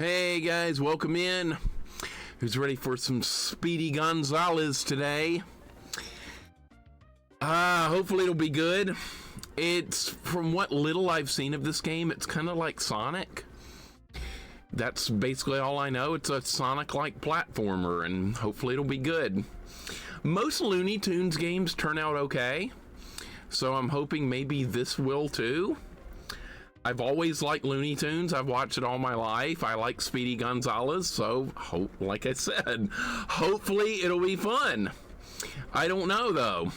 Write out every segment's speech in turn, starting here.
Hey guys, welcome in. Who's ready for some Speedy Gonzales today? Hopefully it'll be good. It's, from what little I've seen of this game, it's kind of like Sonic. That's basically all I know. It's a Sonic-like platformer, and hopefully it'll be good. Most Looney Tunes games turn out okay, so I'm hoping maybe this will too. I've always liked Looney Tunes. I've watched it all my life. I like Speedy Gonzales, so like I said, hopefully it'll be fun. I don't know though.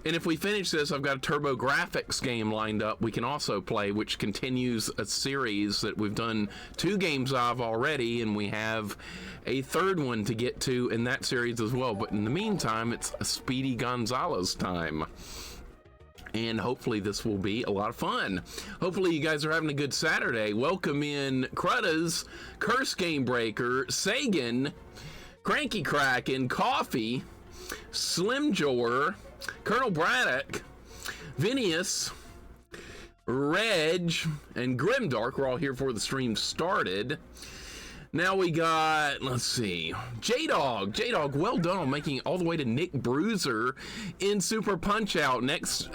And if we finish this, I've got a TurboGrafx game lined up we can also play, which continues a series that we've done 2 games of already, and we have a 3rd one to get to in that series as well. But in the meantime, it's a Speedy Gonzales time. And hopefully this will be a lot of fun. Hopefully you guys are having a good Saturday. Welcome in Cruddas, Curse Game Breaker, Sagan, Cranky Kraken, Coffee, Slim Jor, Colonel Braddock, Vinius, Reg, and Grimdark. We're all here before the stream started. Now we got, let's see, J-Dog. J-Dog, well done on making it all the way to Nick Bruiser in Super Punch-Out. Next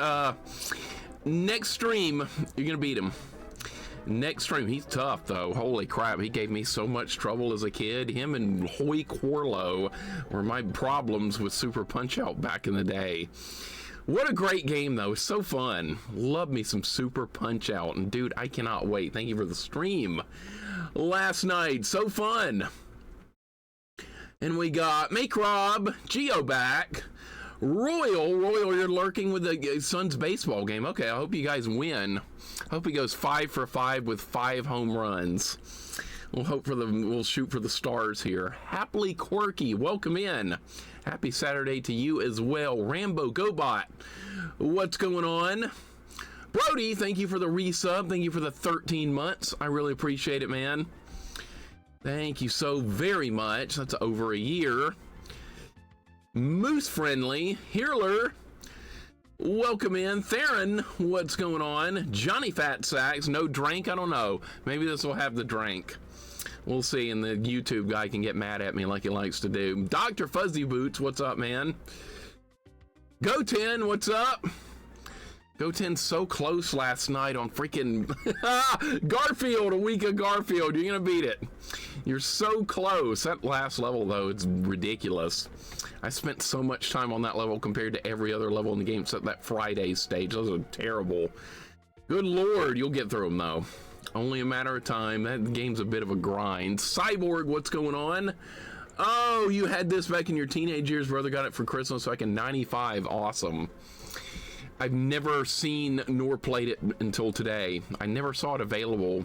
stream, you're going to beat him. Next stream, he's tough, though. Holy crap, he gave me so much trouble as a kid. Him and Hoy Corlo were my problems with Super Punch-Out back in the day. What a great game, though. It's so fun. Love me some Super Punch-Out. And, dude, I cannot wait. Thank you for the stream last night. So fun. And we got Make Rob, Geo back, Royal, you're lurking with the Suns baseball game. Okay, I hope you guys win. Hope he goes 5 for 5 with 5 home runs. We'll shoot for the stars here. Happily Quirky, welcome in. Happy Saturday to you as well. Rambo GoBot, what's going on? Brody, thank you for the resub. Thank you for the 13 months. I really appreciate it, man. Thank you so very much. That's over a year. Moose Friendly, Healer, welcome in. Theron, what's going on? Johnny Fat Sacks, no drink, I don't know. Maybe this will have the drink. We'll see, and the YouTube guy can get mad at me like he likes to do. Dr. Fuzzy Boots, what's up, man? Go 10, what's up? Go 10 so close last night on freaking Garfield, a week of Garfield. You're going to beat it. You're so close. That last level, though, it's ridiculous. I spent so much time on that level compared to every other level in the game except that Friday stage. Those are terrible. Good Lord, you'll get through them, though. Only a matter of time. That game's a bit of a grind. Cyborg, what's going on? Oh, you had this back in your teenage years. Brother got it for Christmas back in '95. Awesome. I've never seen nor played it until today. I never saw it available.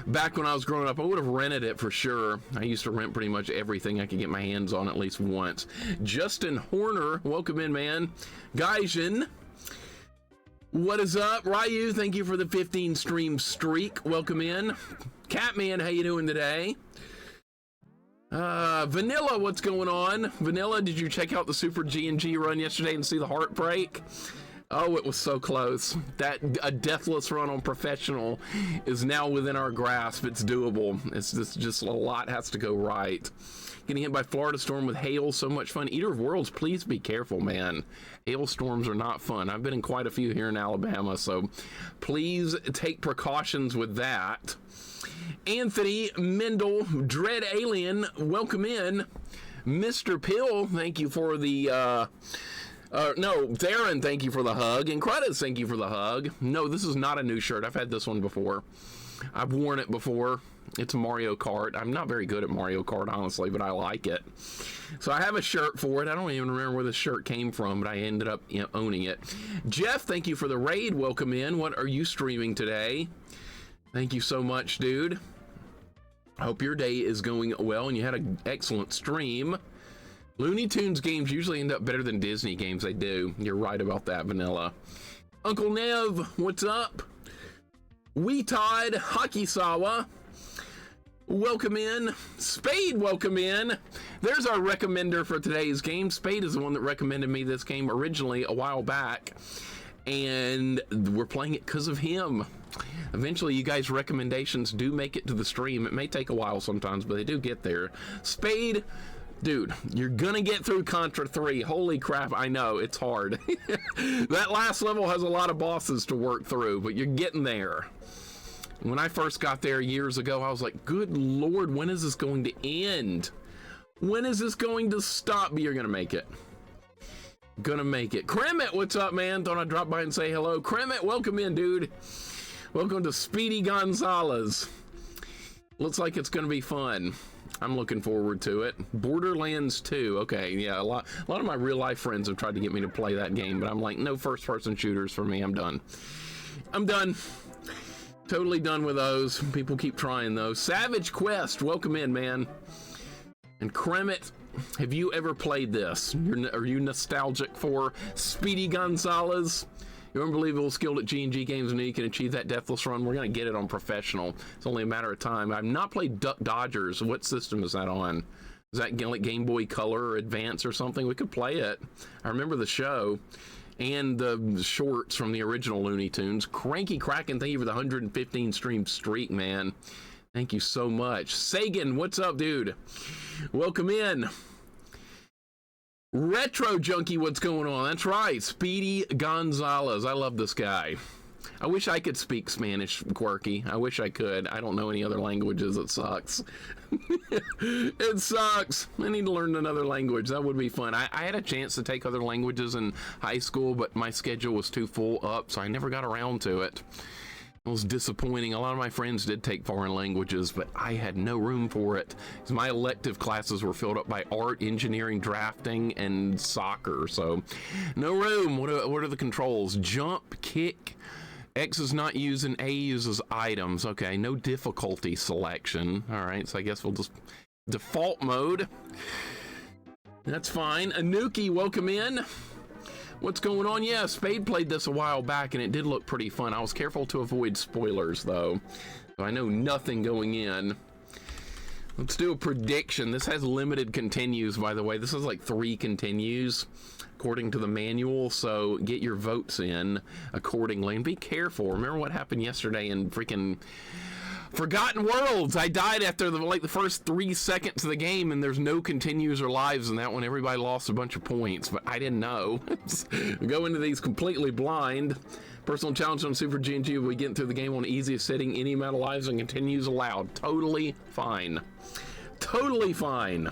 Back when I was growing up, I would have rented it for sure. I used to rent pretty much everything I could get my hands on at least once. Justin Horner, welcome in, man. Gaijin, what is up? Ryu, thank you for the 15 stream streak. Welcome in. Catman, how you doing today? Vanilla, what's going on? Vanilla, did you check out the Super G&G run yesterday and see the heartbreak? Oh, it was so close. A deathless run on professional is now within our grasp. It's doable. It's just a lot has to go right. Getting hit by Florida storm with hail, so much fun. Eater of Worlds, please be careful, man. Hailstorms are not fun. I've been in quite a few here in Alabama, so please take precautions with that. Anthony Mendel, Dread Alien, welcome in. Mr. Pill, thank you for the no, Theron, thank you for the hug. And Credits, thank you for the hug. No, this is not a new shirt. I've had this one before. I've worn it before. It's Mario Kart. I'm not very good at Mario Kart, honestly, but I like it. So I have a shirt for it. I don't even remember where the shirt came from, but I ended up owning it. Jeff, thank you for the raid. Welcome in. What are you streaming today? Thank you so much, dude. I hope your day is going well and you had an excellent stream. Looney Tunes games usually end up better than Disney games. They do. You're right about that, Vanilla. Uncle Nev, what's up? Wee Todd, Hakisawa, welcome in. Spade, welcome in. There's our recommender for today's game. Spade is the one that recommended me this game originally a while back, and we're playing it because of him. Eventually, you guys' recommendations do make it to the stream. It may take a while sometimes, but they do get there. Spade, dude, you're gonna get through Contra 3. Holy crap, I know, it's hard. That last level has a lot of bosses to work through, but you're getting there. When I first got there years ago, I was like, good Lord, when is this going to end? When is this going to stop? But you're gonna make it. Gonna make it. Kremet, what's up, man? Thought I'd drop by and say hello. Kremet, welcome in, dude. Welcome to Speedy Gonzales. Looks like it's gonna be fun. I'm looking forward to it. Borderlands 2. Okay, yeah, a lot of my real life friends have tried to get me to play that game, but I'm like, no first person shooters for me. I'm done. I'm done. Totally done with those. People keep trying those. Savage Quest, welcome in, man. And Kremet, have you ever played this? Are you nostalgic for Speedy Gonzales? Your unbelievable skilled at G&G games and you can achieve that deathless run. We're gonna get it on professional. It's only a matter of time. I've not played Duck Dodgers. What system is that on? Is that like Game Boy Color or Advance or something? We could play it. I remember the show and the shorts from the original Looney Tunes. Cranky Kraken, thank you for the 115 stream streak, man. Thank you so much. Sagan, what's up, dude? Welcome in. Retro Junkie, what's going on? That's right, Speedy Gonzales. I love this guy. I wish I could speak Spanish quirky. I wish I could. I don't know any other languages. It sucks. It sucks. I need to learn another language. That would be fun. I had a chance to take other languages in high school, but my schedule was too full up, so I never got around to it. It was disappointing. A lot of my friends did take foreign languages, but I had no room for it because my elective classes were filled up by art, engineering, drafting, and soccer. So no room. What are the controls? Jump, kick. X is not used and A uses items. Okay, no difficulty selection. All right, so I guess we'll just default mode. That's fine. Anuki, welcome in. What's going on? Yeah, Spade played this a while back and it did look pretty fun. I was careful to avoid spoilers though, so I know nothing going in. Let's do a prediction. This has limited continues, by the way. This is like 3 continues according to the manual, so get your votes in accordingly and be careful. Remember what happened yesterday in freaking Forgotten Worlds? I died after the first 3 seconds of the game and there's no continues or lives in that one. Everybody lost a bunch of points, but I didn't know. Go into these completely blind. Personal challenge on Super G&G, we get through the game on easiest setting, any amount of lives and continues allowed. Totally fine. Totally fine.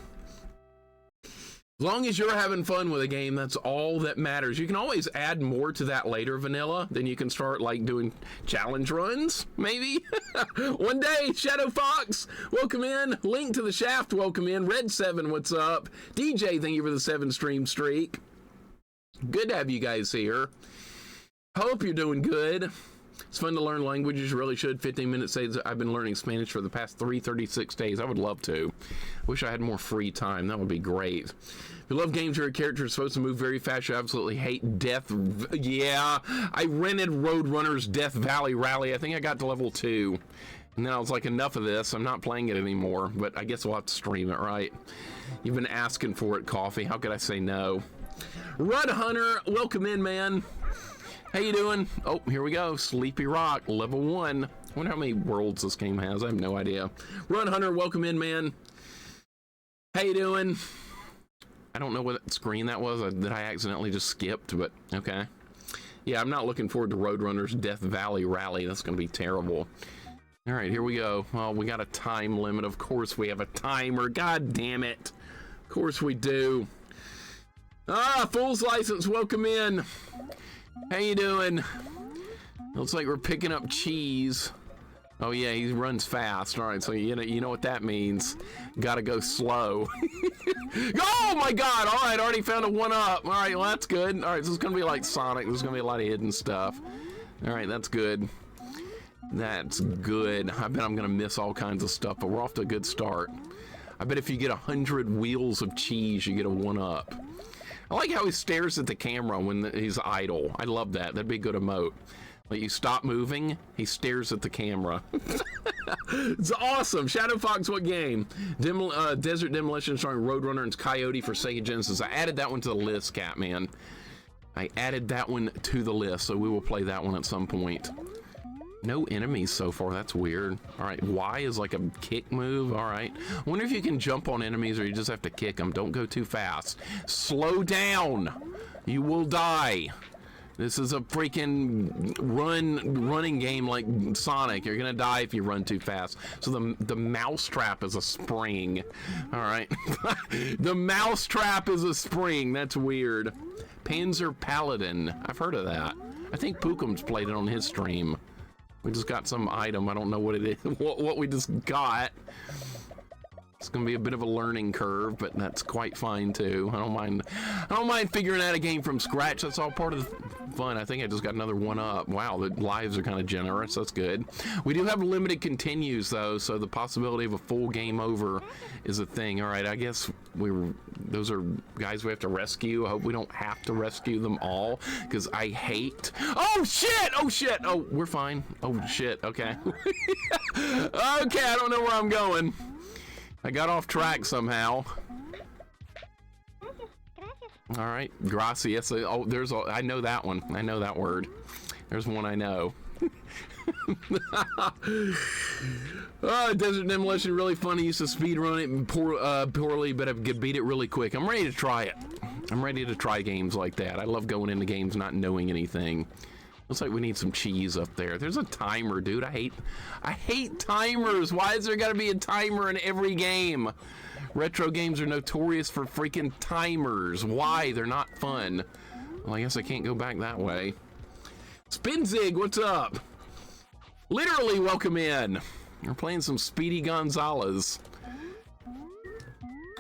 As long as you're having fun with a game, that's all that matters. You can always add more to that later, vanilla. Then you can start like doing challenge runs, maybe. One day. Shadow Fox, welcome in. Link to the Shaft, welcome in. Red 7, what's up? DJ, thank you for the 7 stream streak. Good to have you guys here. Hope you're doing good. It's fun to learn languages. You really should. 15 minutes says I've been learning Spanish for the past 336 days. I would love to. Wish I had more free time. That would be great. If you love games where your character is supposed to move very fast, you absolutely hate Death. Yeah, I rented Roadrunner's Death Valley Rally. I think I got to level 2. And then I was like, enough of this. I'm not playing it anymore. But I guess we'll have to stream it, right? You've been asking for it, Coffee. How could I say no? Rud Hunter, welcome in, man. How you doing? Oh, here we go. Sleepy Rock, level 1. I wonder how many worlds this game has. I have no idea. Run Hunter, welcome in, man. How you doing? I don't know what screen that was that I accidentally just skipped, but okay. Yeah, I'm not looking forward to Roadrunner's Death Valley Rally. That's going to be terrible. All right, here we go. Well, we got a time limit. Of course we have a timer. God damn it. Of course we do. Ah, Fool's License, welcome in. How you doing? Looks like we're picking up cheese. Oh yeah, he runs fast. All right, so you know what that means. Gotta go slow. Oh my God! All right, already found a 1-up. All right, well that's good. All right, so it's gonna be like Sonic. There's gonna be a lot of hidden stuff. All right, that's good. That's good. I bet I'm gonna miss all kinds of stuff, but we're off to a good start. I bet if you get 100 wheels of cheese, you get a 1-up. I like how he stares at the camera when he's idle. I love that. That'd be a good emote. Like you stop moving, he stares at the camera. It's awesome. Shadow Fox, what game? Desert Demolition starring Roadrunner and Coyote for Sega Genesis. I added that one to the list, Catman. I added that one to the list, so we will play that one at some point. No enemies so far. That's weird. All right, Y is like a kick move. All right. I wonder if you can jump on enemies or you just have to kick them. Don't go too fast. Slow down. You will die. This is a freaking running game like Sonic. You're gonna die if you run too fast. So the mouse trap is a spring. All right. The mouse trap is a spring. That's weird. Panzer Paladin. I've heard of that. I think Pookum's played it on his stream. We just got some item. I don't know what it is. What we just got. It's gonna be a bit of a learning curve, but that's quite fine too. I don't mind figuring out a game from scratch. That's all part of the fun. I think I just got another one up. Wow, the lives are kind of generous. That's good. We do have limited continues though, so the possibility of a full game over is a thing. All right, I guess those are guys we have to rescue. I hope we don't have to rescue them all, because I hate. Oh shit! Oh shit! Oh, we're fine. Oh shit! Okay. Okay, I don't know where I'm going. I got off track somehow. All right, gracias. Oh, I know that one. I know that word. There's one I know. Desert Demolition, really funny. Used to speed run it poorly, but I could beat it really quick. I'm ready to try it. I'm ready to try games like that. I love going into games not knowing anything. Looks like we need some cheese up there. There's a timer, dude. I hate timers. Why is there gotta be a timer in every game? Retro games are notorious for freaking timers. Why? They're not fun. Well, I guess I can't go back that way. Spinzig, what's up? Literally, welcome in. We're playing some Speedy Gonzales.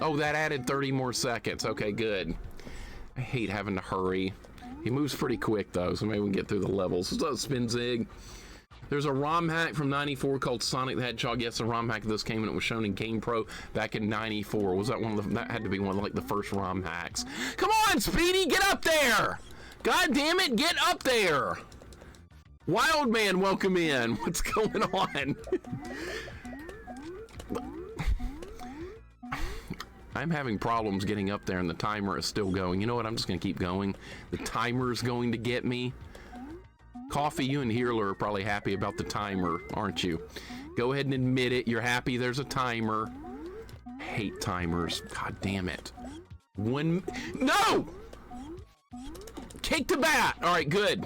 Oh, that added 30 more seconds. Okay, good. I hate having to hurry. He moves pretty quick though, so maybe we can get through the levels. What's up, Spinzig? There's a ROM hack from '94 called Sonic the Hedgehog. Yes, a ROM hack of this came and it was shown in GamePro back in '94. Was that one of the? That had to be one of like the first ROM hacks. Come on, Speedy, get up there! God damn it, get up there! Wild Man, welcome in. What's going on? I'm having problems getting up there and the timer is still going. You know what? I'm just going to keep going. The timer's going to get me. Coffee, you and Healer are probably happy about the timer, aren't you? Go ahead and admit it. You're happy there's a timer. I hate timers. God damn it. No! Kick the bat! All right, good.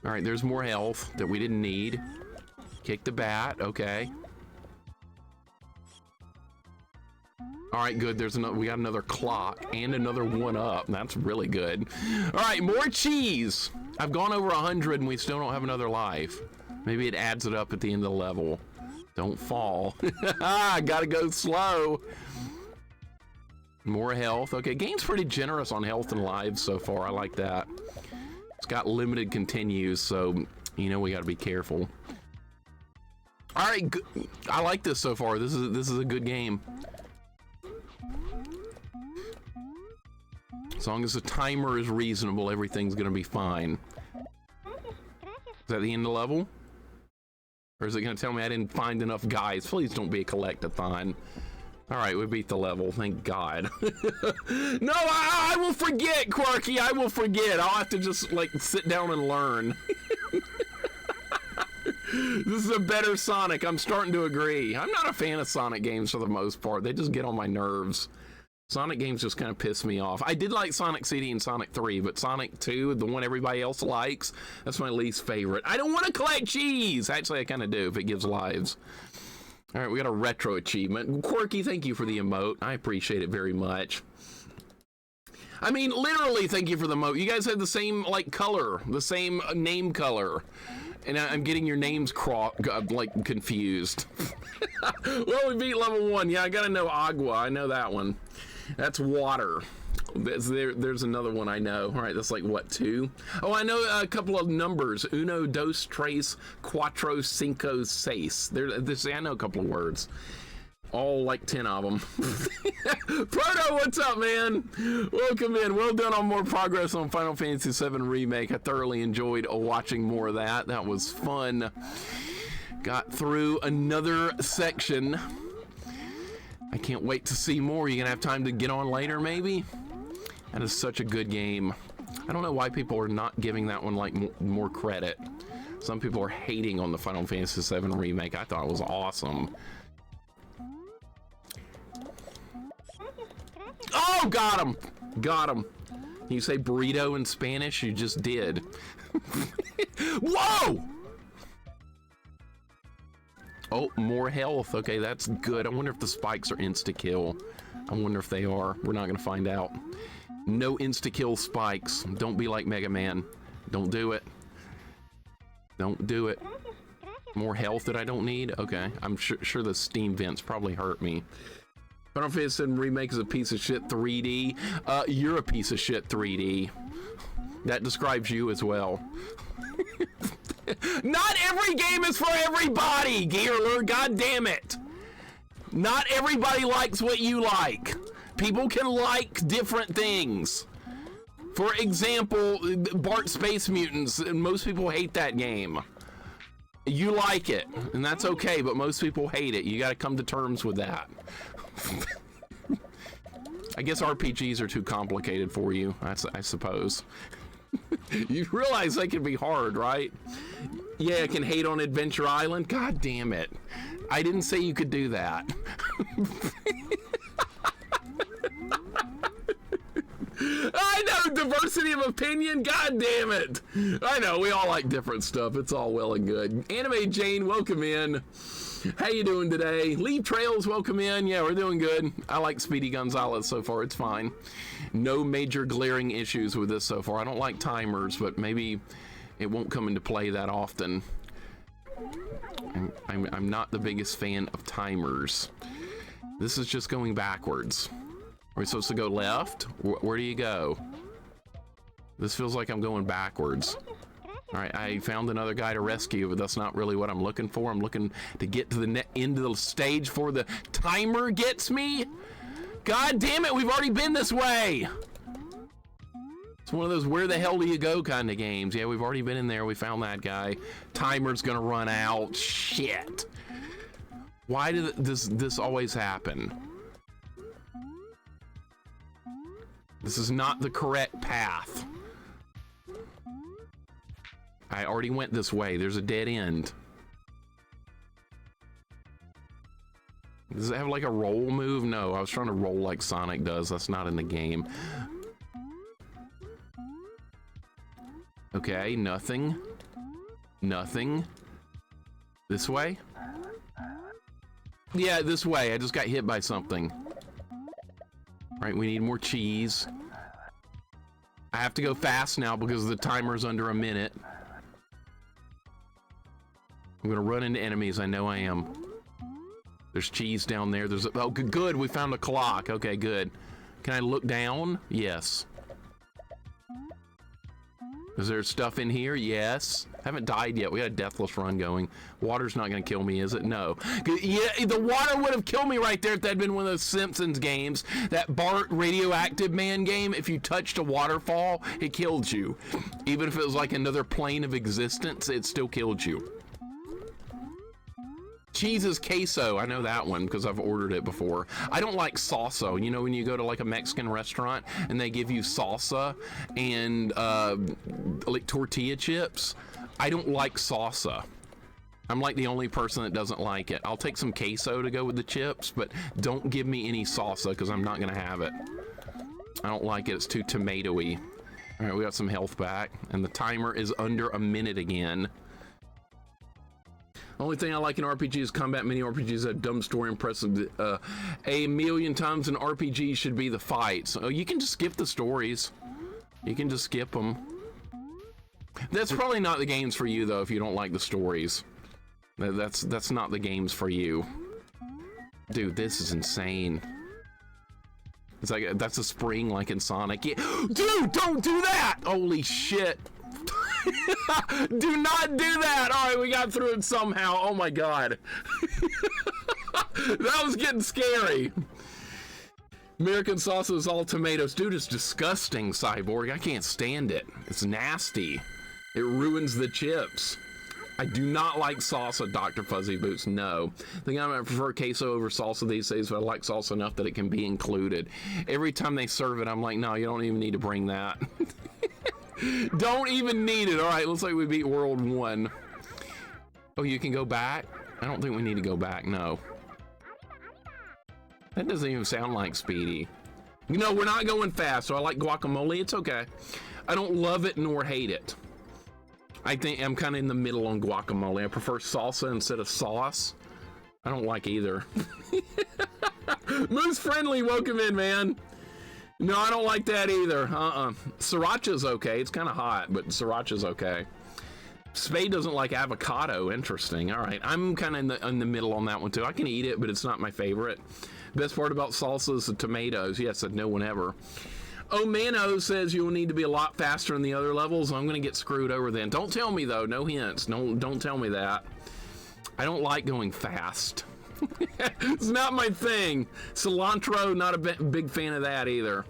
All right, there's more health that we didn't need. Kick the bat, okay. All right, good. We got another clock and another one up. That's really good. All right, more cheese. I've gone over 100 and we still don't have another life. Maybe it adds it up at the end of the level. Don't fall. Gotta go slow. More health. Okay, game's pretty generous on health and lives so far. I like that. It's got limited continues, so you know we got to be careful. All right, I like this so far. This is a good game. As long as the timer is reasonable, everything's gonna be fine. Is that the end of the level? Or is it gonna tell me I didn't find enough guys? Please don't be a collect-a-thon. All right, we beat the level, thank God. No, I will forget, Quirky, I will forget. I'll have to just like sit down and learn. This is a better Sonic, I'm starting to agree. I'm not a fan of Sonic games for the most part. They just get on my nerves. Sonic games just kind of piss me off. I did like Sonic CD and Sonic 3, but Sonic 2, the one everybody else likes, that's my least favorite. I don't want to collect cheese! Actually, I kind of do if it gives lives. All right, we got a retro achievement. Quirky, thank you for the emote. I appreciate it very much. I mean, literally, thank you for the emote. You guys have the same, like, color, the same name color. And I'm getting your names like confused. Well, we beat level 1. Yeah, I gotta know Agua. I know that one. That's water. There's another one I know. All right, that's like what, 2? Oh, I know a couple of numbers. Uno, dos, tres, cuatro, cinco, seis. I know a couple of words. All like 10 of them. Proto, what's up, man? Welcome in. Well done on more progress on Final Fantasy VII Remake. I thoroughly enjoyed watching more of that. That was fun. Got through another section. I can't wait to see more. You gonna have time to get on later, maybe? That is such a good game. I don't know why people are not giving that one like more credit. Some people are hating on the Final Fantasy VII Remake. I thought it was awesome. Oh, got him! Got him. You say burrito in Spanish? You just did. Whoa! Oh, more health. Okay, that's good. I wonder if the spikes are insta-kill. I wonder if they are. We're not gonna find out. No insta-kill spikes. Don't be like Mega Man. Don't do it. Don't do it. More health that I don't need? Okay, I'm sure the steam vents probably hurt me. Final Fantasy VII Remake is a piece of shit 3D. You're a piece of shit 3D. That describes you as well. Not every game is for everybody, Gearler. God damn it. Not everybody likes what you like. People can like different things. For example, Bart Space Mutants, and most people hate that game. You like it, and that's okay, but most people hate it. You gotta come to terms with that. I guess RPGs are too complicated for you, I suppose. You realize they can be hard, right? Yeah, I can hate on Adventure Island. God damn it. I didn't say you could do that. I know, diversity of opinion. God damn it. I know, we all like different stuff. It's all well and good. Anime Jane, welcome in. How you doing today? Leave Trails, welcome in. Yeah, we're doing good. I like Speedy Gonzalez so far. It's fine. No major glaring issues with this so far. I don't like timers, but maybe it won't come into play that often. I'm not the biggest fan of timers. This is just going backwards. Are we supposed to go left? Where do you go? This feels like I'm going backwards. All right, I found another guy to rescue, but that's not really what I'm looking for. I'm looking to get to the end of the stage before the timer gets me. God damn it, we've already been this way. It's one of those where the hell do you go kind of games. Yeah, we've already been in there. We found that guy. Timer's gonna run out. Shit. Why does this always happen? This is not the correct path. I already went this way. There's a dead end. Does it have like a roll move? No, I was trying to roll like Sonic does. That's not in the game. Okay, nothing. Nothing. This way? Yeah, this way. I just got hit by something. All right, we need more cheese. I have to go fast now because the timer's under a minute. I'm gonna run into enemies. I know I am. There's cheese down there. There's oh, good. We found a clock. Okay, good. Can I look down? Yes. Is there stuff in here? Yes. Haven't died yet. We got a deathless run going. Water's not gonna kill me, is it? No. Yeah, the water would have killed me right there if that had been one of those Simpsons games. That Bart Radioactive Man game. If you touched a waterfall, it killed you. Even if it was like another plane of existence, it still killed you. Cheese is queso. I know that one because I've ordered it before. I don't like salsa. You know when you go to like a Mexican restaurant and they give you salsa and like tortilla chips? I don't like salsa. I'm like the only person that doesn't like it. I'll take some queso to go with the chips, but don't give me any salsa because I'm not gonna have it. I don't like it. It's too tomatoey. All right, we got some health back and the timer is under a minute again. Only thing I like in RPGs is combat. Many RPGs have dumb story impressive. A million times an RPG should be the fights. Oh, you can just skip the stories. You can just skip them. That's probably not the games for you though if you don't like the stories. That's not the games for you. Dude, this is insane. It's like that's a spring like in Sonic. Yeah. Dude, don't do that! Holy shit. Do not do that. All right, we got through it somehow. Oh my god. That was getting scary. American salsa is all tomatoes. Dude, it's disgusting, Cyborg. I can't stand it. It's nasty. It ruins the chips. I do not like salsa, Dr. Fuzzy Boots. No. I think I might prefer queso over salsa these days, but I like salsa enough that it can be included. Every time they serve it, I'm like, no, you don't even need to bring that. Don't even need it. All right, looks like we beat World 1. Oh, you can go back? I don't think we need to go back, no. That doesn't even sound like Speedy. You know, we're not going fast, so I like guacamole. It's okay. I don't love it nor hate it. I think I'm kind of in the middle on guacamole. I prefer salsa instead of sauce. I don't like either. Moose Friendly, welcome in, man. No, I don't like that either. Sriracha's okay. It's kind of hot, but sriracha's okay. Spade doesn't like avocado. Interesting. All right, I'm kind of in the middle on that one too. I can eat it, but it's not my favorite. Best part about salsa is the tomatoes. Yes, said no one ever. Oh, Mano says you'll need to be a lot faster in the other levels. I'm going to get screwed over then. Don't tell me though. No hints. Don't tell me that. I don't like going fast. It's not my thing. Cilantro, not a big fan of that either.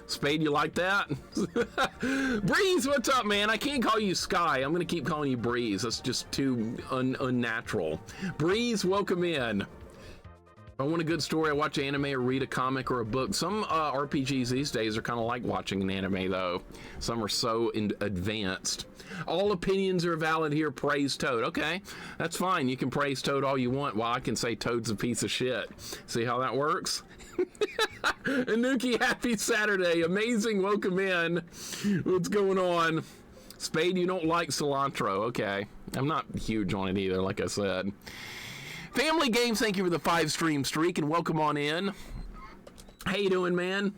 Spade, you like that? Breeze, what's up, man? I can't call you Sky. I'm going to keep calling you Breeze. That's just too unnatural. Breeze, welcome in. If I want a good story, I watch anime or read a comic or a book. Some RPGs these days are kind of like watching an anime, though. Some are so advanced. All opinions are valid here. Praise Toad. Okay, that's fine. You can praise Toad all you want while I can say Toad's a piece of shit. See how that works? Anuki, happy Saturday. Amazing. Welcome in. What's going on? Spade, you don't like cilantro. Okay. I'm not huge on it either, like I said. Family Games, thank you for the 5-stream streak and welcome on in. How you doing, man?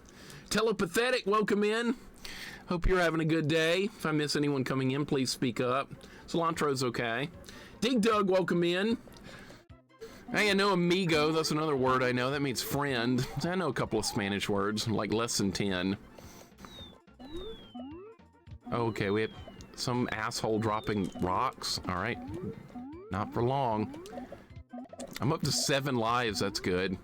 Telepathetic, welcome in. Hope you're having a good day. If I miss anyone coming in, please speak up. Cilantro's okay. Dig Dug, welcome in. Hey, I know amigo, that's another word I know. That means friend. I know a couple of Spanish words, like less than 10. Okay, we have some asshole dropping rocks. All right, not for long. I'm up to 7 lives, that's good.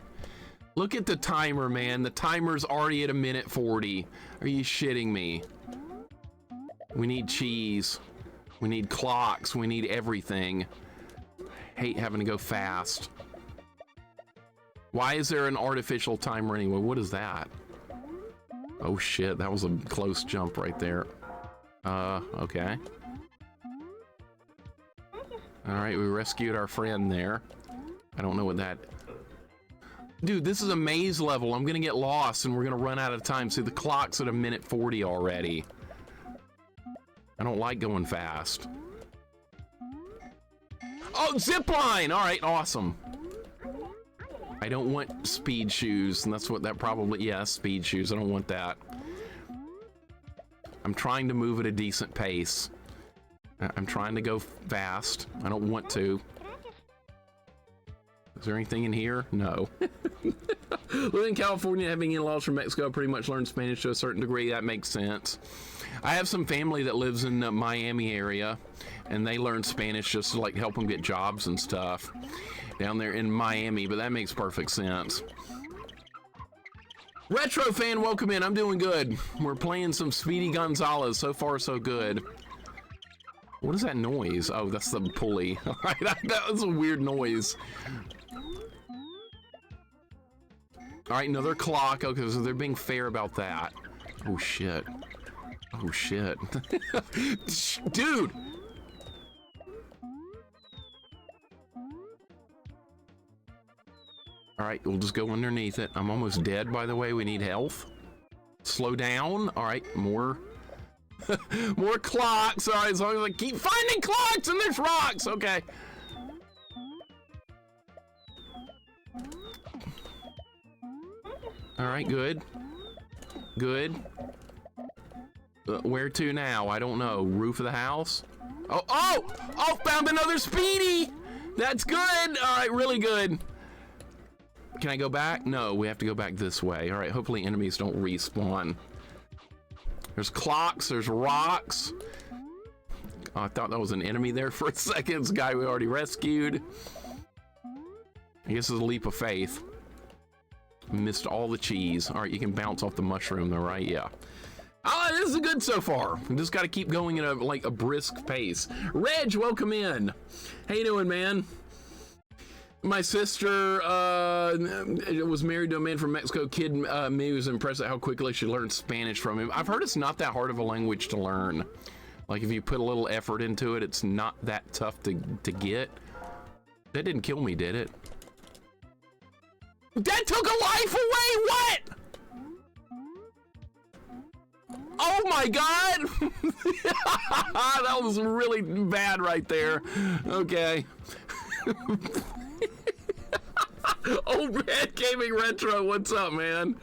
Look at the timer, man. The timer's already at 1:40. Are you shitting me? We need cheese. We need clocks. We need everything. Hate having to go fast. Why is there an artificial timer anyway? What is that? Oh shit, that was a close jump right there. Okay. All right, we rescued our friend there. I don't know what that... Dude, this is a maze level. I'm gonna get lost and we're gonna run out of time. See, the clock's at 1:40 already. I don't like going fast. Oh, zip line! All right, awesome. I don't want speed shoes, and that's what that probably... Yeah, speed shoes. I don't want that. I'm trying to move at a decent pace. I'm trying to go fast. I don't want to. Is there anything in here? No. Living in California, having in-laws from Mexico, I pretty much learned Spanish to a certain degree. That makes sense. I have some family that lives in the Miami area, and they learn Spanish just to like help them get jobs and stuff down there in Miami, but that makes perfect sense. Retro fan, welcome in. I'm doing good. We're playing some Speedy Gonzales. So far, so good. What is that noise? Oh, that's the pulley. All right, that was a weird noise. All right, another clock. Okay, so they're being fair about that. Oh, shit. Oh, shit. Dude! All right, we'll just go underneath it. I'm almost dead, by the way. We need health. Slow down. All right, more... more clocks. All right, as long as I keep finding clocks and there's rocks. Okay. All right, good. Good. Where to now? I don't know. Roof of the house? Oh, found another Speedy! That's good! All right, really good. Can I go back? No, we have to go back this way. All right, hopefully enemies don't respawn. There's clocks, there's rocks. Oh, I thought that was an enemy there for a second. It's a guy we already rescued. I guess it's a leap of faith. Missed all the cheese. All right, you can bounce off the mushroom though, right? Yeah. Oh, this is good so far. We just got to keep going at a brisk pace. Reg, welcome in. How you doing, man? My sister was married to a man from Mexico. Kid me was impressed at how quickly she learned Spanish from him. I've heard it's not that hard of a language to learn. Like if you put a little effort into it, it's not that tough to get. That didn't kill me, did it? That took a life away! What? Oh my god! That was really bad right there. Okay. Old Red Gaming Retro, what's up, man?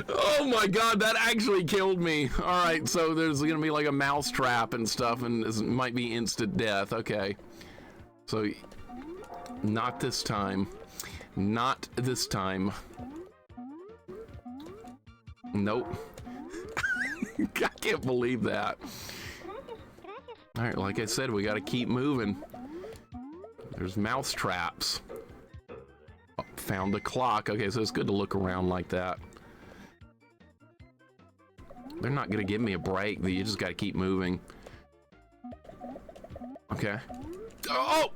Oh my god, that actually killed me. Alright, so there's gonna be like a mouse trap and stuff, and this might be instant death. Okay. So, not this time. Not this time. Nope. I can't believe that. Alright, like I said, we gotta keep moving. There's mouse traps. Oh, found the clock. Okay, so it's good to look around like that. They're not gonna give me a break. You just gotta keep moving. Okay. Oh!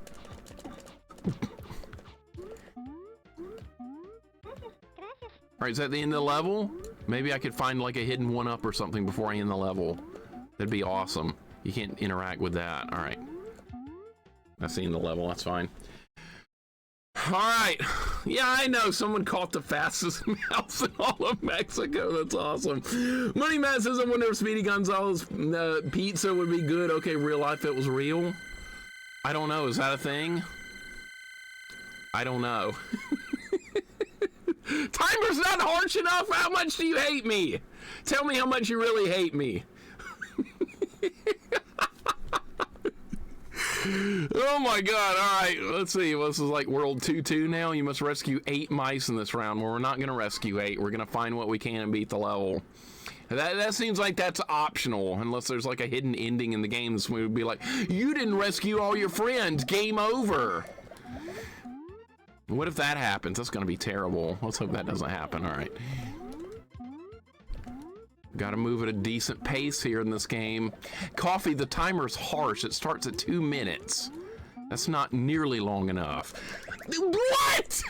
Alright, is that the end of the level? Maybe I could find like a hidden one-up or something before I end the level. That'd be awesome. You can't interact with that. Alright. That's the end of the level, that's fine. Alright. Yeah, I know. Someone caught the fastest mouse in all of Mexico. That's awesome. Money Man says, I wonder if Speedy Gonzales pizza would be good. Okay, real life, it was real. I don't know. Is that a thing? I don't know. Timer's not harsh enough. How much do you hate me? Tell me how much you really hate me. Oh my god. Alright, let's see. This is like World 2-2 now. You must rescue 8 mice in this round. Well, we're not going to rescue 8. We're going to find what we can and beat the level. That seems like that's optional, unless there's like a hidden ending in the game. So we would be like, you didn't rescue all your friends. Game over. What if that happens? That's going to be terrible. Let's hope that doesn't happen. All right. Got to move at a decent pace here in this game. Coffee, the timer's harsh. It starts at 2 minutes. That's not nearly long enough. What?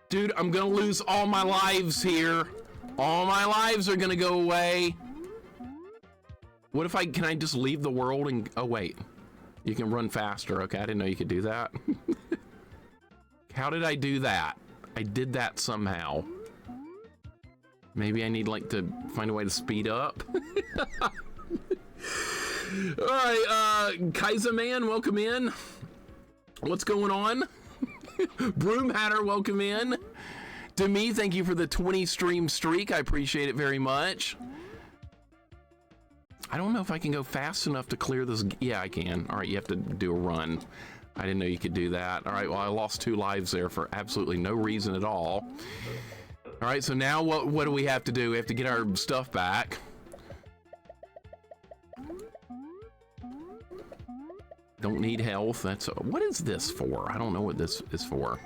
Dude, I'm gonna lose all my lives here. All my lives are gonna go away. What if can I just leave the world and, oh wait. You can run faster. Okay, I didn't know you could do that. How did I do that? I did that somehow. Maybe I need like to find a way to speed up. All right, Kaiser Man, welcome in. What's going on? Broom Hatter, welcome in. Demi, thank you for the 20 stream streak. I appreciate it very much. I don't know if I can go fast enough to clear this. Yeah, I can. All right, you have to do a run. I didn't know you could do that. All right, well, I lost 2 lives there for absolutely no reason at all. All right, so now what do we have to do? We have to get our stuff back. Don't need health. That's what is this for? I don't know what this is for.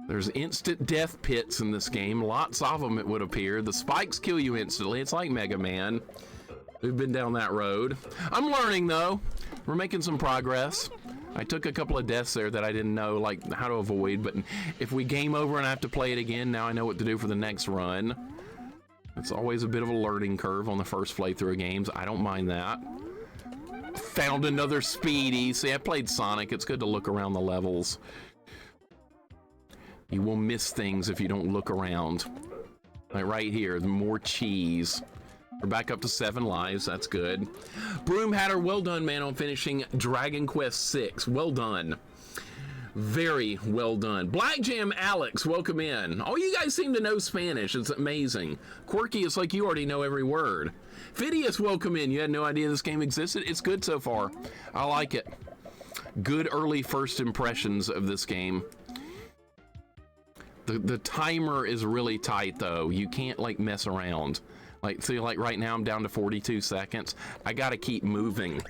There's instant death pits in this game. Lots of them, it would appear. The spikes kill you instantly. It's like Mega Man. We've been down that road. I'm learning though. We're making some progress. I took a couple of deaths there that I didn't know like how to avoid, but if we game over and I have to play it again, now I know what to do for the next run. It's always a bit of a learning curve on the first playthrough of games. I don't mind that. Found another Speedy. See, I played Sonic. It's good to look around the levels. You will miss things if you don't look around. Like right here, more cheese. We're back up to 7 lives. That's good. Broom Hatter, well done, man, on finishing Dragon Quest VI. Well done. Very well done. Black Jam Alex, welcome in. All you guys seem to know Spanish. It's amazing. Quirky, it's like you already know every word. Phidias, welcome in. You had no idea this game existed. It's good so far. I like it. Good early first impressions of this game. The timer is really tight though. You can't like mess around. Like, see, like right now I'm down to 42 seconds. I gotta keep moving.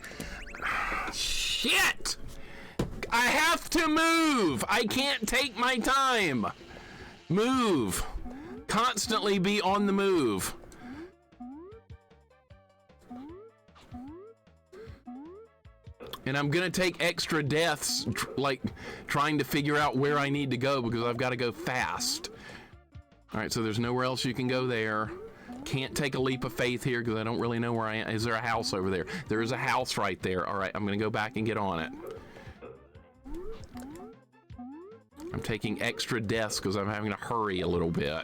Shit! I have to move. I can't take my time. Move. Constantly be on the move. And I'm gonna take extra deaths, like trying to figure out where I need to go because I've got to go fast. All right, so there's nowhere else you can go there. Can't take a leap of faith here because I don't really know where I am. Is there a house over there? There is a house right there. All right, I'm gonna go back and get on it. I'm taking extra deaths because I'm having to hurry a little bit.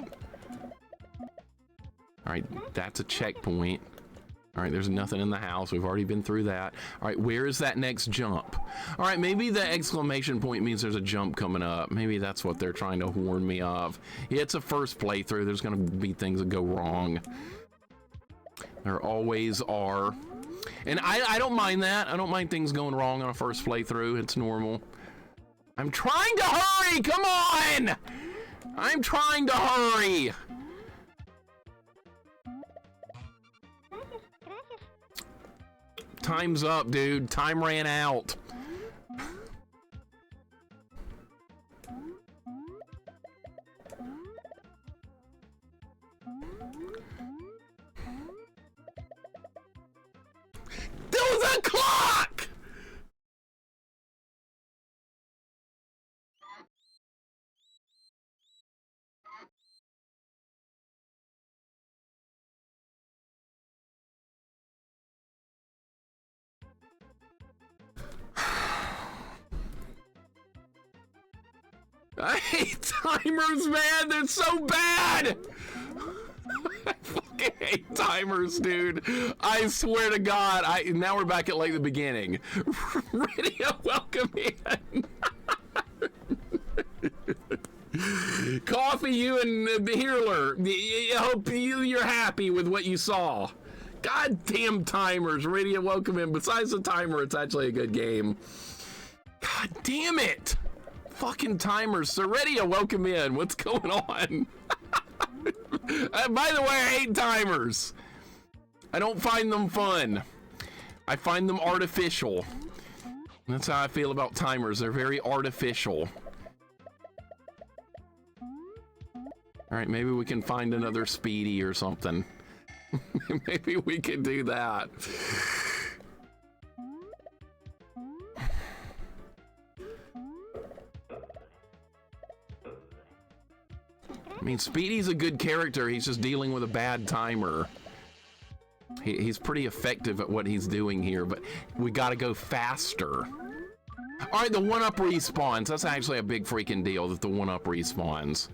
All right, that's a checkpoint. All right, there's nothing in the house. We've already been through that. All right, where is that next jump? All right, maybe the exclamation point means there's a jump coming up. Maybe that's what they're trying to warn me of. Yeah, it's a first playthrough. There's going to be things that go wrong. There always are. And I don't mind that. I don't mind things going wrong on a first playthrough. It's normal. I'm trying to hurry! Come on! I'm trying to hurry! Time's up, dude. Time ran out. There was a clock! I hate timers, man. They're so bad. I fucking hate timers, dude. I swear to God. Now we're back at like the beginning. Radio, welcome in. Coffee, you and the Healer. I hope you're happy with what you saw. Goddamn timers. Radio, welcome in. Besides the timer, it's actually a good game. God damn it. Fucking timers. So Radio, welcome in. What's going on? By the way, I hate timers. I don't find them fun. I find them artificial. That's how I feel about timers. They're very artificial. All right, maybe we can find another Speedy or something. Maybe we can do that. I mean, Speedy's a good character. He's just dealing with a bad timer. He's pretty effective at what he's doing here, but we got to go faster. All right, the 1-up respawns. That's actually a big freaking deal that the 1-up respawns.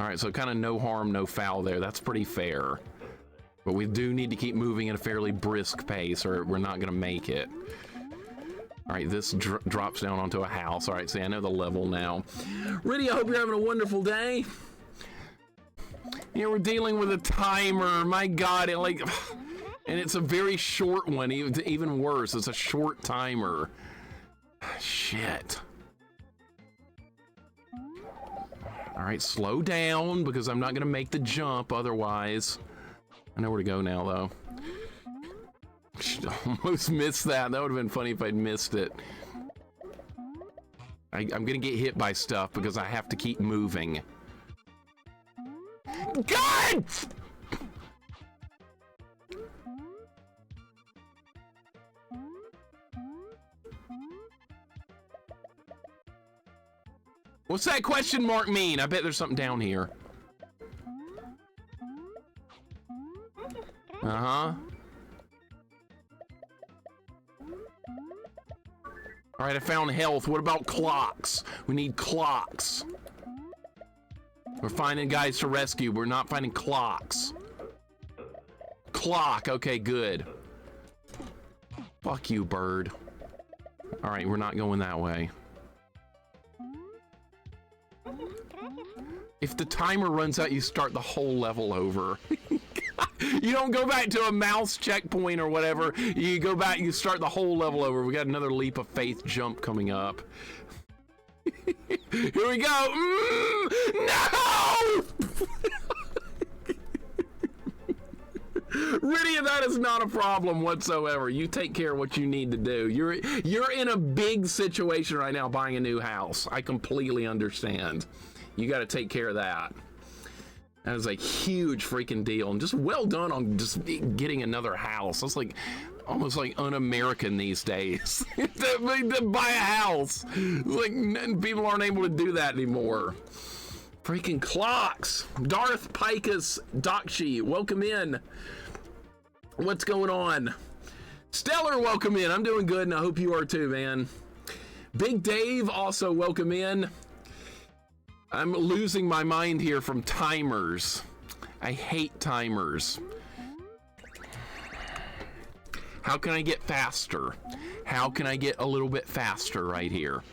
All right, so kind of no harm, no foul there. That's pretty fair. But we do need to keep moving at a fairly brisk pace or we're not going to make it. All right, this drops down onto a house. All right, see, I know the level now. Riddy, I hope you're having a wonderful day. Here we're dealing with a timer. My God, and it's a very short one. Even worse, it's a short timer. Shit. All right, slow down because I'm not gonna make the jump otherwise. I know where to go now, though. Almost missed that. That would have been funny if I'd missed it. I'm gonna get hit by stuff because I have to keep moving. God! What's that question mark mean? I bet there's something down here. Uh-huh. All right, I found health. What about clocks? We need clocks. We're finding guys to rescue. We're not finding clocks. Clock. Okay, good. Fuck you, bird. All right, we're not going that way. If the timer runs out, you start the whole level over. You don't go back to a mouse checkpoint or whatever. You go back, you start the whole level over. We got another leap of faith jump coming up. Here we go. No! Rydia, that is not a problem whatsoever. You take care of what you need to do. You're in a big situation right now buying a new house. I completely understand. You got to take care of that. That is a huge freaking deal, and just well done on just getting another house. That's like almost like un-American these days. to buy a house. Like, people aren't able to do that anymore. Freaking clocks. Darth Picus Dokshi, welcome in. What's going on? Stellar, welcome in. I'm doing good, and I hope you are too, man. Big Dave, also welcome in. I'm losing my mind here from timers. I hate timers. How can I get faster? How can I get a little bit faster right here?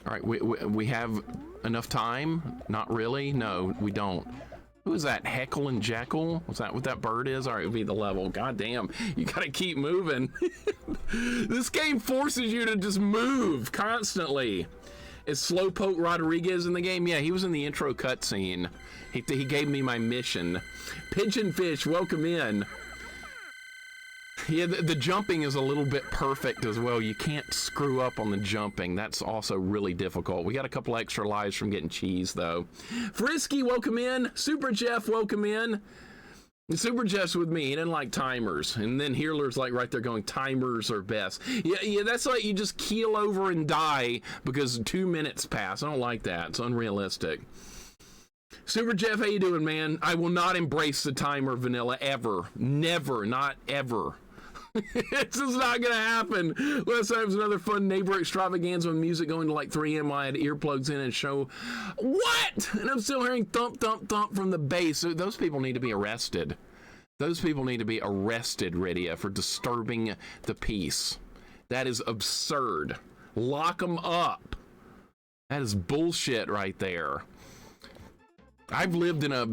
All right, we have enough time? Not really? No, we don't. Who is that? Heckle and Jekyll? Was that what that bird is? All right, it'll be the level. God damn, you gotta keep moving. This game forces you to just move constantly. Is Slowpoke Rodriguez in the game? Yeah, he was in the intro cutscene. He gave me my mission. Pigeonfish, welcome in. Yeah, the jumping is a little bit perfect as well. You can't screw up on the jumping. That's also really difficult. We got a couple extra lives from getting cheese, though. Frisky, welcome in. Super Jeff, welcome in. Super Jeff's with me. He didn't like timers. And then Healer's like right there going, timers are best. Yeah, that's like you just keel over and die because 2 minutes pass. I don't like that. It's unrealistic. Super Jeff, how you doing, man? I will not embrace the timer vanilla ever. Never, not ever. It's just not gonna happen. Last time was another fun neighbor extravaganza with music going to like 3 a.m. I had earplugs in and show what? And I'm still hearing thump, thump, thump from the bass. So those people need to be arrested. Those people need to be arrested, Rydia, for disturbing the peace. That is absurd. Lock them up. That is bullshit right there. I've lived in a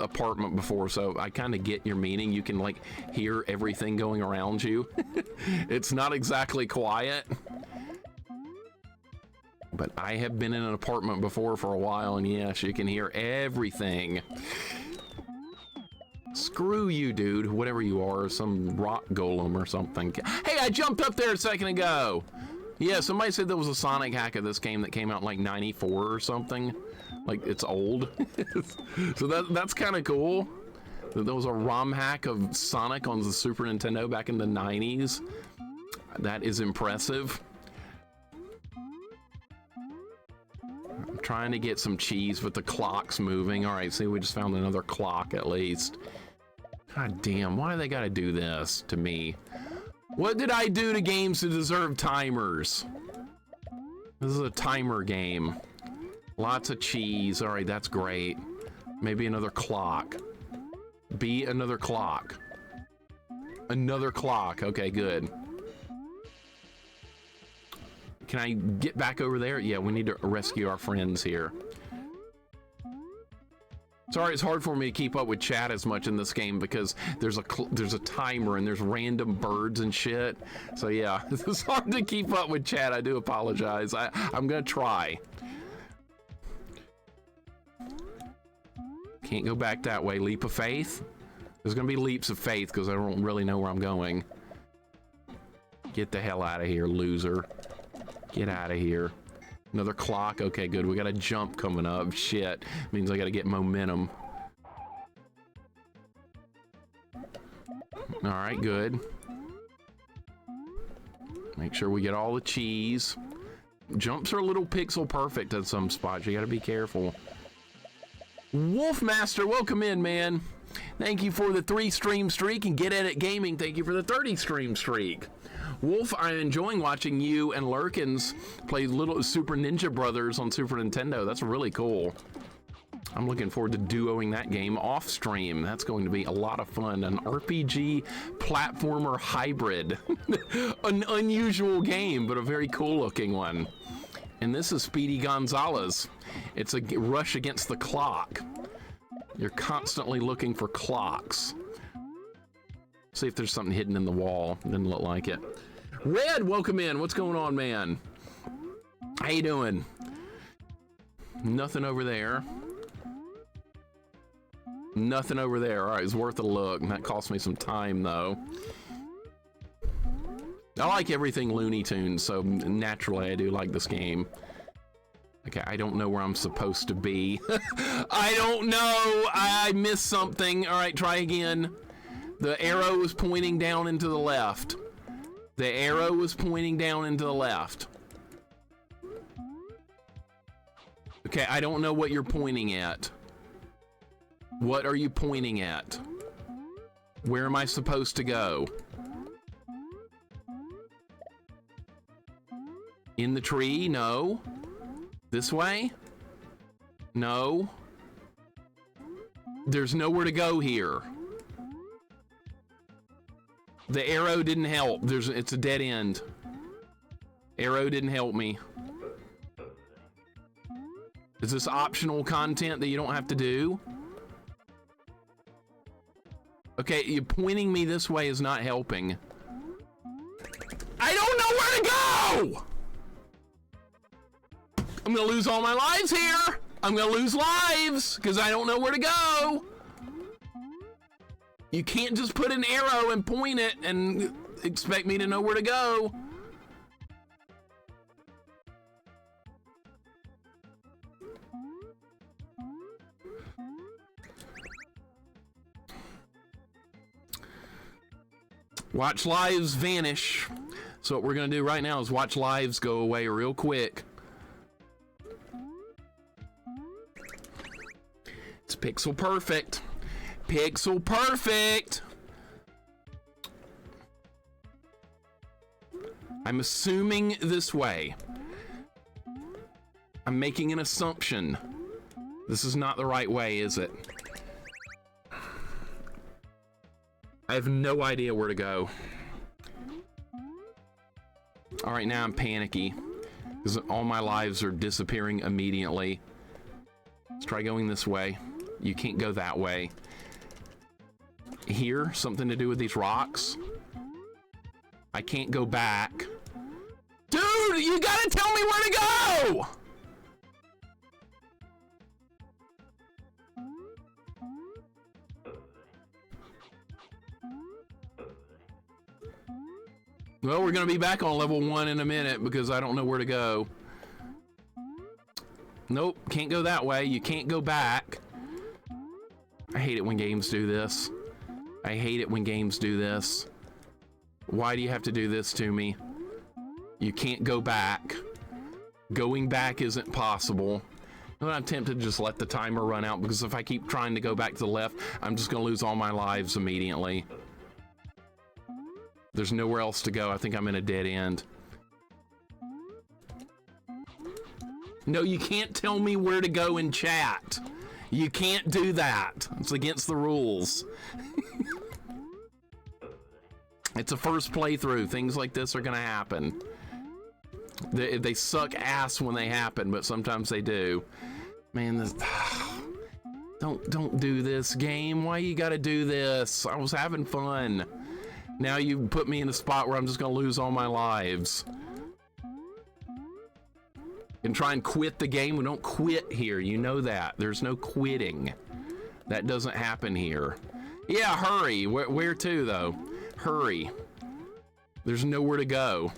apartment before, so I kind of get your meaning. You can like hear everything going around you. It's not exactly quiet, but I have been in an apartment before for a while, and yes, you can hear everything. Screw you, dude, whatever you are, some rock golem or something. Hey, I jumped up there a second ago. Yeah, somebody said there was a Sonic hack of this game that came out in like 94 or something. Like, it's old. So that's kind of cool. There was a ROM hack of Sonic on the Super Nintendo back in the 90s. That is impressive. I'm trying to get some cheese with the clocks moving. All right, see, we just found another clock at least. God damn, why do they gotta do this to me? What did I do to games to deserve timers? This is a timer game. Lots of cheese. All right, that's great. Maybe another clock. Be another clock. Another clock. Okay, good. Can I get back over there? Yeah, we need to rescue our friends here. Sorry, it's hard for me to keep up with chat as much in this game because there's a timer and there's random birds and shit. So yeah, it's hard to keep up with chat. I do apologize. I'm gonna try. Can't go back that way. Leap of faith? There's gonna be leaps of faith because I don't really know where I'm going. Get the hell out of here, loser. Get out of here. Another clock. Okay, good. We got a jump coming up. Shit. Means I gotta get momentum. Alright, good. Make sure we get all the cheese. Jumps are a little pixel perfect at some spots. You gotta be careful. Wolfmaster, welcome in, man. Thank you for the 3 stream streak, and Get Edit Gaming, thank you for the 30 stream streak. Wolf, I'm enjoying watching you and Lurkins play Little Super Ninja Brothers on Super Nintendo. That's really cool. I'm looking forward to duoing that game off stream. That's going to be a lot of fun. An RPG platformer hybrid. An unusual game, but a very cool looking one. And this is Speedy Gonzales. It's a rush against the clock. You're constantly looking for clocks. See if there's something hidden in the wall. Didn't look like it. Red, welcome in. What's going on, man? How you doing? Nothing over there. Nothing over there. All right, it's worth a look. And that cost me some time, though. I like everything Looney Tunes, so naturally I do like this game. Okay, I don't know where I'm supposed to be. I don't know. I missed something. All right, try again. The arrow was pointing down into the left. The arrow was pointing down into the left. Okay, I don't know what you're pointing at. What are you pointing at? Where am I supposed to go? In the tree? No. This way? No. There's nowhere to go here. The arrow didn't help. It's a dead end. Arrow didn't help me. Is this optional content that you don't have to do? Okay, you pointing me this way is not helping. I don't know where to go! I'm gonna lose all my lives here! I'm gonna lose lives, because I don't know where to go! You can't just put an arrow and point it and expect me to know where to go. Watch lives vanish. So what we're gonna do right now is watch lives go away real quick. It's pixel perfect. Pixel perfect. I'm assuming this way. I'm making an assumption. This is not the right way, is it? I have no idea where to go. All right, now I'm panicky because all my lives are disappearing immediately. Let's try going this way. You can't go that way. Here, something to do with these rocks. I can't go back. Dude, you gotta tell me where to go! Well, we're gonna be back on level 1 in a minute because I don't know where to go. Nope, can't go that way. You can't go back. I hate it when games do this. I hate it when games do this. Why do you have to do this to me? You can't go back. Going back isn't possible. I'm tempted to just let the timer run out because if I keep trying to go back to the left, I'm just gonna lose all my lives immediately. There's nowhere else to go. I think I'm in a dead end. No, you can't tell me where to go in chat. You can't do that. It's against the rules. It's a first playthrough. Things like this are gonna happen. They suck ass when they happen, but sometimes they do. Man, this, don't do this, game. Why you gotta do this? I was having fun. Now you put me in a spot where I'm just gonna lose all my lives. And try and quit the game. We don't quit here. You know that. There's no quitting. That doesn't happen here. Yeah, hurry. Where to, though? Hurry. There's nowhere to go.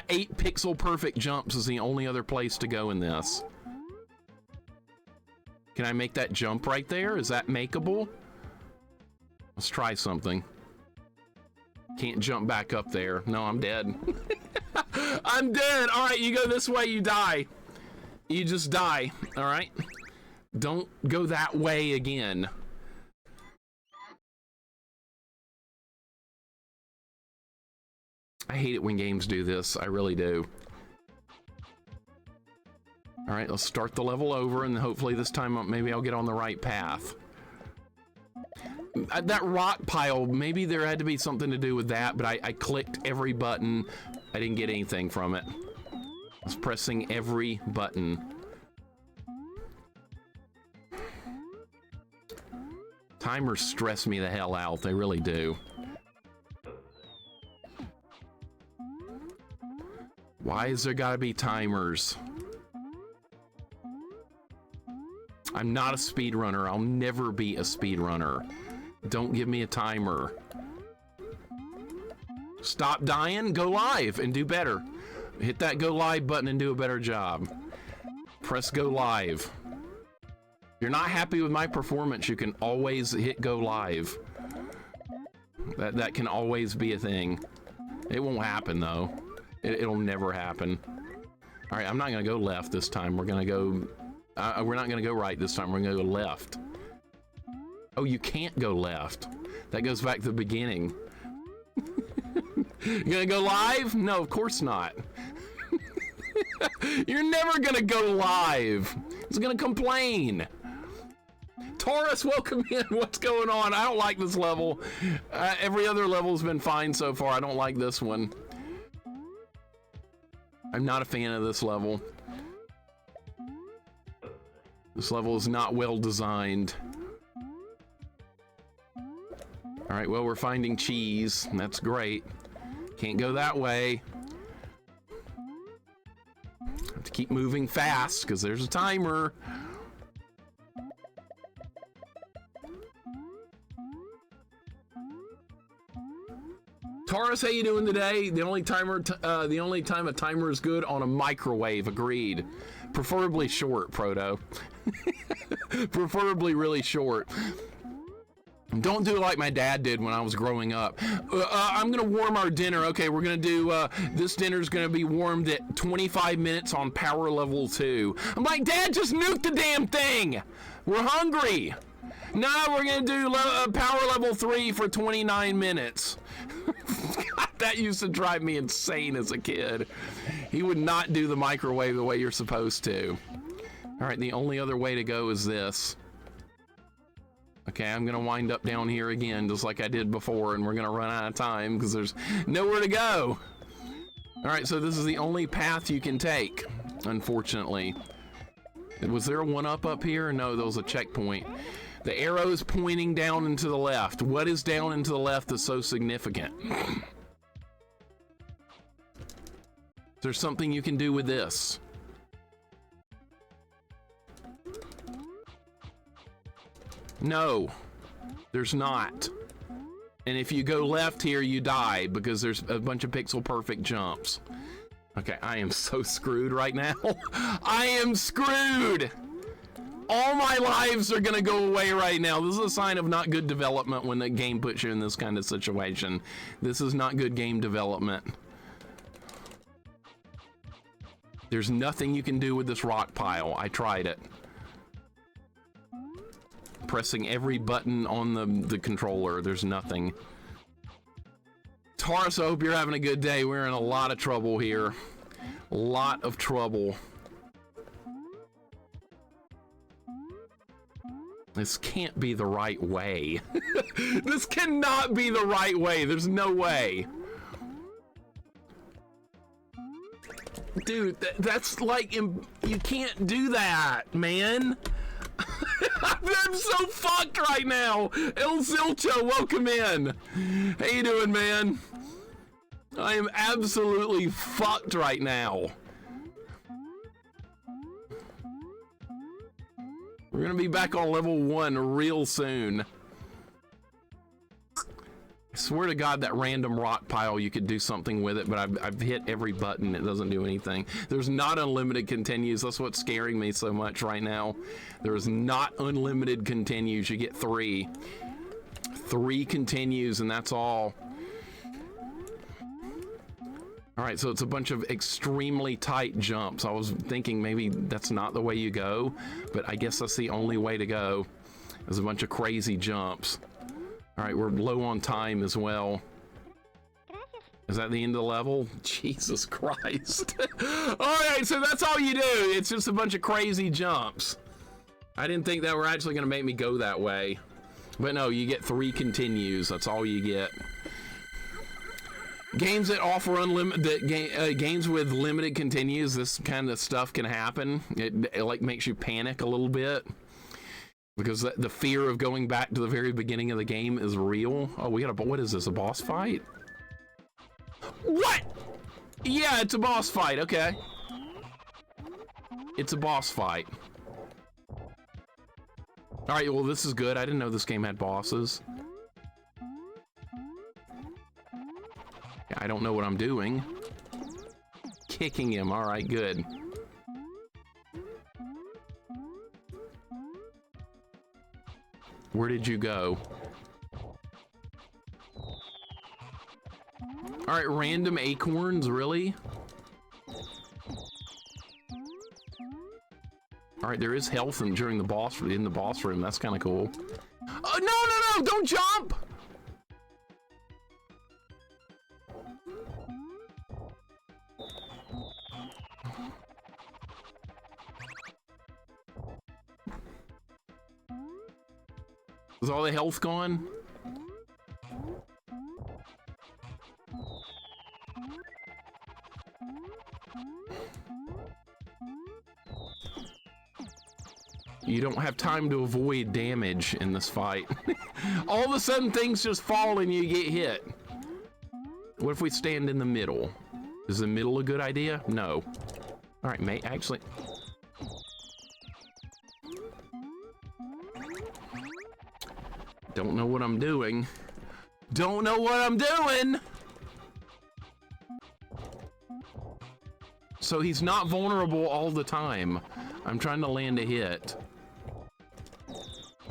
8 pixel perfect jumps is the only other place to go in this. Can I make that jump right there? Is that makeable? Let's try something. Can't jump back up there. No, I'm dead. I'm dead. All right, you go this way, you die. You just die. All right? Don't go that way again. I hate it when games do this. I really do. All right, let's start the level over, and hopefully this time maybe I'll get on the right path. That rock pile, maybe there had to be something to do with that, but I clicked every button. I didn't get anything from it. I was pressing every button. Timers stress me the hell out. They really do. Why is there gotta be timers? I'm not a speedrunner. I'll never be a speedrunner. Don't give me a timer. Stop dying, go live and do better. Hit that go live button and do a better job. Press go live. If you're not happy with my performance, you can always hit go live. That can always be a thing. It won't happen though. It'll never happen. All right, I'm not gonna go left this time. We're gonna go, we're not gonna go right this time. We're gonna go left. Oh, you can't go left. That goes back to the beginning. You gonna go live? No, of course not. You're never gonna go live. It's gonna complain. Taurus, welcome in. What's going on? I don't like this level. Every other level's been fine so far. I don't like this one. I'm not a fan of this level. This level is not well designed. All right, well, we're finding cheese. That's great. Can't go that way. Have to keep moving fast because there's a timer. Taurus, how you doing today? The only time a timer is good on a microwave. Agreed. Preferably short, Proto. Preferably really short. Don't do like my dad did when I was growing up. I'm gonna warm our dinner. Okay, we're gonna do, this dinner's gonna be warmed at 25 minutes on power level 2. I'm like, Dad, just nuke the damn thing. We're hungry. No, we're gonna do power level 3 for 29 minutes. God, that used to drive me insane as a kid. He would not do the microwave the way you're supposed to. All right, the only other way to go is this. Okay, I'm gonna wind up down here again, just like I did before, and we're gonna run out of time because there's nowhere to go. All right, so this is the only path you can take, unfortunately. Was there a one-up here? No, there was a checkpoint. The arrow is pointing down and to the left. What is down and to the left that's so significant? There's something you can do with this. No, there's not. And if you go left here, you die because there's a bunch of pixel perfect jumps. Okay, I am so screwed right now. I am screwed. All my lives are gonna go away right now. This is a sign of not good development when the game puts you in this kind of situation. This is not good game development. There's nothing you can do with this rock pile. I tried it. Pressing every button on the controller, there's nothing. Taurus, I hope you're having a good day. We're in a lot of trouble here. A lot of trouble. This can't be the right way. This cannot be the right way. There's no way. Dude, that's like, you can't do that, man. I'm so fucked right now. El Zilcho, welcome in. How you doing, man? I am absolutely fucked right now. We're gonna be back on level 1 real soon. I swear to God, that random rock pile, you could do something with it, but I've hit every button. It doesn't do anything. There's not unlimited continues. That's what's scaring me so much right now. There's not unlimited continues. You get 3. 3 continues, and that's all. All right, so it's a bunch of extremely tight jumps. I was thinking maybe that's not the way you go, but I guess that's the only way to go. There's a bunch of crazy jumps. All right, we're low on time as well. Is that the end of the level? Jesus Christ. All right, so that's all you do. It's just a bunch of crazy jumps. I didn't think that were actually gonna make me go that way. But no, you get 3 continues. That's all you get. Games that offer unlimited games with limited continues, this kind of stuff can happen. It like makes you panic a little bit because the fear of going back to the very beginning of the game is real. Oh, we got what is this, a boss fight? What? Yeah, it's a boss fight. Okay, it's a boss fight. All right, well, this is good. I didn't know this game had bosses. I don't know what I'm doing. Kicking him. All right, good. Where did you go? All right, random acorns, really? All right, there is health during the boss in the boss room. That's kind of cool. Oh, no! Don't jump! Is all the health gone? You don't have time to avoid damage in this fight. All of a sudden things just fall and you get hit. What if we stand in the middle? Is the middle a good idea? No. All right, mate, actually. Don't know what I'm doing. Don't know what I'm doing! So he's not vulnerable all the time. I'm trying to land a hit.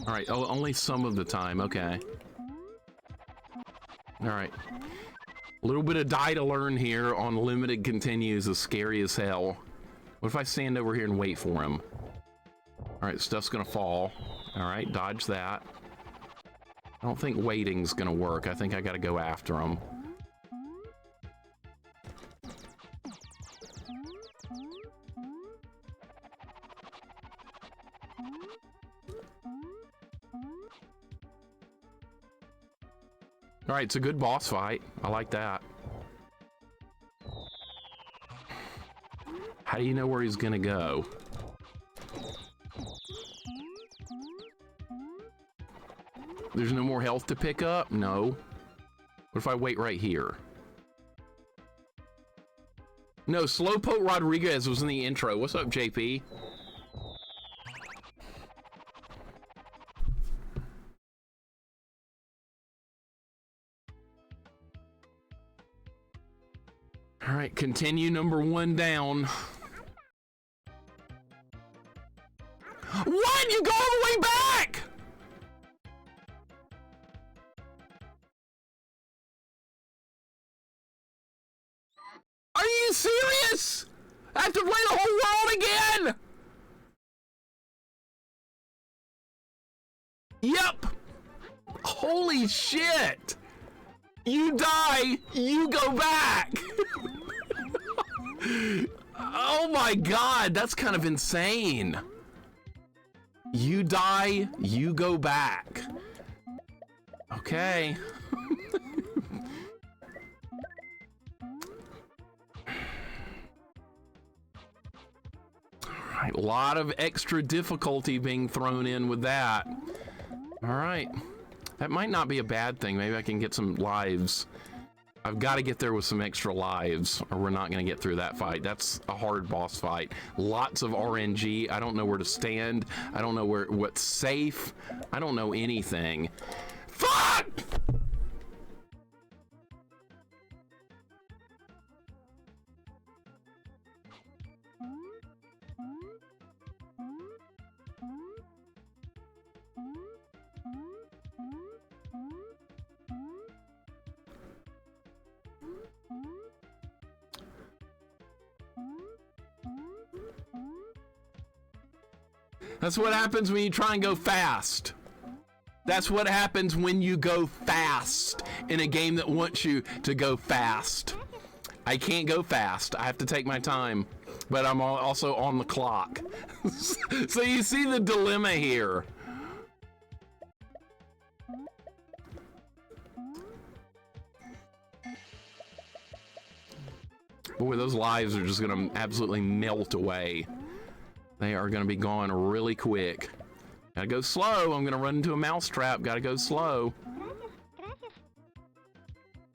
All right, oh, only some of the time, okay. All right. A little bit of die to learn here on limited continues is scary as hell. What if I stand over here and wait for him? All right, stuff's gonna fall. All right, dodge that. I don't think waiting's gonna work. I think I gotta go after him. All right, it's a good boss fight. I like that. How do you know where he's gonna go? There's no more health to pick up? No. What if I wait right here? No, Slowpoke Rodriguez was in the intro. What's up, JP? All right, continue number 1 down. What? You go all the way back? Are you serious? I have to play the whole world again? Yep. Holy shit. You die, you go back. Oh my god, that's kind of insane. You die, you go back. Okay. Alright, a lot of extra difficulty being thrown in with that. Alright. That might not be a bad thing. Maybe I can get some lives. I've got to get there with some extra lives, or we're not going to get through that fight. That's a hard boss fight. Lots of RNG. I don't know where to stand. I don't know what's safe. I don't know anything. Fuck! That's what happens when you try and go fast. That's what happens when you go fast in a game that wants you to go fast. I can't go fast. I have to take my time, but I'm also on the clock. So you see the dilemma here. Boy, those lives are just gonna absolutely melt away. They are gonna be gone really quick. Gotta go slow. I'm gonna run into a mousetrap. Gotta go slow.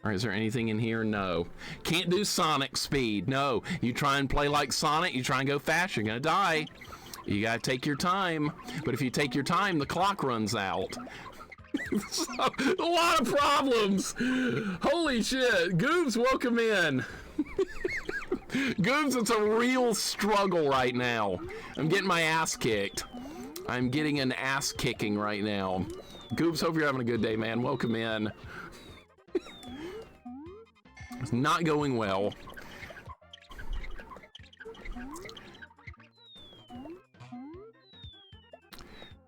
Or is there anything in here? No. Can't do Sonic speed. No. You try and play like Sonic, you try and go fast, you're gonna die. You gotta take your time. But if you take your time, the clock runs out. So, a lot of problems. Holy shit. Goobs, welcome in. Goobs, it's a real struggle right now. I'm getting my ass kicked. I'm getting an ass kicking right now. Goops, hope you're having a good day, man. Welcome in. It's not going well.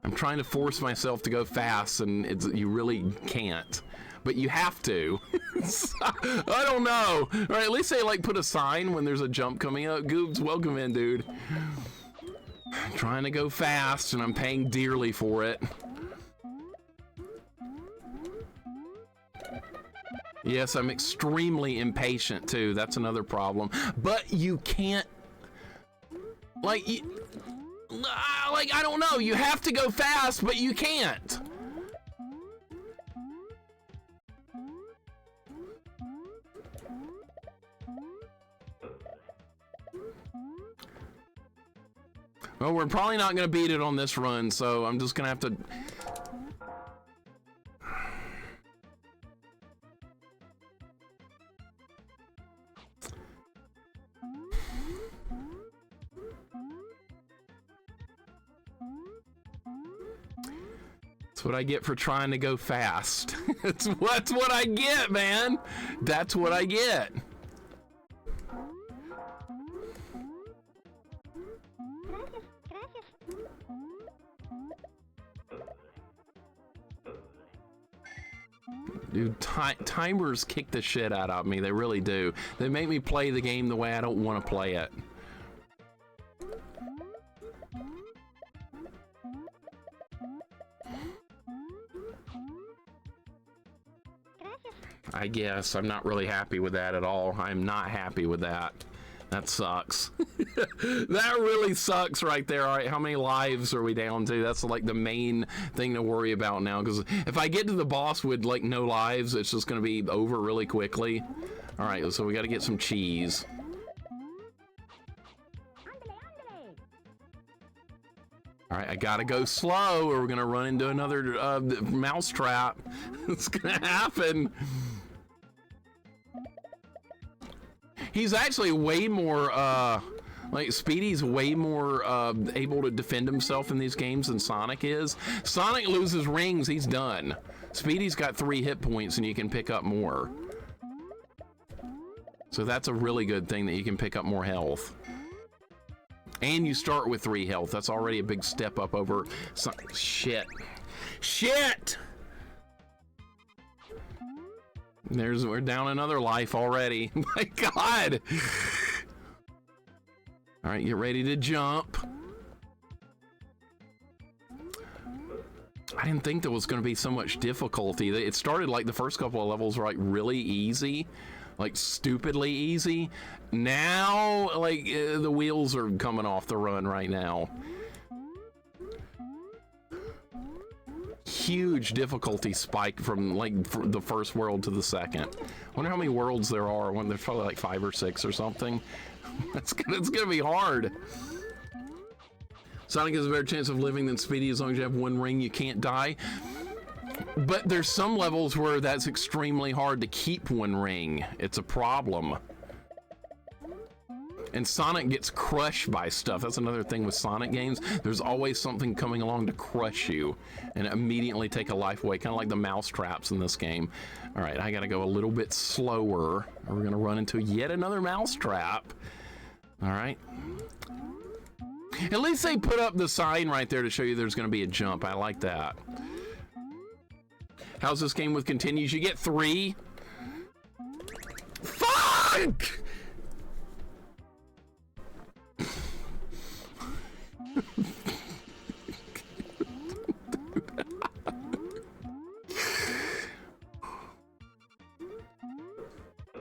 I'm trying to force myself to go fast, and you really can't. But you have to. I don't know. All right, at least they like put a sign when there's a jump coming up. Goobs, welcome in, dude. I'm trying to go fast, and I'm paying dearly for it. Yes, I'm extremely impatient too. That's another problem. But you can't, like, I don't know. You have to go fast, but you can't. Well, we're probably not going to beat it on this run, so I'm just going to have to... That's what I get for trying to go fast. That's what I get, man. That's what I get. Dude, timers kick the shit out of me. They really do. They make me play the game the way I don't want to play it. I guess I'm not really happy with that at all. I'm not happy with that. That sucks. That really sucks right there. All right, how many lives are we down to? That's like the main thing to worry about now, because if I get to the boss with like no lives, it's just going to be over really quickly. All right, so we got to get some cheese. All right, I gotta go slow or we're gonna run into another mouse trap. It's gonna happen. He's actually way more, like, Speedy's way more able to defend himself in these games than Sonic is. Sonic loses rings, he's done. Speedy's got 3 hit points and you can pick up more. So that's a really good thing that you can pick up more health. And you start with 3 health. That's already a big step up over some shit. Shit! We're down another life already. My God! All right, get ready to jump. I didn't think there was going to be so much difficulty. It started like the first couple of levels were like really easy. Like stupidly easy. Now, like, the wheels are coming off the run right now. Huge difficulty spike from like the first world to the second. Wonder how many worlds there are. When there's probably like 5 or 6 or something. It's gonna be hard. Sonic has a better chance of living than Speedy as long as you have 1 ring. You can't die. But there's some levels where that's extremely hard to keep 1 ring. It's a problem. And Sonic gets crushed by stuff. That's another thing with Sonic games. There's always something coming along to crush you and immediately take a life away, kind of like the mouse traps in this game. All right, I gotta go a little bit slower or we're gonna run into yet another mouse trap. All right. At least they put up the sign right there to show you there's gonna be a jump. I like that. How's this game with continues? You get 3. Fuck!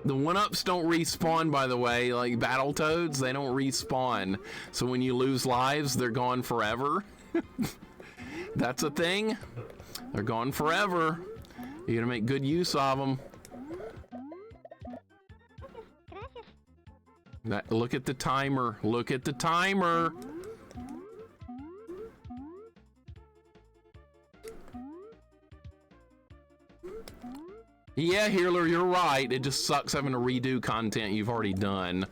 The 1-ups don't respawn, by the way. Like Battletoads, they don't respawn. So when you lose lives, they're gone forever. That's a thing. They're gone forever. You gotta make good use of them. Look at the timer. Look at the timer. Yeah, Healer, you're right. It just sucks having to redo content you've already done.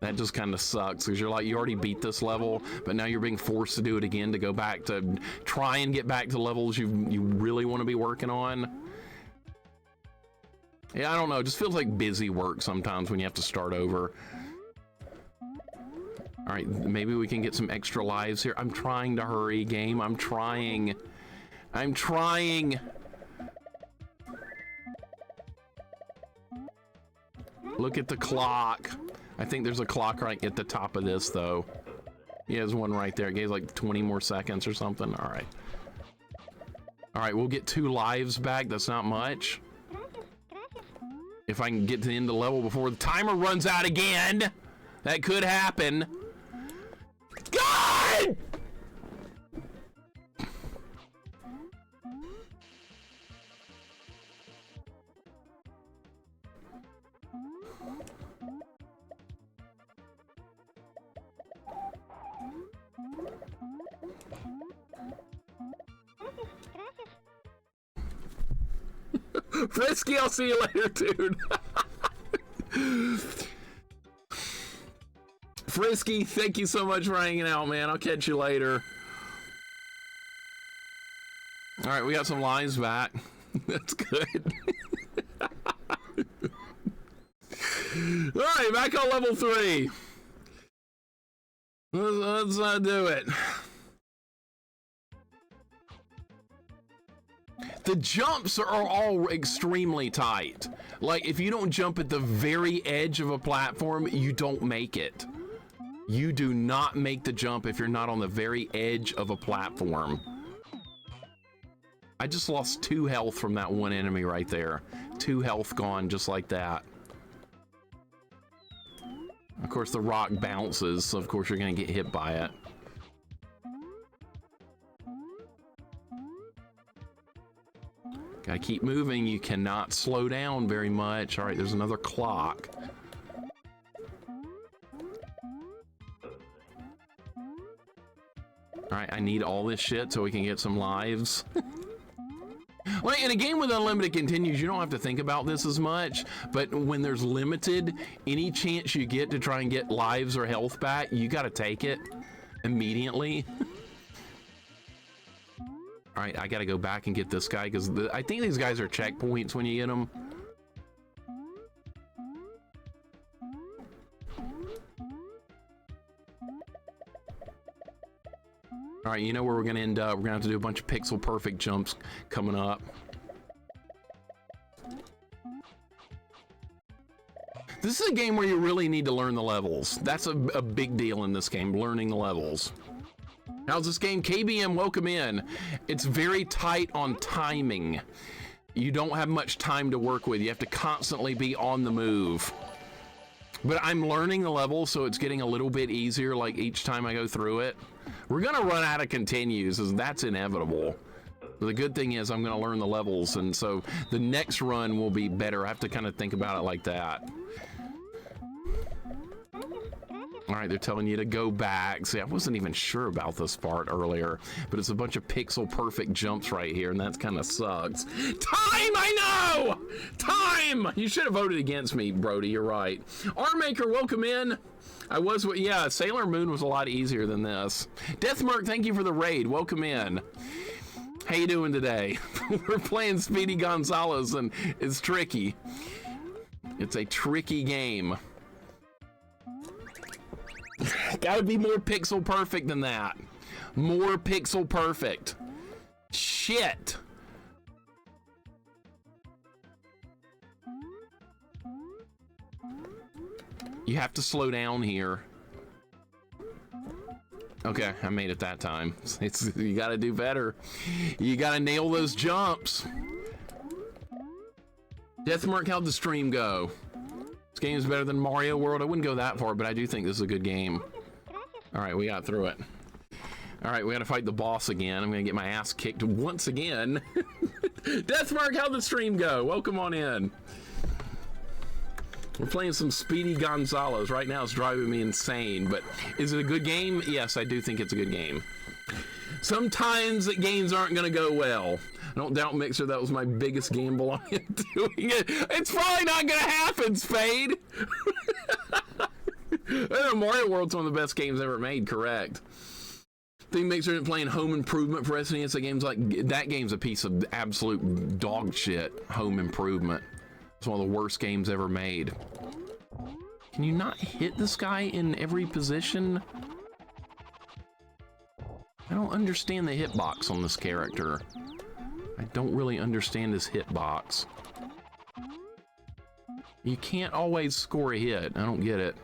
That just kind of sucks because you're like, you already beat this level, but now you're being forced to do it again to go back to try and get back to levels you really want to be working on. Yeah, I don't know. It just feels like busy work sometimes when you have to start over. All right, maybe we can get some extra lives here. I'm trying to hurry, game. I'm trying. I'm trying. Look at the clock. I think there's a clock right at the top of this, though. Yeah, there's one right there. It gave like 20 more seconds or something. All right. All right, we'll get 2 lives back. That's not much. If I can get to the end of the level before the timer runs out again, that could happen. God! Frisky, I'll see you later, dude. Frisky, thank you so much for hanging out, man. I'll catch you later. All right, we got some lives back. That's good. All right, back on level 3. Let's do it. The jumps are all extremely tight. Like, if you don't jump at the very edge of a platform, you don't make it. You do not make the jump if you're not on the very edge of a platform. I just lost 2 health from that one enemy right there. 2 health gone just like that. Of course, the rock bounces, so of course you're gonna get hit by it. Gotta keep moving. You cannot slow down very much. All right, there's another clock. All right, I need all this shit so we can get some lives. Like, in a game with unlimited continues, you don't have to think about this as much, but when there's limited, any chance you get to try and get lives or health back, you gotta take it immediately. All right, I gotta go back and get this guy because I think these guys are checkpoints when you get them. All right, you know where we're gonna end up. We're gonna have to do a bunch of pixel perfect jumps coming up. This is a game where you really need to learn the levels. That's a big deal in this game, learning the levels. How's this game? KBM, welcome in. It's very tight on timing. You don't have much time to work with. You have to constantly be on the move. But I'm learning the level, so it's getting a little bit easier like each time I go through it. We're gonna run out of continues, and that's inevitable. But the good thing is I'm gonna learn the levels, and so the next run will be better. I have to kind of think about it like that. All right, they're telling you to go back. See, I wasn't even sure about this part earlier, but it's a bunch of pixel perfect jumps right here, and that kind of sucks. Time, I know! Time! You should have voted against me, Brody, you're right. Armmaker, welcome in. Yeah, Sailor Moon was a lot easier than this. Deathmark, thank you for the raid. Welcome in. How you doing today? We're playing Speedy Gonzales, and it's tricky. It's a tricky game. Gotta be more pixel perfect than that. More pixel perfect. Shit. You have to slow down here. Okay, I made it that time. You gotta do better. You gotta nail those jumps. Deathmark, how'd the stream go? This game is better than Mario World. I wouldn't go that far, but I do think this is a good game. All right, we got through it. All right, we got to fight the boss again. I'm gonna get my ass kicked once again. Deathmark, how'd the stream go? Welcome on in. We're playing some Speedy Gonzales. Right now it's driving me insane, but is it a good game? Yes, I do think it's a good game. Sometimes the games aren't gonna go well. I don't doubt, Mixer, that was my biggest gamble on doing it. It's probably not gonna happen, Spade. Mario World's one of the best games ever made, correct. LittleMIXER playing Home Improvement for SNES. That game's a piece of absolute dog shit. Home Improvement. It's one of the worst games ever made. Can you not hit this guy in every position? I don't understand the hitbox on this character. I don't really understand his hitbox. You can't always score a hit. I don't get it.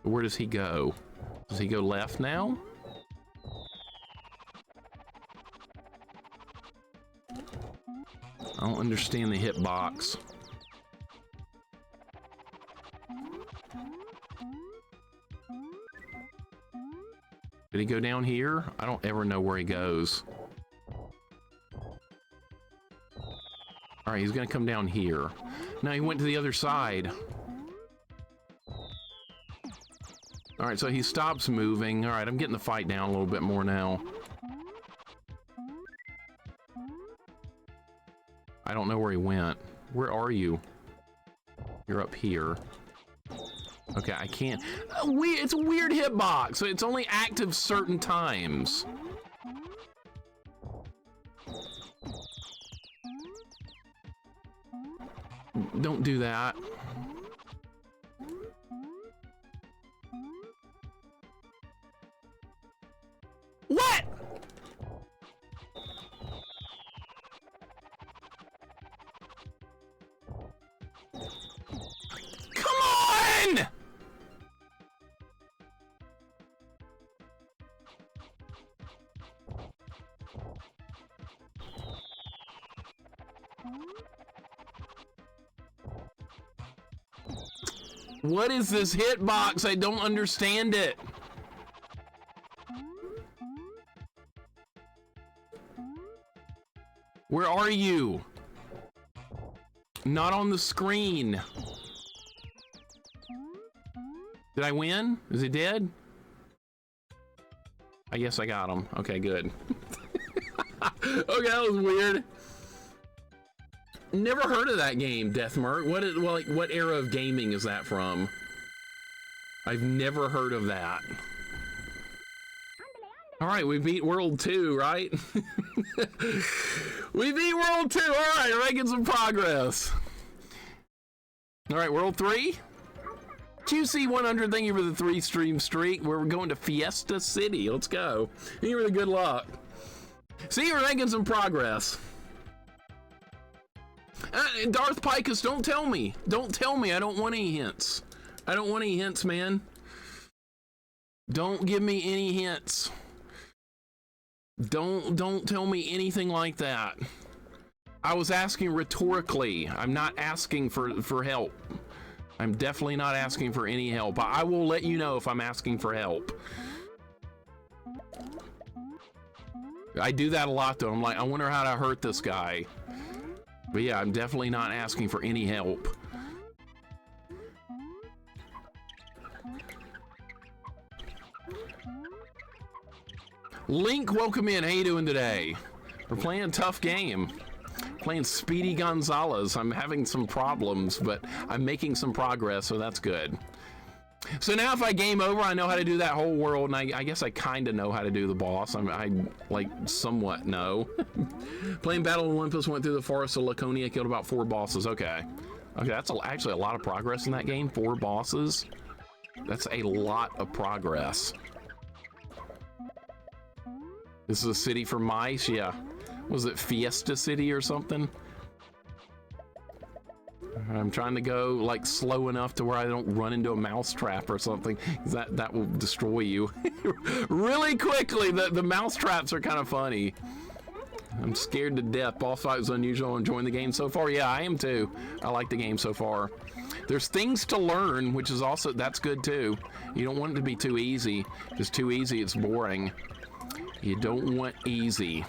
Where does he go? Does he go left now? I don't understand the hitbox. Did he go down here? I don't ever know where he goes. All right, he's gonna come down here. No, he went to the other side. All right, so he stops moving. All right, I'm getting the fight down a little bit more now. I don't know where he went. Where are you? You're up here. Okay, I can't. It's a weird hitbox, so it's only active certain times. Don't do that. What? Come on! What is this hitbox? I don't understand it. Where are you? Not on the screen. Did I win? Is he dead? I guess I got him. Okay, good. Okay, that was weird. Never heard of that game, Deathmark. What era of gaming is that from? I've never heard of that. All right, we beat World 2, right? We beat World 2. All right, we're making some progress. All right, World 3. QC100, thank you for the 3-stream streak. We're going to Fiesta City. Let's go. Thank you for the good luck. See, we're making some progress. Darth Picus, don't tell me. Don't tell me. I don't want any hints. I don't want any hints, man. Don't give me any hints. Don't tell me anything like that. I was asking rhetorically. I'm not asking for help. I'm definitely not asking for any help. I will let you know if I'm asking for help. I do that a lot though. I'm like, I wonder how to hurt this guy. But yeah, I'm definitely not asking for any help. Link, welcome in. How you doing today? We're playing a tough game. Playing Speedy Gonzales. I'm having some problems, but I'm making some progress, so that's good. So now if I game over, I know how to do that whole world, and I guess I kind of know how to do the boss. I like somewhat know. Playing Battle of Olympus, went through the Forest of Laconia, killed about 4 bosses. Okay. Okay, that's actually a lot of progress in that game. 4 bosses. That's a lot of progress. This is a city for mice, yeah. Was it Fiesta City or something? I'm trying to go like slow enough to where I don't run into a mouse trap or something. That will destroy you really quickly. The mouse traps are kind of funny. I'm scared to death. Boss fight was unusual. Enjoying the game so far. Yeah, I am too. I like the game so far. There's things to learn, which is also, that's good too. You don't want it to be too easy. If it's too easy, it's boring. You don't want easy.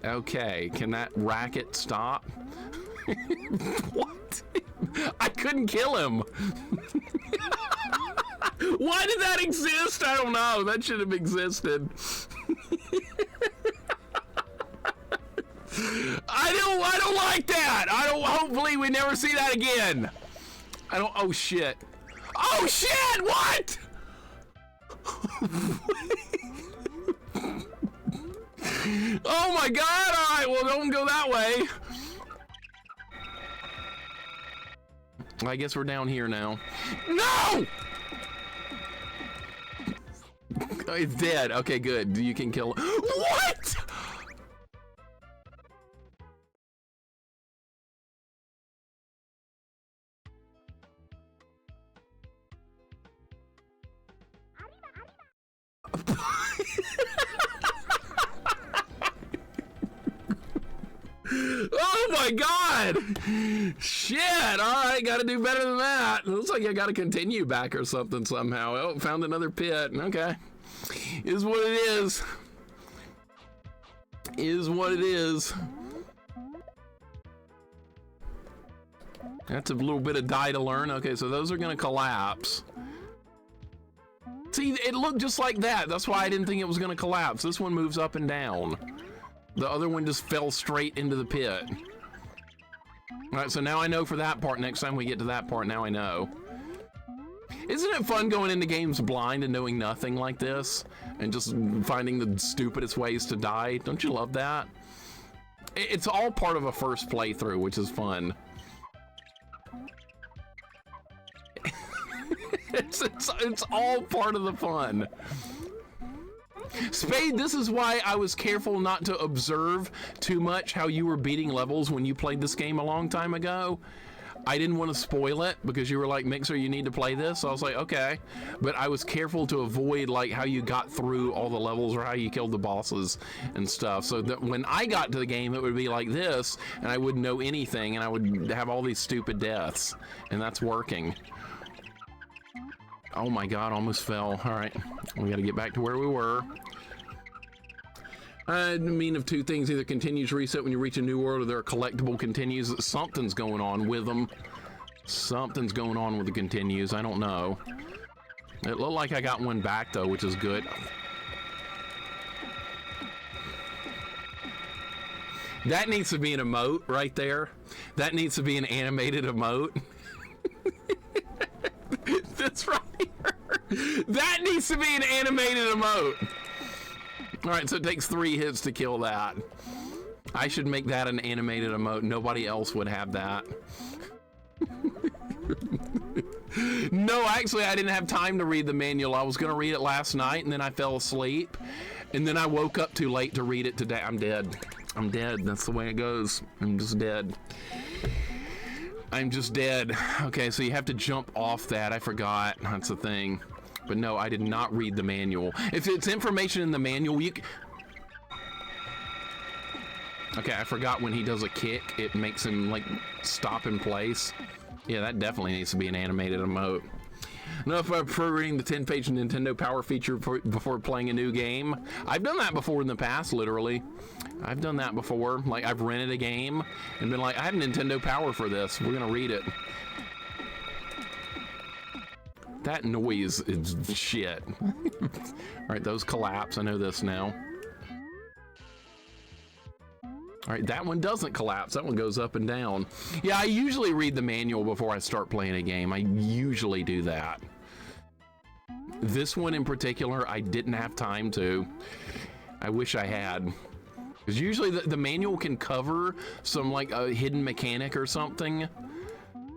Okay, can that racket stop? What? I couldn't kill him. Why did that exist? I don't know. That should have existed. I don't like that. Hopefully we never see that again. Oh shit. Oh shit, what? Oh my god, alright, well don't go that way. I guess we're down here now. No! It's dead. Okay, good. You can kill it. What? Oh my god! Shit! Alright, gotta do better than that. Looks like I gotta continue back or something somehow. Oh, found another pit. Okay. Is what it is. Is what it is. That's a little bit of die to learn. Okay, so those are gonna collapse. See, it looked just like that. That's why I didn't think it was gonna collapse. This one moves up and down. The other one just fell straight into the pit. All right, so now I know for that part. Next time we get to that part, now I know. Isn't it fun going into games blind and knowing nothing like this? And just finding the stupidest ways to die? Don't you love that? It's all part of a first playthrough, which is fun. It's all part of the fun. Spade, this is why I was careful not to observe too much how you were beating levels when you played this game a long time ago. I didn't want to spoil it because you were like, Mixer, you need to play this. So I was like, okay. But I was careful to avoid like how you got through all the levels or how you killed the bosses and stuff. So that when I got to the game, it would be like this and I wouldn't know anything and I would have all these stupid deaths. And that's working. Oh my god, almost fell. All right, we gotta get back to where we were. I mean of two things, either continues reset when you reach a new world or there are collectible continues. Something's going on with them. Something's going on with the continues, I don't know. It looked like I got one back though, which is good. That needs to be an emote right there. That needs to be an animated emote. That's right here. That needs to be an animated emote. All right, so it takes 3 hits to kill that. I should make that an animated emote. Nobody else would have that. No, actually, I didn't have time to read the manual. I was going to read it last night, and then I fell asleep. And then I woke up too late to read it today. I'm dead. I'm dead. That's the way it goes. I'm just dead. I'm just dead. Okay, so you have to jump off that. I forgot. That's the thing. But no, I did not read the manual. If it's information in the manual, you can... Okay, I forgot when he does a kick, it makes him, like, stop in place. Yeah, that definitely needs to be an animated emote. Enough about reading the 10-page Nintendo Power feature before playing a new game. I've done that before in the past, literally. I've done that before. Like, I've rented a game and been like, I have Nintendo Power for this. We're gonna read it. That noise is shit. All right, those collapse. I know this now. All right, that one doesn't collapse. That one goes up and down. Yeah, I usually read the manual before I start playing a game. I usually do that. This one in particular, I didn't have time to. I wish I had. Because usually the manual can cover some like a hidden mechanic or something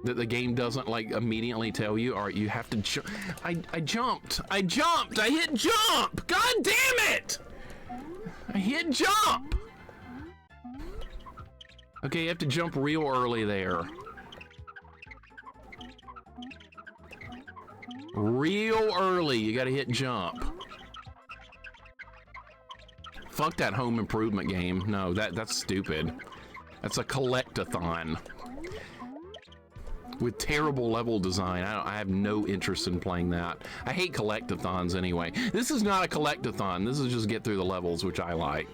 that the game doesn't like immediately tell you. All right, you have to jump. I jumped. I jumped. I hit jump. God damn it. I hit jump. Okay, you have to jump real early there. Real early, you gotta hit jump. Fuck that home improvement game. No, that's stupid. That's a collect-a-thon. With terrible level design. I have no interest in playing that. I hate collect-a-thons anyway. This is not a collect-a-thon. This is just get through the levels, which I like.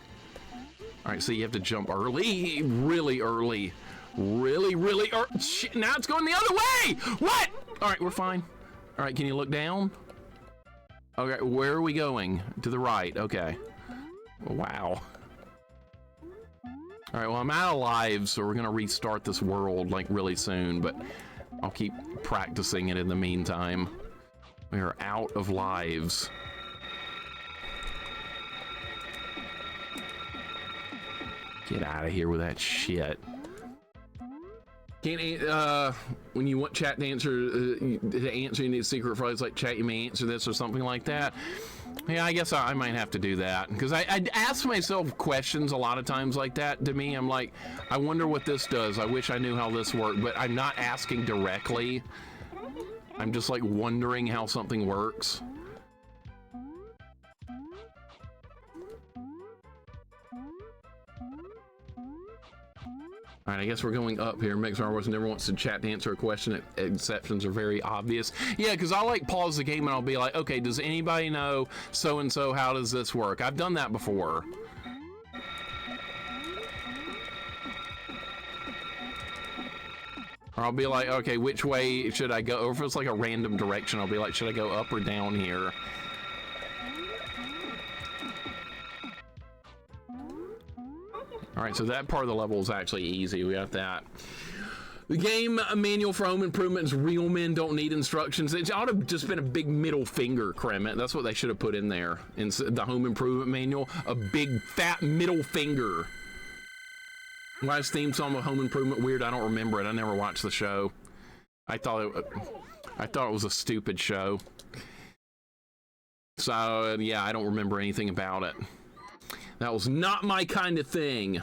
All right, so you have to jump early, really early. Really, really, or shit, now it's going the other way! What? All right, we're fine. All right, can you look down? Okay, where are we going? To the right, okay. Wow. All right, well, I'm out of lives, so we're gonna restart this world, like, really soon, but I'll keep practicing it in the meantime. We are out of lives. Get out of here with that shit. Can't, when you want chat to answer any secret phrase like chat, you may answer this or something like that. Yeah, I guess I might have to do that, because I ask myself questions a lot of times like that. To me, I'm like, I wonder what this does. I wish I knew how this worked, but I'm not asking directly. I'm just like wondering how something works. All right, I guess we're going up here. Mixer never wants to chat to answer a question. Exceptions are very obvious. Yeah, because I'll like pause the game and I'll be like, okay, does anybody know so-and-so, how does this work? I've done that before. Or I'll be like, okay, which way should I go? Or if it's like a random direction, I'll be like, should I go up or down here? All right, so that part of the level is actually easy. We got that. The game manual for home improvement is real men don't need instructions. It ought to have just been a big middle finger, Kremit. That's what they should have put in there. In the home improvement manual, a big fat middle finger. Why is theme song of home improvement weird? I don't remember it. I never watched the show. I thought it was a stupid show. So yeah, I don't remember anything about it. That was not my kind of thing.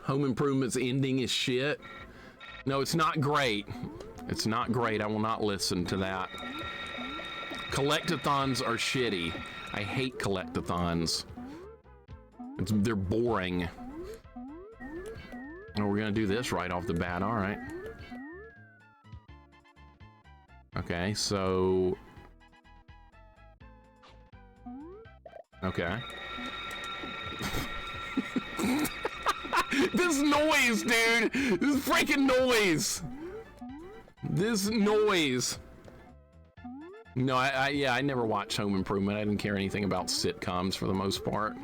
Home Improvement's ending is shit. No, it's not great. It's not great. I will not listen to that. Collectathons are shitty. I hate collectathons. They're boring. Oh, we're gonna do this right off the bat. All right. Okay, so... Okay. This noise, dude! This freaking noise! This noise! No, yeah, I never watched Home Improvement. I didn't care anything about sitcoms for the most part.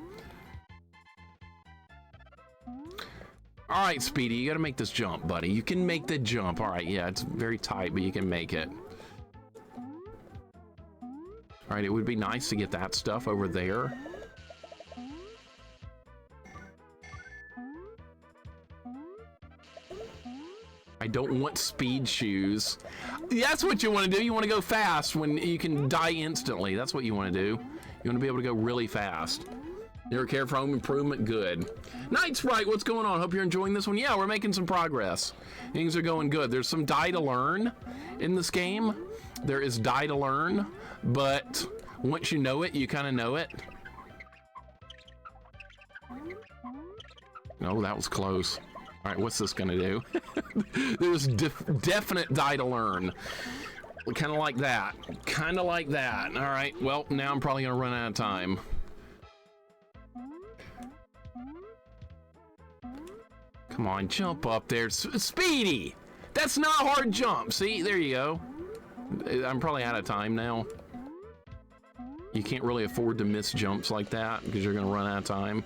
All right, Speedy, you gotta make this jump, buddy. You can make the jump. All right, yeah, it's very tight, but you can make it. All right, it would be nice to get that stuff over there. I don't want speed shoes. That's what you want to do. You want to go fast when you can die instantly. That's what you want to do. You want to be able to go really fast. You ever care for home improvement? Good. Night Sprite, what's going on? Hope you're enjoying this one. Yeah, we're making some progress. Things are going good. There's some die to learn in this game. There is die to learn, but once you know it, you kind of know it. No, that was close. All right, what's this gonna do? There's definite die to learn. Kind of like that. Kind of like that. All right, well, now I'm probably gonna run out of time. Come on, jump up there. Speedy! That's not a hard jump. See, there you go. I'm probably out of time now. You can't really afford to miss jumps like that because you're gonna run out of time.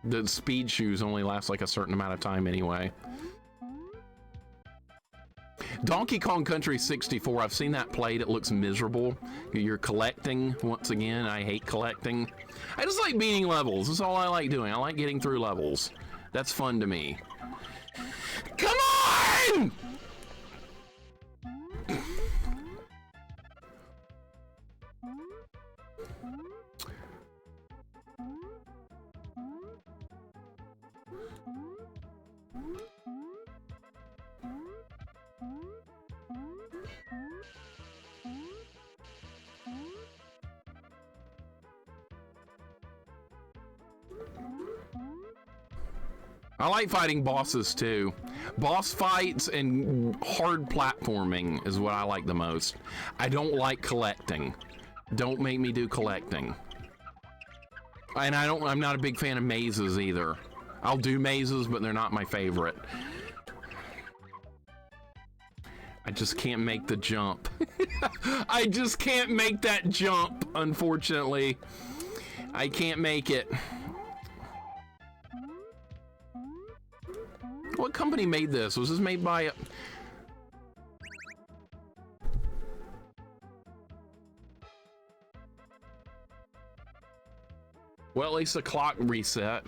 The speed shoes only last like a certain amount of time anyway. Donkey Kong Country 64, I've seen that played. It looks miserable. You're collecting, once again. I hate collecting. I just like beating levels. That's all I like doing. I like getting through levels. That's fun to me. Come on! I like fighting bosses too. Boss fights and hard platforming is what I like the most. I don't like collecting. Don't make me do collecting. And I'm not a big fan of mazes either. I'll do mazes, but they're not my favorite. I just can't make the jump. I just can't make that jump, unfortunately. I can't make it. What company made this? Was this made by... Well, at least the clock reset.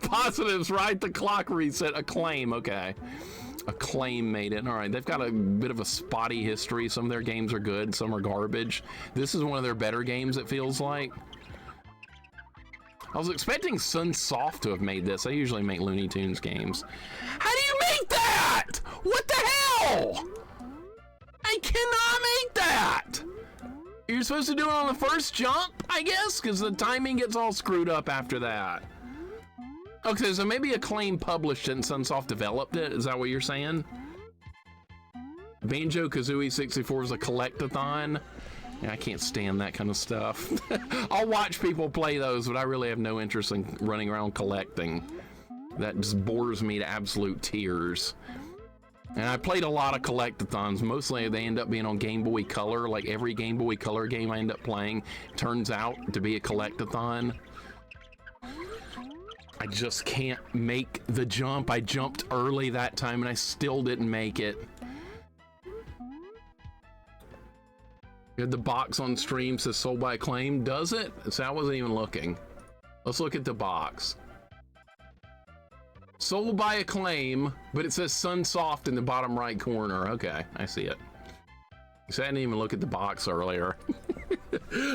Positives, right? The clock reset. Acclaim, okay. Acclaim made it. All right, they've got a bit of a spotty history. Some of their games are good, some are garbage. This is one of their better games, it feels like. I was expecting Sunsoft to have made this. They usually make Looney Tunes games. How do you make that? What the hell? I cannot make that. You're supposed to do it on the first jump, I guess, because the timing gets all screwed up after that. Okay, so maybe Acclaim published it and Sunsoft developed it. Is that what you're saying? Banjo-Kazooie 64 is a collectathon. Yeah, I can't stand that kind of stuff. I'll watch people play those, but I really have no interest in running around collecting. That just bores me to absolute tears. And I played a lot of collectathons. Mostly they end up being on Game Boy Color. Like every Game Boy Color game I end up playing turns out to be a collectathon. I just can't make the jump. I jumped early that time and I still didn't make it. You had the box on stream says sold by Acclaim. Does it? So I wasn't even looking. Let's look at the box. Sold by Acclaim, but it says Sunsoft in the bottom right corner. Okay, I see it. So I didn't even look at the box earlier.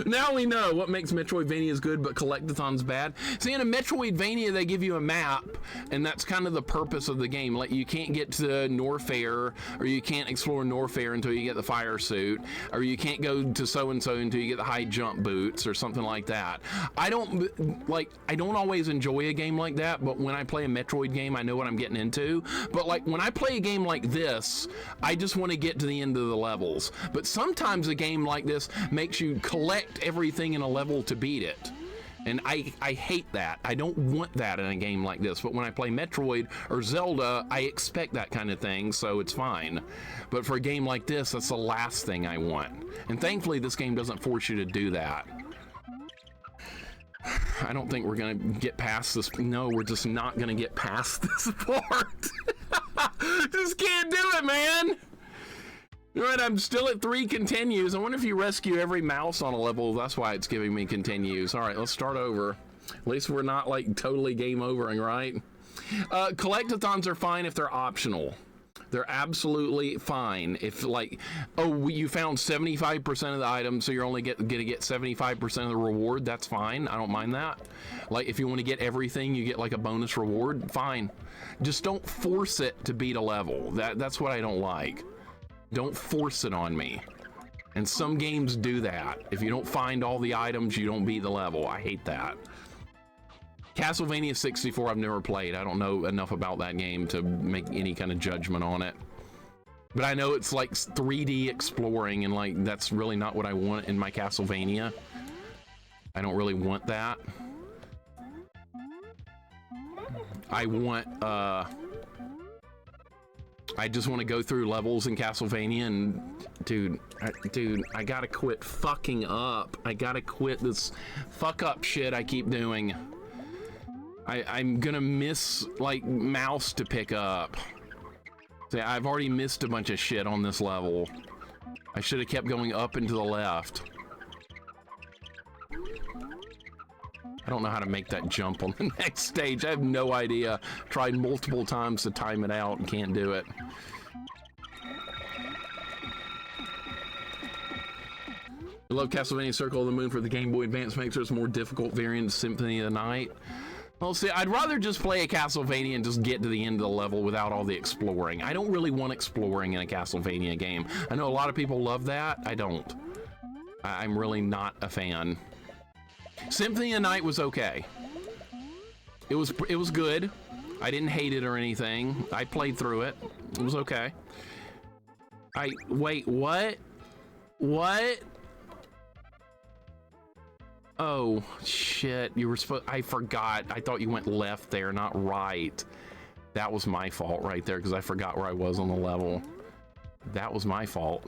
Now we know what makes Metroidvanias good, but collectathons bad. See, in a Metroidvania, they give you a map, and that's kind of the purpose of the game. Like, you can't get to Norfair, or you can't explore Norfair until you get the fire suit, or you can't go to so-and-so until you get the high jump boots, or something like that. I don't always enjoy a game like that, but when I play a Metroid game, I know what I'm getting into. But, like, when I play a game like this, I just want to get to the end of the levels. But sometimes a game like this makes you collect everything in a level to beat it. And I hate that. I don't want that in a game like this. But when I play Metroid or Zelda, I expect that kind of thing, so it's fine. But for a game like this, that's the last thing I want. And thankfully, this game doesn't force you to do that. I don't think we're gonna get past this. No, we're just not gonna get past this part. Just can't do it, man. All right, I'm still at 3 continues. I wonder if you rescue every mouse on a level. That's why it's giving me continues. All right, let's start over. At least we're not like totally game overing, right? Collectathons are fine if they're optional. They're absolutely fine. If like, oh, you found 75% of the items, so you're only gonna get 75% of the reward, that's fine. I don't mind that. Like if you want to get everything, you get like a bonus reward, fine. Just don't force it to beat a level. That's what I don't like. Don't force it on me. And some games do that. If you don't find all the items, you don't beat the level. I hate that. Castlevania 64 I've never played. I don't know enough about that game to make any kind of judgment on it. But I know it's like 3D exploring, and like that's really not what I want in my Castlevania. I don't really want that. I want I just want to go through levels in Castlevania and dude, I gotta quit fucking up. I gotta quit this fuck up shit I keep doing. I'm gonna miss like mouse to pick up. See, I've already missed a bunch of shit on this level. I should have kept going up and to the left. I don't know how to make that jump on the next stage. I have no idea. Tried multiple times to time it out and can't do it. I love Castlevania Circle of the Moon for the Game Boy Advance. Makes it a more difficult variant of Symphony of the Night. Well, see, I'd rather just play a Castlevania and just get to the end of the level without all the exploring. I don't really want exploring in a Castlevania game. I know a lot of people love that. I don't. I'm really not a fan. Symphony of the Night was okay. It was good. I didn't hate it or anything. I played through it. It was okay. Wait, what? What? Oh, shit. You were supposed... I forgot. I thought you went left there, not right. That was my fault right there, because I forgot where I was on the level. That was my fault.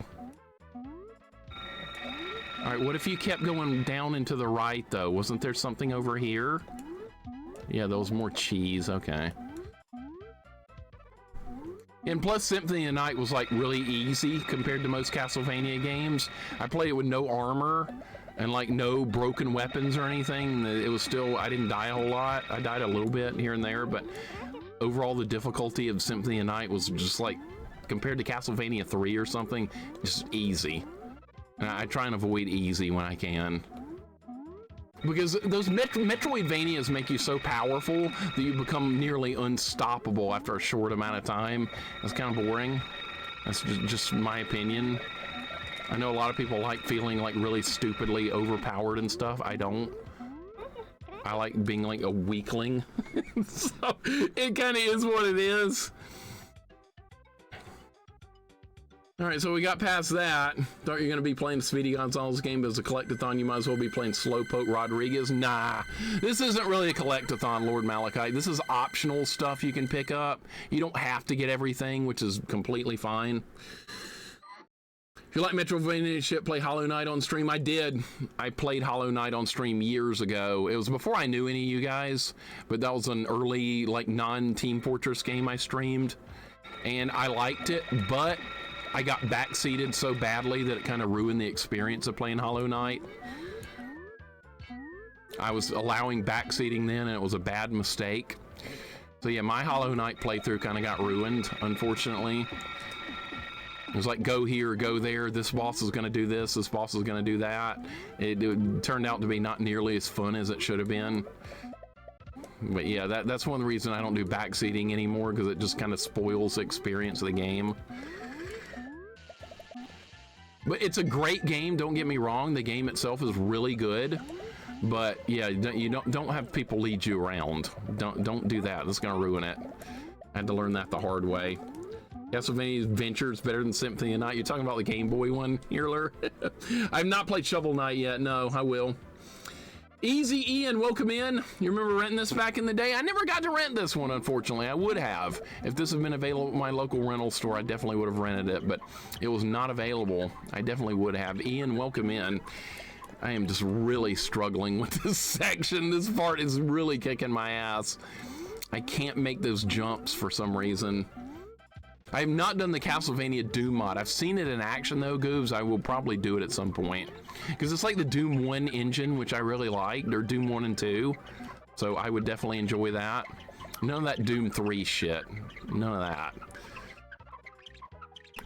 All right, what if you kept going down and to the right, though? Wasn't there something over here? Yeah, there was more cheese. Okay. And plus, Symphony of the Night was, like, really easy compared to most Castlevania games. I played it with no armor and, like, no broken weapons or anything. It was still... I didn't die a whole lot. I died a little bit here and there, but overall, the difficulty of Symphony of the Night was just, like, compared to Castlevania 3 or something, just easy. And I try and avoid easy when I can. Because those Metroidvanias make you so powerful that you become nearly unstoppable after a short amount of time. That's kind of boring. That's just my opinion. I know a lot of people like feeling like really stupidly overpowered and stuff. I don't. I like being like a weakling. So it kind of is what it is. All right, so we got past that. Thought you were going to be playing the Speedy Gonzales game, but as a collectathon, you might as well be playing Slowpoke Rodriguez. Nah, this isn't really a collectathon, Lord Malachite. This is optional stuff you can pick up. You don't have to get everything, which is completely fine. If you like Metroidvania shit, play Hollow Knight on stream. I did. I played Hollow Knight on stream years ago. It was before I knew any of you guys, but that was an early, like, non-Team Fortress game I streamed, and I liked it, but I got backseated so badly that it kind of ruined the experience of playing Hollow Knight. I was allowing backseating then, and it was a bad mistake. So yeah, my Hollow Knight playthrough kind of got ruined, unfortunately. It was like, go here, go there, this boss is going to do this boss is going to do that. It turned out to be not nearly as fun as it should have been. But yeah, that's one of the reasons I don't do backseating anymore, because it just kind of spoils the experience of the game. But it's a great game, don't get me wrong. The game itself is really good. But yeah, you don't have people lead you around. Don't do that. That's gonna ruin it. I had to learn that the hard way. Castlevania Adventure is better than Symphony of the Night. You're talking about the Game Boy one, Earler? I've not played Shovel Knight yet. No, I will. Easy Ian, welcome in. You remember renting this back in the day? I never got to rent this one, unfortunately. I would have. If this had been available at my local rental store, I definitely would have rented it, but it was not available. I definitely would have. Ian, welcome in. I am just really struggling with this section. This part is really kicking my ass. I can't make those jumps for some reason. I have not done the Castlevania Doom mod. I've seen it in action though, Goobs. I will probably do it at some point. Because it's like the Doom 1 engine, which I really liked, or Doom 1 and 2. So I would definitely enjoy that. None of that Doom 3 shit. None of that.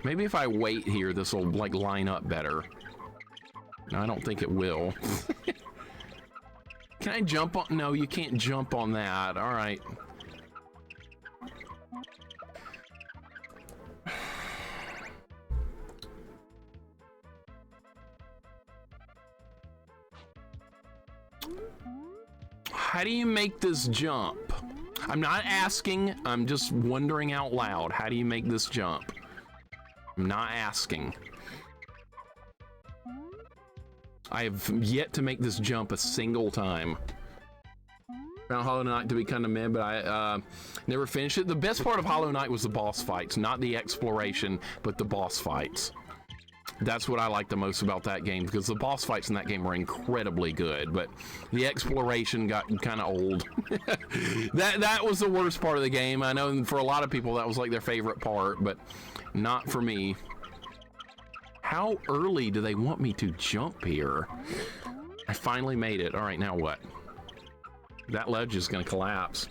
Maybe if I wait here, this will like line up better. No, I don't think it will. Can I jump on? No, you can't jump on that. All right. How do you make this jump? I'm not asking, I'm just wondering out loud. How do you make this jump? I'm not asking. I have yet to make this jump a single time. Found Hollow Knight to be kind of meh, but I never finished it. The best part of Hollow Knight was the boss fights, not the exploration, but the boss fights. That's what I like the most about that game, because the boss fights in that game were incredibly good, but the exploration got kind of old. that was the worst part of the game. I know for a lot of people that was like their favorite part, but not for me. How early do they want me to jump here? I finally made it. All right, now what? That ledge is going to collapse.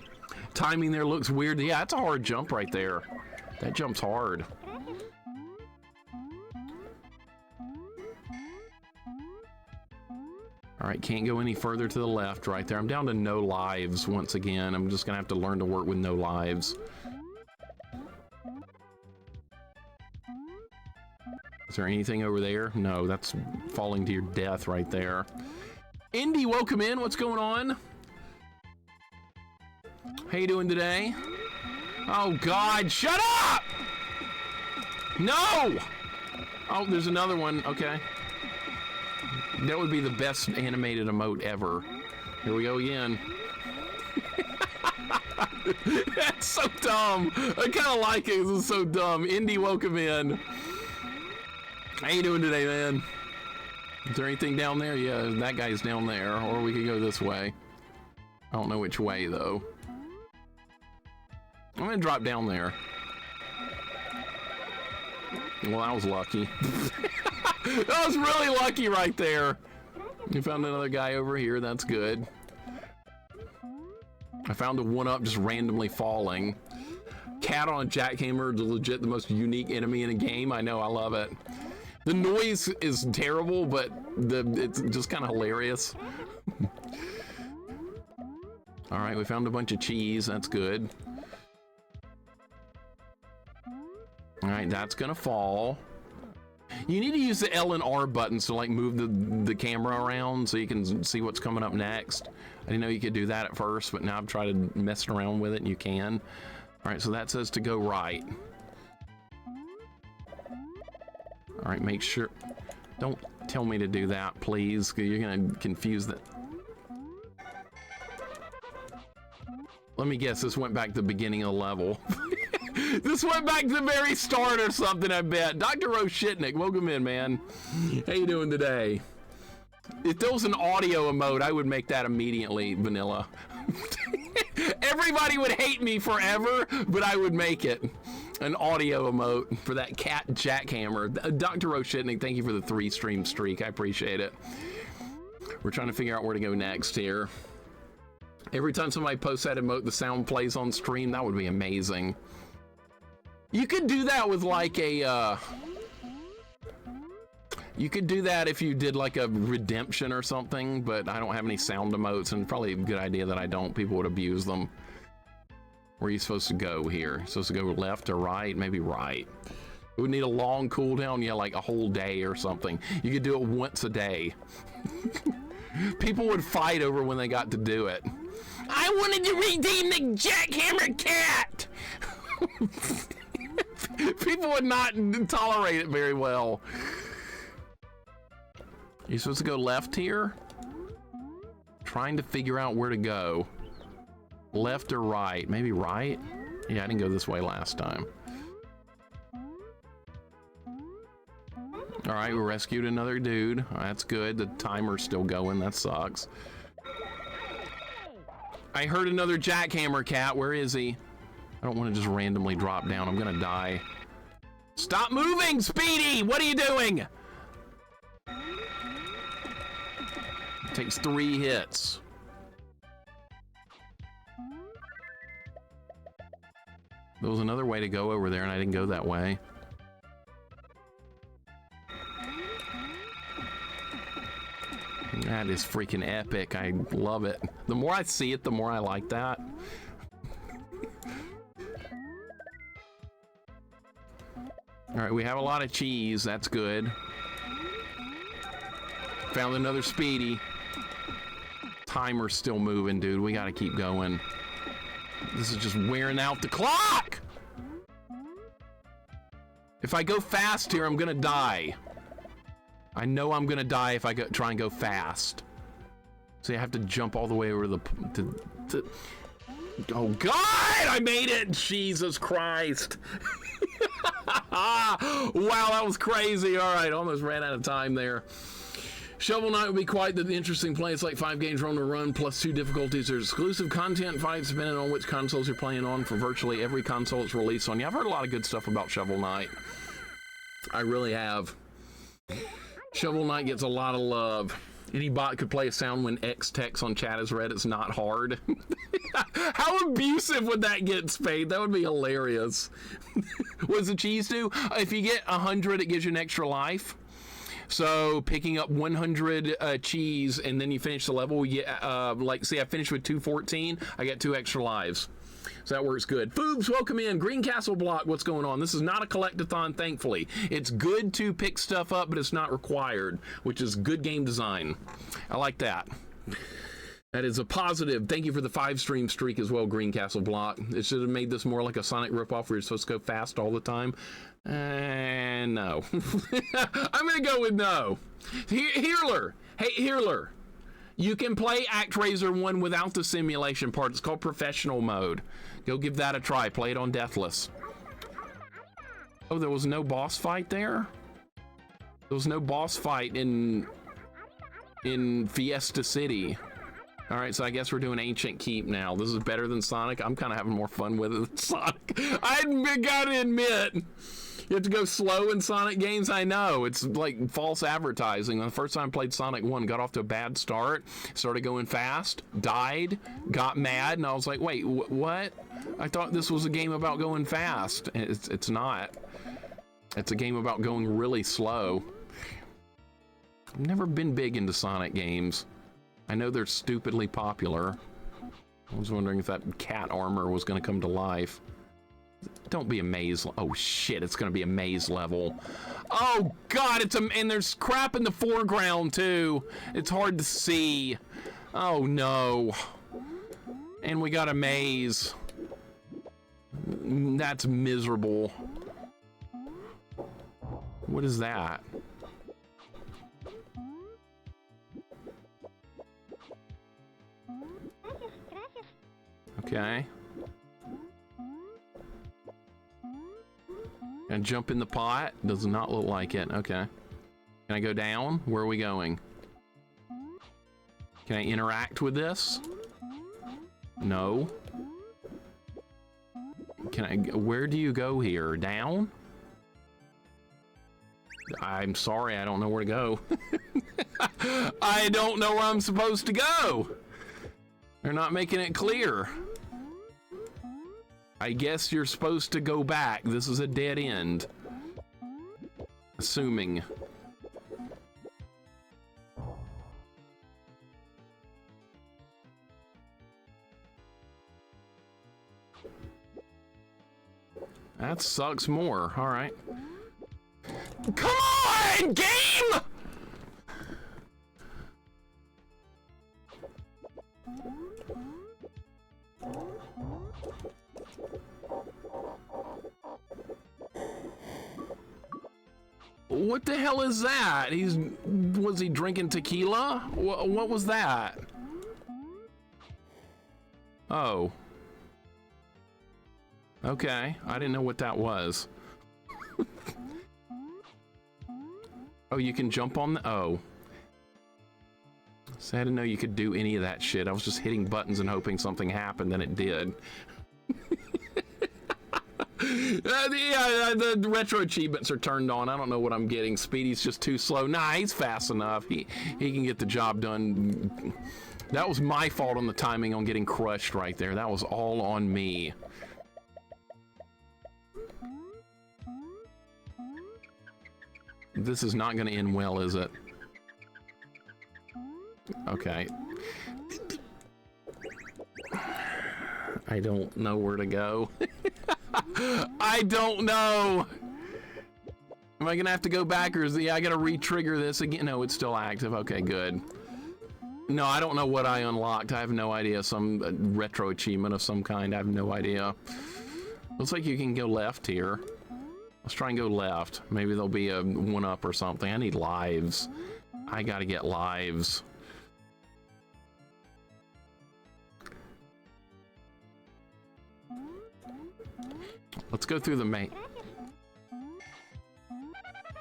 Timing there looks weird. Yeah, that's a hard jump right there. That jump's hard. All right, can't go any further to the left right there. I'm down to no lives once again. I'm just gonna have to learn to work with no lives. Is there anything over there? No, that's falling to your death right there. Indy, welcome in. What's going on? How you doing today? Oh God, shut up! No! Oh, there's another one, okay. That would be the best animated emote ever. Here we go again. That's so dumb. I kind of like it. This is so dumb. Indy, welcome in. How you doing today, man? Is there anything down there? Yeah, that guy's down there. Or we could go this way. I don't know which way, though. I'm gonna drop down there. Well, I was lucky. That was really lucky right there. You found another guy over here. That's good. I found a one-up just randomly falling. Cat on a jackhammer is legit the most unique enemy in a game. I know, I love it. The noise is terrible, but it's just kind of hilarious. All right, we found a bunch of cheese. That's good. All right, that's gonna fall. You need to use the L and R buttons to like move the camera around so you can see what's coming up next. I didn't know you could do that at first, but now I've tried messing around with it and you can. All right, so that says to go right. All right, make sure, don't tell me to do that, please, because you're gonna confuse that. Let me guess, this went back to the beginning of the level. This went back to the very start or something, I bet. Dr. Roshitnik, welcome in, man. How you doing today? If there was an audio emote, I would make that immediately vanilla. Everybody would hate me forever, but I would make it. An audio emote for that cat jackhammer. Dr. Roshitnik, thank you for the 3-stream streak. I appreciate it. We're trying to figure out where to go next here. Every time somebody posts that emote, the sound plays on stream. That would be amazing. You could do that with like a, you could do that if you did like a redemption or something, but I don't have any sound emotes, and probably a good idea that I don't. People would abuse them. Where are you supposed to go here? You're supposed to go left or right? Maybe right. It would need a long cooldown, yeah, like a whole day or something. You could do it once a day. People would fight over when they got to do it. I wanted to redeem the jackhammer cat! People would not tolerate it very well. You're supposed to go left here? Trying to figure out where to go. Left or right? Maybe right? Yeah, I didn't go this way last time. All right, we rescued another dude. That's good. The timer's still going. That sucks. I heard another jackhammer cat. Where is he? I don't want to just randomly drop down. I'm gonna die. Stop moving, Speedy! What are you doing? It takes 3 hits. There was another way to go over there and I didn't go that way. That is freaking epic. I love it. The more I see it, the more I like that. All right, we have a lot of cheese. That's good. Found another Speedy. Timer's still moving, dude. We gotta keep going. This is just wearing out the clock! If I go fast here, I'm gonna die. I know I'm gonna die if I try and go fast. So I have to jump all the way over the... Oh God, I made it! Jesus Christ. Wow, that was crazy. All right, almost ran out of time there. Shovel Knight would be quite the interesting play. It's like 5 games run to run plus 2 difficulties. There's exclusive content fights depending on which consoles you're playing on for virtually every console it's released on. Yeah, I've heard a lot of good stuff about Shovel Knight. I really have. Shovel Knight gets a lot of love. Any bot could play a sound when X text on chat is read. It's not hard. How abusive would that get, Spade? That would be hilarious. What does the cheese do? If you get 100, it gives you an extra life. So picking up 100 cheese and then you finish the level, you get, like, see, I finished with 214, I get 2 extra lives. So that works good. Foobs, welcome in. Green Castle Block, what's going on? This is not a collectathon, thankfully. It's good to pick stuff up, but it's not required, which is good game design. I like that. That is a positive. Thank you for the 5-stream streak as well, Green Castle Block. It should have made this more like a Sonic ripoff where you're supposed to go fast all the time. And no. I'm going to go with no. Healer, Hey, Healer, you can play ActRaiser 1 without the simulation part. It's called professional mode. Go give that a try. Play it on Deathless. Oh, there was no boss fight there? There was no boss fight in Fiesta City. All right, so I guess we're doing Ancient Keep now. This is better than Sonic. I'm kind of having more fun with it than Sonic. I gotta admit, you have to go slow in Sonic games. I know, it's like false advertising. The first time I played Sonic 1, got off to a bad start, started going fast, died, got mad, and I was like, wait, what? I thought this was a game about going fast. It's not. It's a game about going really slow. I've never been big into Sonic games. I know they're stupidly popular. I was wondering if that cat armor was going to come to life. Don't be a maze. Oh shit, it's going to be a maze level. Oh god, and there's crap in the foreground too. It's hard to see. Oh no. And we got a maze. That's miserable. What is that? Okay. And jump in the pot? Does not look like it. Okay. Can I go down? Where are we going? Can I interact with this? No. Where do you go here? Down? I'm sorry, I don't know where to go. I don't know where I'm supposed to go. They're not making it clear. I guess you're supposed to go back. This is a dead end. Assuming. That sucks more. All right. Come on, game! What the hell is that? Was he drinking tequila? What was that? Oh. Okay, I didn't know what that was. Oh, you can jump on the... Oh. So I didn't know you could do any of that shit. I was just hitting buttons and hoping something happened, and it did. The retro achievements are turned on. I don't know what I'm getting. Speedy's just too slow. Nah, he's fast enough. He can get the job done. That was my fault on the timing on getting crushed right there. That was all on me. This is not going to end well, is it? Okay. I don't know where to go. I don't know. Am I gonna have to go back, or is I gotta re-trigger this again? No, it's still active. Okay, good. No, I don't know what I unlocked. I have no idea. Some retro achievement of some kind. I have no idea. Looks like you can go left here. Let's try and go left. Maybe there'll be a one-up or something. I need lives. I gotta get lives. Let's go through the main.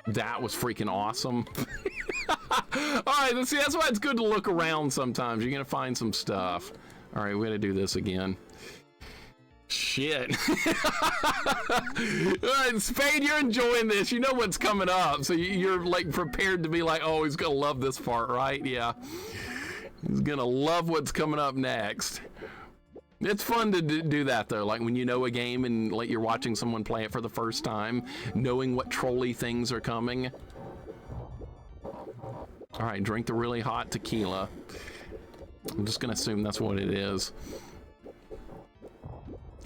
That was freaking awesome. All right, let's see. That's why it's good to look around sometimes. You're gonna find some stuff. All right, we gotta do this again. Shit. All right, Spade, you're enjoying this. You know what's coming up, so you're like prepared to be like, oh, he's gonna love this part, right? Yeah. He's gonna love what's coming up next. It's fun to do that though, like when you know a game and like you're watching someone play it for the first time, knowing what trolly things are coming. All right, drink the really hot tequila. I'm just gonna assume that's what it is.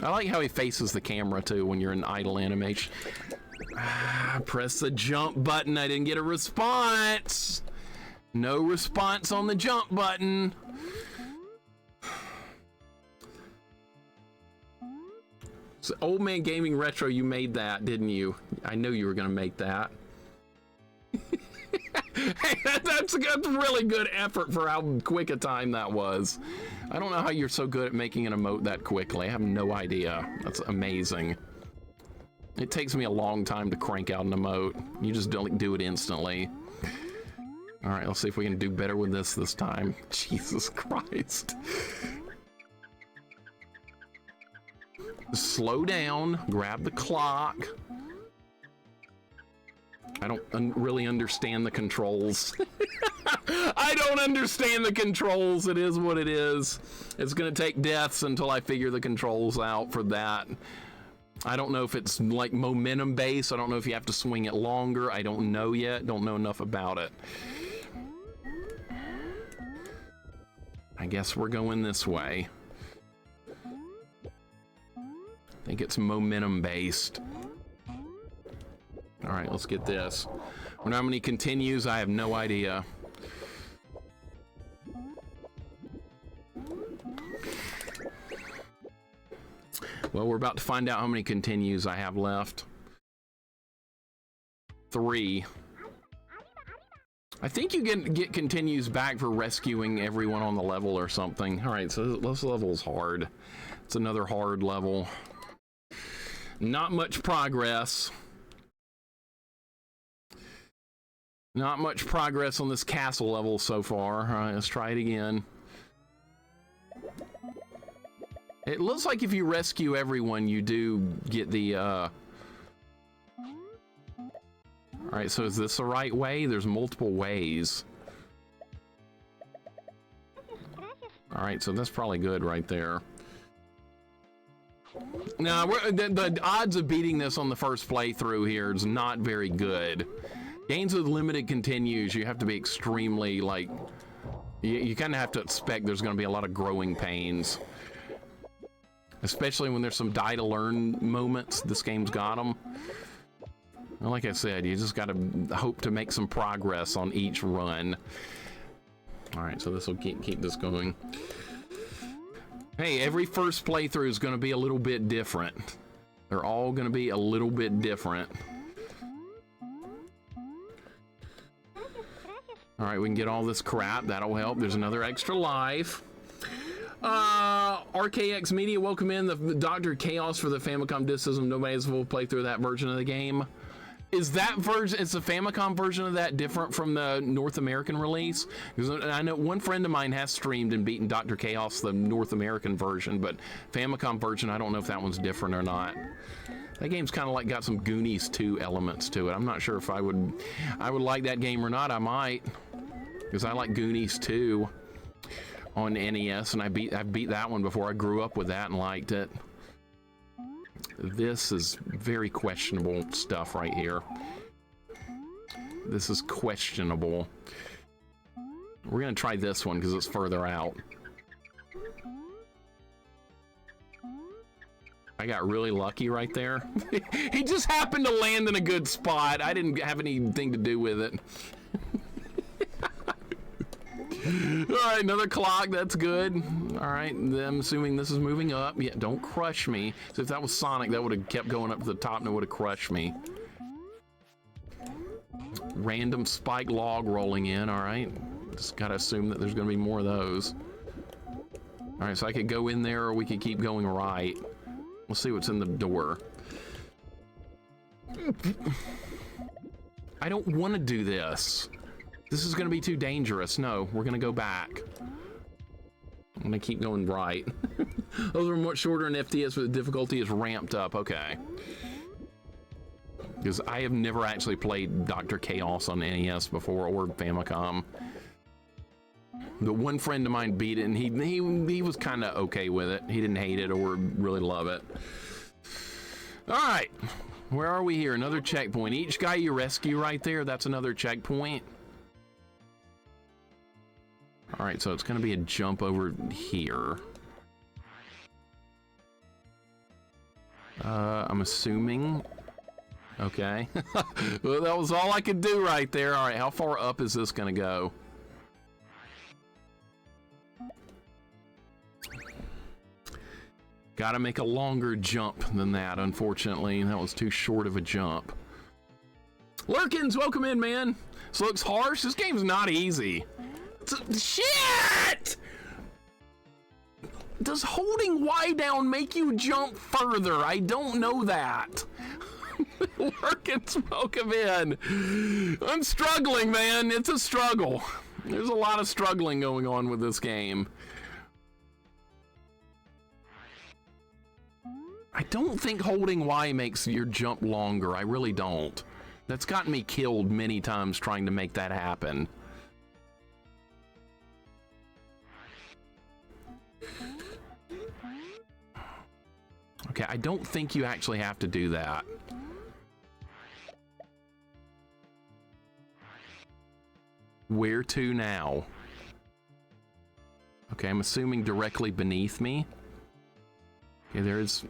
I like how he faces the camera too when you're in idle animation. Press the jump button. I didn't get a response. No response on the jump button. So, Old Man Gaming Retro, you made that, didn't you? I know you were gonna make that. Hey, that's really good effort for how quick a time that was. I don't know how you're so good at making an emote that quickly. I have no idea. That's amazing. It takes me a long time to crank out an emote. You just don't do it instantly. All right, let's see if we can do better with this time. Jesus Christ. Slow down, grab the clock. I don't really understand the controls. I don't understand the controls. It is what it is. It's gonna take deaths until I figure the controls out for that. I don't know if it's like momentum based. I don't know if you have to swing it longer. I don't know yet. Don't know enough about it. I guess we're going this way. I think it's momentum based. All right, let's get this. When how many continues, I have no idea. Well, we're about to find out how many continues I have left. 3. I think you get continues back for rescuing everyone on the level or something. All right, so this level's hard. It's another hard level. Not much progress. Not much progress on this castle level so far. All right, let's try it again. It looks like if you rescue everyone, you do get the, All right, so is this the right way? There's multiple ways. All right, so that's probably good right there. Now, the odds of beating this on the first playthrough here is not very good. Games with limited continues, you have to be extremely, like, you kind of have to expect there's going to be a lot of growing pains. Especially when there's some die-to-learn moments, this game's got them. Well, like I said, you just got to hope to make some progress on each run. All right, so this will keep this going. Hey, every first playthrough is going to be a little bit different. They're all going to be a little bit different. All right, we can get all this crap. That'll help. There's another extra life. RKX Media, welcome in. The Dr. Chaos for the Famicom Disk System. Nobody has a full playthrough of that version of the game. Is that version, is the Famicom version of that different from the North American release? Because I know one friend of mine has streamed and beaten Dr. Chaos, the North American version, but Famicom version, I don't know if that one's different or not. That game's kind of like got some Goonies 2 elements to it. I'm not sure if I would like that game or not. I might, because I like Goonies 2 on NES, and I beat that one before. I grew up with that and liked it. This is very questionable stuff right here. This is questionable. We're gonna try this one because it's further out. I got really lucky right there. He just happened to land in a good spot. I didn't have anything to do with it. All right, another clock. That's good. All right, I'm assuming this is moving up. Yeah, don't crush me. So if that was Sonic, that would have kept going up to the top and it would have crushed me. Random spike log rolling in. All right, just gotta assume that there's gonna be more of those. All right, so I could go in there or we could keep going right. Let's see what's in the door. I don't want to do this. This is going to be too dangerous. No, we're going to go back. I'm going to keep going right. Those are much shorter in FTS, but the difficulty is ramped up. Okay. Because I have never actually played Dr. Chaos on NES before or Famicom. The one friend of mine beat it, and he was kind of okay with it. He didn't hate it or really love it. All right. Where are we here? Another checkpoint. Each guy you rescue right there, that's another checkpoint. All right, so it's going to be a jump over here. I'm assuming. Okay. Well, that was all I could do right there. All right, how far up is this going to go? Got to make a longer jump than that, unfortunately. That was too short of a jump. Lurkins, welcome in, man. This looks harsh. This game's not easy. Shit! Does holding Y down make you jump further? I don't know that. Lurkins, welcome in. I'm struggling, man. It's a struggle. There's a lot of struggling going on with this game. I don't think holding Y makes your jump longer. I really don't. That's gotten me killed many times trying to make that happen. Okay, I don't think you actually have to do that. Where to now? Okay, I'm assuming directly beneath me. Okay, there's...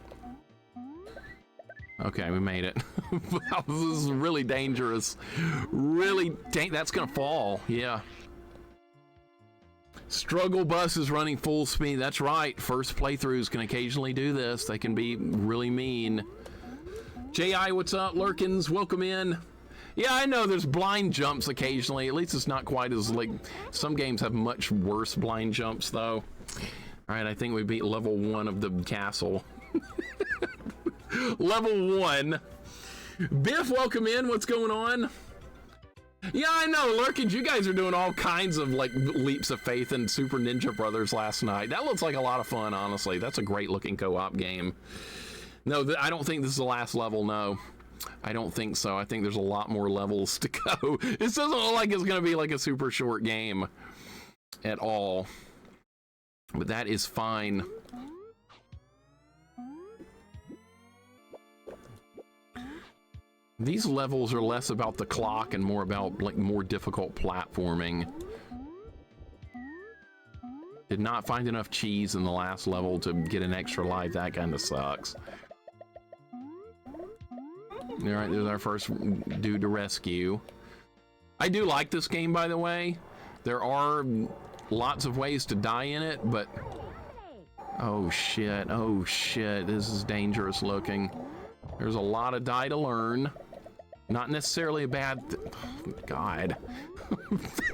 Okay, we made it. Wow, this is really dangerous. Really, that's gonna fall, yeah. Struggle bus is running full speed. That's right. First playthroughs can occasionally do this. They can be really mean. J.I., what's up? Lurkins, welcome in. Yeah, I know there's blind jumps occasionally. At least it's not quite as, like, some games have much worse blind jumps, though. All right, I think we beat level 1 of the castle. Level 1. Biff, welcome in. What's going on? Yeah, I know, Lurkins, you guys are doing all kinds of, like, leaps of faith in Super Ninja Brothers last night. That looks like a lot of fun, honestly. That's a great-looking co-op game. No, I don't think this is the last level, no. I don't think so. I think there's a lot more levels to go. This doesn't look like it's going to be, like, a super short game at all. But that is fine. These levels are less about the clock and more about, like, more difficult platforming. Did not find enough cheese in the last level to get an extra life. That kind of sucks. All right, there's our first dude to rescue. I do like this game, by the way. There are lots of ways to die in it, but... Oh, shit. Oh, shit. This is dangerous looking. There's a lot of die to learn. Not necessarily a bad God.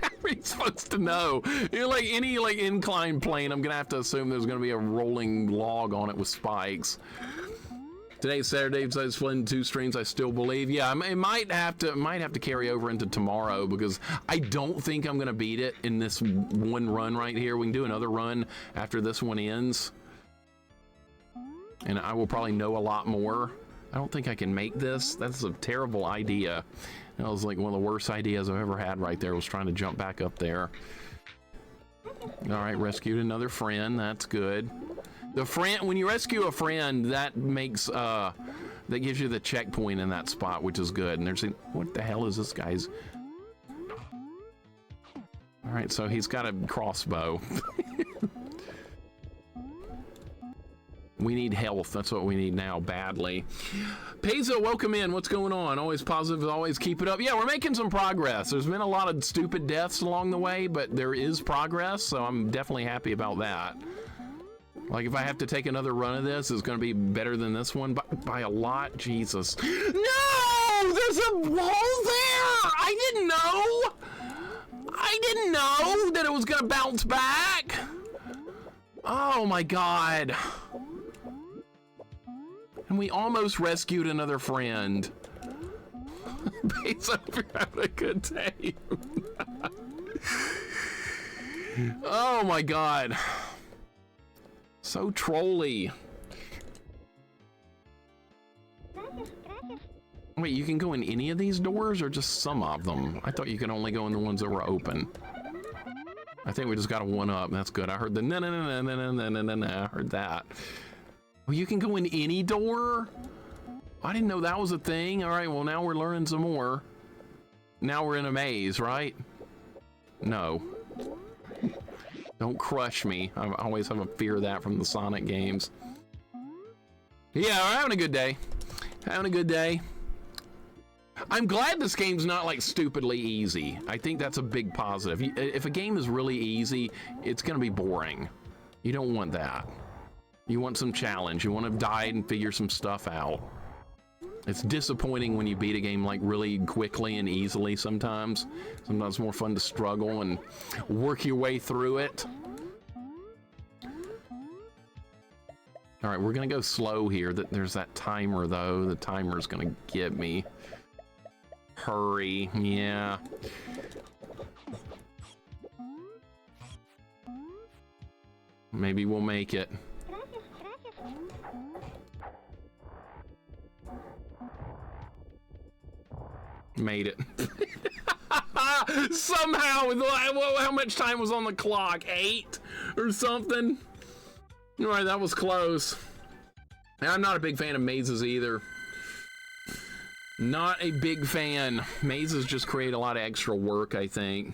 How are you supposed to know? You know, like any like inclined plane, I'm gonna have to assume there's gonna be a rolling log on it with spikes. Today's Saturday, so it's split 2 streams, I still believe. Yeah, it might have to carry over into tomorrow because I don't think I'm gonna beat it in this one run right here. We can do another run after this one ends. And I will probably know a lot more. I don't think I can make this. That's a terrible idea. That was like one of the worst ideas I've ever had right there, was trying to jump back up there. All right, rescued another friend. That's good. The friend, when you rescue a friend, that makes, that gives you the checkpoint in that spot, which is good. And there's, what the hell is this guy's? All right, so he's got a crossbow. We need health. That's what we need now, badly. Peso, welcome in. What's going on? Always positive, always keep it up. Yeah, we're making some progress. There's been a lot of stupid deaths along the way, but there is progress, so I'm definitely happy about that. Like, if I have to take another run of this, it's going to be better than this one by a lot. Jesus. No! There's a wall there! I didn't know! I didn't know that it was going to bounce back! Oh, my God. And we almost rescued another friend. Peace, hope you're having a good day. Oh my God. So trolly. Wait, you can go in any of these doors or just some of them? I thought you could only go in the ones that were open. I think we just got a 1-up. That's good. I heard the no. I heard that. Well, you can go in any door? I didn't know that was a thing. All right, well, now we're learning some more. Now we're in a maze, right? No. Don't crush me. I always have a fear of that from the Sonic games. Yeah, we're having a good day. Having a good day. I'm glad this game's not, like, stupidly easy. I think that's a big positive. If a game is really easy, it's gonna be boring. You don't want that. You want some challenge. You want to die and figure some stuff out. It's disappointing when you beat a game like really quickly and easily sometimes. Sometimes it's more fun to struggle and work your way through it. All right, we're gonna go slow here. There's that timer though. The timer's gonna get me. Hurry, yeah. Maybe we'll make it. Made it. Somehow, how much time was on the clock? 8 or something? All right, that was close. I'm not a big fan of mazes either. Not a big fan. Mazes just create a lot of extra work, I think.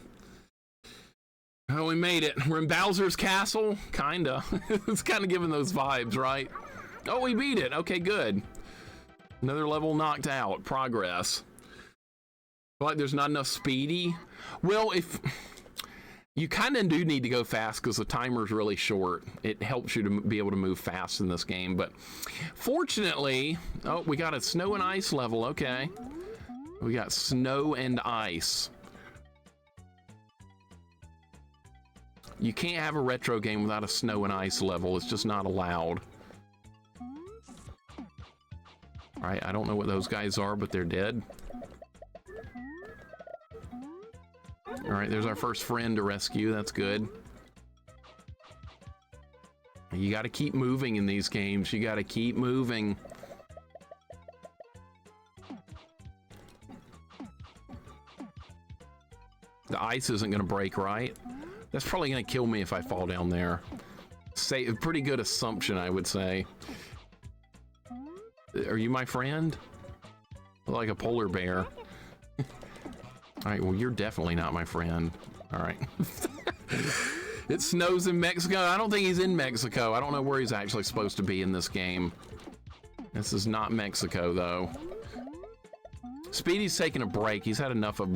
Oh, we made it. We're in Bowser's Castle? Kinda. It's kind of giving those vibes, right? Oh, we beat it. Okay, good. Another level knocked out. Progress. Feel like there's not enough speedy. Well, if you kind of do need to go fast because the timer's really short. It helps you to be able to move fast in this game. But fortunately, oh, we got a snow and ice level. Okay. We got snow and ice. You can't have a retro game without a snow and ice level. It's just not allowed. All right, I don't know what those guys are, but they're dead. All right, there's our first friend to rescue. That's good. You got to keep moving in these games. You got to keep moving. The ice isn't going to break, right? That's probably going to kill me if I fall down there. Say a pretty good assumption, I would say. Are you my friend? Like a polar bear. All right, well, you're definitely not my friend. All right. It snows in Mexico. I don't think he's in Mexico. I don't know where he's actually supposed to be in this game. This is not Mexico, though. Speedy's taking a break. He's had enough of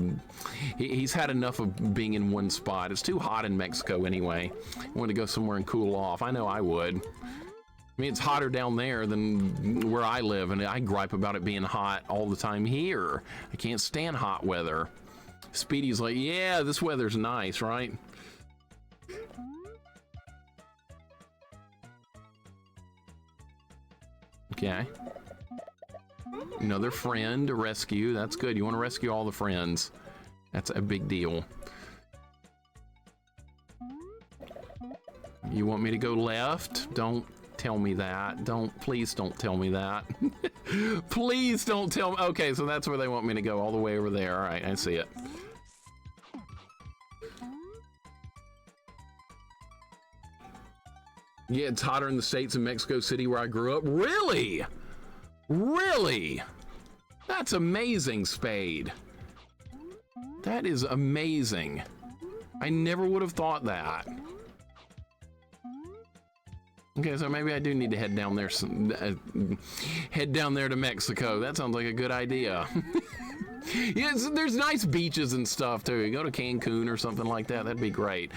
being in one spot. It's too hot in Mexico anyway. I want to go somewhere and cool off. I know I would. I mean, it's hotter down there than where I live, and I gripe about it being hot all the time here. I can't stand hot weather. Speedy's like, yeah, this weather's nice, right? Okay. Another friend to rescue. That's good. You want to rescue all the friends. That's a big deal. You want me to go left? Don't tell me that. Please don't tell me that. Please don't tell me. Okay, so that's where they want me to go, all the way over there. All right, I see it. Yeah, it's hotter in the States in Mexico City where I grew up. Really? Really? That's amazing, Spade. That is amazing. I never would have thought that. Okay, so maybe I do need to head down there. Head down there to Mexico. That sounds like a good idea. Yeah, there's nice beaches and stuff too. You go to Cancun or something like that. That'd be great.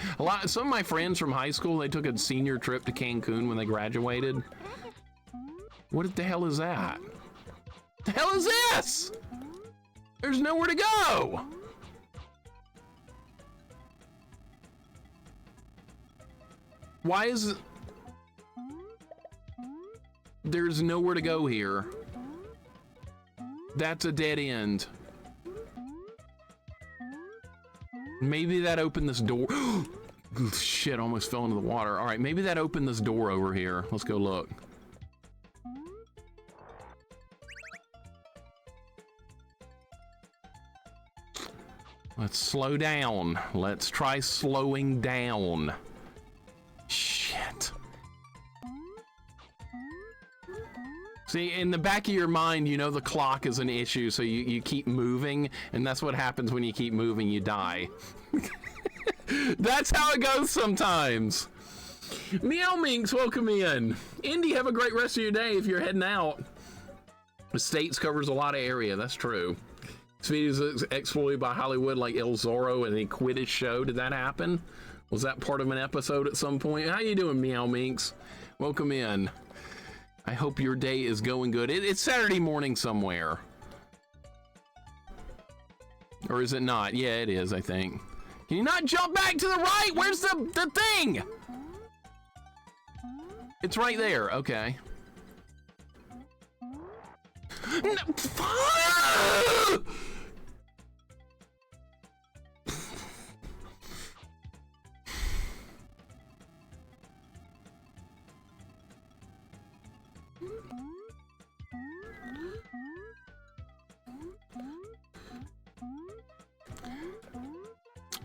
Some of my friends from high school, they took a senior trip to Cancun when they graduated. What the hell is that? The hell is this? There's nowhere to go. Why is it? There's nowhere to go here. That's a dead end. Maybe that opened this door. Shit, almost fell into the water. All right, maybe that opened this door over here. Let's go look. Let's slow down. Let's try slowing down. Shit. See, in the back of your mind, you know the clock is an issue, so you keep moving, and that's what happens when you keep moving, you die. That's how it goes sometimes. Meow Minx, welcome in. Indy, have a great rest of your day if you're heading out. The States covers a lot of area, that's true. Speedy was exploited by Hollywood like El Zorro, and he quit his show. Did that happen? Was that part of an episode at some point? How you doing, Meow Minx? Welcome in. I hope your day is going good. It's Saturday morning somewhere. Or is it not? Yeah, it is, I think. Can you not jump back to the right? Where's the thing? It's right there. Okay. No.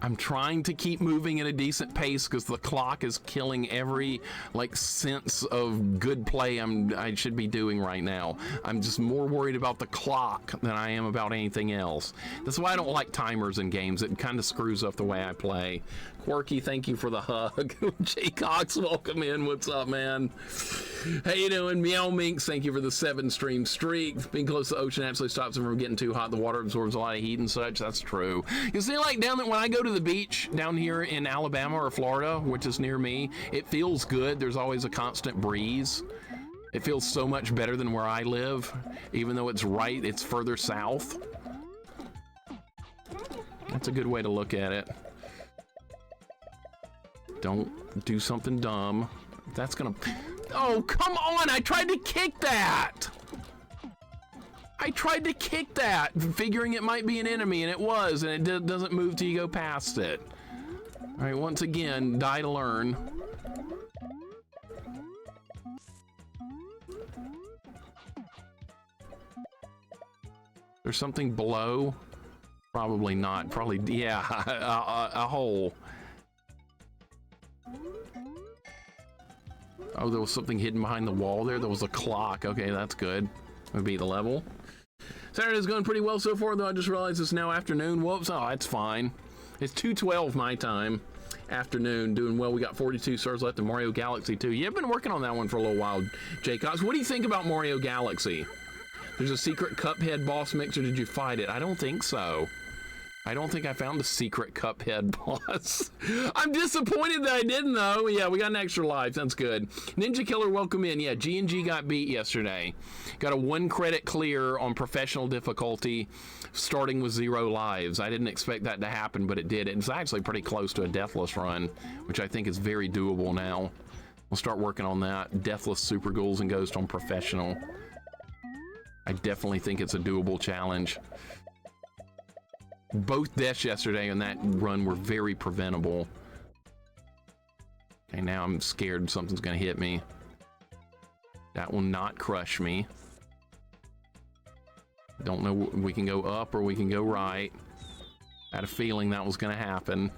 I'm trying to keep moving at a decent pace because the clock is killing every like sense of good play I should be doing right now. I'm just more worried about the clock than I am about anything else. That's why I don't like timers in games. It kind of screws up the way I play. Quirky, thank you for the hug. Jay Cox, welcome in. What's up, man? How you doing? Meow Minx, thank you for the 7-stream streak. Being close to the ocean absolutely stops them from getting too hot. The water absorbs a lot of heat and such. That's true. You see, like down there, when I go to the beach down here in Alabama or Florida, which is near me, it feels good. There's always a constant breeze. It feels so much better than where I live, even though it's further south. That's a good way to look at it. Don't do something dumb. That's gonna... Oh, come on! I tried to kick that! I tried to kick that, figuring it might be an enemy, and it was, and it doesn't move till you go past it. All right, once again, die to learn. There's something below? Probably not. Probably, yeah, a hole. Oh, there was something hidden behind the wall there. There was a clock. Okay, that's good. Would be the level. Saturday's going pretty well so far, though I just realized it's now afternoon. Whoops. Oh, it's fine. It's 2:12 my time. Afternoon. Doing well. We got 42 stars left in Mario Galaxy 2. Yeah, I've been working on that one for a little while, Jake Oz. What do you think about Mario Galaxy? There's a secret Cuphead boss mixer. Did you fight it? I don't think so. I don't think I found a secret Cuphead boss. I'm disappointed that I didn't, though. Yeah, we got an extra life. That's good. Ninja Killer, welcome in. Yeah, G&G got beat yesterday. Got a 1 credit clear on professional difficulty, starting with 0 lives. I didn't expect that to happen, but it did. It's actually pretty close to a deathless run, which I think is very doable now. We'll start working on that. Deathless Super Ghouls and Ghost on professional. I definitely think it's a doable challenge. Both deaths yesterday on that run were very preventable. Okay, now I'm scared something's gonna hit me. That will not crush me. Don't know, we can go up or we can go right. I had a feeling that was gonna happen.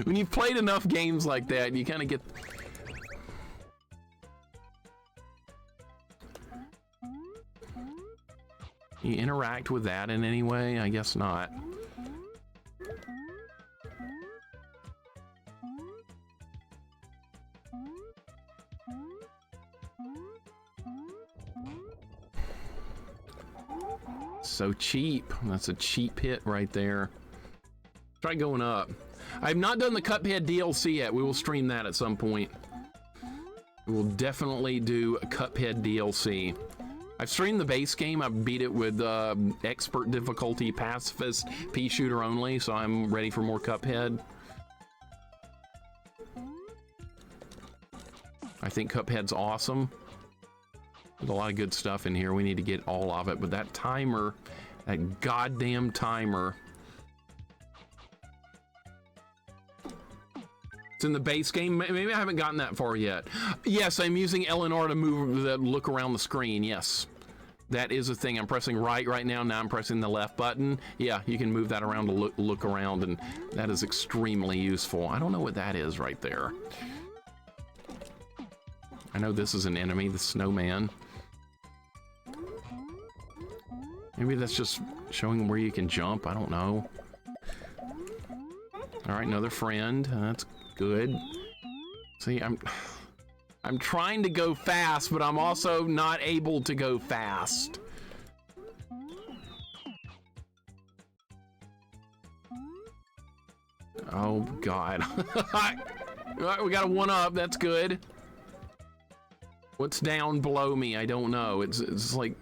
When you've played enough games like that, you kind of get... You interact with that in any way? I guess not. So cheap. That's a cheap hit right there. Try going up. I've not done the Cuphead DLC yet. We will stream that at some point. We will definitely do a Cuphead DLC. I've streamed the base game. I beat it with expert difficulty, pacifist, pea shooter only, so I'm ready for more Cuphead. I think Cuphead's awesome. There's a lot of good stuff in here. We need to get all of it, but that timer, that goddamn timer. It's in the base game. Maybe I haven't gotten that far yet. Yes, I'm using LNR to move the look around the screen. Yes, that is a thing. I'm pressing right now. Now I'm pressing the left button. Yeah, you can move that around to look around, and that is extremely useful. I don't know what that is right there. I know this is an enemy, the snowman. Maybe that's just showing where you can jump. I don't know. All right, another friend. That's good. See, I'm trying to go fast, but I'm also not able to go fast. Oh God. All right, we got a 1-up. That's good. What's down below me? I don't know. It's like...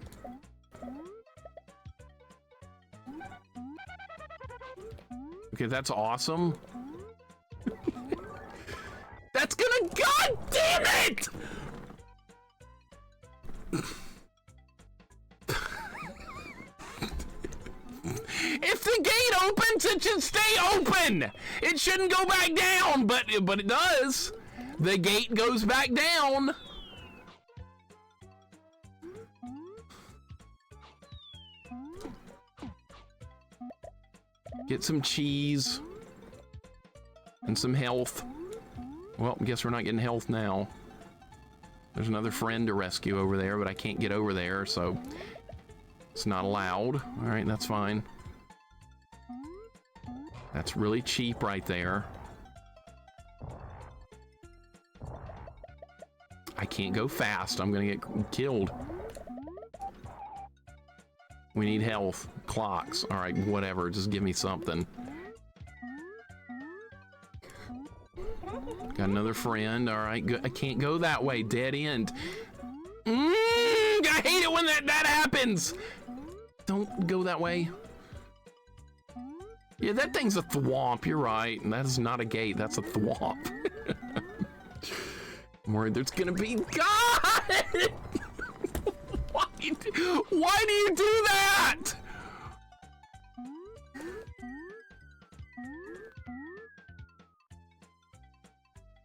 Okay, that's awesome. That's gonna... God damn it! If the gate opens, it should stay open. It shouldn't go back down, but it does. The gate goes back down. Get some cheese and some health. Well, I guess we're not getting health now. There's another friend to rescue over there, but I can't get over there, so it's not allowed. All right, that's fine. That's really cheap right there. I can't go fast. I'm gonna get killed. We need health. Clocks. All right, whatever. Just give me something. Got another friend. All right, good. I can't go that way. Dead end. I hate it when that happens. Don't go that way. Yeah, that thing's a thwomp. You're right. And that is not a gate. That's a thwomp. I'm worried there's gonna be... God! Why do you do that?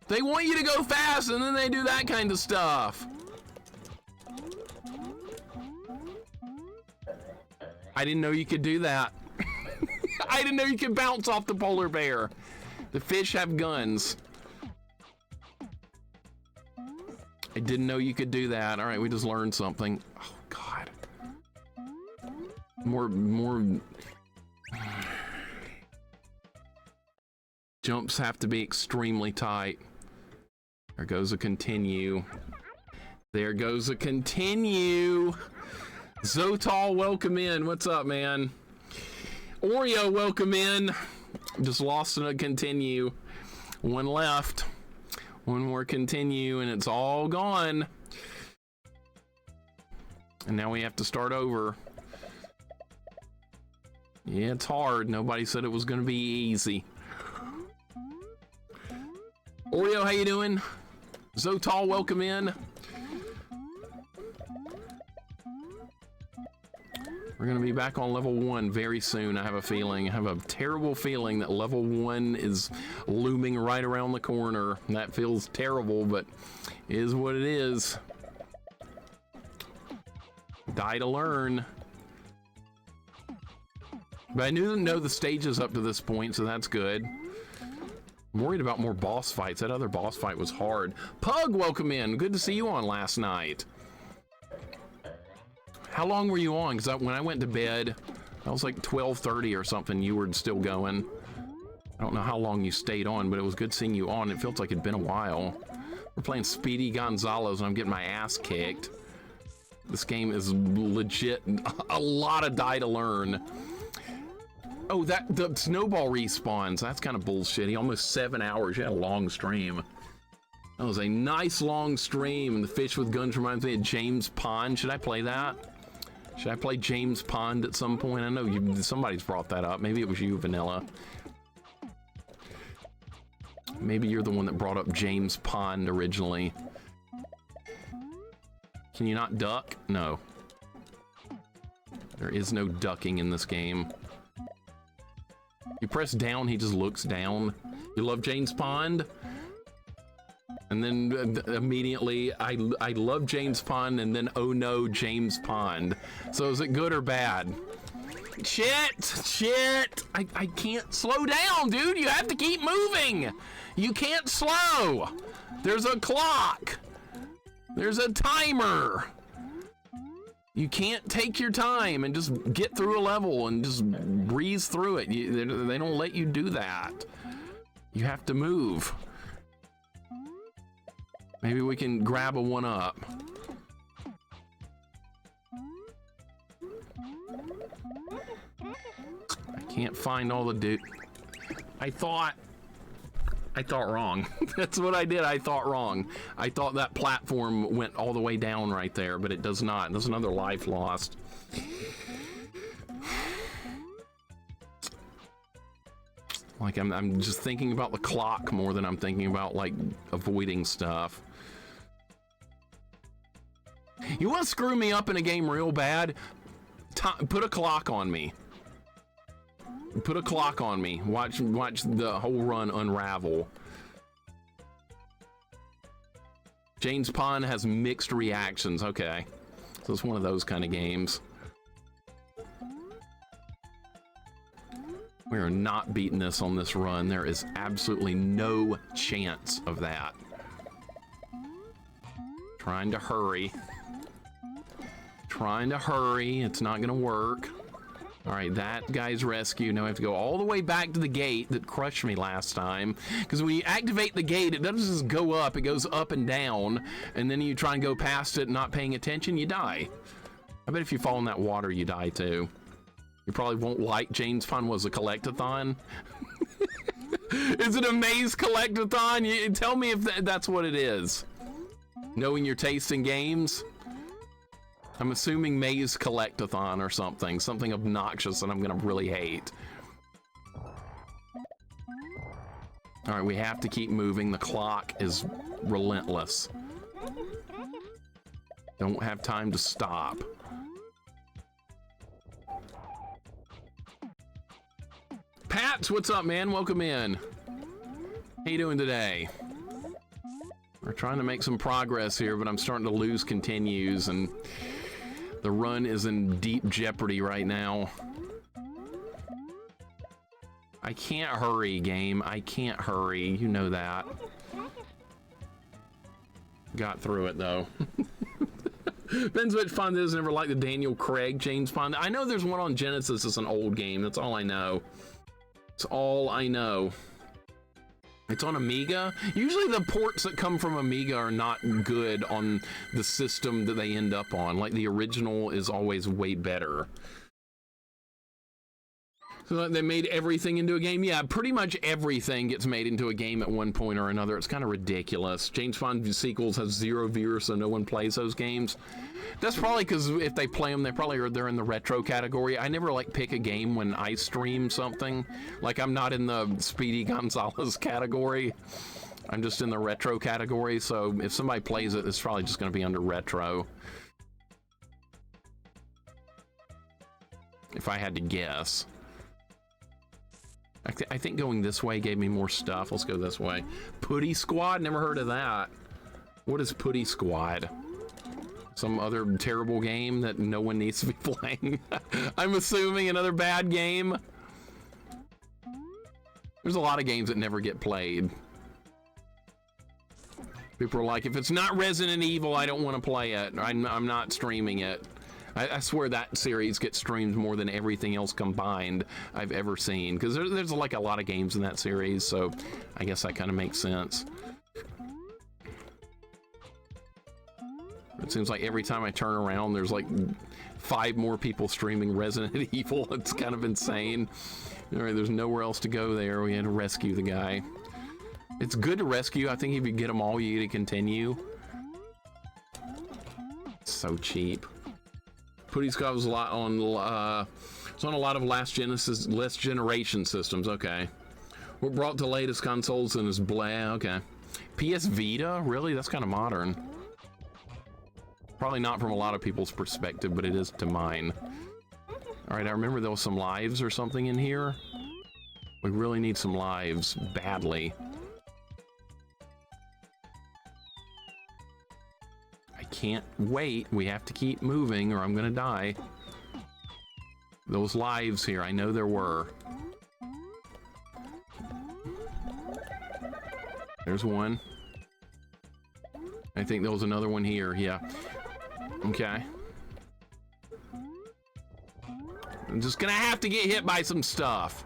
They want you to go fast and then they do that kind of stuff. I didn't know you could do that. I didn't know you could bounce off the polar bear. The fish have guns. I didn't know you could do that. All right, we just learned something. Oh, God. More... Jumps have to be extremely tight. There goes a continue. There goes a continue. Zotal, welcome in. What's up, man? Oreo, welcome in. Just lost in a continue. One left. One more continue, and it's all gone. And now we have to start over. Yeah, it's hard. Nobody said it was going to be easy. Oreo, how you doing? Zotal, welcome in. We're going to be back on level 1 very soon, I have a feeling. I have a terrible feeling that level 1 is looming right around the corner. That feels terrible, but it is what it is. Die to learn. But I didn't know the stages up to this point, so that's good. I'm worried about more boss fights. That other boss fight was hard. Pug, welcome in. Good to see you on last night. How long were you on? Because when I went to bed, that was like 12:30 or something. You were still going. I don't know how long you stayed on, but it was good seeing you on. It feels like it'd been a while. We're playing Speedy Gonzales, and I'm getting my ass kicked. This game is legit a lot of die to learn. Oh, the snowball respawns. That's kind of bullshitty. Almost 7 hours. You had a long stream. That was a nice long stream. And the fish with guns reminds me of James Pond. Should I play that? Should I play James Pond at some point? I know somebody's brought that up. Maybe it was you, Vanilla. Maybe you're the one that brought up James Pond originally. Can you not duck? No. There is no ducking in this game. You press down, he just looks down. You love James Pond? And then immediately, I love James Pond, and then, oh no, James Pond. So is it good or bad? Shit! I can't slow down, dude. You have to keep moving. You can't slow. There's a clock. There's a timer. You can't take your time and just get through a level and just breeze through it. They don't let you do that. You have to move. Maybe we can grab a 1-up. I can't find all the I thought I thought wrong. That's what I did. I thought wrong. I thought that platform went all the way down right there, but it does not. There's another life lost. Like, I'm just thinking about the clock more than I'm thinking about, like, avoiding stuff. You want to screw me up in a game real bad? Put a clock on me. Put a clock on me. Watch the whole run unravel. Jane's Pond has mixed reactions. Okay. So it's one of those kind of games. We are not beating this on this run. There is absolutely no chance of that. Trying to hurry. Trying to hurry. It's not gonna work. All right, that guy's rescued. Now I have to go all the way back to the gate that crushed me last time. Because when you activate the gate, it doesn't just go up, it goes up and down. And then you try and go past it, not paying attention, you die. I bet if you fall in that water, you die too. You probably won't like Jane's Pond was a collectathon. Is it a maze collectathon? Tell me if that's what it is. Knowing your taste in games? I'm assuming maze collectathon or something. Something obnoxious that I'm gonna really hate. All right, we have to keep moving. The clock is relentless. Don't have time to stop. Pat, what's up, man? Welcome in. How you doing today? We're trying to make some progress here, but I'm starting to lose continues, and the run is in deep jeopardy right now. I can't hurry, game. I can't hurry. You know that. Got through it, though. Depends which fun it is. Never liked the Daniel Craig James Bond. I know there's one on Genesis. It's an old game. That's all I know. It's all I know. It's on Amiga. Usually the ports that come from Amiga are not good on the system that they end up on. Like the original is always way better. So they made everything into a game? Yeah, pretty much everything gets made into a game at one point or another. It's kind of ridiculous. James Bond sequels have 0 viewers, so no one plays those games. That's probably because if they play them, they're in the retro category. I never like pick a game when I stream something. Like I'm not in the Speedy Gonzales category. I'm just in the retro category. So if somebody plays it, it's probably just going to be under retro. If I had to guess. I think going this way gave me more stuff. Let's go this way. Putty Squad? Never heard of that. What is Putty Squad? Some other terrible game that no one needs to be playing? I'm assuming another bad game. There's a lot of games that never get played. People are like, if it's not Resident Evil, I don't want to play it. I'm not streaming it. I swear that series gets streamed more than everything else combined I've ever seen. Because there's like a lot of games in that series, so I guess that kind of makes sense. It seems like every time I turn around, there's like 5 more people streaming Resident Evil. It's kind of insane. All right, there's nowhere else to go there. We had to rescue the guy. It's good to rescue. I think if you get them all, you get to continue. It's so cheap. Putty Squad was a lot on. It's on a lot of last generation systems. Okay, we're brought to latest consoles and is blah. Okay, PS Vita. Really, that's kind of modern. Probably not from a lot of people's perspective, but it is to mine. All right, I remember there was some lives or something in here. We really need some lives badly. Can't wait. We have to keep moving or I'm gonna die. Those lives here, I know there were. There's one. I think there was another one here. Yeah. Okay. I'm just gonna have to get hit by some stuff.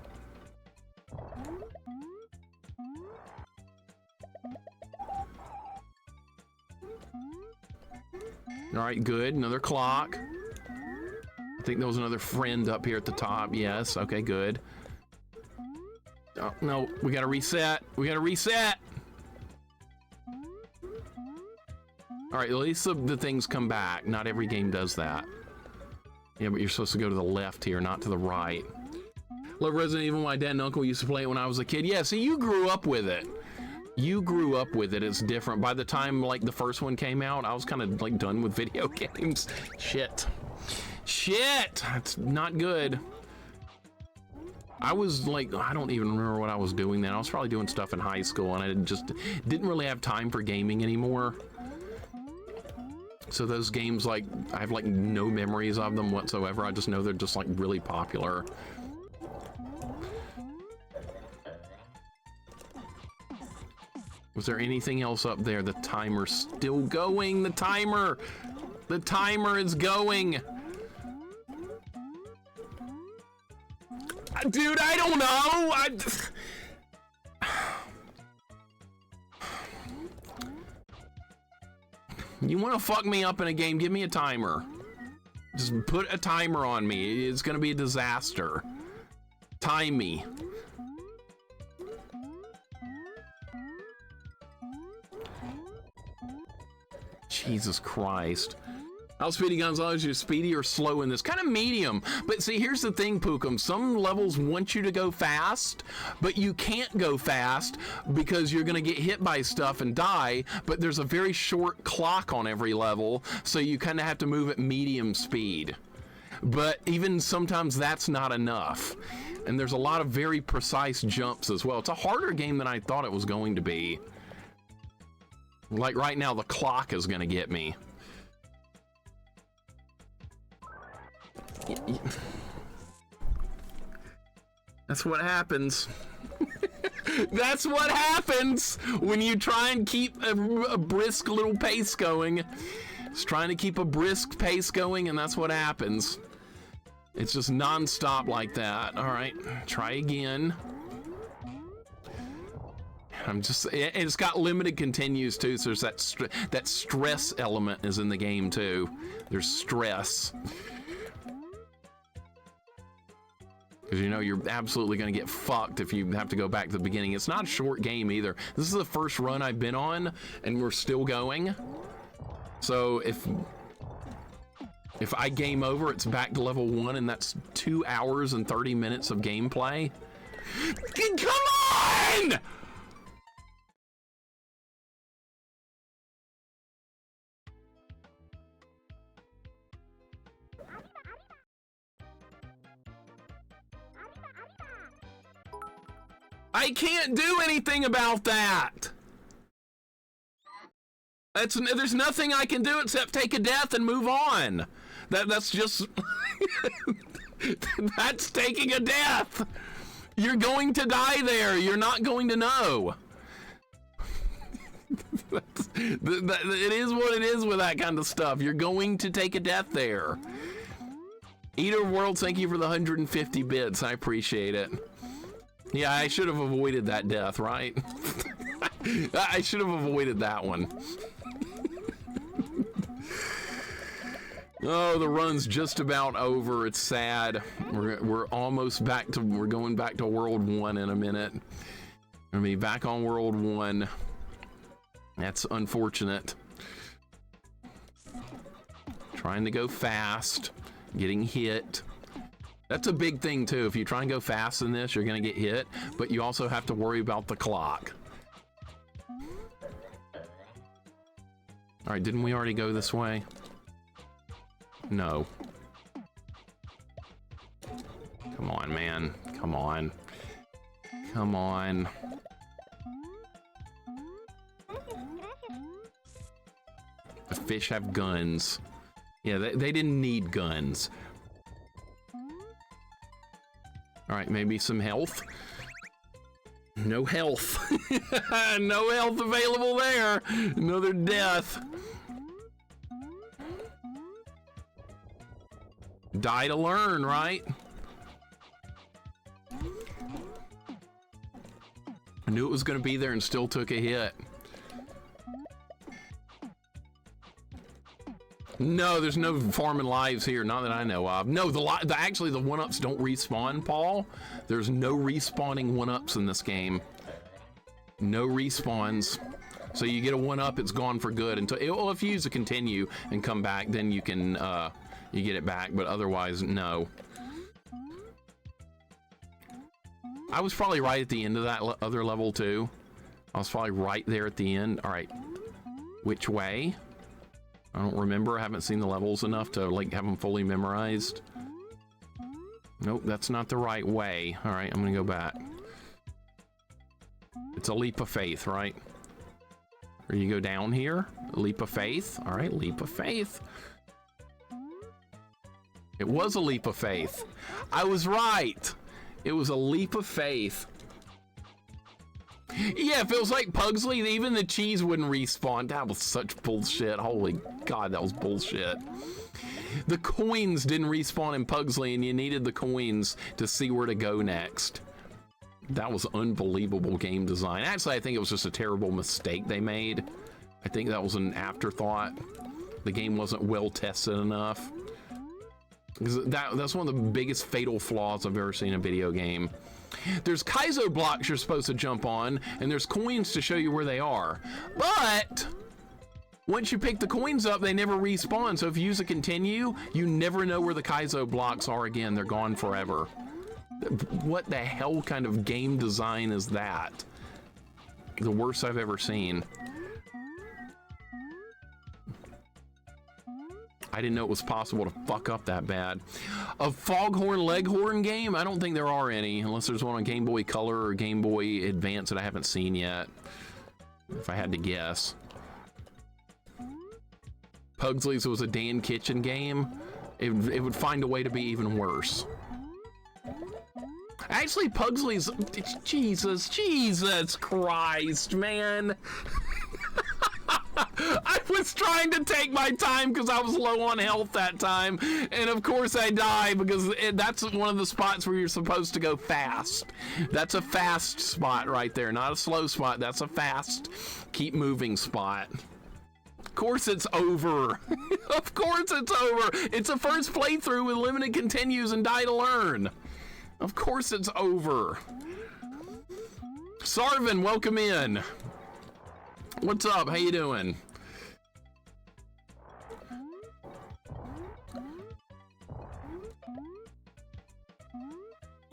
All right, good. Another clock. I think there was another friend up here at the top. Yes. Okay, good. Oh, no, we gotta reset. We gotta reset. All right, at least the things come back. Not every game does that. Yeah, but you're supposed to go to the left here, not to the right. Love Resident Evil. My dad and uncle used to play it when I was a kid. Yeah, see, you grew up with it. You grew up with it. It's different. By the time, like, the first one came out, I was kind of, like, done with video games. Shit. Shit! That's not good. I was, like, I don't even remember what I was doing then. I was probably doing stuff in high school, and I just didn't really have time for gaming anymore. So those games, like, I have, like, no memories of them whatsoever. I just know they're just, like, really popular. Was there anything else up there? The timer's still going. The timer is going. Dude, I don't know. You want to fuck me up in a game? Give me a timer. Just put a timer on me. It's gonna be a disaster. Time me. Jesus Christ. How Speedy Gonzalez, you're speedy or slow in this? Kind of medium. But see, here's the thing, Pookum. Some levels want you to go fast, but you can't go fast because you're going to get hit by stuff and die. But there's a very short clock on every level, so you kind of have to move at medium speed. But even sometimes that's not enough. And there's a lot of very precise jumps as well. It's a harder game than I thought it was going to be. Like right now, the clock is going to get me. That's what happens. That's what happens when you try and keep a brisk little pace going. It's trying to keep a brisk pace going, and that's what happens. It's just non-stop like that. All right, try again. It's got limited continues too, so there's that stress element is in the game too. There's stress. Because you know you're absolutely going to get fucked if you have to go back to the beginning. It's not a short game either. This is the first run I've been on, and we're still going. So if I game over, it's back to level 1, and that's 2 hours and 30 minutes of gameplay. Come on! I can't do anything about that. There's nothing I can do except take a death and move on. That's just that's taking a death. You're going to die there. You're not going to know. It is what it is with that kind of stuff. You're going to take a death there. Eater of Worlds, thank you for the 150 bits. I appreciate it. Yeah, I should have avoided that death, right? I should have avoided that one. Oh, the run's just about over. It's sad. We're almost back to, we're going back to World 1 in a minute. Gonna be back on World 1. That's unfortunate. Trying to go fast, getting hit. That's a big thing too. If you try and go fast in this, you're gonna get hit, but you also have to worry about the clock. All right, didn't we already go this way? No. Come on, man. Come on. Come on. The fish have guns. Yeah, they didn't need guns. All right, maybe some health. No health. No health available there. Another death. Die to learn, right? I knew it was going to be there and still took a hit. No, there's no farming lives here, not that I know of. No, actually the one-ups don't respawn, Paul. There's no respawning one-ups in this game. No respawns. So you get a one-up, it's gone for good until well, if you use a continue and come back, then you can you get it back, but otherwise no. I was probably right at the end of that other level too. I was probably right there at the end. All right, which way? I don't remember. I haven't seen the levels enough to like have them fully memorized. Nope, that's not the right way. All right, I'm gonna go back. It's a leap of faith, right? Or you go down here, leap of faith. All right, leap of faith. It was a leap of faith. I was right. It was a leap of faith. Yeah, if it was like Pugsley, even the cheese wouldn't respawn. That was such bullshit. Holy God, that was bullshit. The coins didn't respawn in Pugsley, and you needed the coins to see where to go next. That was unbelievable game design. Actually, I think it was just a terrible mistake they made. I think that was an afterthought. The game wasn't well tested enough. Because that's one of the biggest fatal flaws I've ever seen in a video game. There's Kaizo blocks you're supposed to jump on, and there's coins to show you where they are. But once you pick the coins up, they never respawn. So if you use a continue, you never know where the Kaizo blocks are again. They're gone forever. What the hell kind of game design is that? The worst I've ever seen. I didn't know it was possible to fuck up that bad. A Foghorn Leghorn game? I don't think there are any, unless there's one on Game Boy Color or Game Boy Advance that I haven't seen yet, if I had to guess. Pugsley's was a Dan Kitchen game. It would find a way to be even worse. Actually, Pugsley's, Jesus Christ, man. I was trying to take my time because I was low on health that time, and of course I die because that's one of the spots where you're supposed to go fast. That's a fast spot right there, not a slow spot. That's a fast, keep moving spot. Of course it's over. Of course it's over. It's a first playthrough with limited continues and die to learn. Of course it's over. Sarvin, welcome in. What's up? How you doing?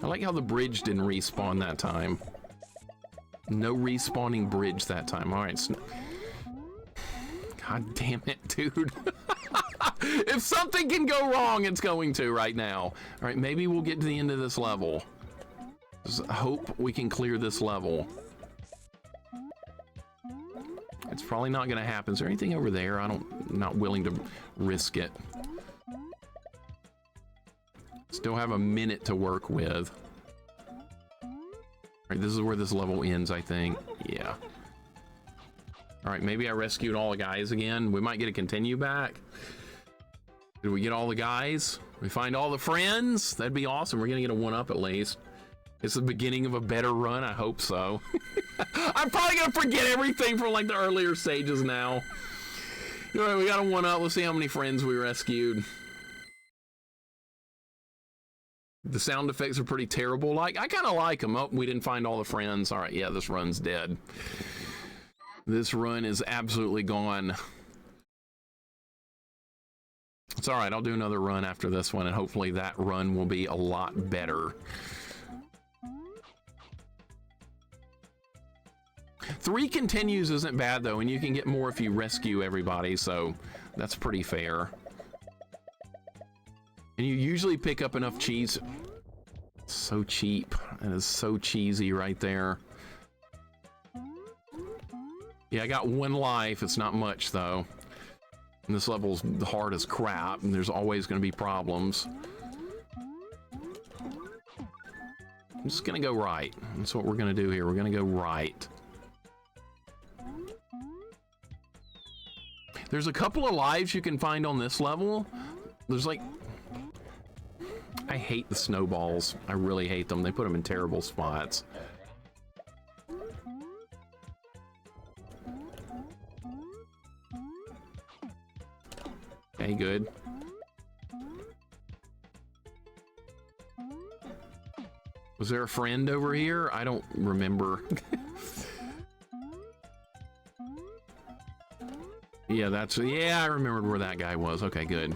I like how the bridge didn't respawn that time. No respawning bridge that time. All right. God damn it, dude. If something can go wrong, it's going to right now. All right, maybe we'll get to the end of this level. Just hope we can clear this level. It's probably not going to happen. Is there anything over there? I'm not willing to risk it. Still have a minute to work with. All right, this is where this level ends, I think. Yeah. All right, maybe I rescued all the guys again. We might get a continue back. Did we get all the guys? We find all the friends? That'd be awesome. We're going to get a one-up at least. It's the beginning of a better run. I hope so. I'm probably going to forget everything from like the earlier stages now. All right, we got a one-up. Let's see how many friends we rescued. The sound effects are pretty terrible. Like, I kind of like them. Oh, we didn't find all the friends. All right, yeah, this run's dead. This run is absolutely gone. It's all right. I'll do another run after this one, and hopefully that run will be a lot better. 3 continues isn't bad, though, and you can get more if you rescue everybody, so that's pretty fair. And you usually pick up enough cheese. So cheap. It is so cheesy right there. Yeah, I got 1 life. It's not much, though. And this level's hard as crap, and there's always going to be problems. I'm just going to go right. That's what we're going to do here. We're going to go right. There's a couple of lives you can find on this level. There's like... I hate the snowballs. I really hate them. They put them in terrible spots. Okay, good. Was there a friend over here? I don't remember. Yeah, yeah, I remembered where that guy was. Okay, good.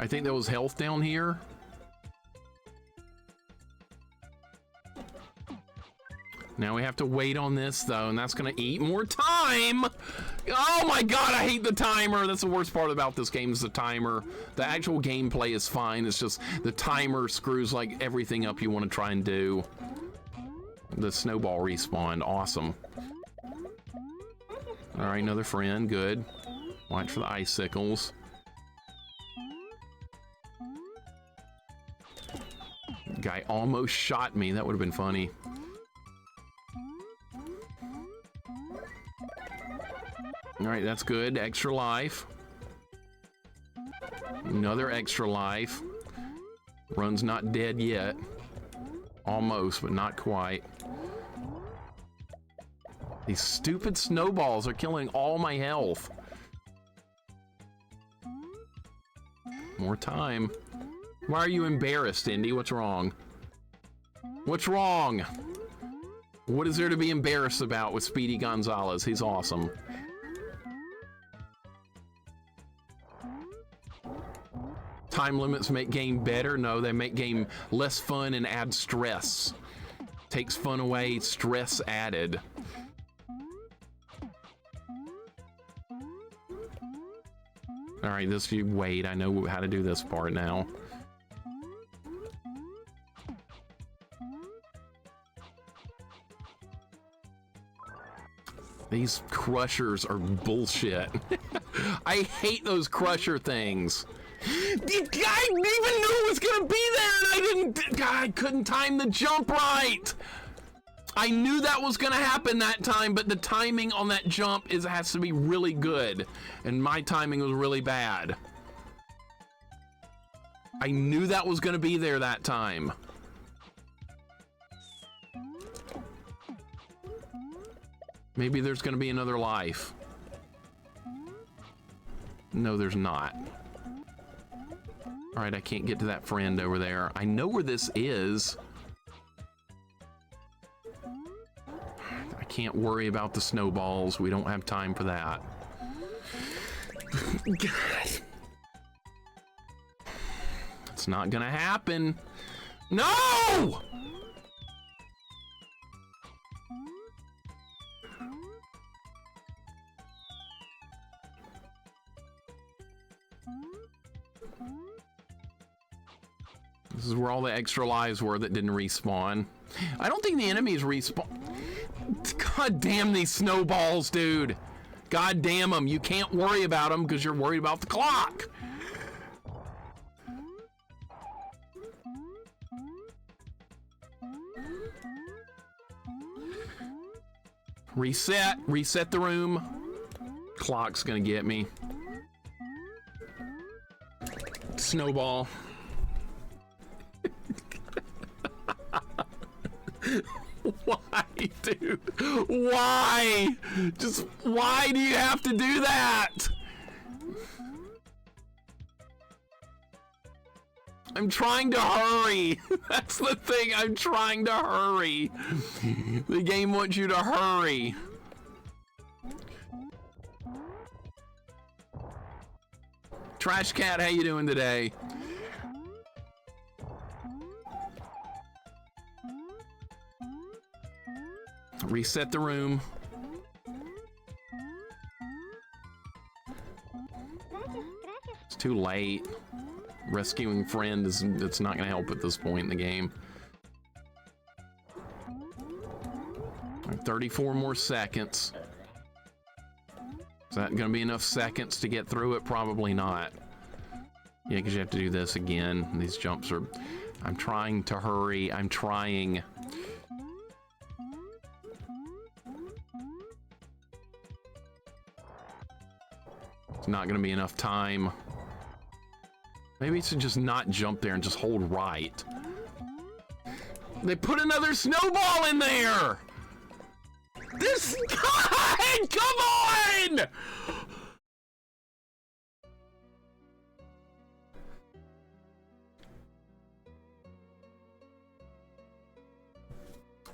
I think there was health down here. Now we have to wait on this, though, and that's going to eat more time. Oh, my God, I hate the timer. That's the worst part about this game is the timer. The actual gameplay is fine. It's just the timer screws, like, everything up you want to try and do. The snowball respawned. Awesome. All right, another friend. Good. Watch for the icicles. Guy almost shot me. That would have been funny. All right, that's good. Extra life. Another extra life. Run's not dead yet. Almost, but not quite. These stupid snowballs are killing all my health. More time. Why are you embarrassed, Indy? What's wrong? What's wrong? What is there to be embarrassed about with Speedy Gonzales? He's awesome. Time limits make game better? No, they make game less fun and add stress. Takes fun away, stress added. All right, you wait. I know how to do this part now. These crushers are bullshit. I hate those crusher things. I didn't even know it was gonna be there, and I couldn't time the jump right. I knew that was gonna happen that time, but the timing on that jump has to be really good, and my timing was really bad. I knew that was gonna be there that time. Maybe there's gonna be another life. No, there's not. All right, I can't get to that friend over there. I know where this is. I can't worry about the snowballs. We don't have time for that. God. It's not gonna happen. No! This is where all the extra lives were that didn't respawn. I don't think the enemies respawn. God damn these snowballs, dude. God damn them. You can't worry about them because you're worried about the clock. Reset the room. Clock's gonna get me. Snowball. Why, dude? Why? Just why do you have to do that? I'm trying to hurry. That's the thing. I'm trying to hurry. The game wants you to hurry. Trash Cat, how you doing today? Reset the room. It's too late. Rescuing friend it's not gonna help at this point in the game. 34 more seconds. Is that gonna be enough seconds to get through it? Probably not. Yeah, because you have to do this again. These jumps are... I'm trying to hurry. I'm trying. It's not gonna be enough time. Maybe it's to just not jump there and just hold right. They put another snowball in there! This... God! Come on!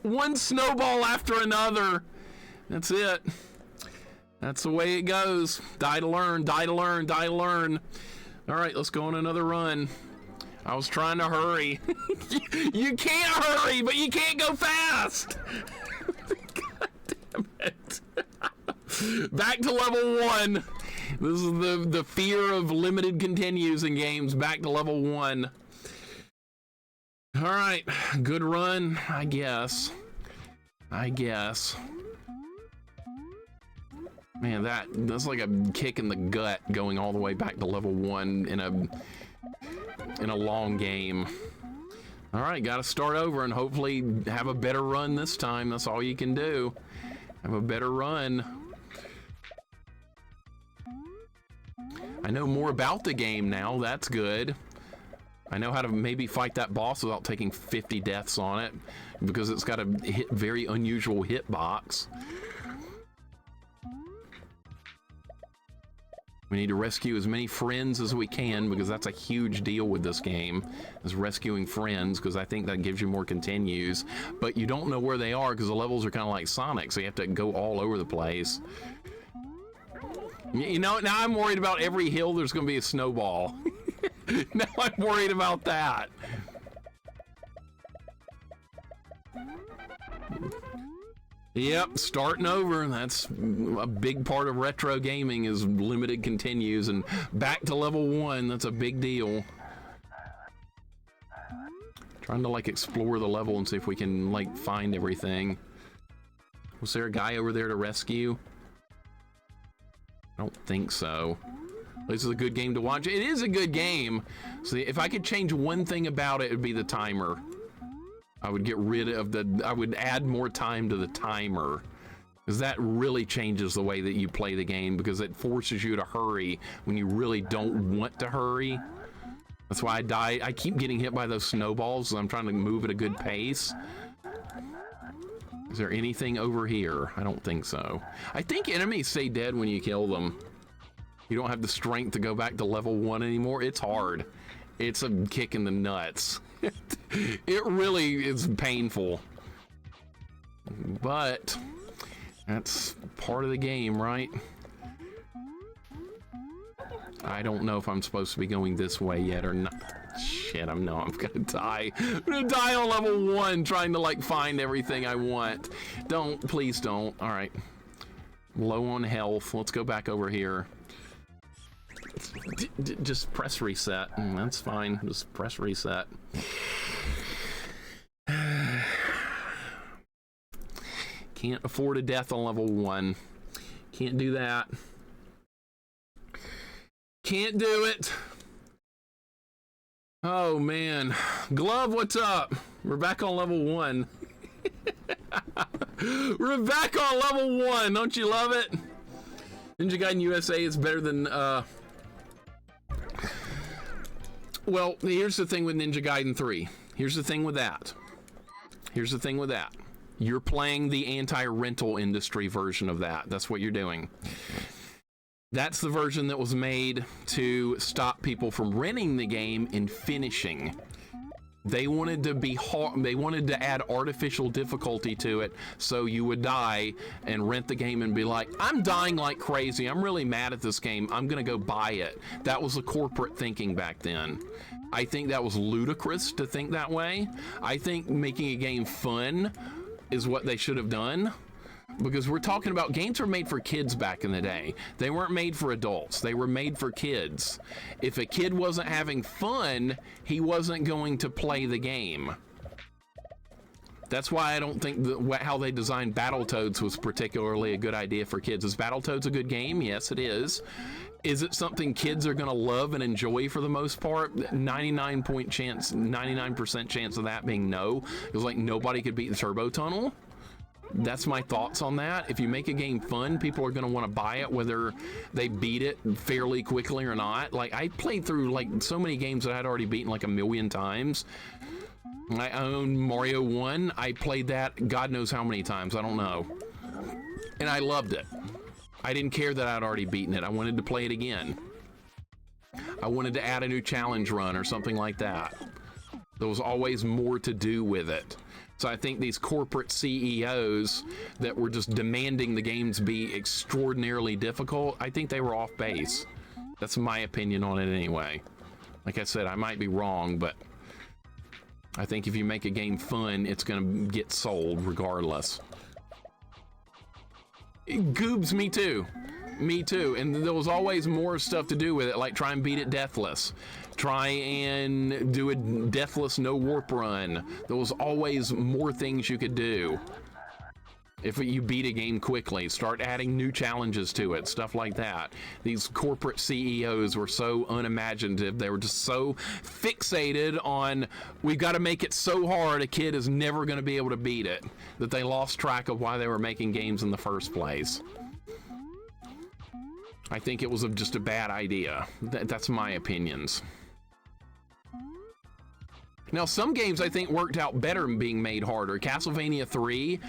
One snowball after another. That's it. That's the way it goes. Die to learn, die to learn, die to learn. All right, let's go on another run. I was trying to hurry. You can't hurry, but you can't go fast. God damn it. Back to level 1. This is the fear of limited continues in games. Back to level 1. All right, good run, I guess. Man, that's like a kick in the gut going all the way back to level 1 in a long game. All right, got to start over and hopefully have a better run this time. That's all you can do. Have a better run. I know more about the game now. That's good. I know how to maybe fight that boss without taking 50 deaths on it because it's got a very unusual hitbox. We need to rescue as many friends as we can because that's a huge deal with this game, is rescuing friends, because I think that gives you more continues. But you don't know where they are because the levels are kind of like Sonic, so you have to go all over the place. You know, now I'm worried about every hill there's going to be a snowball. Now I'm worried about that. Yep, starting over. That's a big part of retro gaming, is limited continues, and back to level 1. That's a big deal. Trying to like explore the level and see if we can like find everything. Was there a guy over there to rescue? I don't think so. This is a good game to watch. It is a good game. See, if I could change one thing about it, it'd be the timer. I would get rid of I would add more time to the timer, because that really changes the way that you play the game, because it forces you to hurry when you really don't want to hurry. That's why I die. I keep getting hit by those snowballs, and I'm trying to move at a good pace. Is there anything over here? I don't think so. I think enemies stay dead when you kill them. You don't have the strength to go back to level 1 anymore. It's hard. It's a kick in the nuts. It really is painful. But that's part of the game, right? I don't know if I'm supposed to be going this way yet or not. Shit, I'm gonna die. I'm gonna die on level 1 trying to like find everything I want. Don't, please don't. All right. Low on health. Let's go back over here. Just press reset. That's fine. Just press reset. Can't afford a death on level 1. Can't do that. Can't do it. Oh man. Glove, what's up? We're back on level 1. We're back on level 1. Don't you love it? Ninja Gaiden USA is better than well, here's the thing with Ninja Gaiden 3. Here's the thing with that. Here's the thing with that. You're playing the anti-rental industry version of that. That's what you're doing. That's the version that was made to stop people from renting the game and finishing. They wanted to be hard, they wanted to add artificial difficulty to it so you would die and rent the game and be like, I'm dying like crazy. I'm really mad at this game. I'm gonna go buy it. That was the corporate thinking back then. I think that was ludicrous to think that way. I think making a game fun is what they should have done. Because we're talking about games were made for kids back in the day. They weren't made for adults. They were made for kids. If a kid wasn't having fun, he wasn't going to play the game. That's why I don't think how they designed Battletoads was particularly a good idea for kids. Is Battletoads a good game? Yes, it is. Is it something kids are going to love and enjoy for the most part? 99% chance of that being no. It was like nobody could beat the Turbo Tunnel. That's my thoughts on that. If you make a game fun, people are going to want to buy it whether they beat it fairly quickly or not. Like, I played through like so many games that I'd already beaten like 1,000,000 times. I own Mario 1. I played that God knows how many times. I don't know. And I loved it. I didn't care that I'd already beaten it. I wanted to play it again. I wanted to add a new challenge run or something like that. There was always more to do with it. So I think these corporate CEOs that were just demanding the games be extraordinarily difficult, I think they were off base. That's my opinion on it anyway. Like I said, I might be wrong, but I think if you make a game fun, it's going to get sold regardless. Goobs, me too. Me too. And there was always more stuff to do with it, like try and beat it deathless. Try and do a deathless no warp run. There was always more things you could do if you beat a game quickly. Start adding new challenges to it, stuff like that. These corporate CEOs were so unimaginative. They were just so fixated on, we've got to make it so hard a kid is never going to be able to beat it, that they lost track of why they were making games in the first place. I think it was just a bad idea. That's my opinions. Now, some games I think worked out better being made harder. Castlevania 3,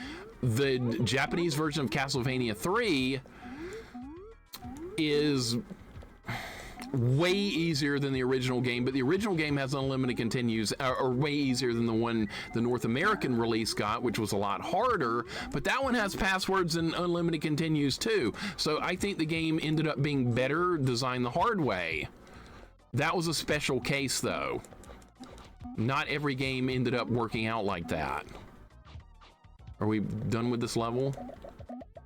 the Japanese version of Castlevania 3 is way easier than the original game, but the original game has unlimited continues, or way easier than the one the North American release got, which was a lot harder, but that one has passwords and unlimited continues too. So I think the game ended up being better designed the hard way. That was a special case though. Not every game ended up working out like that. Are we done with this level?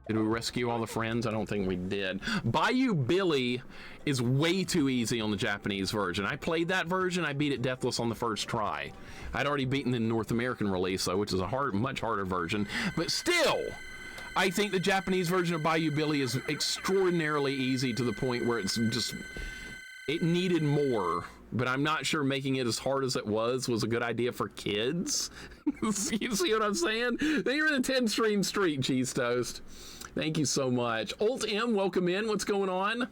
Did we rescue all the friends? I don't think we did. Bayou Billy is way too easy on the Japanese version. I played that version. I beat it deathless on the first try. I'd already beaten the North American release, though, which is a much harder version. But still, I think the Japanese version of Bayou Billy is extraordinarily easy to the point where it's just... it needed more. But I'm not sure making it as hard as it was a good idea for kids. You see what I'm saying? You're in the 10 stream street, Cheese Toast. Thank you so much. Alt M, welcome in. What's going on?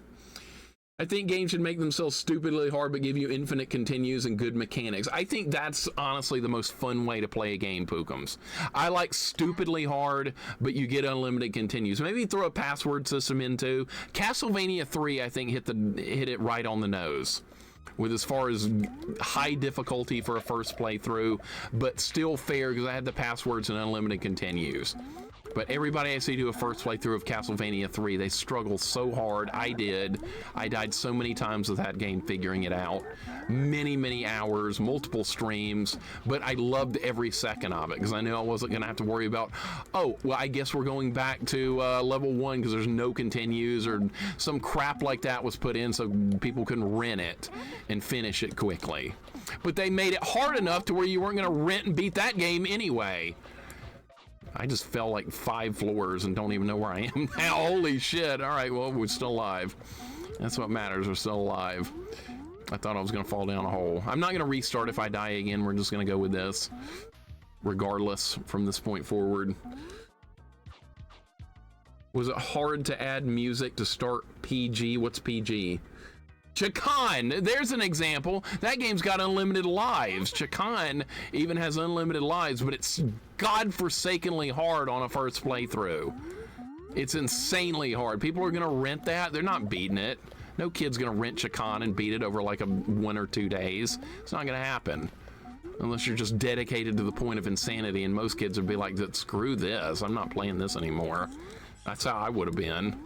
I think games should make themselves stupidly hard but give you infinite continues and good mechanics. I think that's honestly the most fun way to play a game, Pookums. I like stupidly hard, but you get unlimited continues. Maybe throw a password system into. Castlevania 3, I think, hit it right on the nose, with as far as high difficulty for a first playthrough, but still fair because I had the passwords and unlimited continues. But everybody I see do a first playthrough of Castlevania 3, they struggle so hard. I did. I died so many times with that game figuring it out. Many, many hours, multiple streams, but I loved every second of it because I knew I wasn't going to have to worry about, oh, well, I guess we're going back to level 1 because there's no continues or some crap like that was put in so people can rent it and finish it quickly. But they made it hard enough to where you weren't going to rent and beat that game anyway. I just fell like 5 floors and don't even know where I am now. Holy shit. All right, well, we're still alive. That's what matters. We're still alive. I thought I was going to fall down a hole. I'm not going to restart if I die again. We're just going to go with this, regardless, from this point forward. Was it hard to add music to start PG? What's PG? Chakan, there's an example. That game's got unlimited lives. Chakan even has unlimited lives, but it's godforsakenly hard on a first playthrough. It's insanely hard. People are gonna rent that. They're not beating it. No kid's gonna rent Chakan and beat it over like 1 or 2 days. It's not gonna happen. Unless you're just dedicated to the point of insanity, and most kids would be like, screw this, I'm not playing this anymore. That's how I would have been.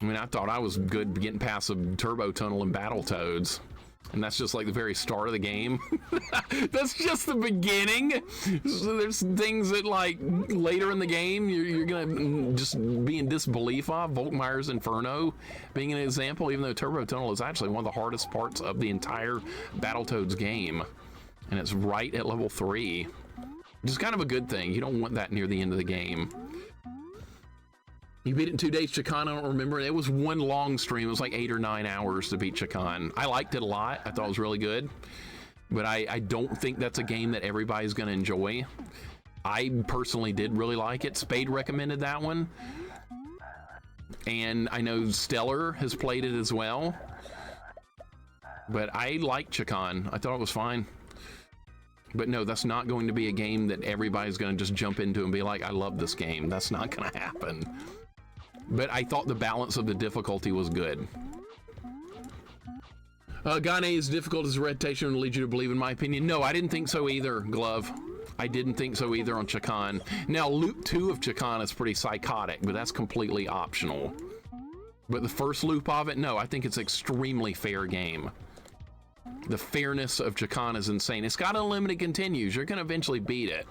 I mean, I thought I was good getting past the turbo tunnel and Battletoads. And that's just like the very start of the game. That's just the beginning. So there's things that like later in the game, you're gonna just be in disbelief of. Volkmeyer's Inferno being an example, even though turbo tunnel is actually one of the hardest parts of the entire Battletoads game. And it's right at level 3. Which is kind of a good thing. You don't want that near the end of the game. You beat it in 2 days, Chakan, I don't remember. It was one long stream. It was like 8 or 9 hours to beat Chakan. I liked it a lot. I thought it was really good. But I don't think that's a game that everybody's going to enjoy. I personally did really like it. Spade recommended that one. And I know Stellar has played it as well. But I liked Chakan. I thought it was fine. But no, that's not going to be a game that everybody's going to just jump into and be like, I love this game. That's not going to happen. But I thought the balance of the difficulty was good. Gane is difficult as a reputation and leads you to believe, in my opinion. No, I didn't think so either, Glove. I didn't think so either on Chakan. Now, loop 2 of Chakan is pretty psychotic, but that's completely optional. But the first loop of it, no, I think it's extremely fair game. The fairness of Chakan is insane. It's got unlimited continues. You're going to eventually beat it.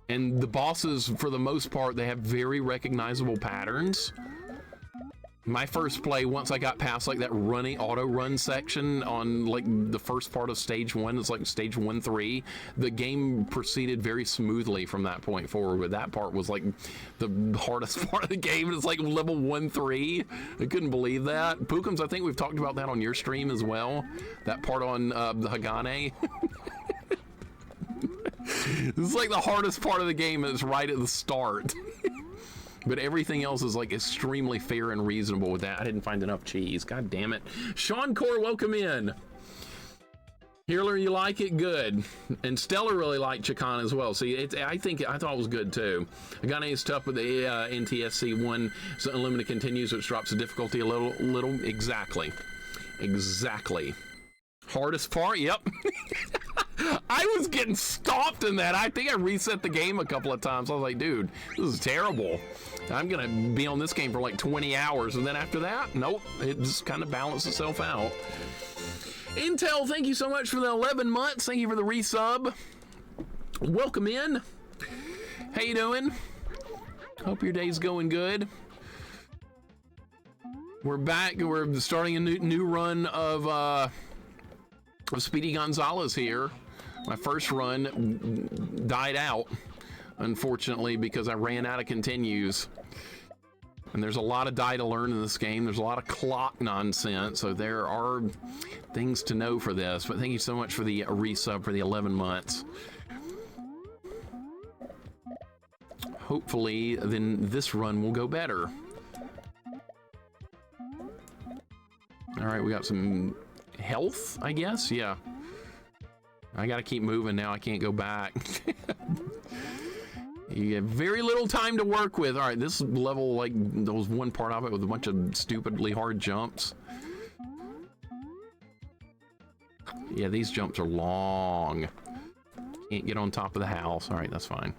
And the bosses, for the most part, they have very recognizable patterns. My first play, once I got past like that running auto run section on like the first part of stage 1, it's like stage 1-3, the game proceeded very smoothly from that point forward. But that part was like the hardest part of the game. It's like level 1-3. I couldn't believe that. Pookums, I think we've talked about that on your stream as well. That part on the Hagane. This is like the hardest part of the game is right at the start. But everything else is like extremely fair and reasonable with that. I didn't find enough cheese. God damn it. Sean Core, welcome in. Healer, you like it? Good. And Stellar really liked Chakan as well. See, I thought it was good too. Agane is tough with the NTSC 1, so unlimited continues, which drops the difficulty a little. Exactly. Exactly. Hardest part? Yep. I was getting stomped in that. I think I reset the game a couple of times. I was like, dude, this is terrible. I'm gonna be on this game for like 20 hours, and then after that, nope, it just kind of balanced itself out. Intel, thank you so much for the 11 months. Thank you for the resub. Welcome in. How you doing? Hope your day's going good. We're back. We're starting a new run of Speedy Gonzales here. My first run died out, unfortunately, because I ran out of continues. And there's a lot of die to learn in this game. There's a lot of clock nonsense, so there are things to know for this. But thank you so much for the resub for the 11 months. Hopefully, then this run will go better. All right, we got some health, I guess. Yeah. I gotta keep moving now. I can't go back. You have very little time to work with. All right, this level, like, there was one part of it with a bunch of stupidly hard jumps. Yeah, these jumps are long. Can't get on top of the house. All right, that's fine.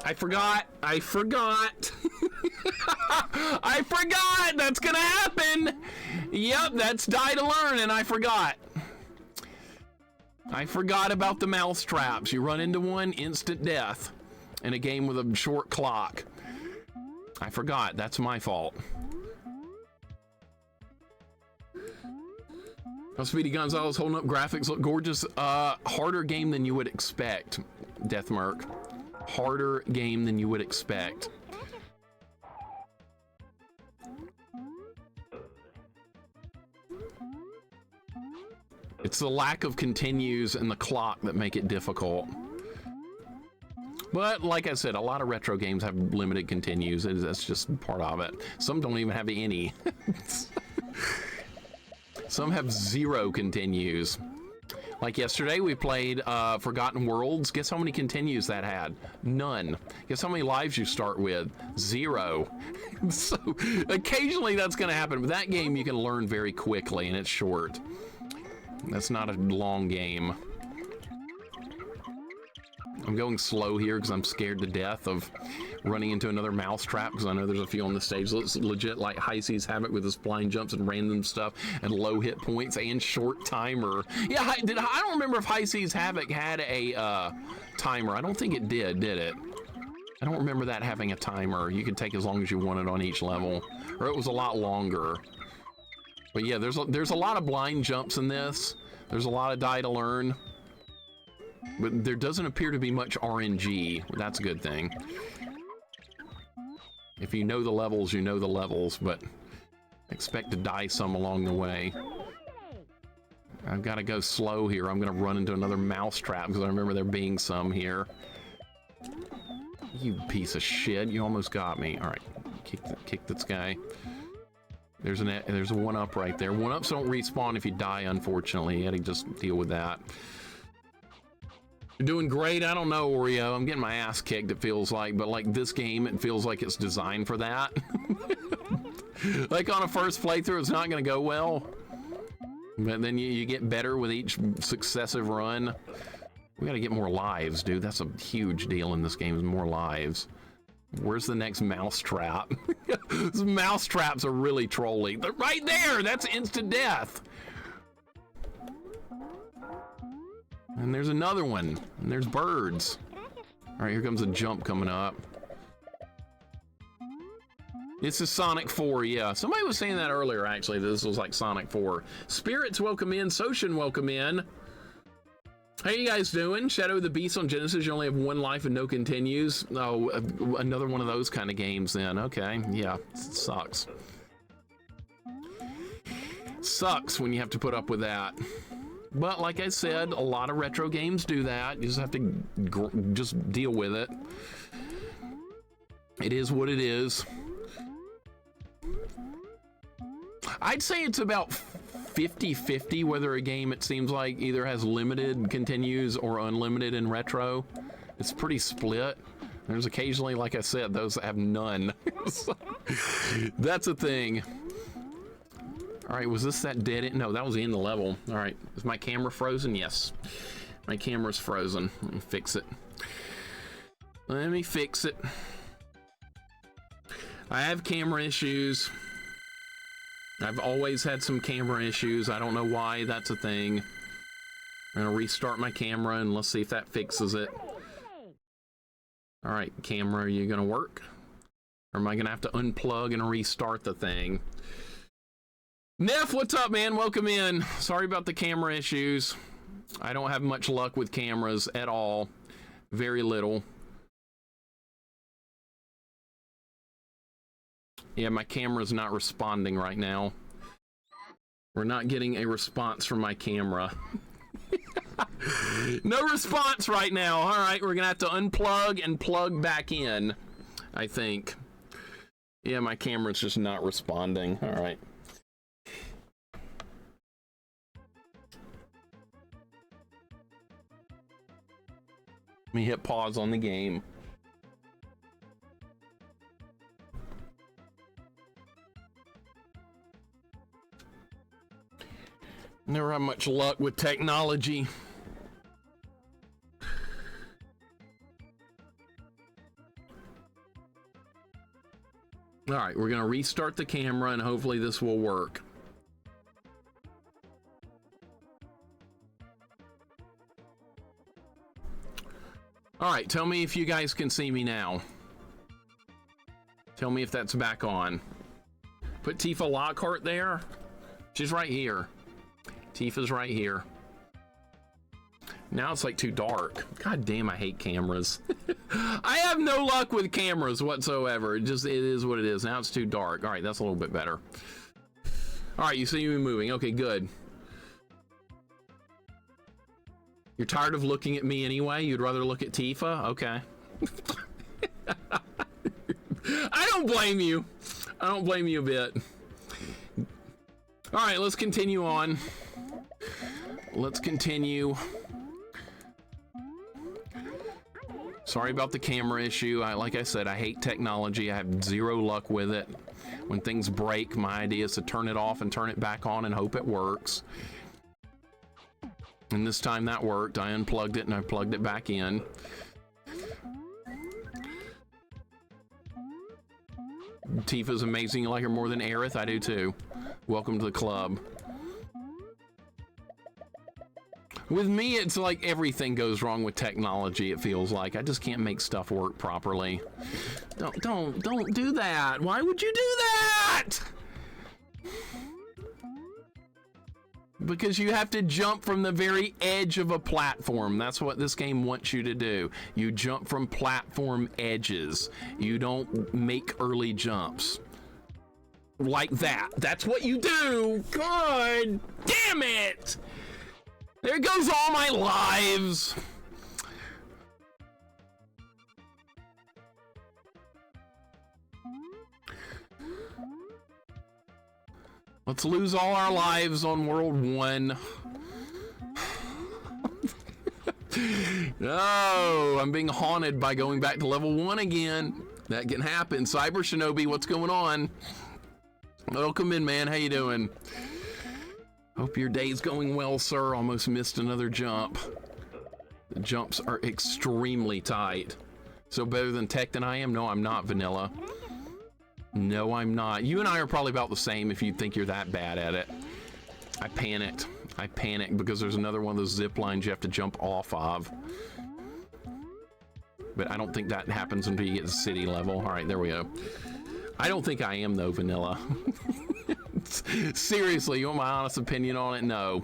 I forgot. I forgot. That's gonna happen. Yep, that's die to learn, and I forgot. I forgot about the mouse traps. You run into one, instant death in a game with a short clock. I forgot. That's my fault. Oh, Speedy Gonzales holding up. Graphics look gorgeous. Harder game than you would expect, Deathmerk. Harder game than you would expect. It's the lack of continues and the clock that make it difficult. But like I said, a lot of retro games have limited continues. That's just part of it. Some don't even have any. Some have 0 continues. Like yesterday, we played Forgotten Worlds. Guess how many continues that had? None. Guess how many lives you start with? 0. So occasionally that's going to happen. But that game you can learn very quickly, and it's short. That's not a long game. I'm going slow here because I'm scared to death of running into another mouse trap, because I know there's a few on the stage. It's legit like High Seas Havoc with his blind jumps and random stuff and low hit points and short timer. Yeah, I don't remember if High Seas Havoc had a timer. I don't think it did it? I don't remember that having a timer. You could take as long as you wanted on each level, or it was a lot longer. But yeah, there's a lot of blind jumps in this. There's a lot of die to learn. But there doesn't appear to be much RNG. That's a good thing. If you know the levels, you know the levels, but expect to die some along the way. I've got to go slow here. I'm going to run into another mouse trap because I remember there being some here. You piece of shit. You almost got me. All right. Kick this guy. There's a 1-up right there. 1-ups don't respawn if you die, unfortunately. You gotta just deal with that. You're doing great. I don't know, Oreo. I'm getting my ass kicked, it feels like. But like this game, it feels like it's designed for that. Like on a first playthrough, it's not gonna go well. But then you get better with each successive run. We gotta get more lives, dude. That's a huge deal in this game, is more lives. Where's the next mouse trap? Those mouse traps are really trolly. They're right there! That's instant death! And there's another one. And there's birds. Alright, here comes a jump coming up. This is Sonic 4, yeah. Somebody was saying that earlier, actually. This was like Sonic 4. Spirits, welcome in. Soshin, welcome in. How you guys doing? Shadow of the Beast on Genesis, you only have one life and no continues. Oh, another one of those kind of games then. Okay, yeah, sucks. Sucks when you have to put up with that. But like I said, a lot of retro games do that. You just have to just deal with it. It is what it is. I'd say it's about 50-50 whether a game, it seems like, either has limited continues or unlimited in retro. It's pretty split. There's occasionally, like I said, those that have none. That's a thing. All right, was this that dead end? No, that was the end of the level. All right, is my camera frozen? Yes, my camera's frozen. Let me fix it. Let me fix it. I have camera issues. I've always had some camera issues. I don't know why that's a thing. I'm gonna restart my camera and let's see if that fixes it. All right, camera, are you gonna work? Or am I gonna have to unplug and restart the thing? Neff, what's up, man? Welcome in. Sorry about the camera issues. I don't have much luck with cameras at all. Very little. Yeah, my camera's not responding right now. We're not getting a response from my camera. No response right now. All right, we're gonna have to unplug and plug back in, I think. Yeah, my camera's just not responding. All right. Let me hit pause on the game. Never have much luck with technology. All right, we're gonna restart the camera and hopefully this will work. All right, tell me if you guys can see me now. Tell me if that's back on. Put Tifa Lockhart there. She's right here. Tifa's right here. Now it's like too dark. God damn, I hate cameras. I have no luck with cameras whatsoever. It is what it is. Now it's too dark. All right, that's a little bit better. All right, you see me moving. Okay, good. You're tired of looking at me anyway? You'd rather look at Tifa? Okay. I don't blame you. I don't blame you a bit. All right, let's continue on. Let's continue. Sorry about the camera issue. Like I said, I hate technology. I have zero luck with it. When things break, my idea is to turn it off and turn it back on and hope it works. And this time that worked. I unplugged it and I plugged it back in. Tifa's amazing. You like her more than Aerith? I do too. Welcome to the club. With me, it's like everything goes wrong with technology, it feels like. I just can't make stuff work properly. Don't do that. Why would you do that? Because you have to jump from the very edge of a platform. That's what this game wants you to do. You jump from platform edges. You don't make early jumps. Like that. That's what you do. God damn it! There goes all my lives. Let's lose all our lives on World 1. Oh, I'm being haunted by going back to level 1 again. That can happen. Cyber Shinobi, what's going on? Welcome in, man. How you doing? Hope your day's going well, sir. Almost missed another jump. The jumps are extremely tight. So better than tech than I am? No, I'm not, Vanilla. No, I'm not. You and I are probably about the same if you think you're that bad at it. I panicked. I panicked because there's another one of those zip lines you have to jump off of. But I don't think that happens until you get to city level. All right, there we go. I don't think I am, though, Vanilla. Seriously, you want my honest opinion on it? No.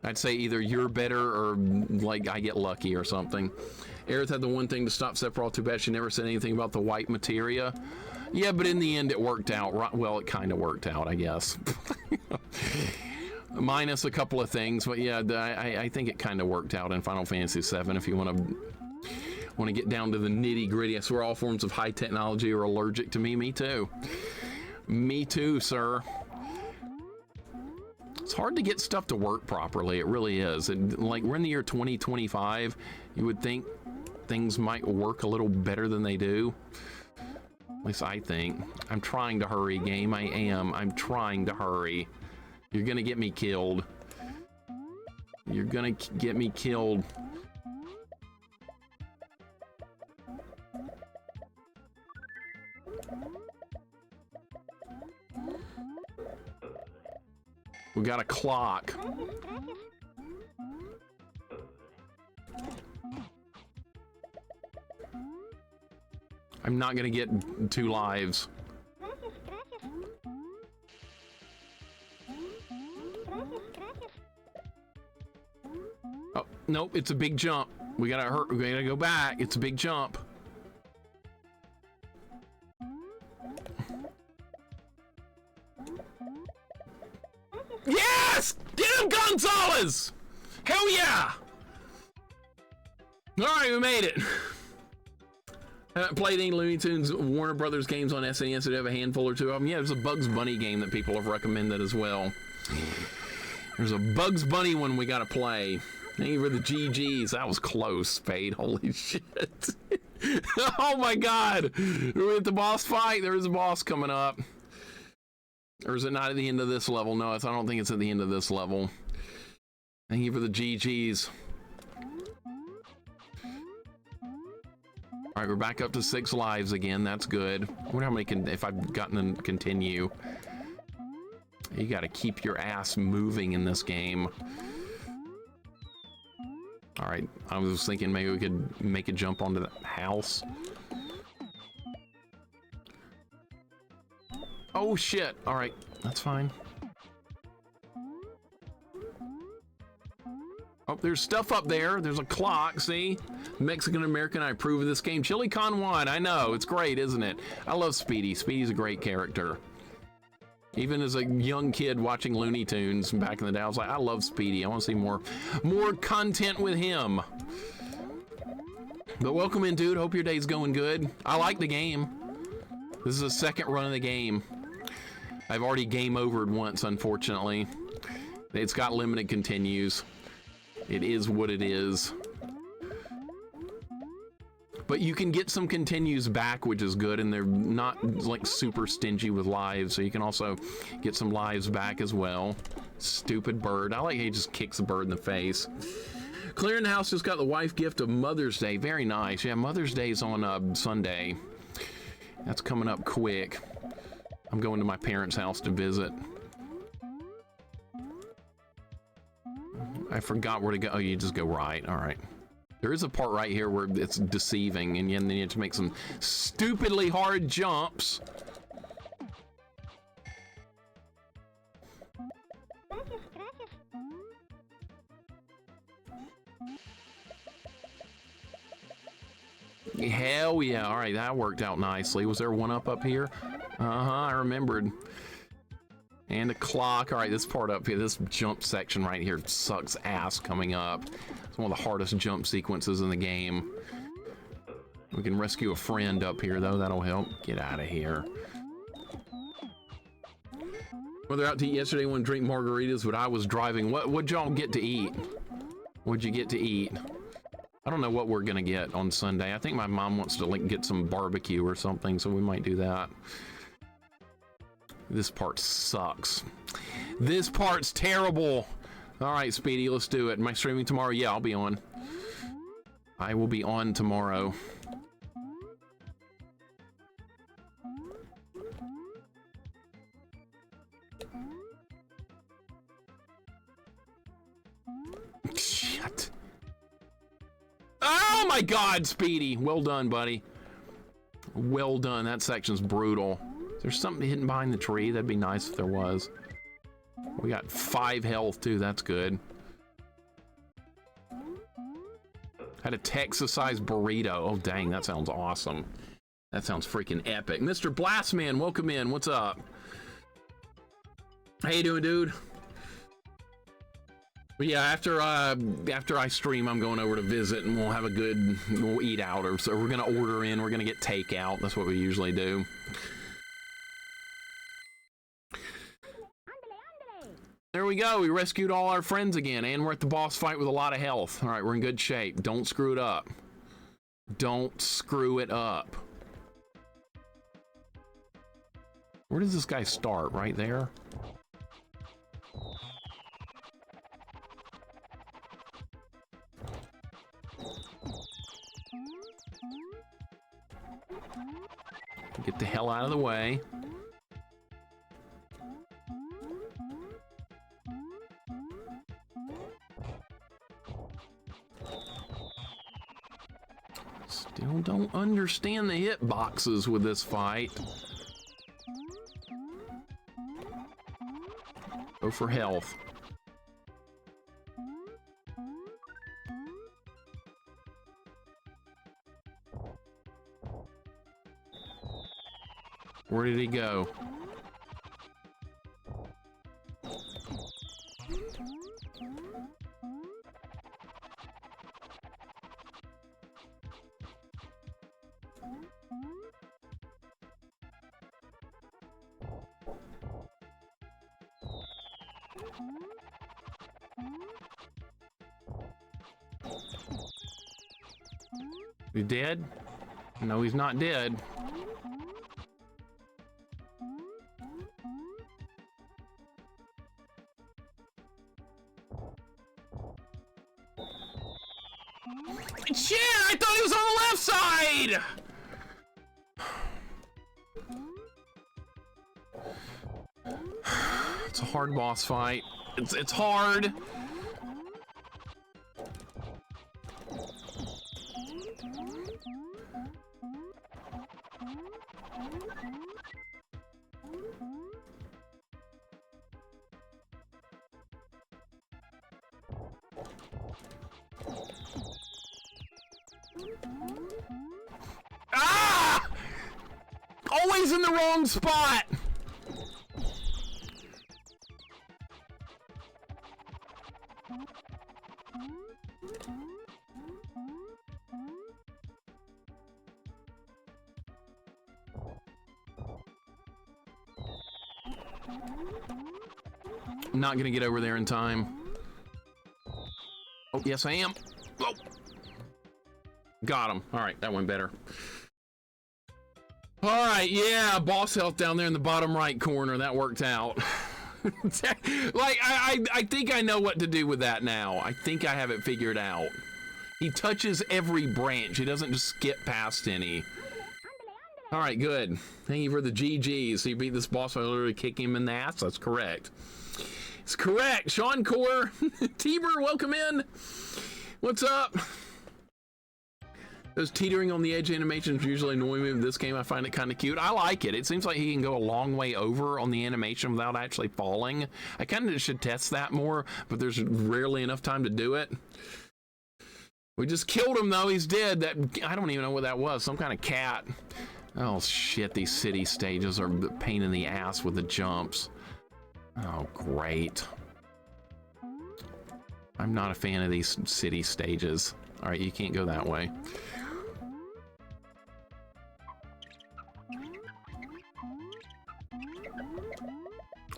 I'd say either you're better or, like, I get lucky or something. Aerith had the one thing to stop Sephiroth. Too bad she never said anything about the white materia. Yeah, but in the end, it worked out. Well, it kind of worked out, I guess. Minus a couple of things, but yeah, I think it kind of worked out in Final Fantasy VII. If you want to get down to the nitty gritty, I swear all forms of high technology are allergic to me. Me too. Me too, sir. It's hard to get stuff to work properly. It really is. Like, we're in the year 2025. You would think things might work a little better than they do. At least I think. I'm trying to hurry, game. I am. I'm trying to hurry. You're gonna get me killed. You're gonna get me killed. We got a clock. I'm not gonna get 2 lives. Oh, nope, it's a big jump. We gotta go back. It's a big jump. Yes! Get him, Gonzalez! Hell yeah! Alright, we made it. Haven't played any Looney Tunes Warner Brothers games on SNES. I have a handful or 2 of them. Yeah, there's a Bugs Bunny game that people have recommended as well. There's a Bugs Bunny one we gotta play. Thank you for the GGs. That was close, Spade. Holy shit. Oh my god. Are we at the boss fight? There is a boss coming up. Or is it not at the end of this level? No, I don't think it's at the end of this level. Thank you for the GGs. All right, we're back up to 6 lives again. That's good. I wonder how many if I've gotten to continue. You got to keep your ass moving in this game. All right, I was thinking maybe we could make a jump onto the house. Oh shit! All right, that's fine. Oh, there's stuff up there. There's a clock, see? Mexican American, I approve of this game. Chili Con 1, I know. It's great, isn't it? I love Speedy. Speedy's a great character. Even as a young kid watching Looney Tunes back in the day, I was like, I love Speedy. I want to see more content with him. But welcome in, dude. Hope your day's going good. I like the game. This is a second run of the game. I've already game overed once, unfortunately. It's got limited continues. It is what it is. But you can get some continues back, which is good, and they're not like super stingy with lives, so you can also get some lives back as well. Stupid bird. I like how he just kicks the bird in the face. Clearing the House just got the wife gift of Mother's Day. Very nice. Yeah, Mother's Day's on Sunday. That's coming up quick. I'm going to my parents' house to visit. I forgot where to go. Oh, you just go right. All right. There is a part right here where it's deceiving, and then you have to make some stupidly hard jumps. Hell yeah. All right, that worked out nicely. Was there one up here? I remembered. And a clock. All right, this part up here, this jump section right here sucks ass coming up. It's one of the hardest jump sequences in the game. We can rescue a friend up here, though. That'll help. Get out of here. Well, they're out to eat yesterday, wanted to drink margaritas, but I was driving. What'd y'all get to eat? What'd you get to eat? I don't know what we're gonna get on Sunday. I think my mom wants to like get some barbecue or something, so we might do that. This part sucks. This part's terrible. All right, Speedy, let's do it. Am I streaming tomorrow? Yeah, I'll be on. I will be on tomorrow. Shit. Oh my God, Speedy. Well done, buddy. Well done. That section's brutal. Is there something hidden behind the tree? That'd be nice if there was. We got 5 health too, that's good. Had a Texas-sized burrito. Oh dang, that sounds awesome. That sounds freaking epic. Mr. Blastman, welcome in. What's up? How you doing, dude? But yeah, after I stream, I'm going over to visit, and we'll eat out, or so we're gonna order in. We're gonna get takeout. That's what we usually do. There we go. We rescued all our friends again, and we're at the boss fight with a lot of health. All right, we're in good shape. Don't screw it up. Don't screw it up. Where does this guy start? Right there? Get the hell out of the way. Still don't understand the hitboxes with this fight. Go for health. Where did he go? He dead? No, he's not dead. Shit, I thought he was on the left side! It's a hard boss fight. It's hard. Ah! Always in the wrong spot. I'm not gonna get over there in time. Oh, yes I am. Oh. Got him. All right, that went better. All right, yeah, boss health down there in the bottom right corner. That worked out. Like, I think I know what to do with that now. I think I have it figured out. He touches every branch. He doesn't just skip past any. All right, good. Thank you for the GGs. So you beat this boss by literally kicking him in the ass? That's correct. It's correct. Sean Core. Tiber, welcome in. What's up? Those teetering on the edge animations usually annoy me. With this game, I find it kind of cute. I like it. It seems like he can go a long way over on the animation without actually falling. I kind of should test that more, but there's rarely enough time to do it. We just killed him, though. He's dead. That I don't even know what that was. Some kind of cat. Oh, shit. These city stages are a pain in the ass with the jumps. Oh, great. I'm not a fan of these city stages. All right, you can't go that way.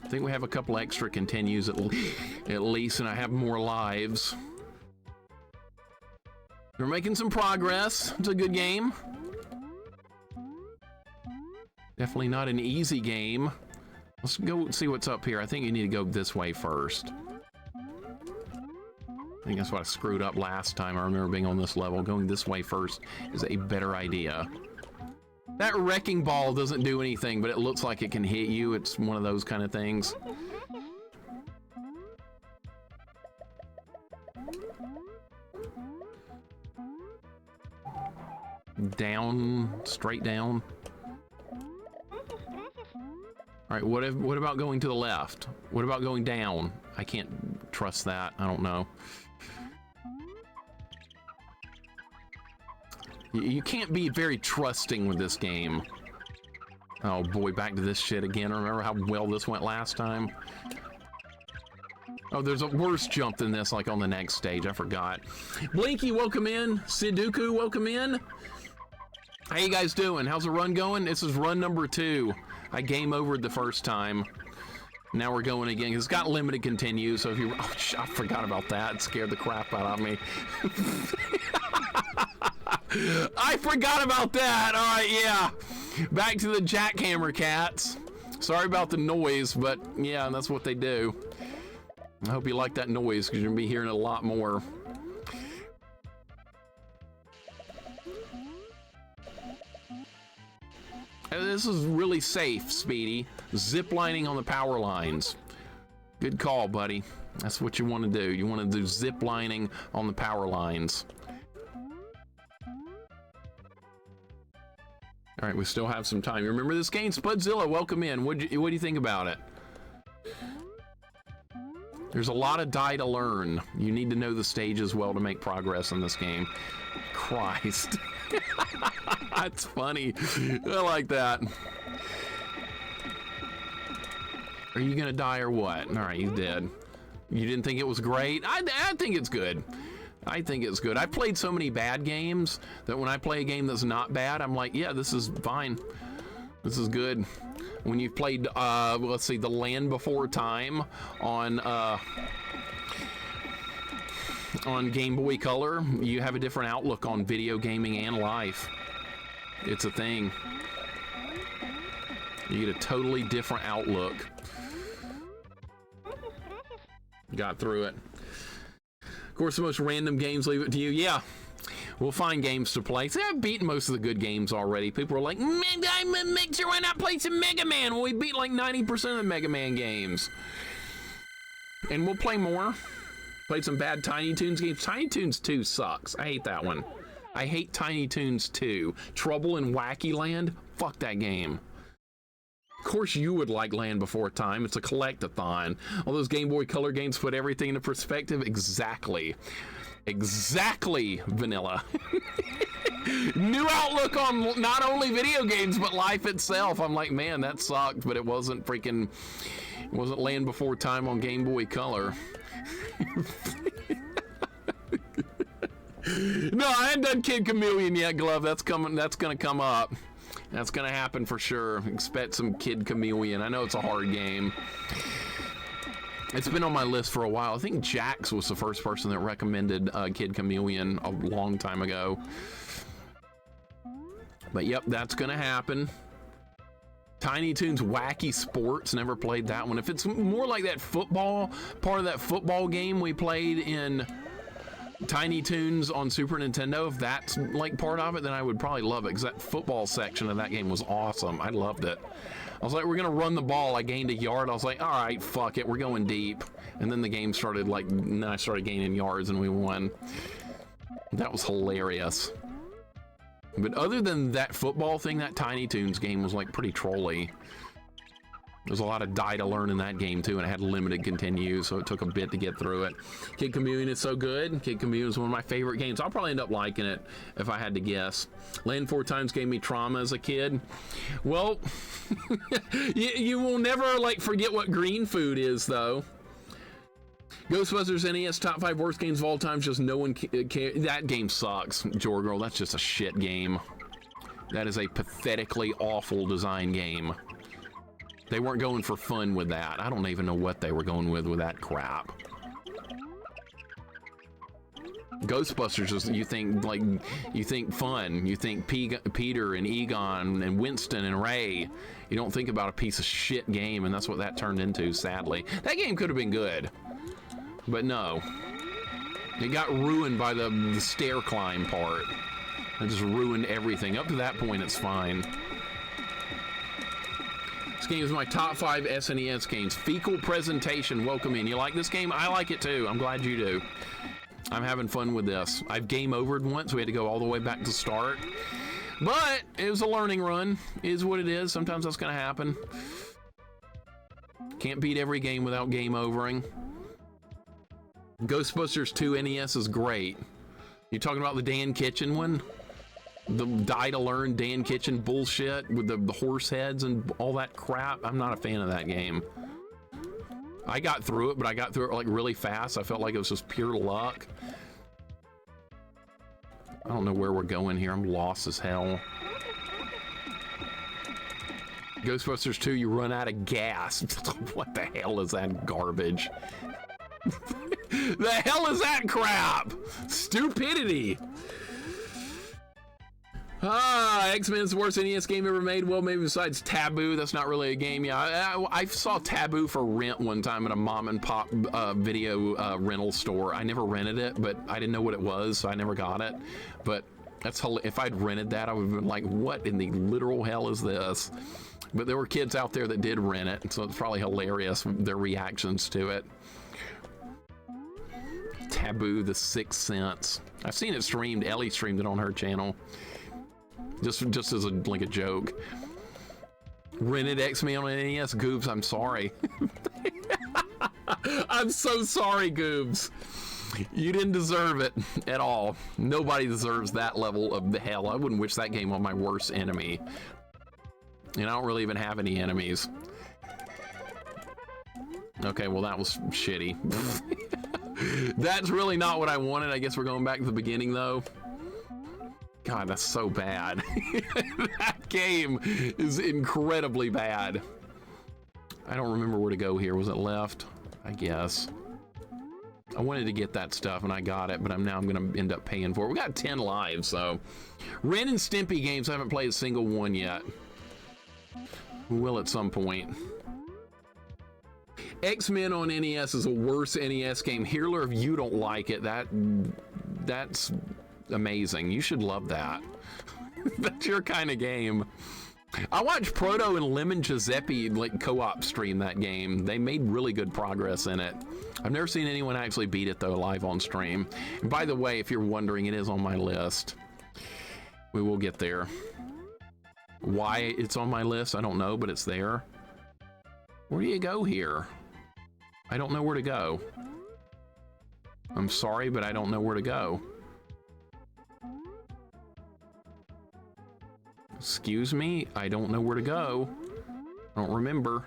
I think we have a couple extra continues at least, and I have more lives. We're making some progress. It's a good game. Definitely not an easy game. Let's go see what's up here. I think you need to go this way first. I think that's what I screwed up last time. I remember being on this level. Going this way first is a better idea. That wrecking ball doesn't do anything, but it looks like it can hit you. It's one of those kind of things. Down, straight down. All right, what about going to the left? What about going down? I can't trust that. I don't know. You can't be very trusting with this game. Oh boy, back to this shit again. Remember how well this went last time? Oh, there's a worse jump than this, like on the next stage. I forgot. Blinky, welcome in. Siduku, welcome in. How you guys doing? How's the run going? This is run number 2. I game overed the first time. Now we're going again. It's got limited continue, so if you... Oh, I forgot about that. It scared the crap out of me. I forgot about that. All right, yeah. Back to the jackhammer cats. Sorry about the noise, but yeah, that's what they do. I hope you like that noise, because you're going to be hearing a lot more. This is really safe, Speedy. Zip-lining on the power lines. Good call, buddy. That's what you want to do. You want to do zip-lining on the power lines. All right, we still have some time. You remember this game? Spudzilla, welcome in. What do you think about it? There's a lot of die to learn. You need to know the stages well to make progress in this game. Christ. That's funny. I like that. Are you gonna die or what? All right, you did. You didn't think it was great? I think it's good. I think it's good. I've played so many bad games that when I play a game that's not bad, I'm like, yeah, this is fine. This is good. When you've played, let's see, The Land Before Time on Game Boy Color, you have a different outlook on video gaming and life. It's a thing. You get a totally different outlook. Got through it. Of course, the most random games leave it to you. Yeah, we'll find games to play. See, I've beaten most of the good games already. People are like, LittleMIXER, why not play some Mega Man? Well, we beat like 90% of the Mega Man games. And we'll play more. Played some bad Tiny Toons games. Tiny Toons 2 sucks. I hate that one. I hate Tiny Toons 2. Trouble in Wacky Land? Fuck that game. Of course you would like Land Before Time. It's a collect-a-thon. All those Game Boy Color games put everything into perspective. Exactly. Exactly, vanilla. New outlook on not only video games, but life itself. I'm like, man, that sucked, but it wasn't freaking... It wasn't Land Before Time on Game Boy Color. No, I haven't done Kid Chameleon yet, Glove. That's coming. That's gonna come up. That's gonna happen for sure. Expect some Kid Chameleon. I know it's a hard game. It's been on my list for a while. I think Jax was the first person that recommended Kid Chameleon a long time ago. But yep, that's gonna happen. Tiny Toons Wacky Sports, never played that one. If it's more like that football, part of that football game we played in Tiny Toons on Super Nintendo, if that's like part of it, then I would probably love it, because that football section of that game was awesome. I loved it. I was like, we're gonna run the ball. I gained a yard. I was like, all right, fuck it, we're going deep. And then the game started, like, then I started gaining yards and we won. That was hilarious. But other than that football thing, that Tiny Toons game was like pretty trolly. There's a lot of die to learn in that game too, and it had limited continue, so it took a bit to get through it. Kid Chameleon is so good. Kid Chameleon is one of my favorite games. I'll probably end up liking it if I had to guess. Land 4 Times gave me trauma as a kid. Well, you will never like forget what green food is, though. Ghostbusters NES top 5 worst games of all time. Just no one cares. That game sucks, Jorgirl. That's just a shit game. That is a pathetically awful design game. They weren't going for fun with that. I don't even know what they were going with that crap. Ghostbusters is, you think fun. You think Peter and Egon and Winston and Ray. You don't think about a piece of shit game, and that's what that turned into, sadly. That game could have been good, but no. It got ruined by the stair climb part. It just ruined everything. Up to that point, it's fine. This game is my top 5 SNES games. Fecal Presentation, welcome in. You like this game? I like it too. I'm glad you do. I'm having fun with this. I've game overed once. We had to go all the way back to start. But it was a learning run. It is what it is. Sometimes that's going to happen. Can't beat every game without game overing. Ghostbusters 2 NES is great. You talking about the Dan Kitchen one? The die to learn Dan Kitchen bullshit with the horse heads and all that crap? I'm not a fan of that game. I got through it, but I got through it like really fast. I felt like it was just pure luck. I don't know where we're going here. I'm lost as hell. Ghostbusters 2, you run out of gas. What the hell is that garbage? The hell is that crap? Stupidity. X-Men is the worst NES game ever made. Well, maybe besides Taboo. That's not really a game. Yeah, I saw Taboo for rent one time at a mom and pop video rental store. I never rented it, but I didn't know what it was, so I never got it. But that's if I'd rented that, I would have been like, what in the literal hell is this? But there were kids out there that did rent it, so it's probably hilarious, their reactions to it. Taboo, The Sixth Sense. I've seen it streamed. Ellie streamed it on her channel. Just as like a joke. Rented X-Men on NES. Goobs, I'm sorry. I'm so sorry, Goobs. You didn't deserve it at all. Nobody deserves that level of the hell. I wouldn't wish that game on my worst enemy. And I don't really even have any enemies. Okay, well that was shitty. That's really not what I wanted. I guess we're going back to the beginning though. God, that's so bad. That game is incredibly bad. I don't remember where to go here. Was it left? I guess. I wanted to get that stuff and I got it, but I'm gonna end up paying for it. We got 10 lives, so. Ren and Stimpy games, I haven't played a single one yet. We will at some point. X-Men on NES is a worse NES game. Hearler, if you don't like it, that's amazing. You should love that. That's your kind of game. I watched Proto and Lemon Giuseppe like co-op stream that game. They made really good progress in it. I've never seen anyone actually beat it though live on stream. And by the way, if you're wondering, it is on my list. We will get there. Why it's on my list, I don't know, but it's there. Where do you go here? I don't know where to go. I'm sorry, but I don't know where to go. Excuse me, I don't know where to go. I don't remember.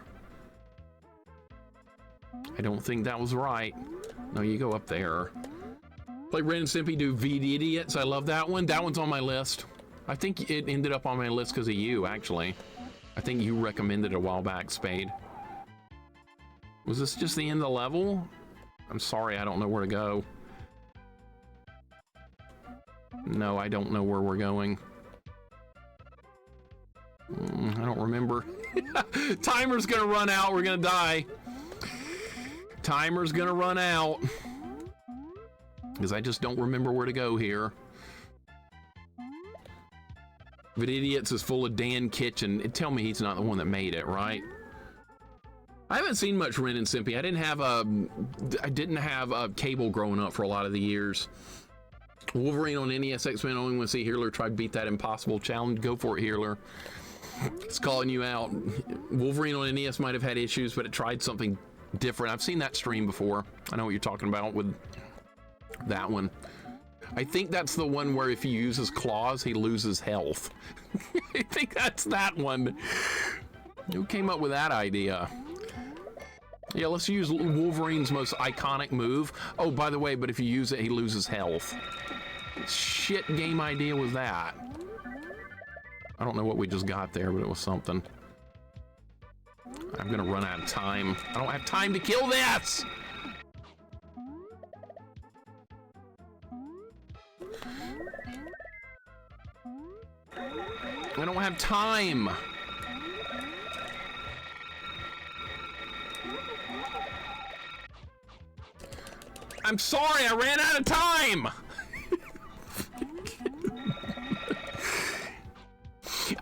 I don't think that was right. No, you go up there. Play Ren and Stimpy do V Idiots. I love that one. That one's on my list. I think it ended up on my list because of you, actually. I think you recommended it a while back, Spade. Was this just the end of the level? I'm sorry, I don't know where to go. No, I don't know where we're going. I don't remember. Timer's gonna run out, we're gonna die. Timer's gonna run out. Because I just don't remember where to go here. But Idiots is full of Dan Kitchen. Tell me he's not the one that made it, right? I haven't seen much Ren and Stimpy. I didn't have a cable growing up for a lot of the years. Wolverine on NES X-Men. Only want to see Hearler try to beat that impossible challenge. Go for it, Hearler. It's calling you out. Wolverine on NES might have had issues, but it tried something different. I've seen that stream before. I know what you're talking about with that one. I think that's the one where if he uses claws, he loses health. I think that's that one. Who came up with that idea? Yeah, let's use Wolverine's most iconic move. Oh, by the way, but if you use it, he loses health. Shit game idea was that? I don't know what we just got there, but it was something. I'm gonna run out of time. I don't have time to kill this! have time. I'm sorry, I ran out of time.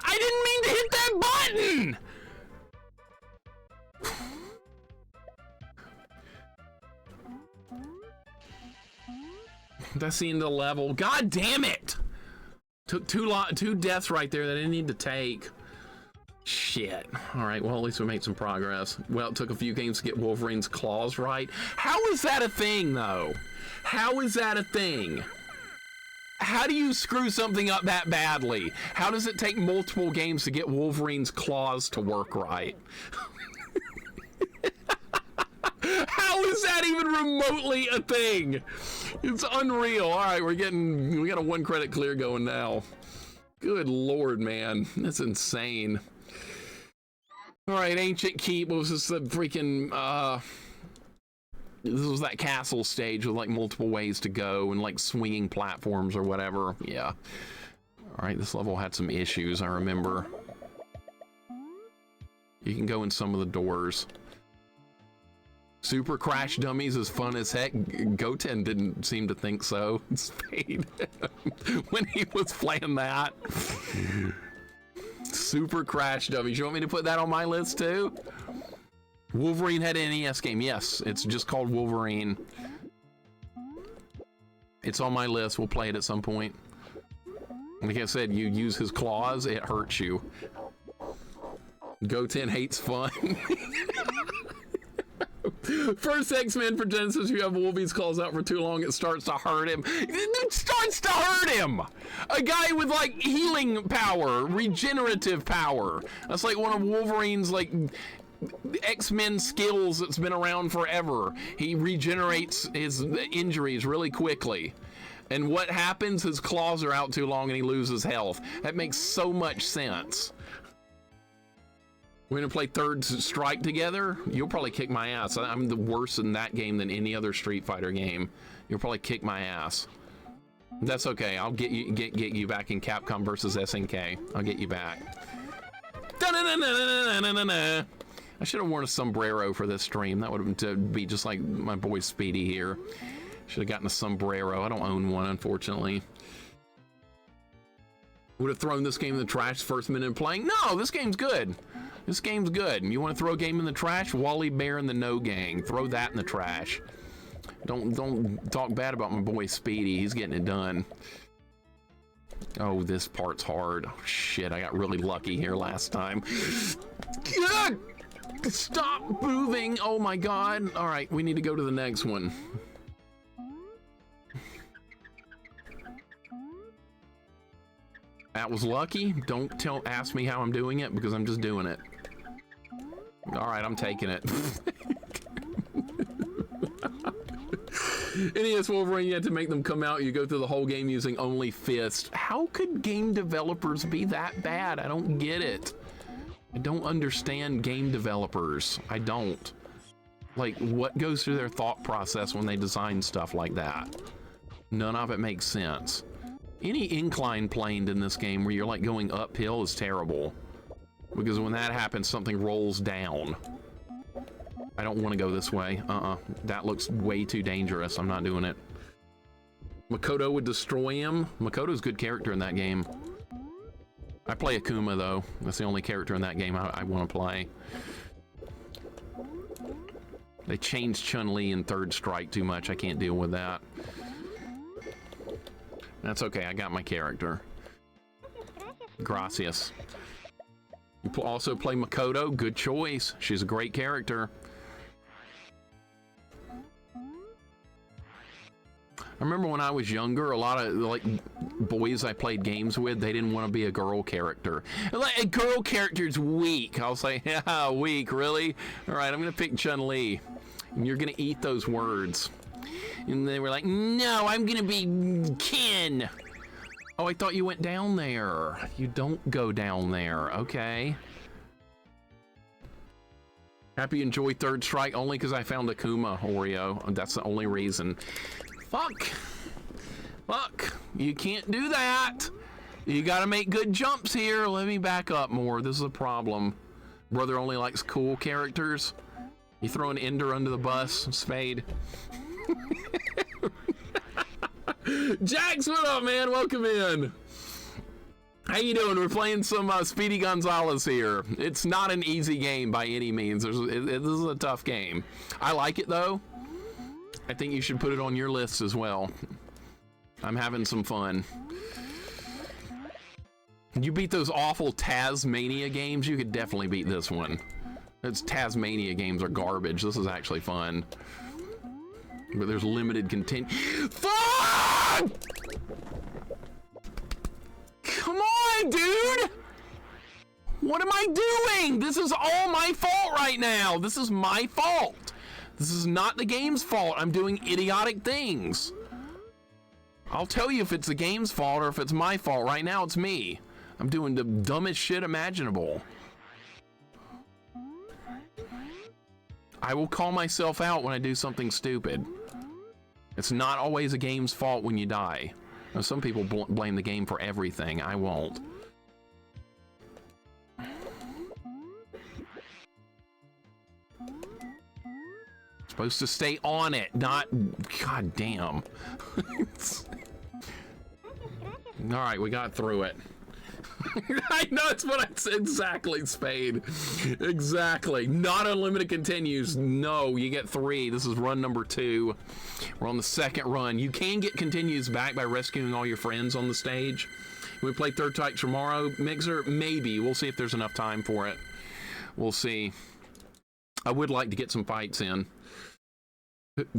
I didn't mean to hit that button. That's the end of the level. God damn it! Took two deaths right there that I didn't need to take. Shit. All right, well, at least we made some progress. Well, it took a few games to get Wolverine's claws right. How is that a thing, though? How is that a thing? How do you screw something up that badly? How does it take multiple games to get Wolverine's claws to work right? How is that even remotely a thing? It's unreal. All right, we got a 1 credit clear going now. Good Lord, man. That's insane. All right, Ancient Keep. What was this? The freaking, this was that castle stage with like multiple ways to go and like swinging platforms or whatever. Yeah. All right, this level had some issues, I remember. You can go in some of the doors. Super Crash Dummies is fun as heck. Goten didn't seem to think so. Spade when he was playing that. Super Crash Dummies. You want me to put that on my list too? Wolverine had an NES game. Yes, it's just called Wolverine. It's on my list. We'll play it at some point. Like I said, you use his claws, it hurts you. Goten hates fun. First X-Men for Genesis, you have Wolvie's claws out for too long, it starts to hurt him. It starts to hurt him! A guy with, like, healing power, regenerative power. That's like one of Wolverine's, like, X-Men skills that's been around forever. He regenerates his injuries really quickly. And what happens? His claws are out too long and he loses health. That makes so much sense. We're gonna play Third Strike together. You'll probably kick my ass. I'm the worse in that game than any other Street Fighter game. You'll probably kick my ass. That's okay. I'll get you back in Capcom versus SNK. I'll get you back. I should have worn a sombrero for this stream. That would be just like my boy Speedy here. Should have gotten a sombrero. I don't own one, unfortunately. Would have thrown this game in the trash first minute of playing. No, this game's good. This game's good. And you want to throw a game in the trash? Wally Bear and the No Gang. Throw that in the trash. Don't talk bad about my boy Speedy. He's getting it done. Oh, this part's hard. Oh, shit, I got really lucky here last time. God! Stop moving. Oh my God. All right, we need to go to the next one. That was lucky. Don't ask me how I'm doing it because I'm just doing it. All right, I'm taking it. NES Wolverine, you had to make them come out. You go through the whole game using only fist. How could game developers be that bad? I don't get it. I don't understand game developers. I don't. Like, what goes through their thought process when they design stuff like that? None of it makes sense. Any incline plane in this game where you're like going uphill is terrible. Because when that happens, something rolls down. I don't want to go this way. That looks way too dangerous. I'm not doing it. Makoto would destroy him. Makoto's a good character in that game. I play Akuma though. That's the only character in that game I want to play. They changed Chun-Li in Third Strike too much. I can't deal with that. That's okay, I got my character. Gracias. You also play Makoto, good choice. She's a great character. I remember when I was younger, a lot of like boys I played games with, they didn't want to be a girl character. Like, a girl character's weak. I'll say, yeah, weak, really? All right, I'm gonna pick Chun-Li. And you're gonna eat those words. And they were like, no, I'm gonna be Ken. Oh, I thought you went down there. You don't go down there, okay. Happy you enjoy Third Strike only because I found Akuma, Oreo. That's the only reason. Fuck. Fuck. You can't do that. You gotta make good jumps here. Let me back up more. This is a problem. Brother only likes cool characters. You throwing Ender under the bus, Spade. Jax, what up, man? Welcome in. How you doing? We're playing some Speedy Gonzales here. It's not an easy game by any means. This is a tough game. I like it though. I think you should put it on your list as well. I'm having some fun. You beat those awful Tasmania games, you could definitely beat this one. Those Tasmania games are garbage. This is actually fun. But there's limited content. Fuck! Come on, dude! What am I doing? This is all my fault right now. This is my fault. This is not the game's fault. I'm doing idiotic things. I'll tell you if it's the game's fault or if it's my fault. Right now, it's me. I'm doing the dumbest shit imaginable. I will call myself out when I do something stupid. It's not always a game's fault when you die. Now, some people blame the game for everything. I won't. Supposed to stay on it, not... God damn. All right, we got through it. I know, it's what I said. Exactly, Spade. Exactly. Not unlimited continues. No, you get 3. This is run number 2. We're on the second run. You can get continues back by rescuing all your friends on the stage. We play third type tomorrow, Mixer? Maybe. We'll see if there's enough time for it. We'll see. I would like to get some fights in.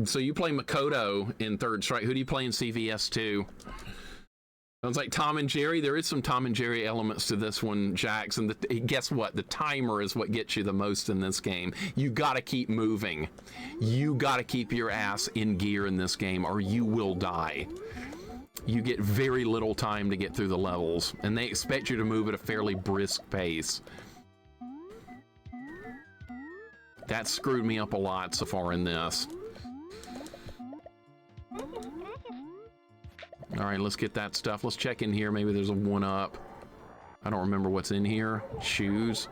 So you play Makoto in third strike. Who do you play in CVS 2? Sounds like Tom and Jerry. There is some Tom and Jerry elements to this one, Jax. And guess what? The timer is what gets you the most in this game. You got to keep moving. You got to keep your ass in gear in this game or you will die. You get very little time to get through the levels. And they expect you to move at a fairly brisk pace. That screwed me up a lot so far in this. All right, let's get that stuff. Let's check in here. Maybe there's a 1-up. I don't remember what's in here. Shoes.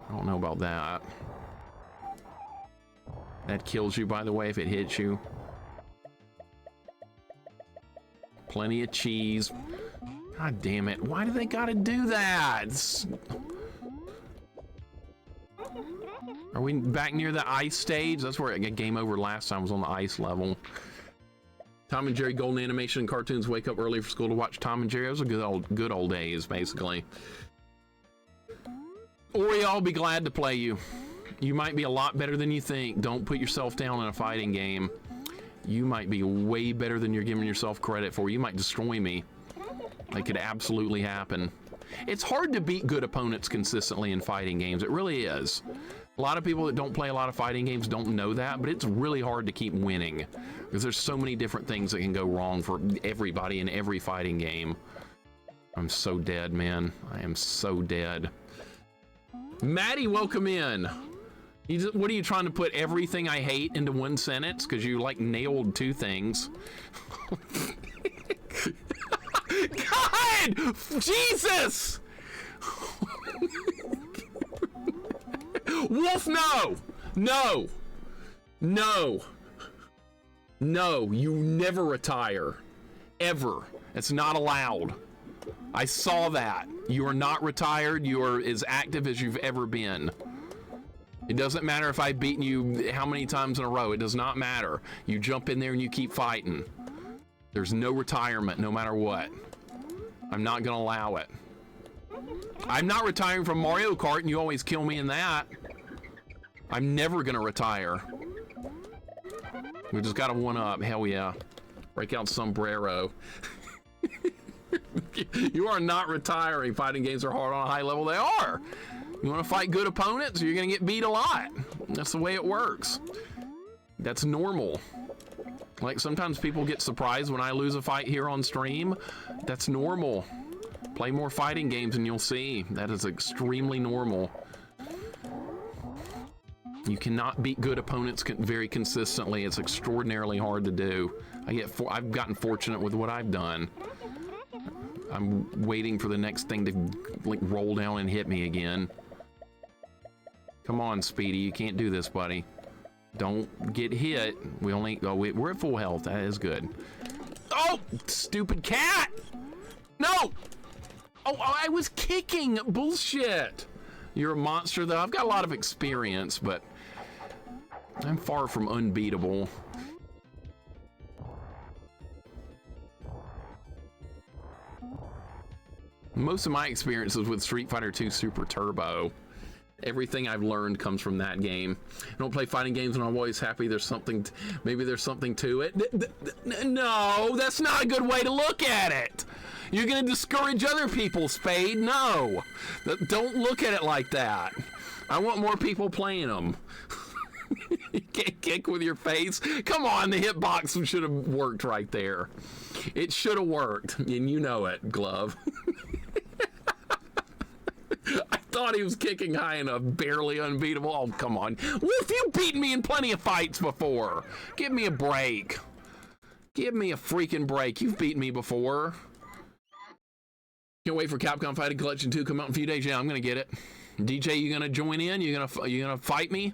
I don't know about that. That kills you, by the way, if it hits you. Plenty of cheese. God damn it. Why do they gotta do that? Are we back near the ice stage? That's where I got game over last time. I was on the ice level. Tom and Jerry Golden Animation and Cartoons. Wake up early for school to watch Tom and Jerry. Those are good old days, basically. Ori, I'll be glad to play you. You might be a lot better than you think. Don't put yourself down in a fighting game. You might be way better than you're giving yourself credit for. You might destroy me. That could absolutely happen. It's hard to beat good opponents consistently in fighting games. It really is. A lot of people that don't play a lot of fighting games don't know that, but it's really hard to keep winning because there's so many different things that can go wrong for everybody in every fighting game. I'm so dead, man. I am so dead. Maddie, welcome in. What are you trying to put everything I hate into one sentence? Because you like nailed 2 things. God! Jesus! Wolf, no! No! No! No, you never retire. Ever. It's not allowed. I saw that. You are not retired. You are as active as you've ever been. It doesn't matter if I've beaten you how many times in a row. It does not matter. You jump in there and you keep fighting. There's no retirement, no matter what. I'm not gonna allow it. I'm not retiring from Mario Kart and you always kill me in that. I'm never gonna retire. We just got a 1-up, hell yeah. Break out sombrero. You are not retiring. Fighting games are hard on a high level. They are. You wanna fight good opponents, you're gonna get beat a lot. That's the way it works. That's normal. Like sometimes people get surprised when I lose a fight here on stream. That's normal. Play more fighting games and you'll see. That is extremely normal. You cannot beat good opponents very consistently. It's extraordinarily hard to do. I've gotten fortunate with what I've done. I'm waiting for the next thing to like roll down and hit me again. Come on, Speedy, you can't do this, buddy. Don't get hit. We only, oh, we're at full health. That is good. Oh, stupid cat! No! Oh, I was kicking. Bullshit. You're a monster, though. I've got a lot of experience, but I'm far from unbeatable. Most of my experiences with Street Fighter 2 Super Turbo, everything I've learned comes from that game. I don't play fighting games and I'm always happy there's something, maybe there's something to it. No, that's not a good way to look at it. You're gonna discourage other people, Spade. No, don't look at it like that. I want more people playing them. You can't kick with your face. Come on, the hitbox should have worked right there. It should have worked, and you know it, Glove. I thought he was kicking high enough, barely unbeatable. Oh, come on. Wolf, you've beaten me in plenty of fights before. Give me a break. Give me a freaking break. You've beaten me before. Can't wait for Capcom Fighting Collection 2 to come out in a few days. Yeah, I'm gonna get it. DJ, you gonna join in? You gonna fight me?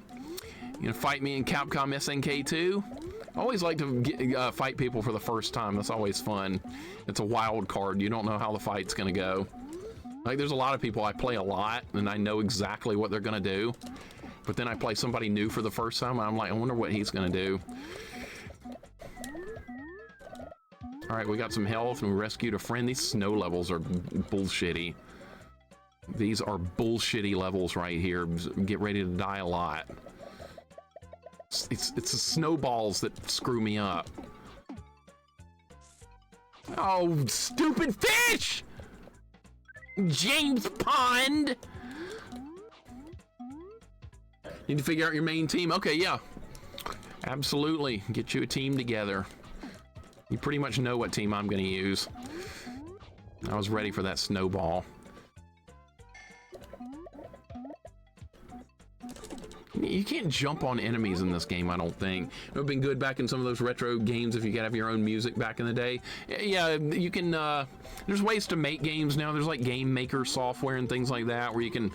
You gonna fight me in Capcom SNK 2? I always like to fight people for the first time. That's always fun. It's a wild card. You don't know how the fight's gonna go. Like, there's a lot of people I play a lot, and I know exactly what they're gonna do. But then I play somebody new for the first time, and I'm like, I wonder what he's gonna do. All right, we got some health, and we rescued a friend. These snow levels are bullshitty. These are bullshitty levels right here. Get ready to die a lot. It's the snowballs that screw me up. Oh, stupid fish! James Pond! Need to figure out your main team. Okay, yeah. Absolutely. Get you a team together. You pretty much know what team I'm going to use. I was ready for that snowball. You can't jump on enemies in this game, I don't think. It would have been good back in some of those retro games if you could have your own music back in the day. Yeah, you can, there's ways to make games now. There's like game maker software and things like that where you can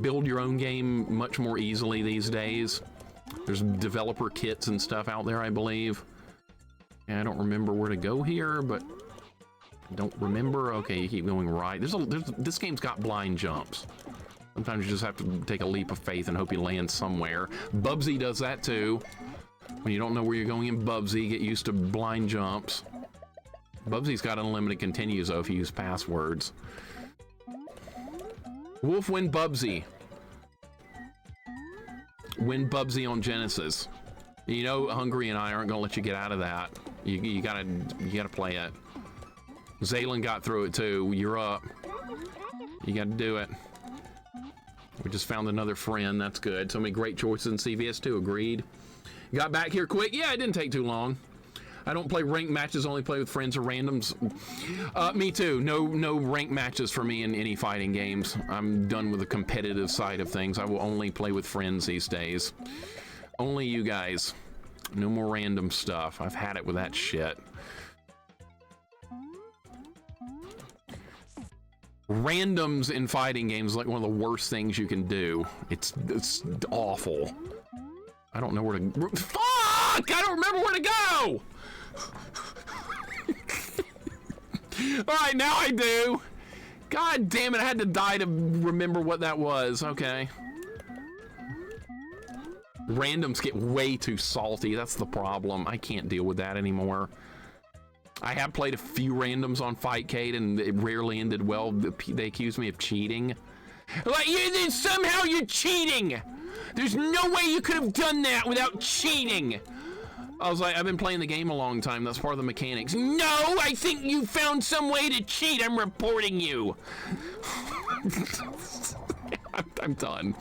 build your own game much more easily these days. There's developer kits and stuff out there, I believe. And I don't remember where to go here, but I don't remember. Okay, you keep going right. This game's got blind jumps. Sometimes you just have to take a leap of faith and hope you land somewhere. Bubsy does that too. When you don't know where you're going in Bubsy, get used to blind jumps. Bubsy's got unlimited continues though if you use passwords. Wolf, win Bubsy. Win Bubsy on Genesis. You know Hungry and I aren't gonna let you get out of that. You gotta play it. Zaylin got through it too. You're up. You gotta do it. We just found another friend. That's good. So many great choices in CVS too. Agreed. Got back here quick. Yeah, it didn't take too long. I don't play ranked matches. Only play with friends or randoms. Me too. No ranked matches for me in any fighting games. I'm done with the competitive side of things. I will only play with friends these days. Only you guys. No more random stuff. I've had it with that shit. Randoms in fighting games is like one of the worst things you can do. It's awful. I don't know where to... Fuck! I don't remember where to go! Alright, now I do. God damn it, I had to die to remember what that was. Okay. Randoms get way too salty. That's the problem. I can't deal with that anymore. I have played a few randoms on Fightcade and it rarely ended well. They accused me of cheating. Like, somehow you're cheating! There's no way you could have done that without cheating! I was like, I've been playing the game a long time. That's part of the mechanics. No, I think you found some way to cheat. I'm reporting you. I'm done.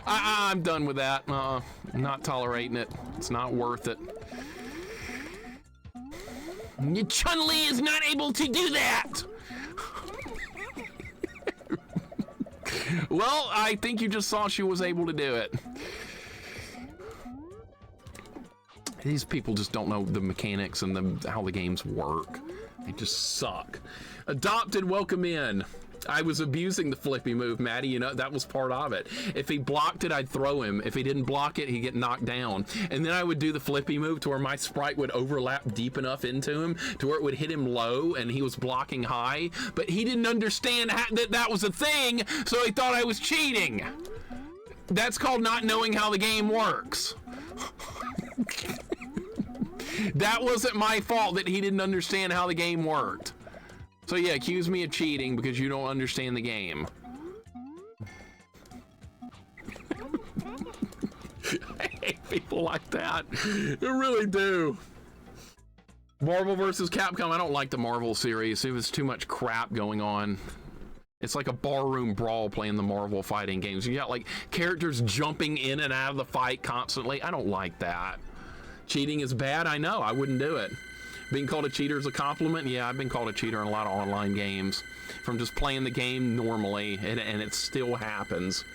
I'm done with that. I'm not tolerating it. It's not worth it. Chun-Li is not able to do that! Well, I think you just saw she was able to do it. These people just don't know the mechanics and how the games work. They just suck. Adopted, welcome in. I was abusing the flippy move, Maddie. You know, that was part of it. If he blocked it, I'd throw him. If he didn't block it, he'd get knocked down. And then I would do the flippy move to where my sprite would overlap deep enough into him to where it would hit him low and he was blocking high. But he didn't understand that that was a thing, so he thought I was cheating. That's called not knowing how the game works. That wasn't my fault that he didn't understand how the game worked. So yeah, accuse me of cheating because you don't understand the game. I hate people like that. I really do. Marvel versus Capcom. I don't like the Marvel series. It was too much crap going on. It's like a barroom brawl playing the Marvel fighting games. You got like characters jumping in and out of the fight constantly. I don't like that. Cheating is bad. I know. I wouldn't do it. Being called a cheater is a compliment. Yeah, I've been called a cheater in a lot of online games from just playing the game normally, and it still happens.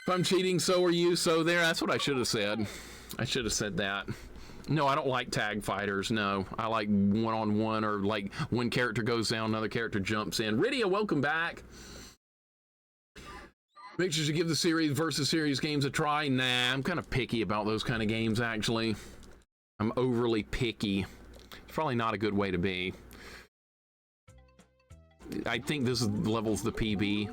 If I'm cheating, so are you, so there. That's what I should have said. I should have said that. No, I don't like tag fighters. No, I like one-on-one, or like one character goes down, another character jumps in. Rydia, welcome back. Make sure you give the series versus series games a try. Nah, I'm kind of picky about those kind of games, actually. I'm overly picky. It's probably not a good way to be. I think this level's the PB.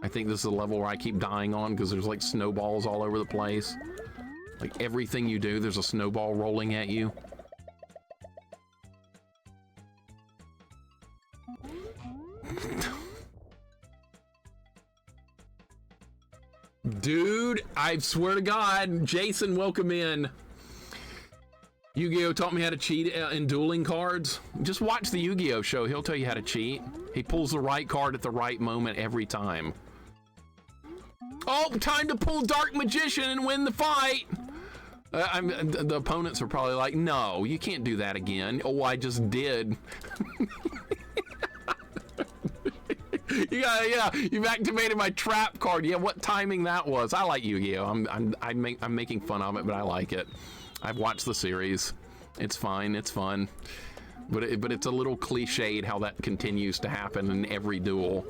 I think this is the level where I keep dying on because there's like snowballs all over the place. Like everything you do, there's a snowball rolling at you. Dude, I swear to God, Jason, welcome in. Yu-Gi-Oh! Taught me how to cheat in dueling cards. Just watch the Yu-Gi-Oh! Show. He'll tell you how to cheat. He pulls the right card at the right moment every time. Oh, time to pull Dark Magician and win the fight. The opponents are probably like, no, you can't do that again. Oh, I just did. Yeah, you've activated my trap card. Yeah, what timing that was. I like Yu-Gi-Oh! I'm making fun of it, but I like it. I've watched the series. It's fine. It's fun. But it's a little cliched how that continues to happen in every duel.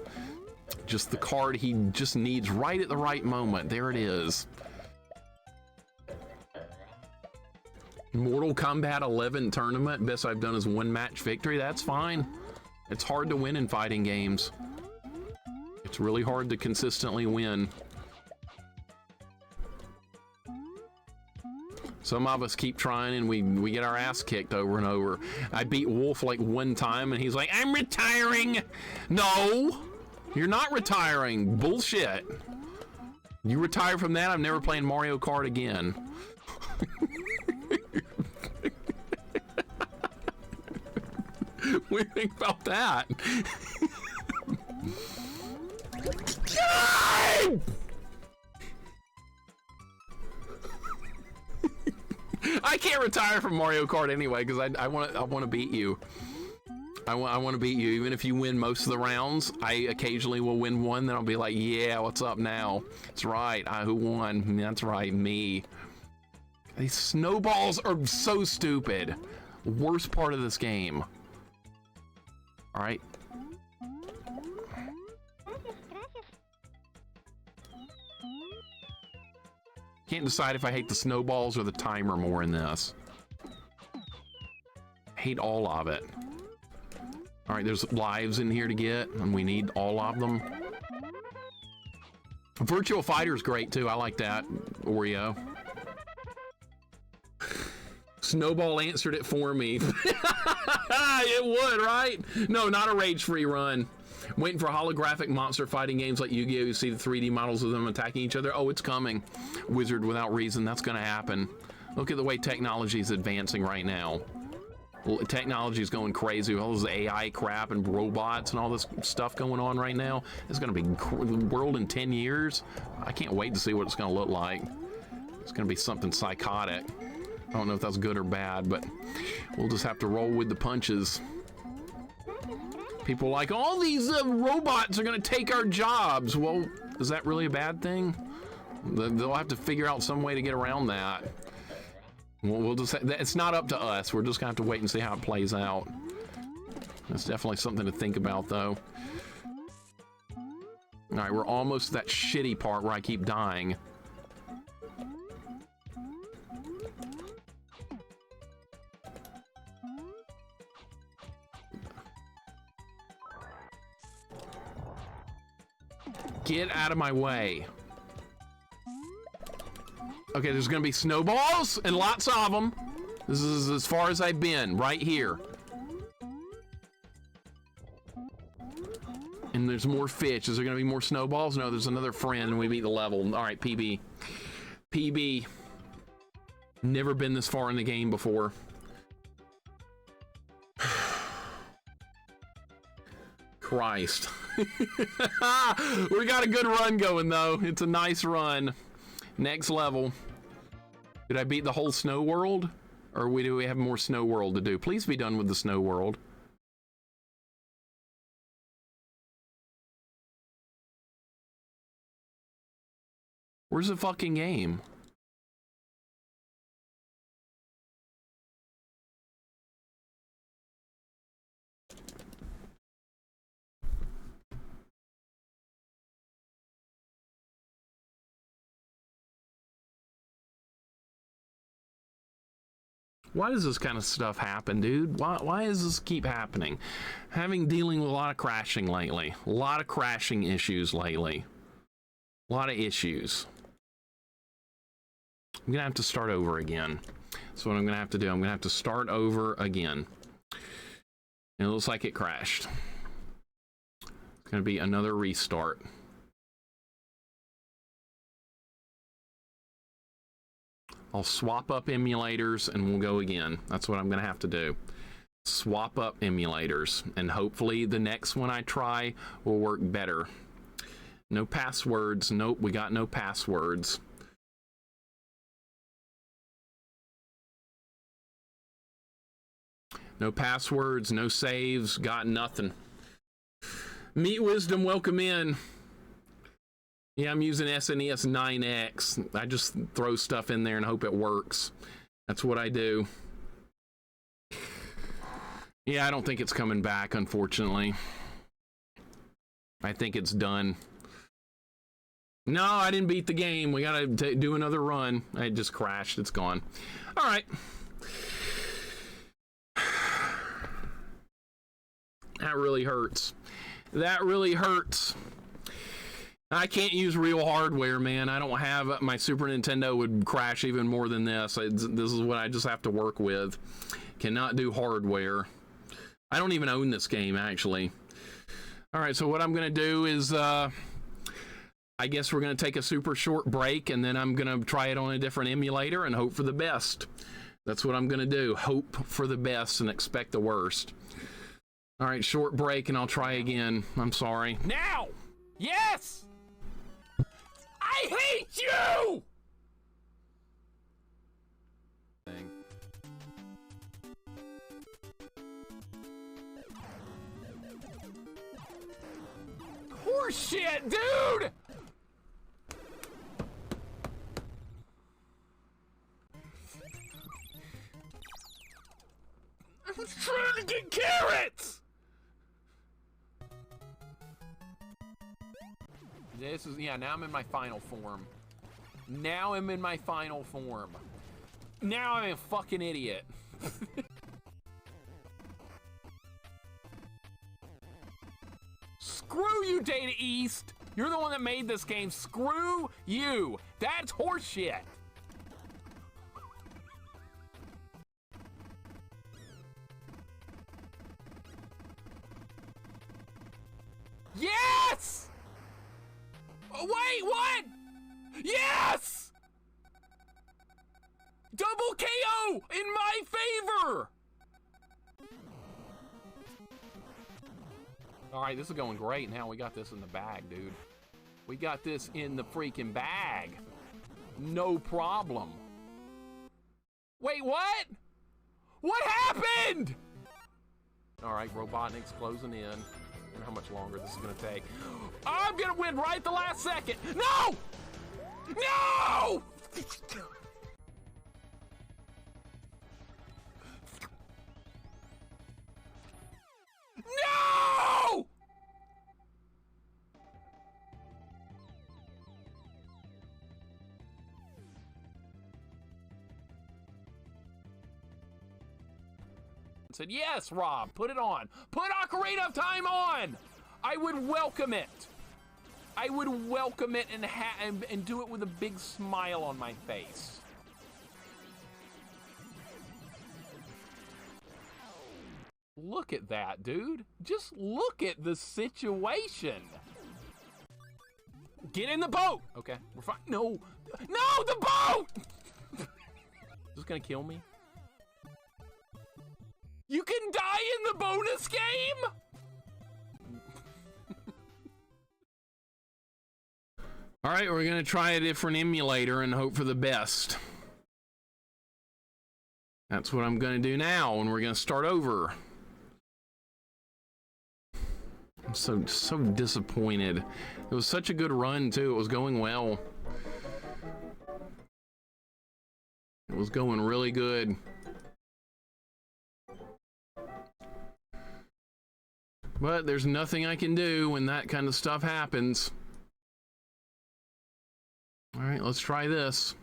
Just the card he just needs right at the right moment. There it is. Mortal Kombat 11 tournament. Best I've done is one match victory. That's fine. It's hard to win in fighting games. It's really hard to consistently win. Some of us keep trying and we get our ass kicked over and over. I beat Wolf like one time and he's like, I'm retiring. No, you're not retiring. Bullshit. You retire from that, I'm never playing Mario Kart again. What do you think about that? God! I can't retire from Mario Kart anyway because I want to beat you. I want to beat you even if you win most of the rounds. I occasionally will win one, then I'll be like, yeah, what's up now? That's right. Who won? That's right, me. These snowballs are so stupid. Worst part of this game. All right. Can't decide if I hate the snowballs or the timer more in this. Hate all of it. All right, there's lives in here to get, and we need all of them. Virtual Fighter's great too. I like that, Oreo. Snowball answered it for me. It would, right? No, not a rage-free run. Waiting for holographic monster fighting games like Yu-Gi-Oh! You see the 3D models of them attacking each other. Oh, it's coming. Wizard without reason. That's going to happen. Look at the way technology is advancing right now. Technology is going crazy. All this AI crap and robots and all this stuff going on right now. It's going to be the world in 10 years. I can't wait to see what it's going to look like. It's going to be something psychotic. I don't know if that's good or bad, but we'll just have to roll with the punches. People are like, all these robots are going to take our jobs. Well, is that really a bad thing? They'll have to figure out some way to get around that. We'll just, it's not up to us. We're just going to have to wait and see how it plays out. That's definitely something to think about, though. All right, we're almost to that shitty part where I keep dying. Get out of my way. Okay, there's gonna be snowballs and lots of them. This is as far as I've been, right here. And there's more fish. Is there gonna be more snowballs? No, there's another friend and we beat the level. All right, PB. PB. Never been this far in the game before. Christ. We got a good run going, though. It's a nice run. Next level. Did I beat the whole snow world? Or do we have more snow world to do? Please be done with the snow world. Where's the fucking game? Why does this kind of stuff happen, dude? Why does this keep happening? Dealing with a lot of crashing lately. A lot of crashing issues lately. A lot of issues. I'm gonna have to start over again. So what I'm gonna have to do, I'm gonna have to start over again. And it looks like it crashed. It's gonna be another restart. I'll swap up emulators and we'll go again. That's what I'm gonna have to do. Swap up emulators and hopefully the next one I try will work better. No passwords. Nope, we got no passwords. No passwords, no saves, got nothing. Meet Wisdom, welcome in. Yeah, I'm using SNES 9X. I just throw stuff in there and hope it works. That's what I do. Yeah, I don't think it's coming back, unfortunately. I think it's done. No, I didn't beat the game. We gotta do another run. I just crashed. It's gone. All right. That really hurts. That really hurts. I can't use real hardware, man. I don't have my Super Nintendo would crash even more than this. This is what I just have to work with. Cannot do hardware. I don't even own this game, actually. All right, so what I'm gonna do is, I guess we're gonna take a super short break and then I'm gonna try it on a different emulator and hope for the best. That's what I'm gonna do. Hope for the best and expect the worst. All right, short break and I'll try again. I'm sorry. Now! Yes! I hate you! Horseshit, dude! I was trying to get carrots! This is, yeah, now I'm in my final form. Now I'm in my final form. Now I'm a fucking idiot. Screw you, Data East! You're the one that made this game. Screw you! That's horseshit! Yes! Oh, wait, what? Yes! Double KO in my favor! All right, this is going great. Now we got this in the bag, dude. We got this in the freaking bag. No problem. Wait, what? What happened? All right, Robotnik's closing in. I wonder how much longer this is gonna take. I'm gonna win right at the last second. No! No! said, yes, Rob, put it on. Put Ocarina of Time on. I would welcome it. I would welcome it and do it with a big smile on my face. Look at that, dude. Just look at the situation. Get in the boat. Okay, we're fine. No, no, the boat. Is this gonna kill me? You can die in the bonus game? All right, we're gonna try a different emulator and hope for the best. That's what I'm gonna do now, and we're gonna start over. I'm so disappointed. It was such a good run too. It was going well. It was going really good. But there's nothing I can do when that kind of stuff happens. All right, let's try this.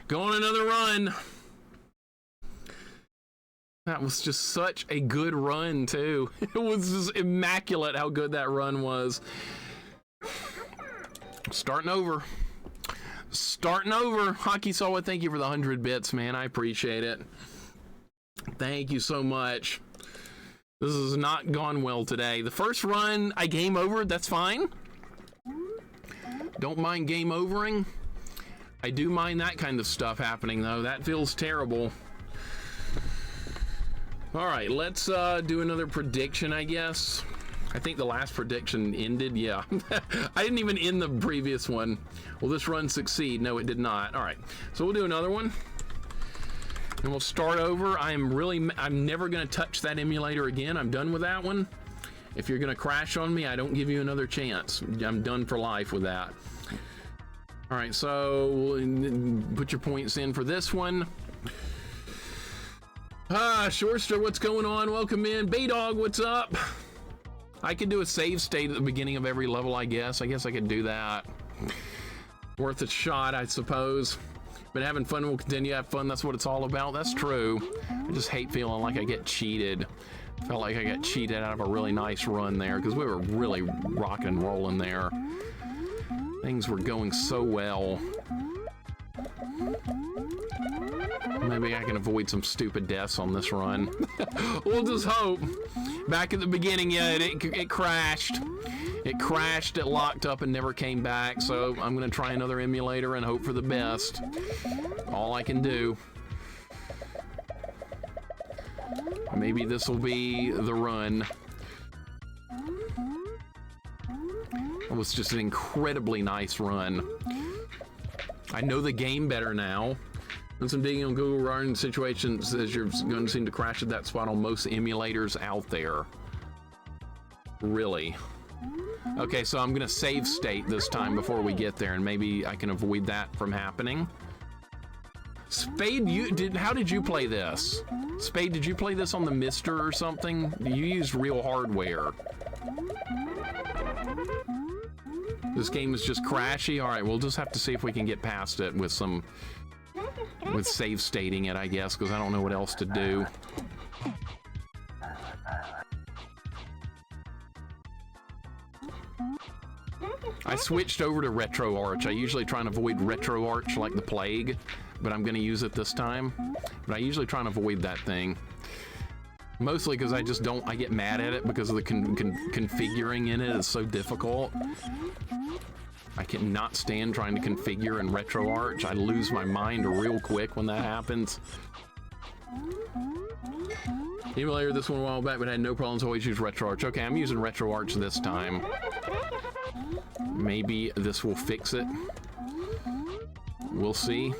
Go on another run. That was just such a good run, too. It was just immaculate how good that run was. Starting over. Starting over. Hockey Sawa, thank you for the 100 bits, man. I appreciate it. Thank you so much. This has not gone well today. The first run, I game over. That's fine. Don't mind game overing. I do mind that kind of stuff happening, though. That feels terrible. All right, let's do another prediction, I guess. I think the last prediction ended. Yeah. I didn't even end the previous one. Will this run succeed? No, it did not. All right, so we'll do another one. And we'll start over. I'm never gonna touch that emulator again. I'm done with that one. If you're gonna crash on me, I don't give you another chance. I'm done for life with that. All right, so put your points in for this one. Shorster, what's going on? Welcome in. Baydog, what's up? I could do a save state at the beginning of every level, I guess. I could do that. Worth a shot, I suppose. Been having fun, we'll continue to have fun. That's what it's all about. That's true. I just hate feeling like I get cheated. Felt like I got cheated out of a really nice run there because we were really rocking and rolling there. Things were going so well. Maybe I can avoid some stupid deaths on this run. We'll just hope. Back at the beginning, yeah, it crashed. It crashed, it locked up and never came back, so I'm gonna try another emulator and hope for the best. All I can do. Maybe this will be the run. It was just an incredibly nice run. I know the game better now. And some digging on Google running situations says you're going to seem to crash at that spot on most emulators out there. Really? Okay, so I'm gonna save state this time before we get there, and maybe I can avoid that from happening. Spade, how did you play this? Spade, did you play this on the Mister or something? You used real hardware. This game is just crashy. All right, we'll just have to see if we can get past it with save stating it, I guess, because I don't know what else to do. I switched over to RetroArch. I usually try and avoid RetroArch like the plague, but I'm going to use it this time. But I usually try and avoid that thing. Mostly because I get mad at it because of the configuring in it is so difficult. I cannot stand trying to configure in RetroArch. I lose my mind real quick when that happens. Emulator this one a while back, but I had no problems. Always use RetroArch. Okay, I'm using RetroArch this time. Maybe this will fix it. We'll see.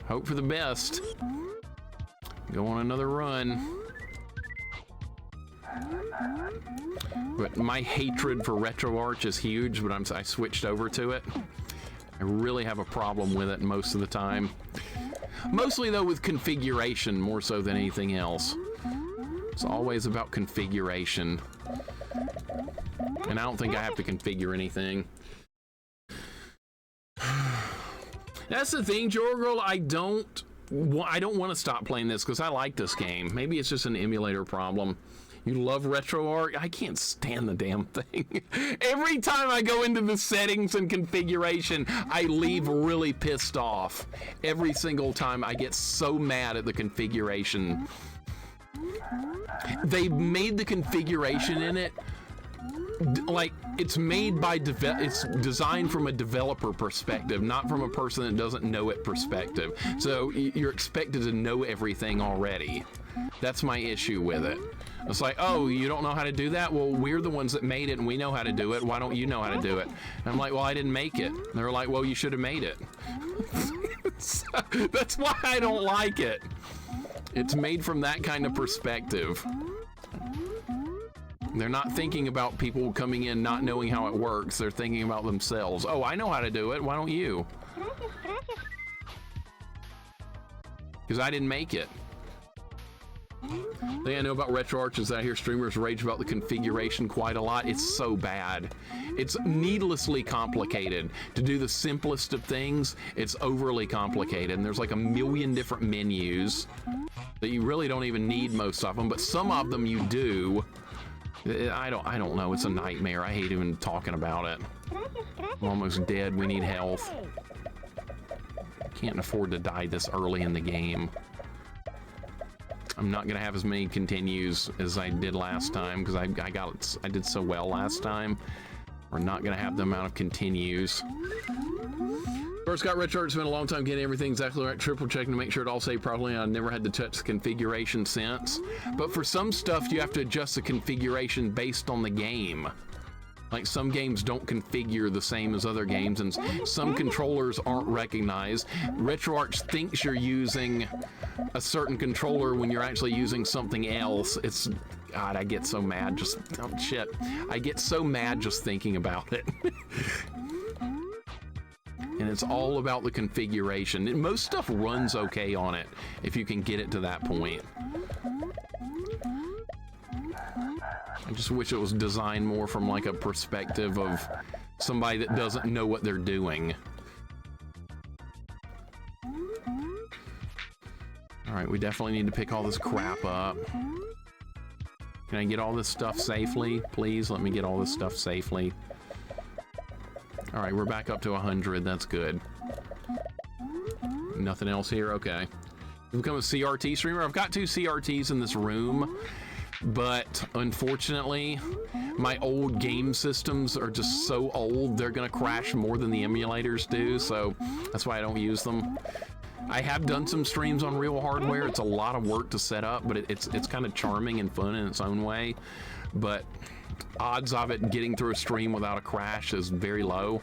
Hope for the best. Go on another run. But my hatred for RetroArch is huge, but I switched over to it. I really have a problem with it most of the time. Mostly, though, with configuration more so than anything else. It's always about configuration. And I don't think I have to configure anything. That's the thing, Jorgirl. I don't I don't want to stop playing this because I like this game. Maybe it's just an emulator problem. You love RetroArch? I can't stand the damn thing. Every time I go into the settings and configuration, I leave really pissed off. Every single time I get so mad at the configuration. They made the configuration in it like it's made by it's designed from a developer perspective, not from a person that doesn't know it perspective. So you're expected to know everything already. That's my issue with it. It's like, oh, you don't know how to do that? Well, we're the ones that made it and we know how to do it. Why don't you know how to do it? And I'm like, well, I didn't make it. And they're like, well, you should have made it. So, that's why I don't like it. It's made from that kind of perspective. They're not thinking about people coming in not knowing how it works. They're thinking about themselves. Oh, I know how to do it. Why don't you? Because I didn't make it. The thing I know about RetroArch is that I hear streamers rage about the configuration quite a lot. It's so bad. It's needlessly complicated. To do the simplest of things, it's overly complicated. And there's like a million different menus that you really don't even need most of them, but some of them you do. I don't know. It's a nightmare. I hate even talking about it. I'm almost dead. We need health. Can't afford to die this early in the game. I'm not gonna have as many continues as I did last time because I did so well last time. We're not gonna have the amount of continues. First got RetroArch, it's been a long time getting everything exactly right, triple checking to make sure it all saved properly. I never had to touch the configuration since. But for some stuff, you have to adjust the configuration based on the game. Like some games don't configure the same as other games, and some controllers aren't recognized. RetroArch thinks you're using a certain controller when you're actually using something else. It's, God, I get so mad just, oh shit. I get so mad just thinking about it. And it's all about the configuration. Most stuff runs okay on it if you can get it to that point. I just wish it was designed more from like a perspective of somebody that doesn't know what they're doing. All right, we definitely need to pick all this crap up. Can I get all this stuff safely? Please let me get all this stuff safely. All right, we're back up to 100. That's good. Nothing else here? Okay. We've become a CRT streamer. I've got 2 CRTs in this room, but unfortunately, my old game systems are just so old, they're gonna crash more than the emulators do, so that's why I don't use them. I have done some streams on real hardware. It's a lot of work to set up, but it's kind of charming and fun in its own way. But odds of it getting through a stream without a crash is very low.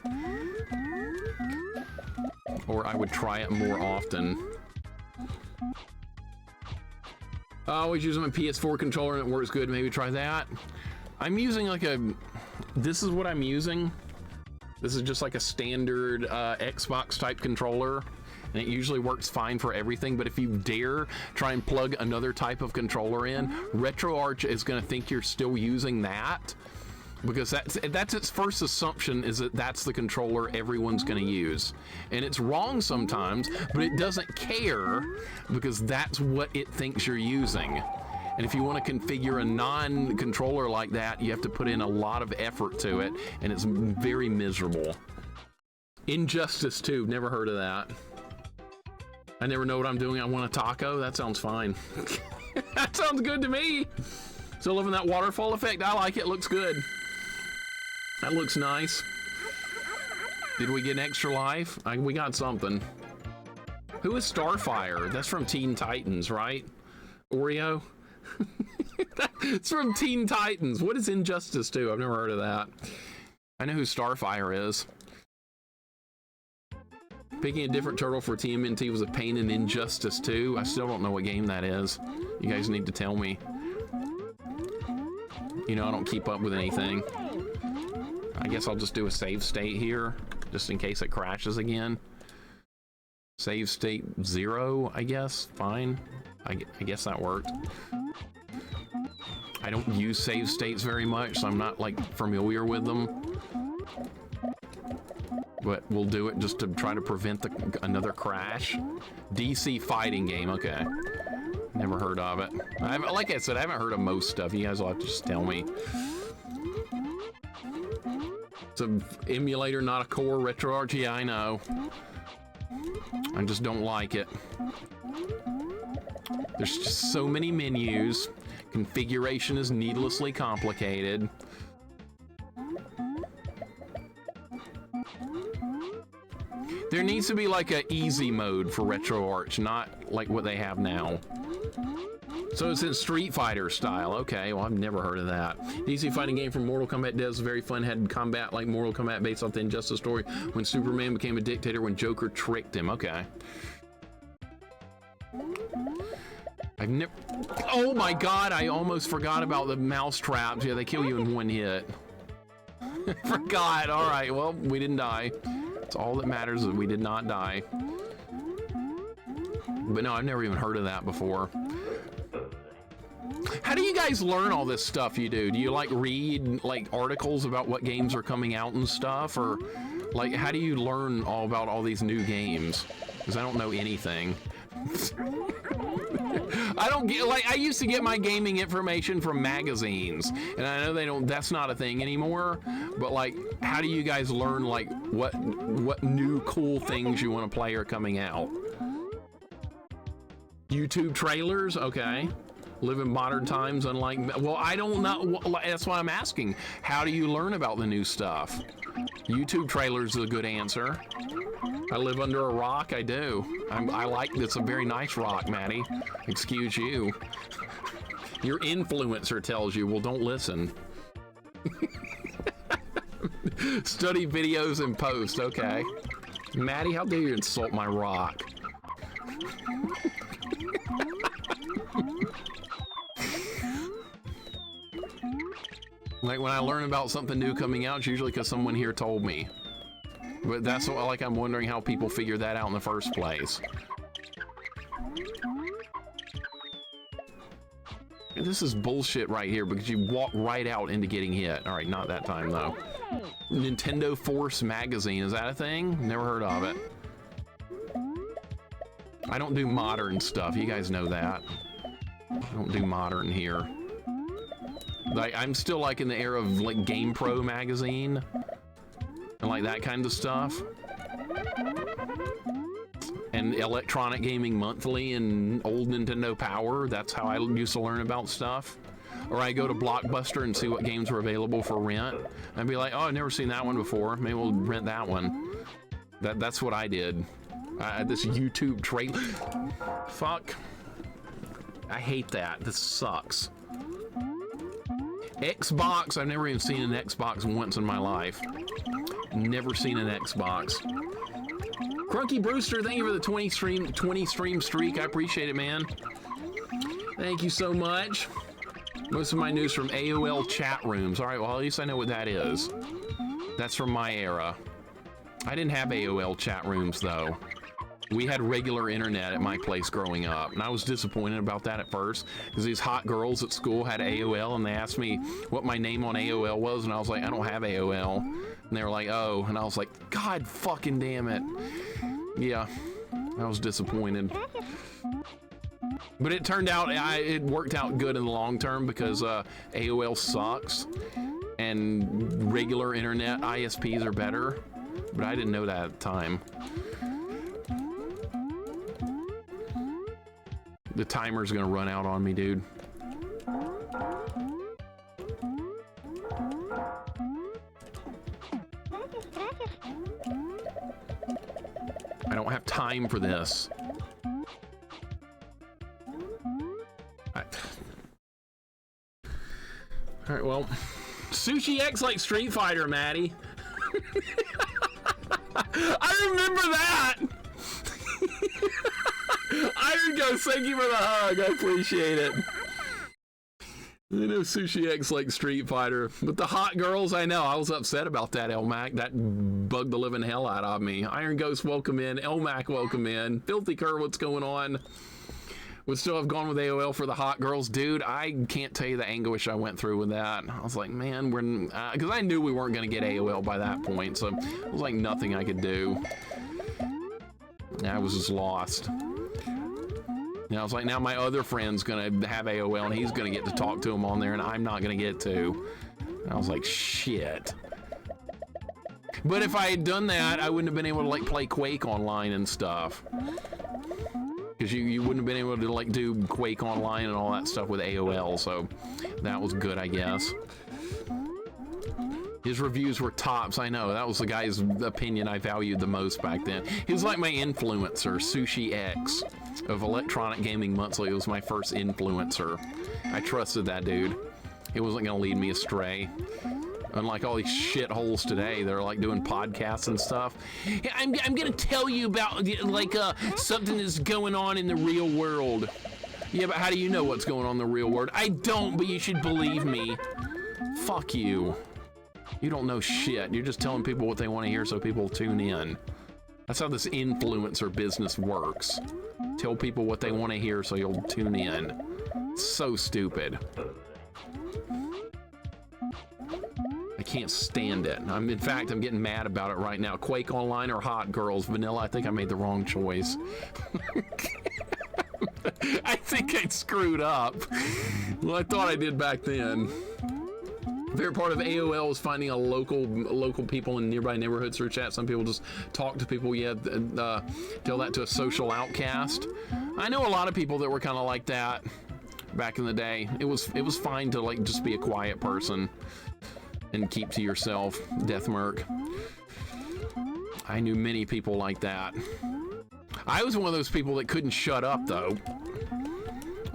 Or I would try it more often. I always use my PS4 controller and it works good. Maybe try that. I'm using like this is what I'm using. This is just like a standard Xbox type controller. And it usually works fine for everything, but if you dare try and plug another type of controller in, RetroArch is going to think you're still using that, because that's its first assumption, is that that's the controller everyone's going to use. And it's wrong sometimes, but it doesn't care because that's what it thinks you're using. And if you want to configure a non-controller like that, you have to put in a lot of effort to it, and it's very miserable. Injustice 2, never heard of that. I never know what I'm doing. I want a taco. That sounds fine. That sounds good to me. Still loving that waterfall effect. I like it. Looks good. That looks nice. Did we get an extra life? We got something. Who is Starfire? That's from Teen Titans, right? Oreo? It's from Teen Titans. What is Injustice 2? I've never heard of that. I know who Starfire is. Picking a different turtle for TMNT was a pain in Injustice 2. I still don't know what game that is. You guys need to tell me. You know, I don't keep up with anything. I guess I'll just do a save state here, just in case it crashes again. Save state 0, I guess. Fine. I guess that worked. I don't use save states very much, so I'm not like familiar with them. But we'll do it just to try to prevent another crash. DC fighting game, okay. Never heard of it. Like I said, I haven't heard of most stuff. You guys will have to just tell me. It's an emulator, not a core. RetroArch, yeah, I know. I just don't like it. There's just so many menus. Configuration is needlessly complicated. There needs to be like a easy mode for RetroArch, not like what they have now. So it's in Street Fighter style. Okay, well, I've never heard of that. DC fighting game from Mortal Kombat devs, very fun, had combat like Mortal Kombat based off the Injustice story when Superman became a dictator when Joker tricked him. Okay. I've never... Oh my god, I almost forgot about the mouse traps. Yeah, they kill you in one hit. Forgot. All right, well, we didn't die. It's all that matters is that we did not die. But no, I've never even heard of that before. How do you guys learn all this stuff you do? Do you like read like articles about what games are coming out and stuff? Or like, how do you learn all about all these new games? Because I don't know anything. I don't get, like, I used to get my gaming information from magazines, and I know they don't, that's not a thing anymore, but like, how do you guys learn like what new cool things you want to play are coming out? YouTube trailers? Okay. Live in modern times, unlike, well, I don't know, that's what I'm asking. How do you learn about the new stuff? YouTube trailers is a good answer. I live under a rock, I do. I like, it's a very nice rock, Maddie. Excuse you. Your influencer tells you, well, don't listen. Study videos and post, okay. Maddie, how dare you insult my rock? Like when I learn about something new coming out, it's usually because someone here told me. But that's what, like, I'm wondering how people figure that out in the first place. And this is bullshit right here because you walk right out into getting hit. All right, not that time though. Nintendo Force magazine, is that a thing? Never heard of it. I don't do modern stuff, you guys know that. I don't do modern here. Like, I'm still like in the era of like GamePro magazine and like that kind of stuff. And Electronic Gaming Monthly and old Nintendo Power. That's how I used to learn about stuff. Or I go to Blockbuster and see what games were available for rent. And be like, oh, I've never seen that one before. Maybe we'll rent that one. That's what I did. This YouTube trailer. Fuck. I hate that. This sucks. Xbox. I've never even seen an Xbox once in my life. Never seen an Xbox. Crunky Brewster, thank you for the 20 stream streak. I appreciate it, man. Thank you so much. Most of my news from AOL chat rooms. All right, well, at least I know what that is. That's from my era. I didn't have AOL chat rooms, though. We had regular internet at my place growing up, and I was disappointed about that at first because these hot girls at school had AOL, and they asked me what my name on AOL was, and I was like, I don't have AOL. And they were like, oh, and I was like, God fucking damn it. Yeah, I was disappointed. But it turned out, it worked out good in the long term because AOL sucks, and regular internet ISPs are better, but I didn't know that at the time. The timer's gonna run out on me, dude. I don't have time for this. All right, well, Sushi X like Street Fighter, Maddie. I remember that. Iron Ghost, thank you for the hug. I appreciate it. I know Sushi X like Street Fighter, but the hot girls, I know. I was upset about that, Elmac. That bugged the living hell out of me. Iron Ghost, welcome in. Elmac, welcome in. Filthy Cur, what's going on? Would still have gone with AOL for the hot girls. Dude, I can't tell you the anguish I went through with that. I was like, man, because I knew we weren't going to get AOL by that point, so it was like nothing I could do. I was just lost. And I was like, now my other friend's going to have AOL, and he's going to get to talk to him on there, and I'm not going to get to. And I was like, shit. But if I had done that, I wouldn't have been able to, like, play Quake online and stuff. Because you wouldn't have been able to, like, do Quake online and all that stuff with AOL, so that was good, I guess. His reviews were tops, I know. That was the guy's opinion I valued the most back then. He was like my influencer, Sushi X of Electronic Gaming Monthly. It was my first influencer. I trusted that dude. He wasn't gonna lead me astray. Unlike all these shitholes today, they're like doing podcasts and stuff. Yeah, I'm gonna tell you about like something that's going on in the real world. Yeah, but how do you know what's going on in the real world? I don't, but you should believe me. Fuck you. You don't know shit. You're just telling people what they want to hear so people tune in. That's how this influencer business works. Tell people what they want to hear so you'll tune in. It's so stupid. I can't stand it. In fact, I'm getting mad about it right now. Quake Online or Hot Girls? Vanilla, I think I made the wrong choice. I think I screwed up. Well, I thought I did back then. Favorite part of AOL is finding a local people in nearby neighborhoods through chat. Some people just talk to people. Yeah, tell that to a social outcast. I know a lot of people that were kind of like that back in the day. It was fine to like just be a quiet person and keep to yourself. Deathmerk. I knew many people like that. I was one of those people that couldn't shut up though.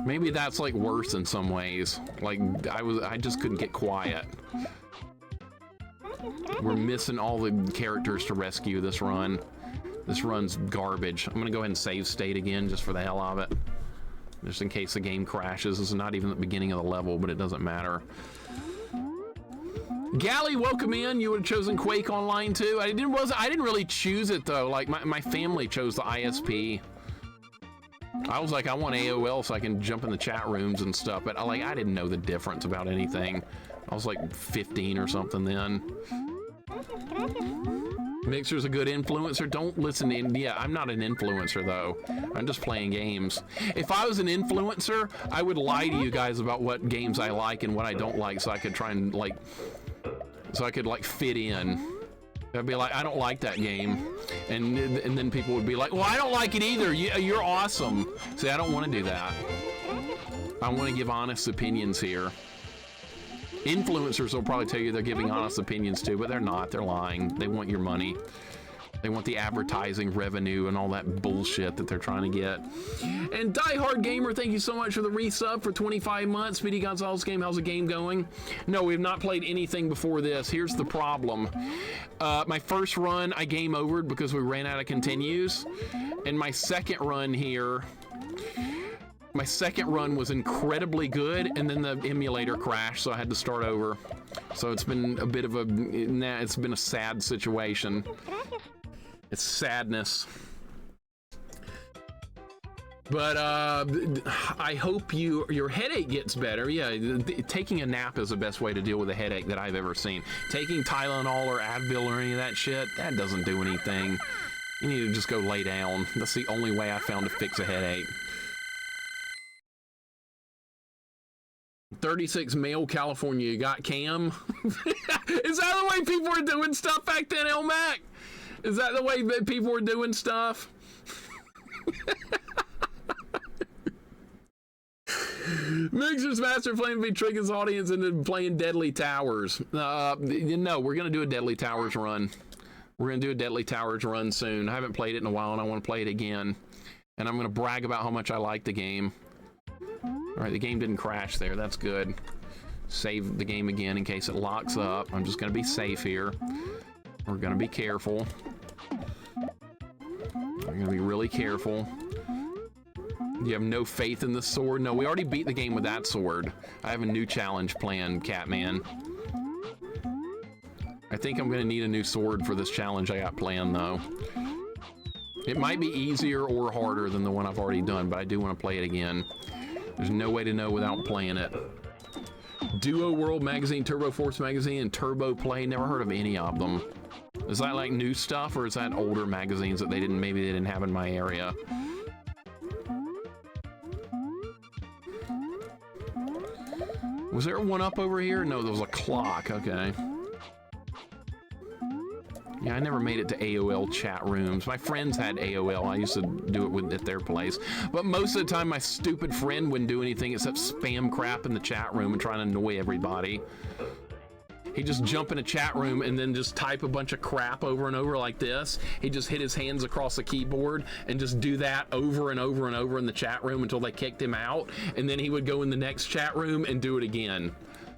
Maybe that's like worse in some ways. Like I just couldn't get quiet. We're missing all the characters to rescue this run. This run's garbage. I'm gonna go ahead and save state again just for the hell of it. Just in case the game crashes. This is not even the beginning of the level, but it doesn't matter. Gally, welcome in. You would have chosen Quake Online too. I didn't really choose it though. Like my family chose the ISP. I was like, I want AOL so I can jump in the chat rooms and stuff, but I didn't know the difference about anything. I was like 15 or something then. Mixer's a good influencer. Don't listen to, yeah, I'm not an influencer though. I'm just playing games. If I was an influencer, I would lie to you guys about what games I like and what I don't like so I could try and like, so I could like fit in. I'd be like, I don't like that game. And then people would be like, well, I don't like it either. You're awesome. See, I don't want to do that. I want to give honest opinions here. Influencers will probably tell you they're giving honest opinions too, but they're not. They're lying. They want your money. They want the advertising revenue and all that bullshit that they're trying to get. And Die Hard Gamer, thank you so much for the resub for 25 months. Speedy Gonzales game, how's the game going? No, we've not played anything before this. Here's the problem. My first run, I game overed because we ran out of continues. And my second run here, my second run was incredibly good, and then the emulator crashed, so I had to start over. So it's been a bit of a, it's been a sad situation. It's sadness. But I hope your headache gets better. Yeah, taking a nap is the best way to deal with a headache that I've ever seen. Taking Tylenol or Advil or any of that shit, that doesn't do anything. You need to just go lay down. That's the only way I found to fix a headache. 36 male California, you got Cam? Is that the way people were doing stuff back then, Elmac? Is that the way that people were doing stuff? Mixer's Master Flame be tricking his audience into playing Deadly Towers. No, we're going to do a Deadly Towers run. We're going to do a Deadly Towers run soon. I haven't played it in a while, and I want to play it again. And I'm going to brag about how much I like the game. All right, the game didn't crash there. That's good. Save the game again in case it locks up. I'm just going to be safe here. We're going to be careful. We're going to be really careful. You have no faith in the sword? No, we already beat the game with that sword. I have a new challenge planned, Catman. I think I'm going to need a new sword for this challenge I got planned, though. It might be easier or harder than the one I've already done, but I do want to play it again. There's no way to know without playing it. Duo World Magazine, Turbo Force Magazine, and Turbo Play. Never heard of any of them. Is that like new stuff, or is that older magazines that maybe they didn't have in my area? Was there one up over here? No, there was a clock. Okay. Yeah, I never made it to AOL chat rooms. My friends had AOL. I used to do it at their place. But most of the time, my stupid friend wouldn't do anything except spam crap in the chat room and try to annoy everybody. He'd just jump in a chat room and then just type a bunch of crap over and over like this. He'd just hit his hands across the keyboard and just do that over and over and over in the chat room until they kicked him out. And then he would go in the next chat room and do it again.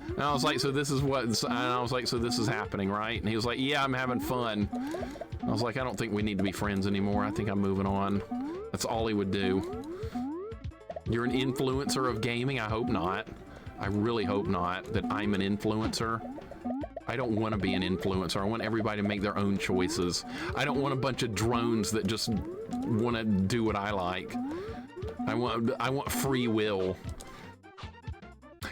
And I was like, so this is what, and I was like, so this is happening, right? And he was like, yeah, I'm having fun. I was like, I don't think we need to be friends anymore. I think I'm moving on. That's all he would do. You're an influencer of gaming? I hope not. I really hope not that I'm an influencer. I don't want to be an influencer. I want everybody to make their own choices. I don't want a bunch of drones that just want to do what I like. I want free will.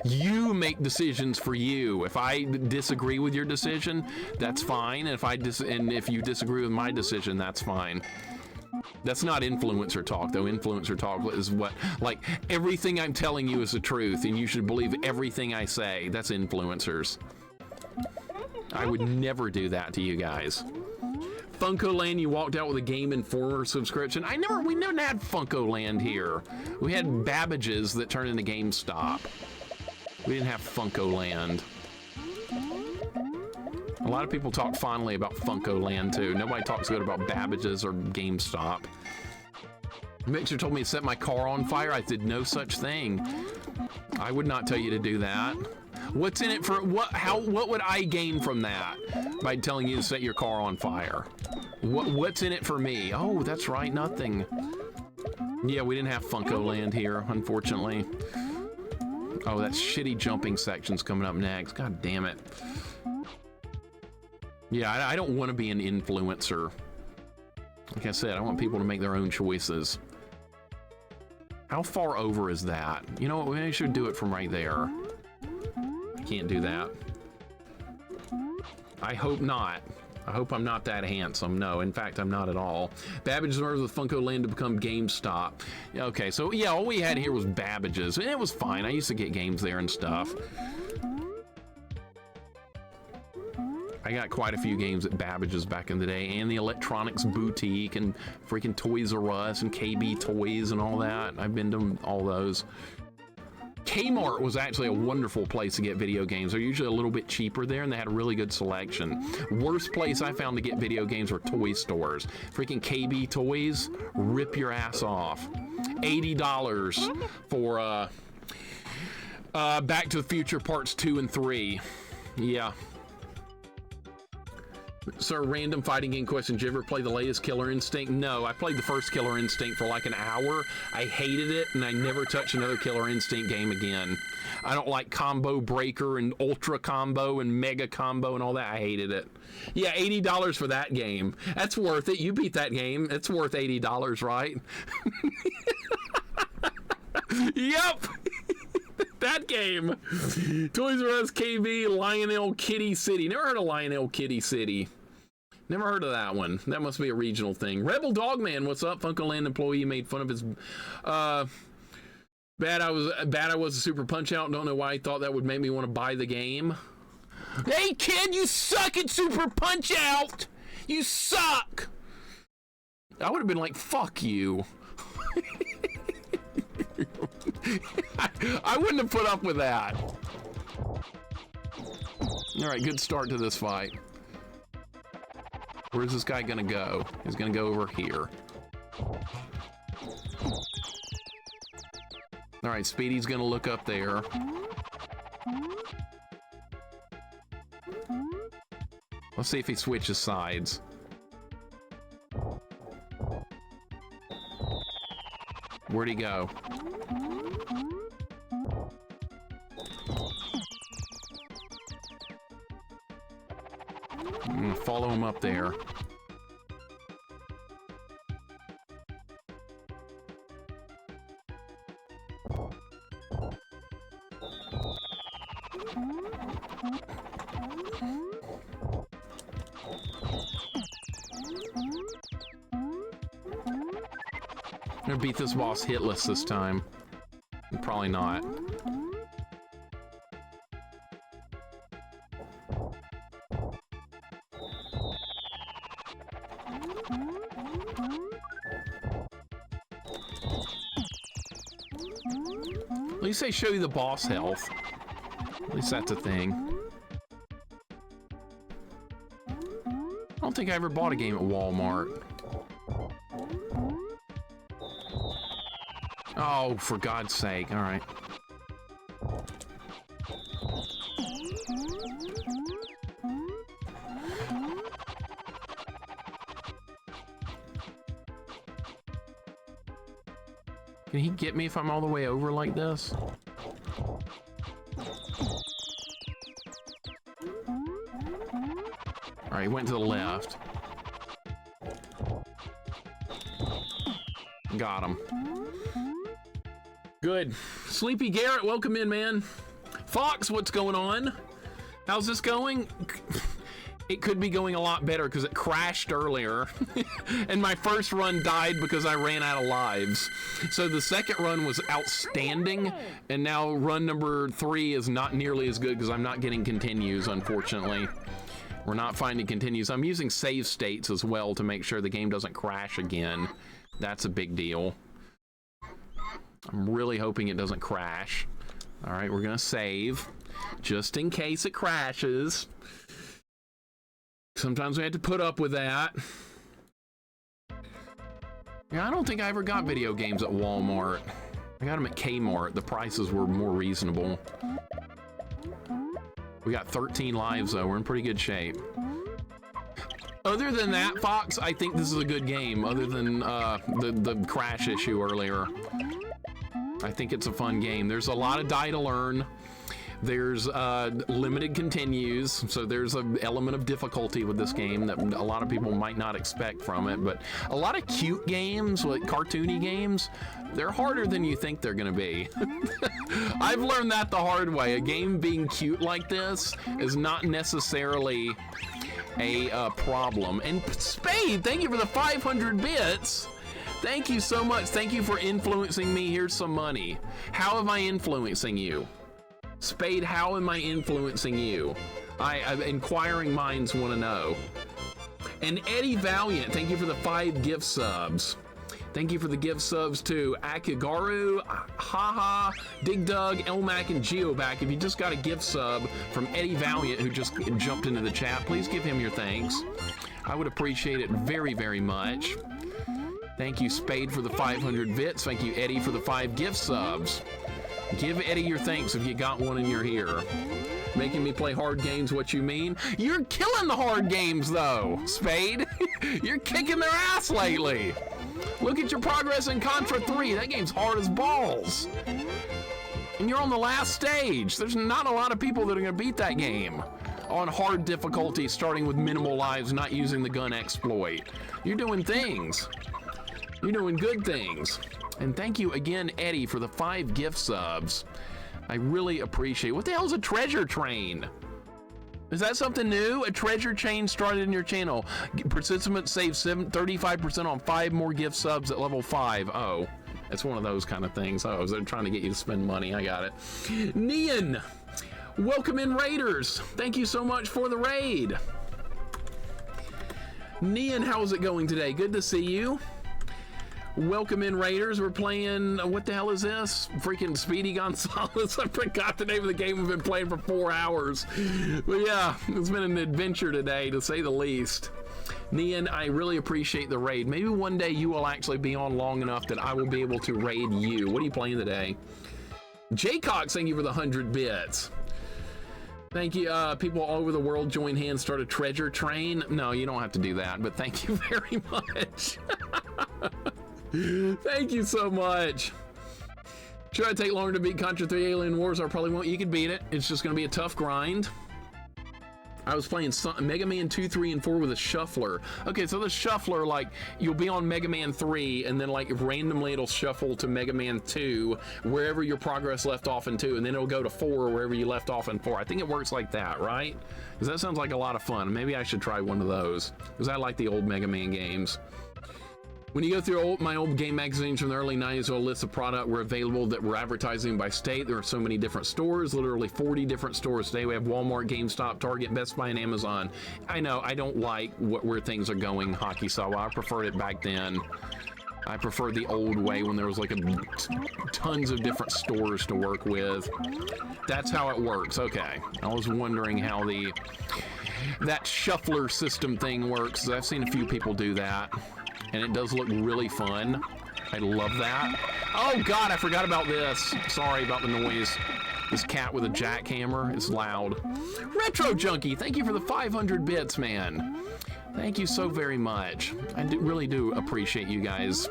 You make decisions for you. If I disagree with your decision, that's fine. And if you disagree with my decision, that's fine. That's not influencer talk, though. Influencer talk is what, like, everything I'm telling you is the truth, and you should believe everything I say. That's influencers. I would never do that to you guys. Funko Land, you walked out with a Game Informer subscription. We never had Funko Land here. We had Babbage's that turned into GameStop. We didn't have Funko Land. A lot of people talk fondly about Funko Land too. Nobody talks good about Babbage's or GameStop. Mixer told me to set my car on fire. I did no such thing. I would not tell you to do that. What's in it for what would I gain from that by telling you to set your car on fire? What's in it for me? Oh, that's right, nothing. Yeah, we didn't have Funko Land here, unfortunately. Oh, that shitty jumping section's coming up next. God damn it. Yeah, I don't want to be an influencer. Like I said, I want people to make their own choices. How far over is that? You know what, we should do it from right there. I can't do that. I hope not. I hope I'm not that handsome. No, in fact, I'm not at all. Babbage's ordered the Funko Land to become GameStop. Okay, so yeah, all we had here was Babbage's, and it was fine. I used to get games there and stuff. I got quite a few games at Babbage's back in the day, and the Electronics Boutique, and freaking Toys R Us, and KB Toys, and all that. I've been to all those. Kmart was actually a wonderful place to get video games. They're usually a little bit cheaper there, and they had a really good selection. Worst place I found to get video games were toy stores. Freaking KB Toys, rip your ass off. $80 for Back to the Future Parts 2 and 3. Yeah. Sir, random fighting game question. Did you ever play the latest Killer Instinct? No, I played the first Killer Instinct for like an hour. I hated it, and I never touched another Killer Instinct game again. I don't like Combo Breaker and Ultra Combo and Mega Combo and all that. I hated it. Yeah, $80 for that game. That's worth it. You beat that game. It's worth $80, right? Yep. That game. Toys R Us KB, Lionel Kitty City. Never heard of Lionel Kitty City. Never heard of that one. That must be a regional thing. Rebel Dogman, what's up? Funko Land employee made fun of his bad I was a Super Punch Out. Don't know why he thought that would make me want to buy the game. Hey kid, you suck at Super Punch Out. You suck. I would have been like, fuck you. I wouldn't have put up with that. All right, good start to this fight. Where's this guy gonna go? He's gonna go over here. All right, Speedy's gonna look up there. Let's see if he switches sides. Where'd he go? I'm gonna follow him up there. I'm gonna beat this boss hitless this time. Probably not. At least they show you the boss health. At least that's a thing. I don't think I ever bought a game at Walmart. Oh, for God's sake. All right. Can he get me if I'm all the way over like this? All right, he went to the left. Got him. Good. Sleepy Garrett, welcome in, man. Fox, what's going on? How's this going? It could be going a lot better because it crashed earlier and my first run died because I ran out of lives. So the second run was outstanding, and now run number 3 is not nearly as good because I'm not getting continues, unfortunately. We're not finding continues. I'm using save states as well to make sure the game doesn't crash again. That's a big deal. I'm really hoping it doesn't crash. All right, we're gonna save just in case it crashes. Sometimes we had to put up with that. Yeah, I don't think I ever got video games at Walmart. I got them at Kmart. The prices were more reasonable. We got 13 lives, though. We're in pretty good shape. Other than that, Fox, I think this is a good game. Other than the crash issue earlier. I think it's a fun game. There's a lot of die to learn. There's limited continues, so there's an element of difficulty with this game that a lot of people might not expect from it, but a lot of cute games, like cartoony games, they're harder than you think they're gonna be. I've learned that the hard way. A game being cute like this is not necessarily a problem. And Spade, thank you for the 500 bits. Thank you so much. Thank you for influencing me. Here's some money. How am I influencing you? Spade, how am I influencing you? Inquiring minds want to know. And Eddie Valiant, thank you for the 5 gift subs. Thank you for the gift subs to Akigaru, Haha, Dig Dug, Elmac, and Geoback. If you just got a gift sub from Eddie Valiant, who just jumped into the chat, please give him your thanks. I would appreciate it very, very much. Thank you, Spade, for the 500 bits. Thank you, Eddie, for the 5 gift subs. Give Eddie your thanks if you got one and you're here. Making me play hard games, what you mean? You're killing the hard games, though, Spade. You're kicking their ass lately. Look at your progress in Contra 3. That game's hard as balls. And you're on the last stage. There's not a lot of people that are going to beat that game on hard difficulty, starting with minimal lives, not using the gun exploit. You're doing things. You're doing good things. And thank you again, Eddie, for the 5 gift subs. I really appreciate it. What the hell is a treasure train? Is that something new? A treasure chain started in your channel. Participants save 35% on 5 more gift subs at level 5. Oh, it's one of those kind of things. Oh, they're trying to get you to spend money. I got it. Nian, welcome in, Raiders. Thank you so much for the raid. Nian, how's it going today? Good to see you. Welcome in, Raiders. We're playing, what the hell is this? Freaking Speedy Gonzales. I forgot the name of the game we've been playing for 4 hours. But yeah, it's been an adventure today, to say the least. Nian, I really appreciate the raid. Maybe one day you will actually be on long enough that I will be able to raid you. What are you playing today? Jaycox, thank you for the 100 bits. Thank you. People all over the world join hands, start a treasure train. No, you don't have to do that, but thank you very much. Thank you so much. Should I take longer to beat Contra 3 Alien Wars? I probably won't. You can beat it. It's just going to be a tough grind. I was playing Mega Man 2, 3, and 4 with a shuffler. Okay, so the shuffler, like, you'll be on Mega Man 3, and then, like, randomly it'll shuffle to Mega Man 2, wherever your progress left off in 2, and then it'll go to 4, wherever you left off in 4. I think it works like that, right? Because that sounds like a lot of fun. Maybe I should try one of those, because I like the old Mega Man games. When you go through my old game magazines from the early 90s, there'll list of product were available that were advertising by state. There are so many different stores, literally 40 different stores. Today we have Walmart, GameStop, Target, Best Buy, and Amazon. I know, I don't like where things are going, Hockey Sawa. I preferred it back then. I prefer the old way when there was like tons of different stores to work with. That's how it works. Okay. I was wondering how that shuffler system thing works. I've seen a few people do that. And it does look really fun. I love that. Oh God, I forgot about this. Sorry about the noise. This cat with a jackhammer is loud. Retro Junkie, thank you for the 500 bits, man. Thank you so very much. I really do appreciate you guys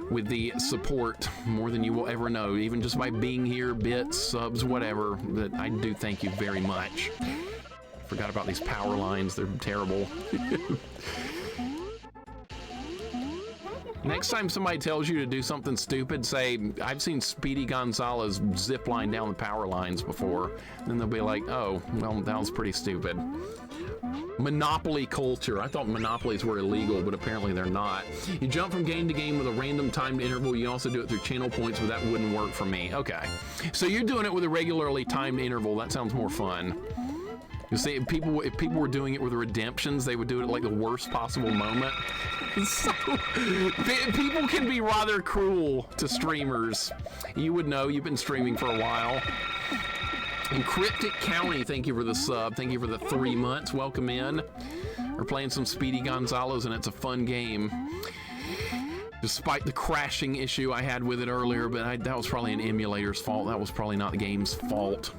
with the support more than you will ever know, even just by being here, bits, subs, whatever. But I do thank you very much. Forgot about these power lines, they're terrible. Next time somebody tells you to do something stupid, say, I've seen Speedy Gonzalez zip line down the power lines before. Then they'll be like, oh, well, that was pretty stupid. Monopoly culture. I thought monopolies were illegal, but apparently they're not. You jump from game to game with a random timed interval. You also do it through channel points, but that wouldn't work for me. Okay. So you're doing it with a regularly timed interval. That sounds more fun. You see, if people were doing it with redemptions, they would do it at like the worst possible moment. So, people can be rather cruel to streamers. You would know, you've been streaming for a while. And Cryptic County, thank you for the sub. Thank you for the 3 months. Welcome in. We're playing some Speedy Gonzales, and it's a fun game. Despite the crashing issue I had with it earlier, but that was probably an emulator's fault. That was probably not the game's fault.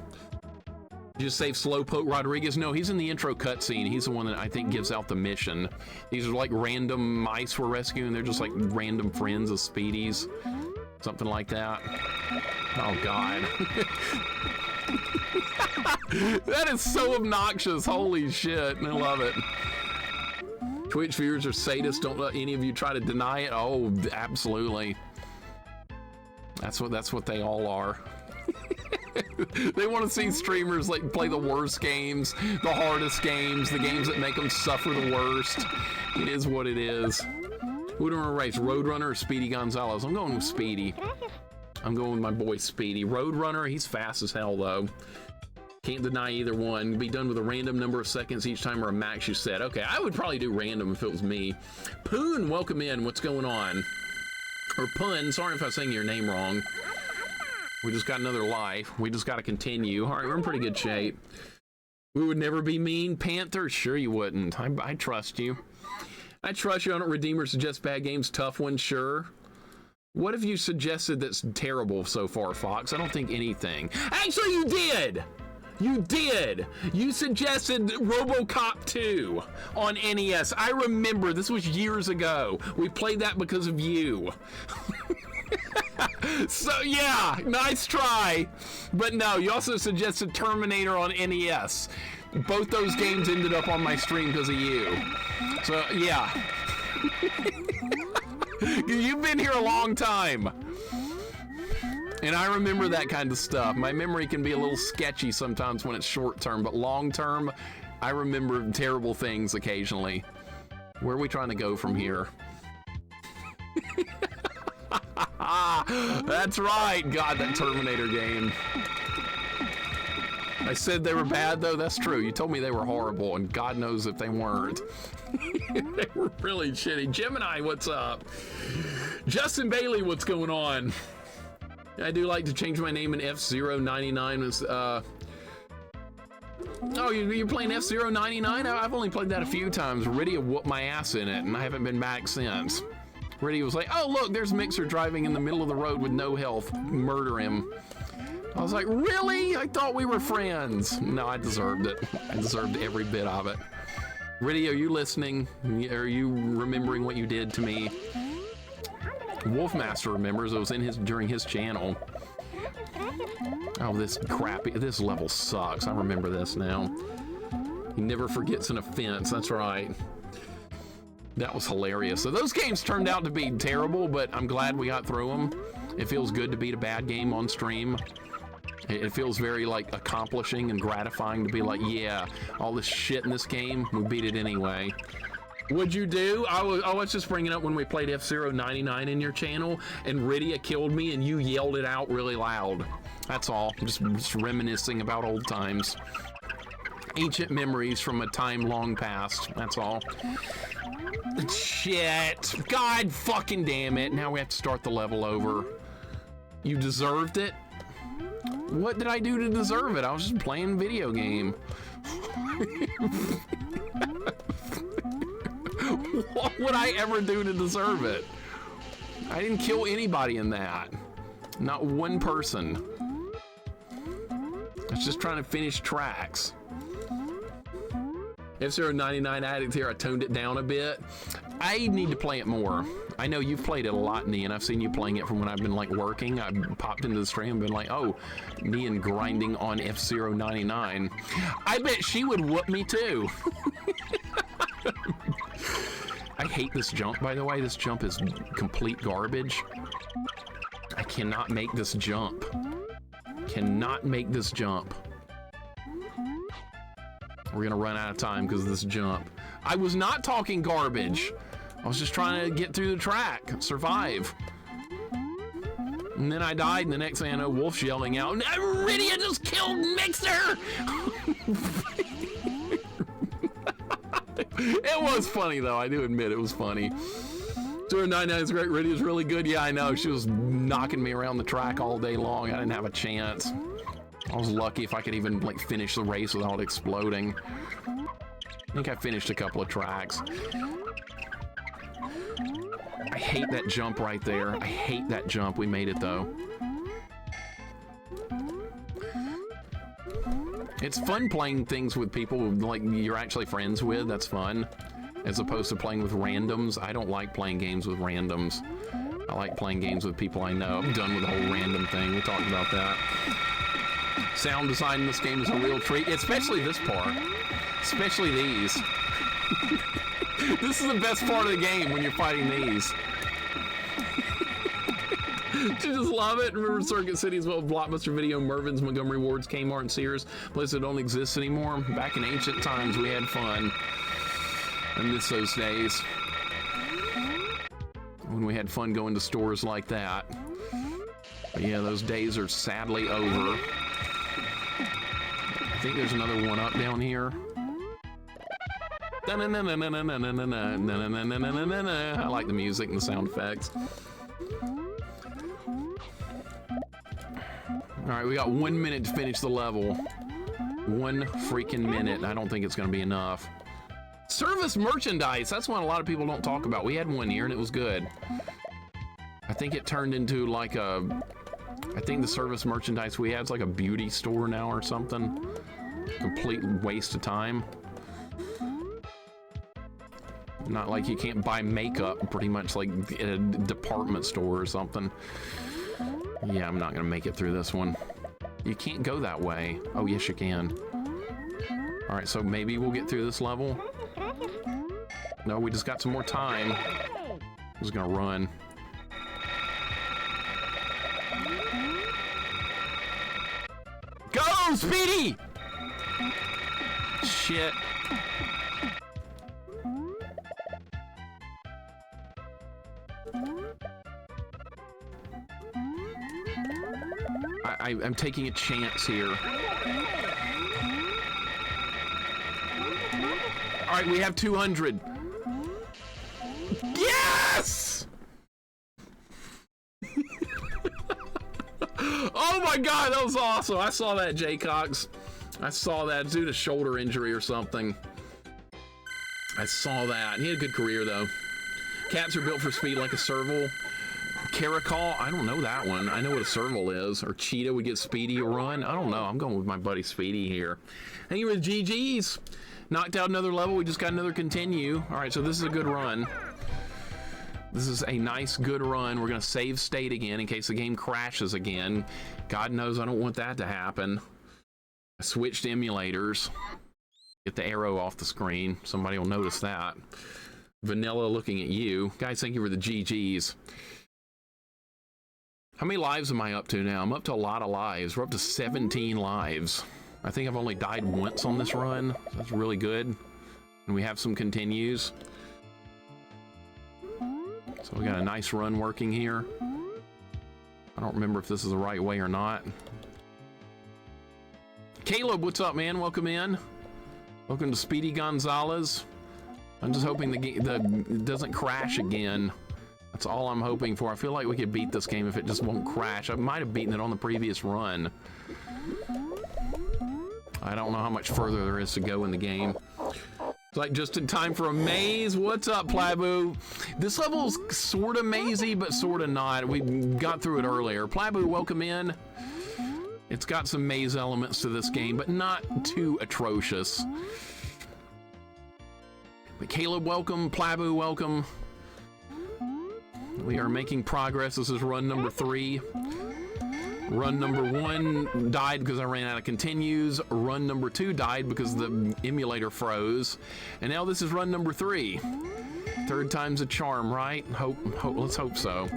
You just save Slowpoke Rodriguez? No, he's in the intro cutscene. He's the one that I think gives out the mission. These are like random mice we're rescuing. They're just like random friends of Speedy's. Something like that. Oh, God. That is so obnoxious. Holy shit. I love it. Twitch viewers are sadists. Don't let any of you try to deny it. Oh, absolutely. That's what they all are. They want to see streamers like play the worst games, the hardest games, the games that make them suffer the worst. It is what it is. Who do I race, Roadrunner or Speedy Gonzales? I'm going with Speedy. I'm going with my boy Speedy. Roadrunner, he's fast as hell though. Can't deny either one. Be done with a random number of seconds each time or a max you set. Okay, I would probably do random if it was me. Poon, welcome in. What's going on? Or Pun, sorry if I'm saying your name wrong. We just got another life. We just got to continue. All right, we're in pretty good shape. We would never be mean. Panther? Sure you wouldn't. I trust you. I trust you. I don't Redeemer suggest bad games. Tough one, sure. What have you suggested that's terrible so far, Fox? I don't think anything. Actually, you did! You did! You suggested RoboCop 2 on NES. I remember. This was years ago. We played that because of you. So yeah, nice try. But no, you also suggested Terminator on NES. Both those games ended up on my stream because of you. So yeah. You've been here a long time. And I remember that kind of stuff. My memory can be a little sketchy sometimes when it's short term, but long term, I remember terrible things occasionally. Where are we trying to go from here? That's right. God, that Terminator game. I said they were bad, though. That's true. You told me they were horrible, and God knows if they weren't. They were really shitty. Gemini, what's up? Justin Bailey, what's going on? I do like to change my name in F-099. Oh, you're playing F-099? I've only played that a few times. Rydia whooped my ass in it, and I haven't been back since. Rydia was like, oh, look, there's Mixer driving in the middle of the road with no health. Murder him. I was like, really? I thought we were friends. No, I deserved it. I deserved every bit of it. Rydia, are you listening? Are you remembering what you did to me? Wolfmaster remembers. It was in during his channel. Oh, this level sucks. I remember this now. Never forgets an offense. That's right. That was hilarious. So those games turned out to be terrible, but I'm glad we got through them. It feels good to beat a bad game on stream. It feels very like accomplishing and gratifying to be like, yeah, all this shit in this game, we beat it anyway. What'd you do? I was just bringing up when we played F-Zero 99 in your channel and Rydia killed me and you yelled it out really loud. That's all. Just reminiscing about old times. Ancient memories from a time long past. That's all. Shit. God fucking damn it. Now we have to start the level over. You deserved it? What did I do to deserve it? I was just playing a video game. What would I ever do to deserve it? I didn't kill anybody in that. Not one person. I was just trying to finish tracks. F-Zero 99 Addict here, I toned it down a bit. I need to play it more. I know you've played it a lot, Nian. I've seen you playing it from when I've been like working. I popped into the stream and been like, oh, Nian grinding on F-Zero 99. I bet she would whoop me too. I hate this jump, by the way. This jump is complete garbage. I cannot make this jump. Cannot make this jump. We're gonna run out of time because of this jump. I was not talking garbage. I was just trying to get through the track, survive. And then I died, and the next thing I know, Wolf's yelling out, Rydia just killed Mixer! It was funny, though. I do admit it was funny. 299 is great. Rydia's really good. Yeah, I know. She was knocking me around the track all day long. I didn't have a chance. I was lucky if I could even like finish the race without exploding. I think I finished a couple of tracks. I hate that jump right there. I hate that jump. We made it though. It's fun playing things with people like you're actually friends with. That's fun. As opposed to playing with randoms. I don't like playing games with randoms. I like playing games with people I know. I'm done with the whole random thing. We talked about that. Sound design in this game is a real treat, especially this part. Especially these. This is the best part of the game when you're fighting these. You just love it. Remember Circuit City as well, Blockbuster Video, Mervyn's, Montgomery Ward's, Kmart, and Sears. Places that don't exist anymore. Back in ancient times, we had fun. I miss those days. When we had fun going to stores like that. But yeah, those days are sadly over. I think there's another one up down here. I like the music and the sound effects. All right, we got 1 minute to finish the level. 1 freaking minute. I don't think it's gonna be enough. Service merchandise, that's one a lot of people don't talk about. We had one here and it was good. I think it turned into like a, I think the service merchandise we had is like a beauty store now or something. Complete waste of time. Not like you can't buy makeup pretty much like at a department store or something. Yeah, I'm not gonna make it through this one. You can't go that way. Oh, yes you can. All right, so maybe we'll get through this level. No, we just got some more time. I'm just gonna run. Go, Speedy! Shit. I'm taking a chance here. All right, we have 200. Yes! Oh my God, that was awesome. I saw that, Jay Cox. I saw that. Due to shoulder injury or something. I saw that. He had a good career, though. Cats are built for speed like a serval. Caracol, I don't know that one. I know what a serval is. Or Cheetah would get Speedy a run. I don't know. I'm going with my buddy Speedy here. Thank you for the GGs. Knocked out another level. We just got another continue. All right, so this is a good run. This is a nice, good run. We're going to save state again in case the game crashes again. God knows I don't want that to happen. I switched emulators. Get the arrow off the screen. Somebody will notice that. Vanilla looking at you. Guys, thank you for the GGs. How many lives am I up to now? I'm up to a lot of lives. We're up to 17 lives. I think I've only died once on this run. So that's really good. And we have some continues. So we got a nice run working here. I don't remember if this is the right way or not. Caleb, what's up, man? Welcome in. Welcome to Speedy Gonzalez. I'm just hoping the game doesn't crash again. That's all I'm hoping for. I feel like we could beat this game if it just won't crash. I might have beaten it on the previous run. I don't know how much further there is to go in the game. It's like just in time for a maze. What's up, Plabu? This level's sort of mazy, but sort of not. We got through it earlier. Plabu, welcome in. It's got some maze elements to this game, but not too atrocious. But Caleb, welcome. Plabu, welcome. We are making progress. This is run number 3. Run number 1 died because I ran out of continues. Run number 2 died because the emulator froze. And now this is run number 3. Third time's a charm, right? Let's hope so.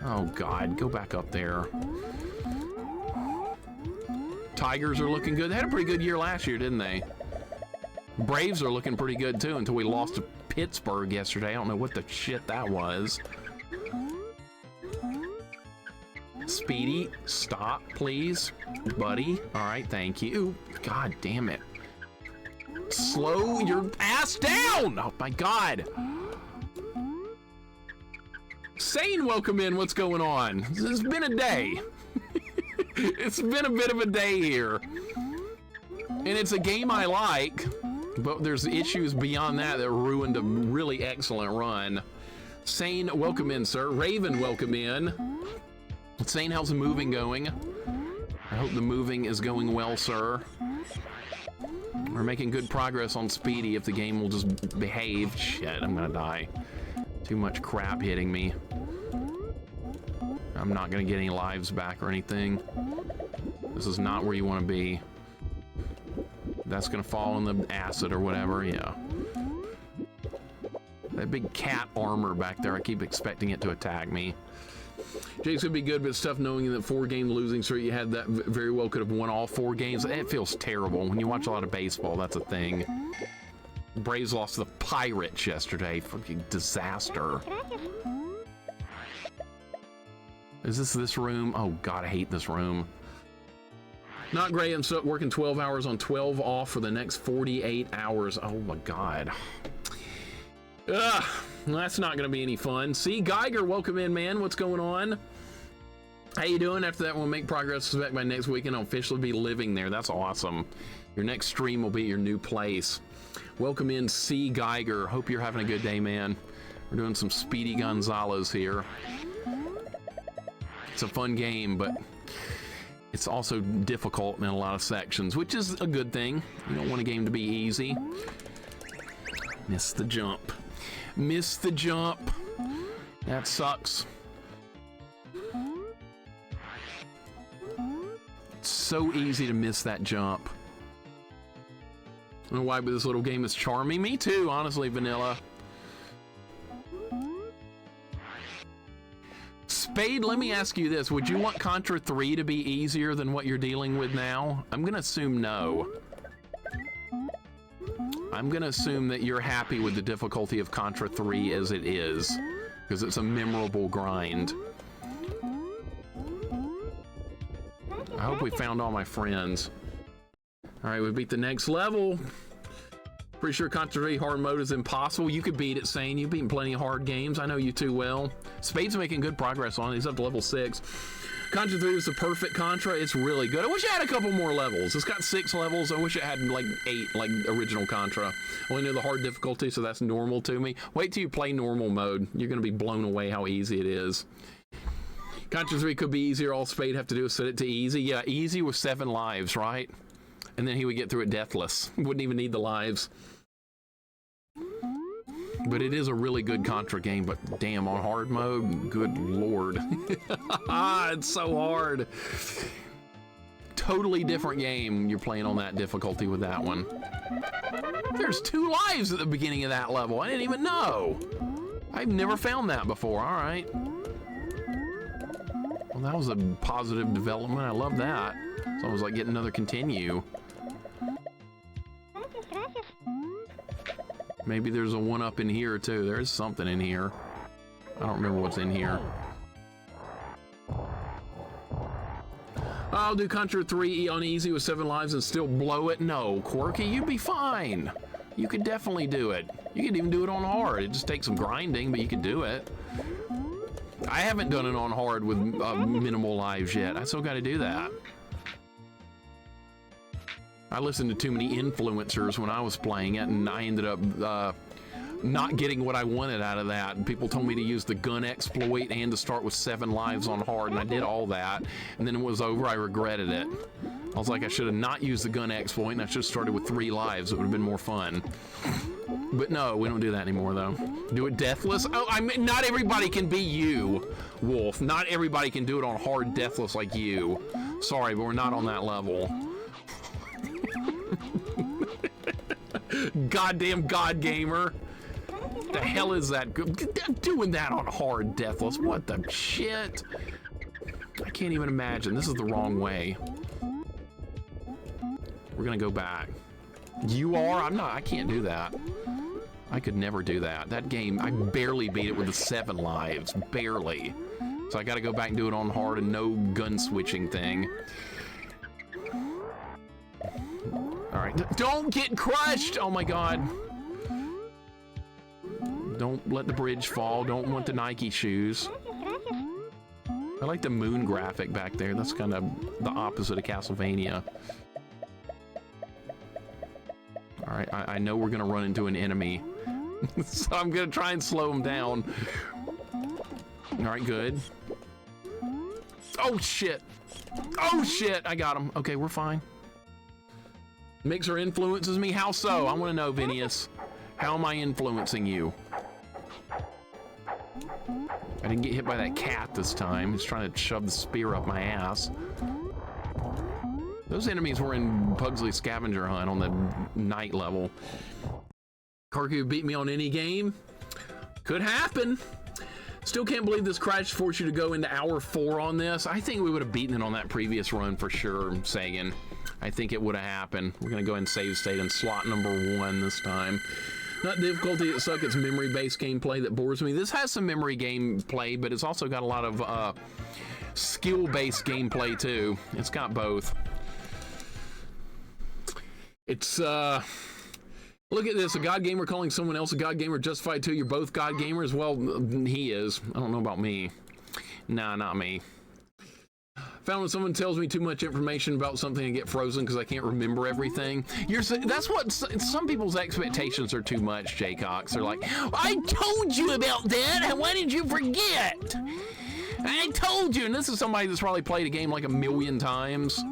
Oh God, go back up there. Tigers are looking good. They had a pretty good year last year, didn't they? Braves are looking pretty good too until we lost to Pittsburgh yesterday. I don't know what the shit that was. Speedy, stop, please, buddy. All right, thank you. God damn it. Slow your ass down! Oh my God. Sane, welcome in. What's going on? It's been a day. It's been a bit of a day here. And it's a game I like, but there's issues beyond that that ruined a really excellent run. Sane, welcome in, sir. Raven, welcome in. Sane, how's the moving going? I hope the moving is going well, sir. We're making good progress on Speedy if the game will just behave. Shit, I'm gonna die. Too much crap hitting me. I'm not gonna get any lives back or anything. This is not where you want to be. That's gonna fall in the acid or whatever, yeah. That big cat armor back there, I keep expecting it to attack me. Jake's gonna be good, but it's tough knowing that 4-game losing streak you had that very well could have won all 4 games. It feels terrible. When you watch a lot of baseball, that's a thing. Braves lost to the Pirates yesterday. Fucking disaster. Is this room? Oh God, I hate this room. Not great. I'm stuck working 12 hours on 12 off for the next 48 hours. Oh my God. Ugh, that's not gonna be any fun. See, Geiger, welcome in, man. What's going on? How you doing? After that, we'll make progress. Back by next weekend, I'll officially be living there. That's awesome. Your next stream will be your new place. Welcome in, C. Geiger. Hope you're having a good day, man. We're doing some Speedy Gonzalez here. It's a fun game, but it's also difficult in a lot of sections, which is a good thing. You don't want a game to be easy. Missed the jump. Missed the jump. That sucks. It's so easy to miss that jump. I don't know why, but this little game is charming. Me too, honestly, Vanilla. Spade, let me ask you this. Would you want Contra 3 to be easier than what you're dealing with now? I'm gonna assume no. I'm gonna assume that you're happy with the difficulty of Contra 3 as it is, because it's a memorable grind. I hope we found all my friends. All right, we beat the next level. Pretty sure Contra 3 hard mode is impossible. You could beat it, Sane. You've beaten plenty of hard games. I know you too well. Spade's making good progress on it. He's up to level 6. Contra 3 was the perfect Contra. It's really good. I wish it had a couple more levels. It's got 6 levels. I wish it had like 8, like original Contra. I only know the hard difficulty, so that's normal to me. Wait till you play normal mode. You're gonna be blown away how easy it is. Contra 3 could be easier. All Spade have to do is set it to easy. Yeah, easy with 7 lives, right? And then he would get through it deathless. Wouldn't even need the lives. But it is a really good Contra game, but damn, on hard mode, good lord. It's so hard. totally different game you're playing on that difficulty with that one. There's 2 lives at the beginning of that level. I didn't even know. I've never found that before. All right. Well, that was a positive development. I love that. So I was like getting another continue. Maybe there's a 1-up in here too. There is something in here. I don't remember what's in here. I'll do Contra 3 on easy with 7 lives and still blow it. No, Quirky, you'd be fine. You could definitely do it. You could even do it on hard. It just takes some grinding, but you could do it. I haven't done it on hard with minimal lives yet. I still got to do that. I listened to too many influencers when I was playing it, and I ended up not getting what I wanted out of that. And people told me to use the gun exploit and to start with 7 lives on hard, and I did all that. And then it was over, I regretted it. I was like, I should have not used the gun exploit, and I should have started with 3 lives. It would have been more fun. But no, we don't do that anymore, though. Do it deathless? Oh, I mean, not everybody can be you, Wolf. Not everybody can do it on hard deathless like you. Sorry, but we're not on that level. Goddamn God Gamer. The hell is that? Doing that on hard deathless? What the shit? I can't even imagine. This is the wrong way. We're gonna go back. You are? I'm not. I can't do that. I could never do that. That game, I barely beat it with the 7 lives. Barely. So I gotta go back and do it on hard and no gun switching thing. Alright. Don't get crushed! Oh my god. Don't let the bridge fall. Don't want the Nike shoes. I like the moon graphic back there. That's kind of the opposite of Castlevania. Alright, I know we're gonna run into an enemy. So I'm gonna try and slow him down. Alright, good. Oh shit! Oh shit! I got him. Okay, we're fine. Mixer influences me? How so? I want to know, Vinius. How am I influencing you? I didn't get hit by that cat this time. He's trying to shove the spear up my ass. Those enemies were in Pugsley's scavenger hunt on the night level. Karki would beat me on any game? Could happen. Still can't believe this crash forced you to go into hour 4 on this. I think we would have beaten it on that previous run for sure, Sagan. I think it would have happened. We're gonna go ahead and save state in slot number 1 this time. Not difficulty that suck, it's memory-based gameplay that bores me. This has some memory gameplay, but it's also got a lot of skill-based gameplay too. It's got both. It's, look at this, a God Gamer calling someone else a God Gamer justified too. You're both God Gamers? Well, he is. I don't know about me. Nah, not me. Found when someone tells me too much information about something, I get frozen because I can't remember everything. That's what some people's expectations are too much, Jay Cox. They're like, I told you about that, and why did you forget? I told you, and this is somebody that's probably played a game like 1,000,000 times.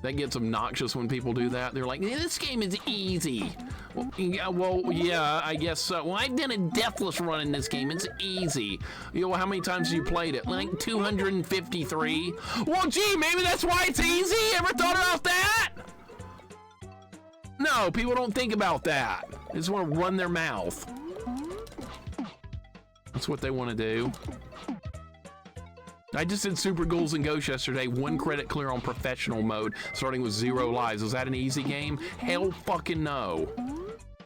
That gets obnoxious when people do that. They're like, this game is easy. Well, yeah, I guess so. Well, I've done a deathless run in this game. It's easy. You know, how many times have you played it? Like 253? Well, gee, maybe that's why it's easy. Ever thought about that? No, people don't think about that. They just want to run their mouth. That's what they want to do. I just did Super Ghouls and Ghosts yesterday, 1 credit clear on professional mode, starting with 0 lives. Was that an easy game? Hell fucking no.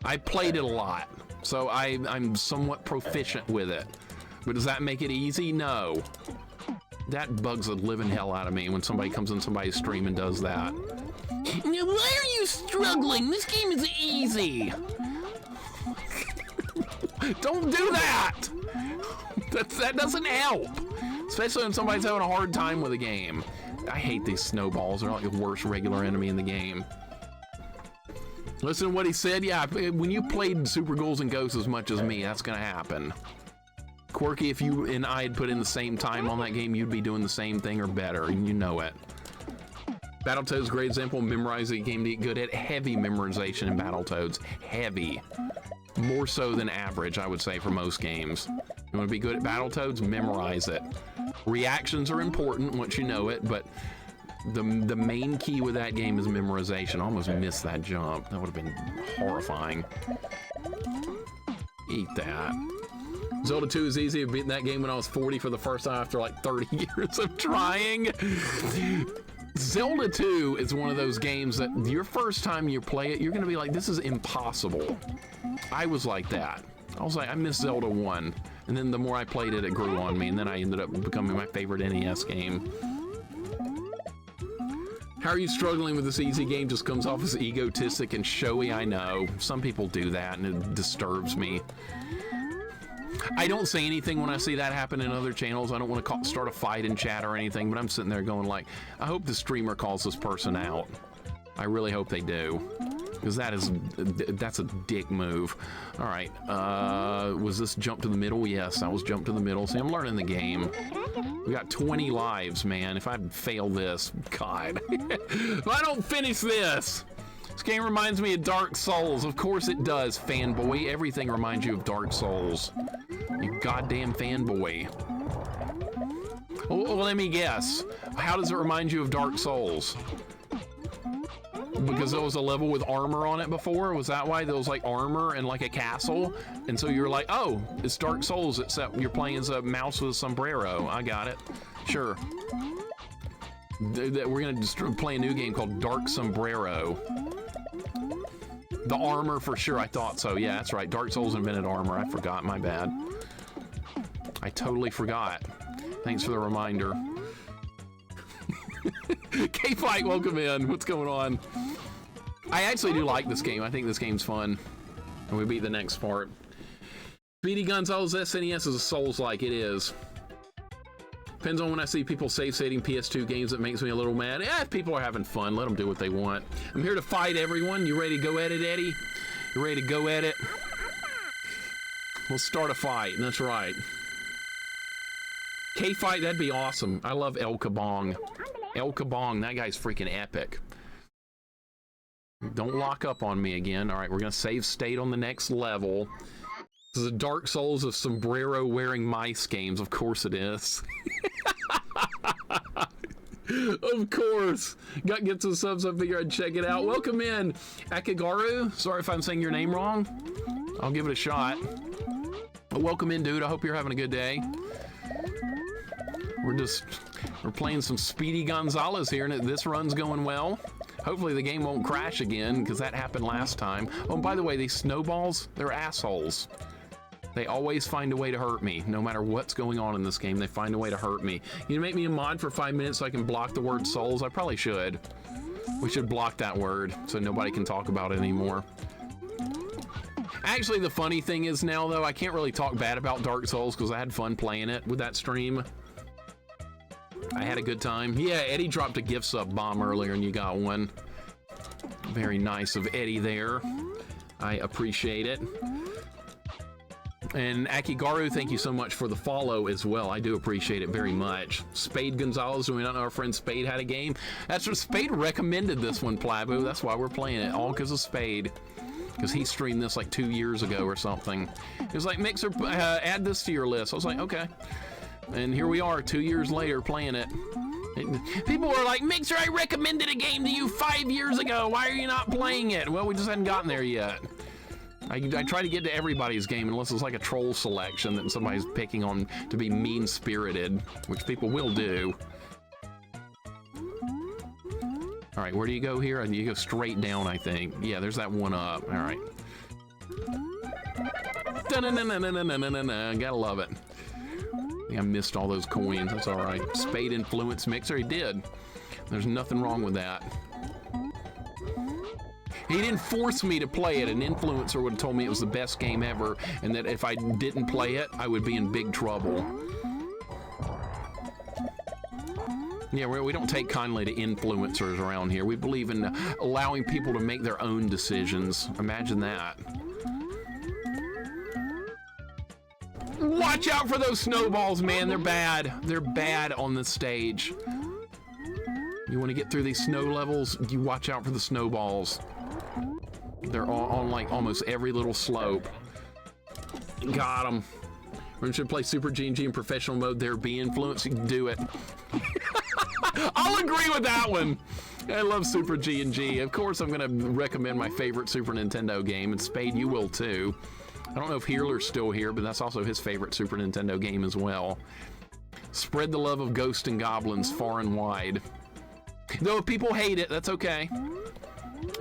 I played it a lot, so I'm somewhat proficient with it. But does that make it easy? No. That bugs the living hell out of me when somebody comes in somebody's stream and does that. Why are you struggling? This game is easy. Don't do that. That doesn't help. Especially when somebody's having a hard time with a game. I hate these snowballs. They're like the worst regular enemy in the game. Listen to what he said. Yeah, when you played Super Ghouls and Ghosts as much as me, that's gonna happen. Quirky, if you and I had put in the same time on that game, you'd be doing the same thing or better, and you know it. Battletoads, great example of memorizing a game to get good at. Heavy memorization in Battletoads. Heavy. More so than average, I would say, for most games. You want to be good at Battletoads? Memorize it. Reactions are important once you know it, but The main key with that game is memorization. I almost missed that jump. That would have been horrifying. Eat that. Zelda 2 is easy. I beat that game when I was 40 for the first time after like 30 years of trying. Zelda 2 is one of those games that your first time you play it, you're gonna be like, this is impossible. I was like that. I was like, I miss Zelda 1. And then the more I played it, it grew on me. And then I ended up becoming my favorite NES game. How are you struggling with this easy game? Just comes off as egotistic and showy. I know. Some people do that and it disturbs me. I don't say anything when I see that happen in other channels. I don't want to start a fight in chat or anything, but I'm sitting there going like, I hope the streamer calls this person out. I really hope they do. Because that's a dick move. All right, was this jump to the middle? Yes, that was jump to the middle. See, I'm learning the game. We got 20 lives, man. If I fail this, God. If I don't finish this. This game reminds me of Dark Souls. Of course it does, fanboy. Everything reminds you of Dark Souls. You goddamn fanboy. Well, let me guess. How does it remind you of Dark Souls? Because there was a level with armor on it before? Was that why there was like armor and like a castle? And so you're like, oh, it's Dark Souls, except you're playing as a mouse with a sombrero. I got it. Sure. We're gonna just play a new game called Dark Sombrero. The armor for sure, I thought so. Yeah, that's right. Dark Souls invented armor. I forgot, my bad. I totally forgot. Thanks for the reminder. K-Fight, welcome in. What's going on? I actually do like this game. I think this game's fun. And we beat the next part. Speedy Gonzales SNES is a Souls-like. It is. Depends on when I see people save-stating PS2 games, that makes me a little mad. If people are having fun, let them do what they want. I'm here to fight everyone. You ready to go at it, Eddie? You ready to go at it? We'll start a fight. That's right. K-Fight, that'd be awesome. I love El Kabong. El Kabong, that guy's freaking epic. Don't lock up on me again. All right, we're gonna save state on the next level. This is a Dark Souls of sombrero wearing mice games. Of course it is. Of course. Got to get some subs, I figure I'd check it out. Welcome in, Akigaru. Sorry if I'm saying your name wrong. I'll give it a shot. But welcome in, dude. I hope you're having a good day. We're playing some Speedy Gonzales here, and this run's going well. Hopefully the game won't crash again, because that happened last time. Oh, and by the way, these snowballs, they're assholes. They always find a way to hurt me. No matter what's going on in this game, they find a way to hurt me. You make me a mod for 5 minutes so I can block the word souls? I probably should. We should block that word so nobody can talk about it anymore. Actually, the funny thing is now, though, I can't really talk bad about Dark Souls because I had fun playing it with that stream. I had a good time. Yeah, Eddie dropped a gift sub bomb earlier and you got one. Very nice of Eddie there. I appreciate it. And Akigaru, thank you so much for the follow as well. I do appreciate it very much. Spade Gonzales, do we not know our friend Spade had a game? That's what Spade recommended this one, Plabu. That's why we're playing it, all because of Spade. Because he streamed this like 2 years ago or something. He was like, Mixer, add this to your list. I was like, okay. And here we are 2 years later playing it. People were like, Mixer, I recommended a game to you 5 years ago. Why are you not playing it? Well, we just hadn't gotten there yet. I try to get to everybody's game unless it's like a troll selection that somebody's picking on to be mean-spirited, which people will do. All right, where do you go here? You go straight down, I think. Yeah, there's that one up. All right. Gotta love it. I think I missed all those coins. That's all right. Spade influence Mixer. He did. There's nothing wrong with that. He didn't force me to play it. An influencer would have told me it was the best game ever, and that if I didn't play it, I would be in big trouble. Yeah, we don't take kindly to influencers around here. We believe in allowing people to make their own decisions. Imagine that. Watch out for those snowballs, man. They're bad. They're bad on the stage. You want to get through these snow levels, you watch out for the snowballs. They're on like almost every little slope. Got them. We should play Super G&G in professional mode. There be influence. You can do it. I'll agree with that one. I love Super G&G. Of course, I'm going to recommend my favorite Super Nintendo game, and Spade, you will too. I don't know if Healer's still here, but that's also his favorite Super Nintendo game as well. Spread the love of Ghosts and Goblins far and wide. Though if people hate it, that's okay.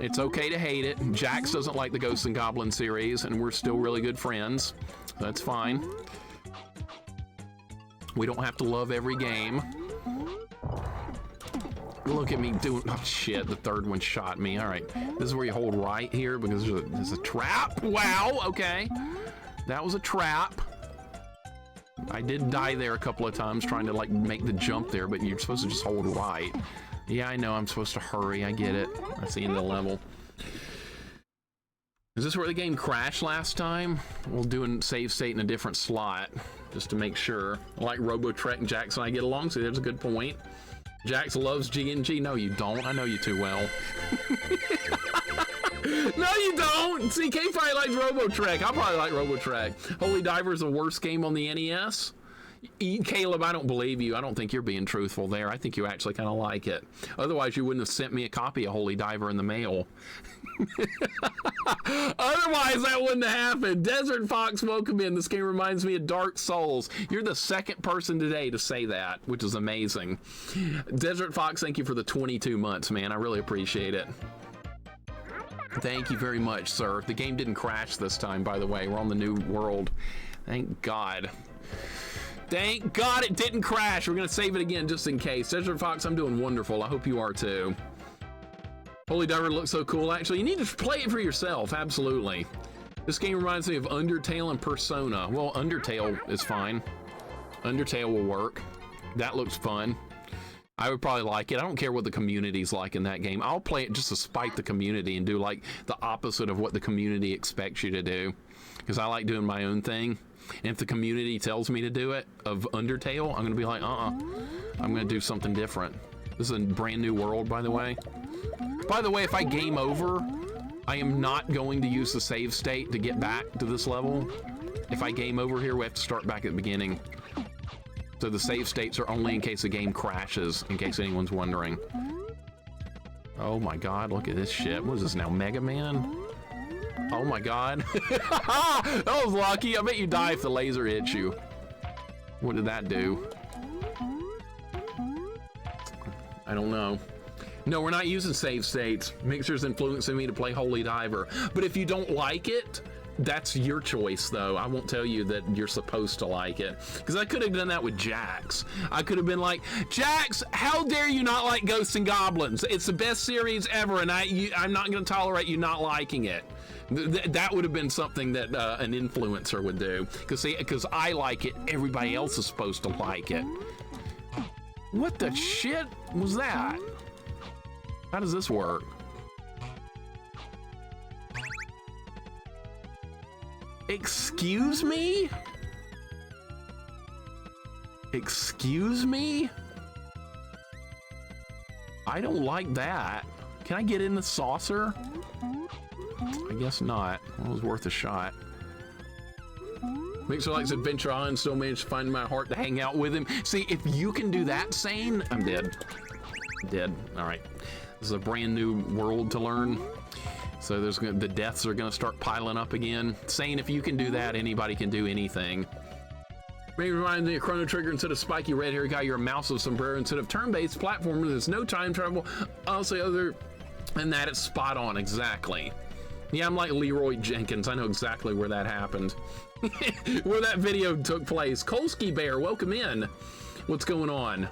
It's okay to hate it. Jax doesn't like the Ghosts and Goblins series, and we're still really good friends. That's fine. We don't have to love every game. Look at me doing, oh shit, the third one shot me. All right, this is where you hold right here because there's a trap. Wow, okay. That was a trap. I did die there a couple of times trying to like make the jump there, but you're supposed to just hold right. Yeah, I know, I'm supposed to hurry, I get it. That's the end of the level. Is this where the game crashed last time? We'll do a save state in a different slot, just to make sure. I like Robotrek and Jax and I get along, so there's a good point. Jax loves G&G. No, you don't. I know you too well. No, you don't. See, K-Fight likes Robotrek. I'll probably like Robotrek. Holy Diver is the worst game on the NES. Caleb, I don't believe you. I don't think you're being truthful there. I think you actually kind of like it. Otherwise, you wouldn't have sent me a copy of Holy Diver in the mail. Otherwise, that wouldn't have happened. Desert Fox, welcome in. This game reminds me of Dark Souls. You're the second person today to say that, which is amazing. Desert Fox, thank you for the 22 months, man. I really appreciate it. Thank you very much, sir. The game didn't crash this time, by the way. We're on the new world. Thank God. Thank God it didn't crash. We're going to save it again just in case. Desert Fox, I'm doing wonderful. I hope you are too. Holy Diver looks so cool. Actually, you need to play it for yourself. Absolutely. This game reminds me of Undertale and Persona. Well, Undertale is fine. Undertale will work. That looks fun. I would probably like it. I don't care what the community's like in that game. I'll play it just to spite the community and do like the opposite of what the community expects you to do. Because I like doing my own thing. And if the community tells me to do it of Undertale, I'm going to be like, I'm going to do something different. This is a brand new world, by the way. By the way, if I game over, I am not going to use the save state to get back to this level. If I game over here, we have to start back at the beginning. So the save states are only in case the game crashes, in case anyone's wondering. Oh my God, look at this shit. What is this now, Mega Man? Oh my God. That was lucky. I bet you die if the laser hits you. What did that do? I don't know. No, we're not using save states. Mixer's influencing me to play Holy Diver. But if you don't like it, that's your choice, though. I won't tell you that you're supposed to like it. Because I could have done that with Jax. I could have been like, Jax, how dare you not like Ghosts and Goblins? It's the best series ever, and I'm not going to tolerate you not liking it. That would have been something that an influencer would do. Because I like it, everybody else is supposed to like it. What the shit was that? How does this work? Excuse me? Excuse me? I don't like that. Can I get in the saucer? I guess not. Well, it was worth a shot. Mixer likes Adventure Island, still managed to find my heart to hang out with him. See, if you can do that, Sane, I'm dead. Dead. All right. This is a brand new world to learn. So the deaths are going to start piling up again. Sane, if you can do that, anybody can do anything. Maybe remind me of Chrono Trigger instead of spiky red hair guy. You're a mouse with sombrero instead of turn-based platformer. There's no time travel. Also, other than that, it's spot on. Exactly. Yeah, I'm like Leroy Jenkins. I know exactly where that happened. Where that video took place. Kolsky Bear, welcome in. What's going on?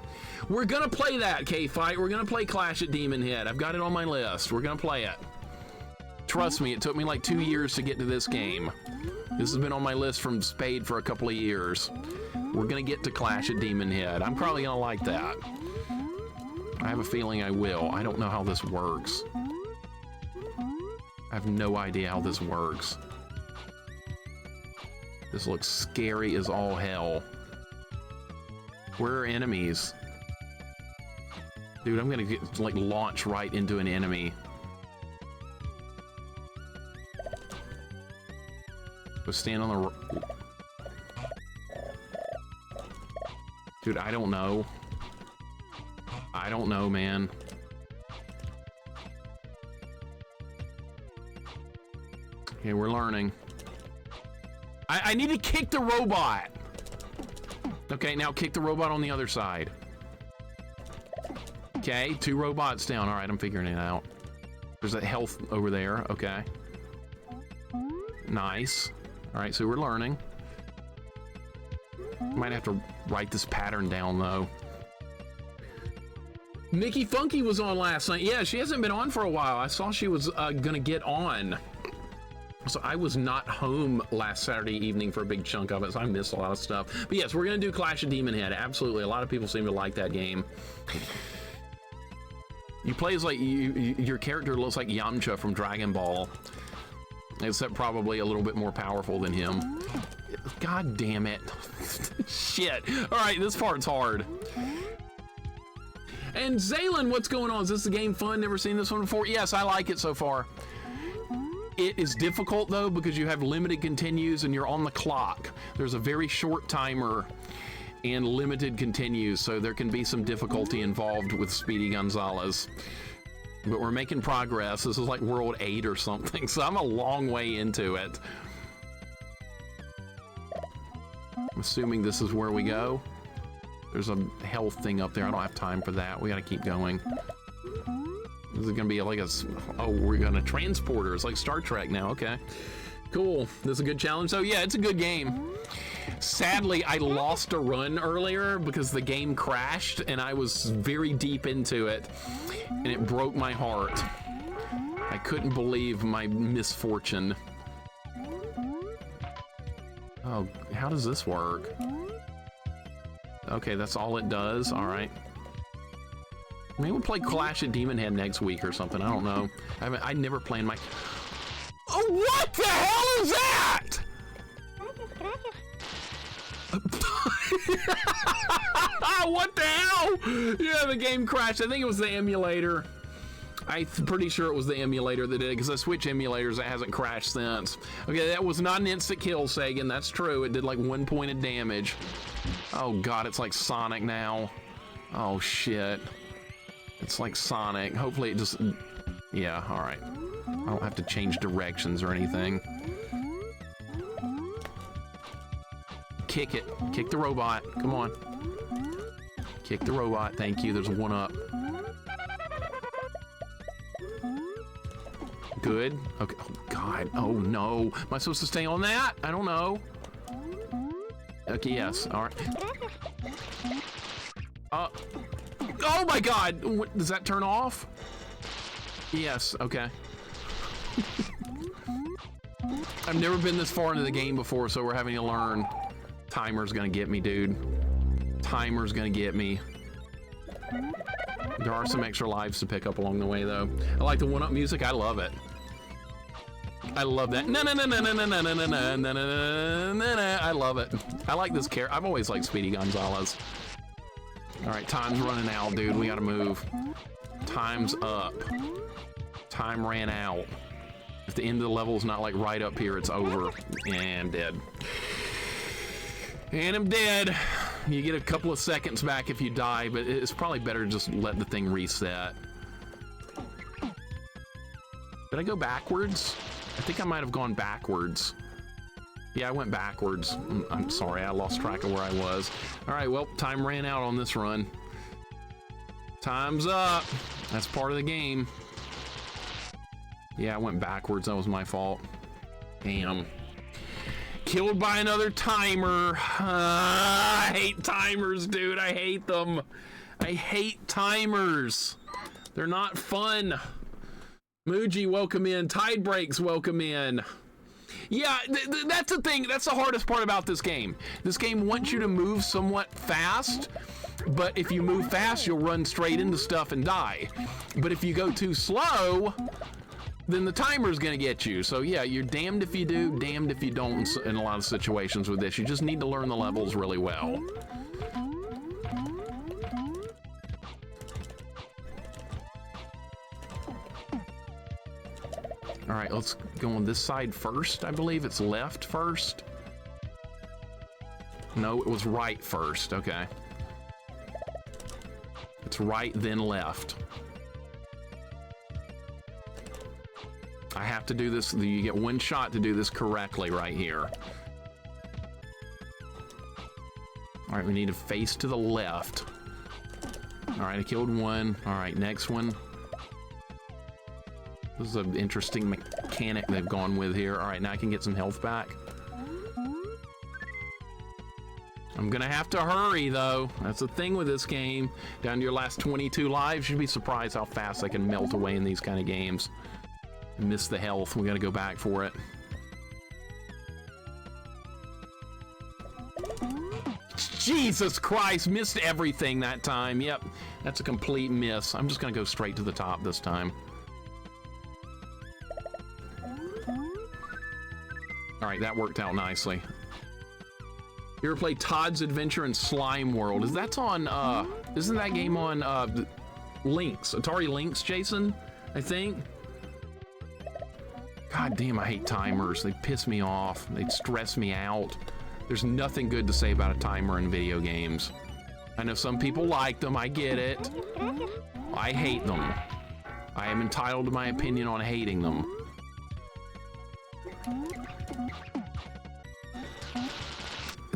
We're gonna play that, K-Fight. We're gonna play Clash at Demon Head. I've got it on my list. We're gonna play it. Trust me, it took me like 2 years to get to this game. This has been on my list from Spade for a couple of years. We're gonna get to Clash at Demon Head. I'm probably gonna like that. I have a feeling I will. I don't know how this works. I have no idea how this works. This looks scary as all hell. Where are enemies? Dude, I'm gonna get, like, launch right into an enemy. Go stand on the... Dude, I don't know. I don't know, man. Okay, we're learning. I need to kick the robot. Okay, now kick the robot on the other side. Okay, 2 robots down. All right, I'm figuring it out. There's a health over there. Okay. Nice. All right, so we're learning. Might have to write this pattern down, though. Nikki Funky was on last night. Yeah, she hasn't been on for a while. I saw she was gonna get on. So I was not home last Saturday evening for a big chunk of it, so I missed a lot of stuff. But yes, we're gonna do Clash of Demon Head. Absolutely, a lot of people seem to like that game. You play as like, your character looks like Yamcha from Dragon Ball. Except probably a little bit more powerful than him. God damn it. Shit. All right, this part's hard. And Zaylin, what's going on? Is this the game fun? Never seen this one before? Yes, I like it so far. It is difficult though because you have limited continues and you're on the clock. There's a very short timer and limited continues, so there can be some difficulty involved with Speedy Gonzales. But we're making progress. This is like World 8 or something, so I'm a long way into it. I'm assuming this is where we go. There's a health thing up there. I don't have time for that. We gotta keep going. This is gonna be like a, oh, we're gonna transporter. It's like Star Trek now, okay. Cool, this is a good challenge. So yeah, it's a good game. Sadly, I lost a run earlier because the game crashed and I was very deep into it and it broke my heart. I couldn't believe my misfortune. Oh, how does this work? Okay, that's all it does, all right. Maybe we'll play Clash of Demon Head next week or something, I don't know. I never planned my... Oh, what the hell is that? What the hell? Yeah, the game crashed. I think it was the emulator. I'm pretty sure it was the emulator that did it because I switched emulators. It hasn't crashed since. Okay, that was not an instant kill, Sagan. That's true. It did like 1 point of damage. Oh god, it's like Sonic now. Oh shit. It's like Sonic. Hopefully it just... Yeah, alright. I don't have to change directions or anything. Kick it. Kick the robot. Come on. Kick the robot. Thank you. There's a 1-up. Good. Okay. Oh, God. Oh, no. Am I supposed to stay on that? I don't know. Okay, yes. All right. Oh, my God. What, does that turn off? Yes. Okay. I've never been this far into the game before, so we're having to learn. Timer's gonna get me, dude. Timer's gonna get me. There are some extra lives to pick up along the way, though. I like the 1-up music. I love it. I love that. Na na na na na na na na na na na na. I love it. I like this character. I've always liked Speedy Gonzales. All right, time's running out, dude. We gotta move. Time's up. Time ran out. If the end of the level is not like right up here, it's over. And I'm dead. And I'm dead. You get a couple of seconds back if you die, but it's probably better to just let the thing reset. Did I go backwards? I think I might have gone backwards. Yeah, I went backwards. I'm sorry, I lost track of where I was. All right, well, time ran out on this run. Time's up. That's part of the game. Yeah, I went backwards. That was my fault. Damn. Killed by another timer. I hate timers, dude. I hate them. I hate timers. They're not fun. Muji, welcome in. Tide Breaks, welcome in. Yeah, that's the thing. That's the hardest part about this game. This game wants you to move somewhat fast, but if you move fast, you'll run straight into stuff and die. But if you go too slow, then the timer's gonna get you. So yeah, you're damned if you do, damned if you don't in a lot of situations with this. You just need to learn the levels really well. All right, let's go on this side first. I believe it's left first. No, it was right first. Okay. It's right, then left. I have to do this. You get one shot to do this correctly right here. All right, we need to face to the left. All right, I killed one. All right, next one. This is an interesting mechanic they've gone with here. All right, now I can get some health back. I'm gonna have to hurry though. That's the thing with this game. Down to your last 22 lives, you'd be surprised how fast I can melt away in these kind of games. Miss the health, we gotta go back for it. Jesus Christ, missed everything that time. Yep, that's a complete miss. I'm just gonna go straight to the top this time. All right, that worked out nicely. You ever play Todd's Adventure in Slime World? That's on, isn't that game on Lynx, Atari Lynx, Jason? I think. God damn, I hate timers. They piss me off. They stress me out. There's nothing good to say about a timer in video games. I know some people like them, I get it. I hate them. I am entitled to my opinion on hating them.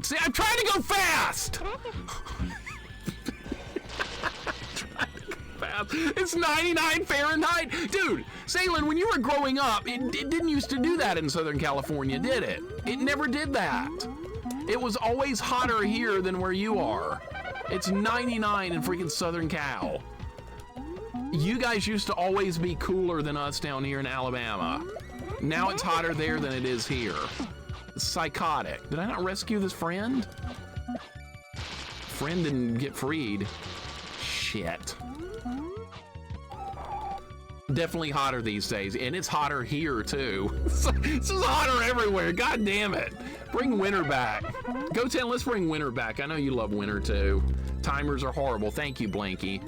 See, I'm trying to go fast! It's 99 Fahrenheit. Dude, Salen, when you were growing up, it didn't used to do that in Southern California, did it? It never did that. It was always hotter here than where you are. It's 99 in freaking Southern Cal. You guys used to always be cooler than us down here in Alabama. Now it's hotter there than it is here. It's psychotic. Did I not rescue this friend? Friend didn't get freed. Shit. Definitely hotter these days, and it's hotter here too. This is hotter everywhere. God damn it. Bring winter back. Go 10, let's bring winter back. I know you love winter too. Timers are horrible. Thank you, Blanky.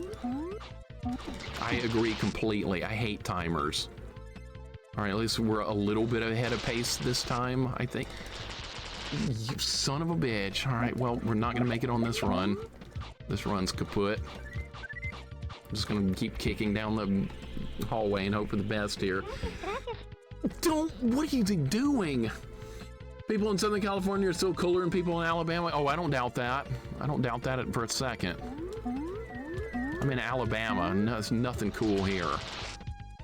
I agree completely. I hate timers. All right, at least we're a little bit ahead of pace this time, I think. You son of a bitch. All right, well, we're not gonna make it on this run. This run's kaput. I'm just gonna keep kicking down the hallway and hope for the best here. What are you doing? People in Southern California are still cooler than people in Alabama. Oh, I don't doubt that. I don't doubt that for a second. I'm in Alabama, and there's nothing cool here.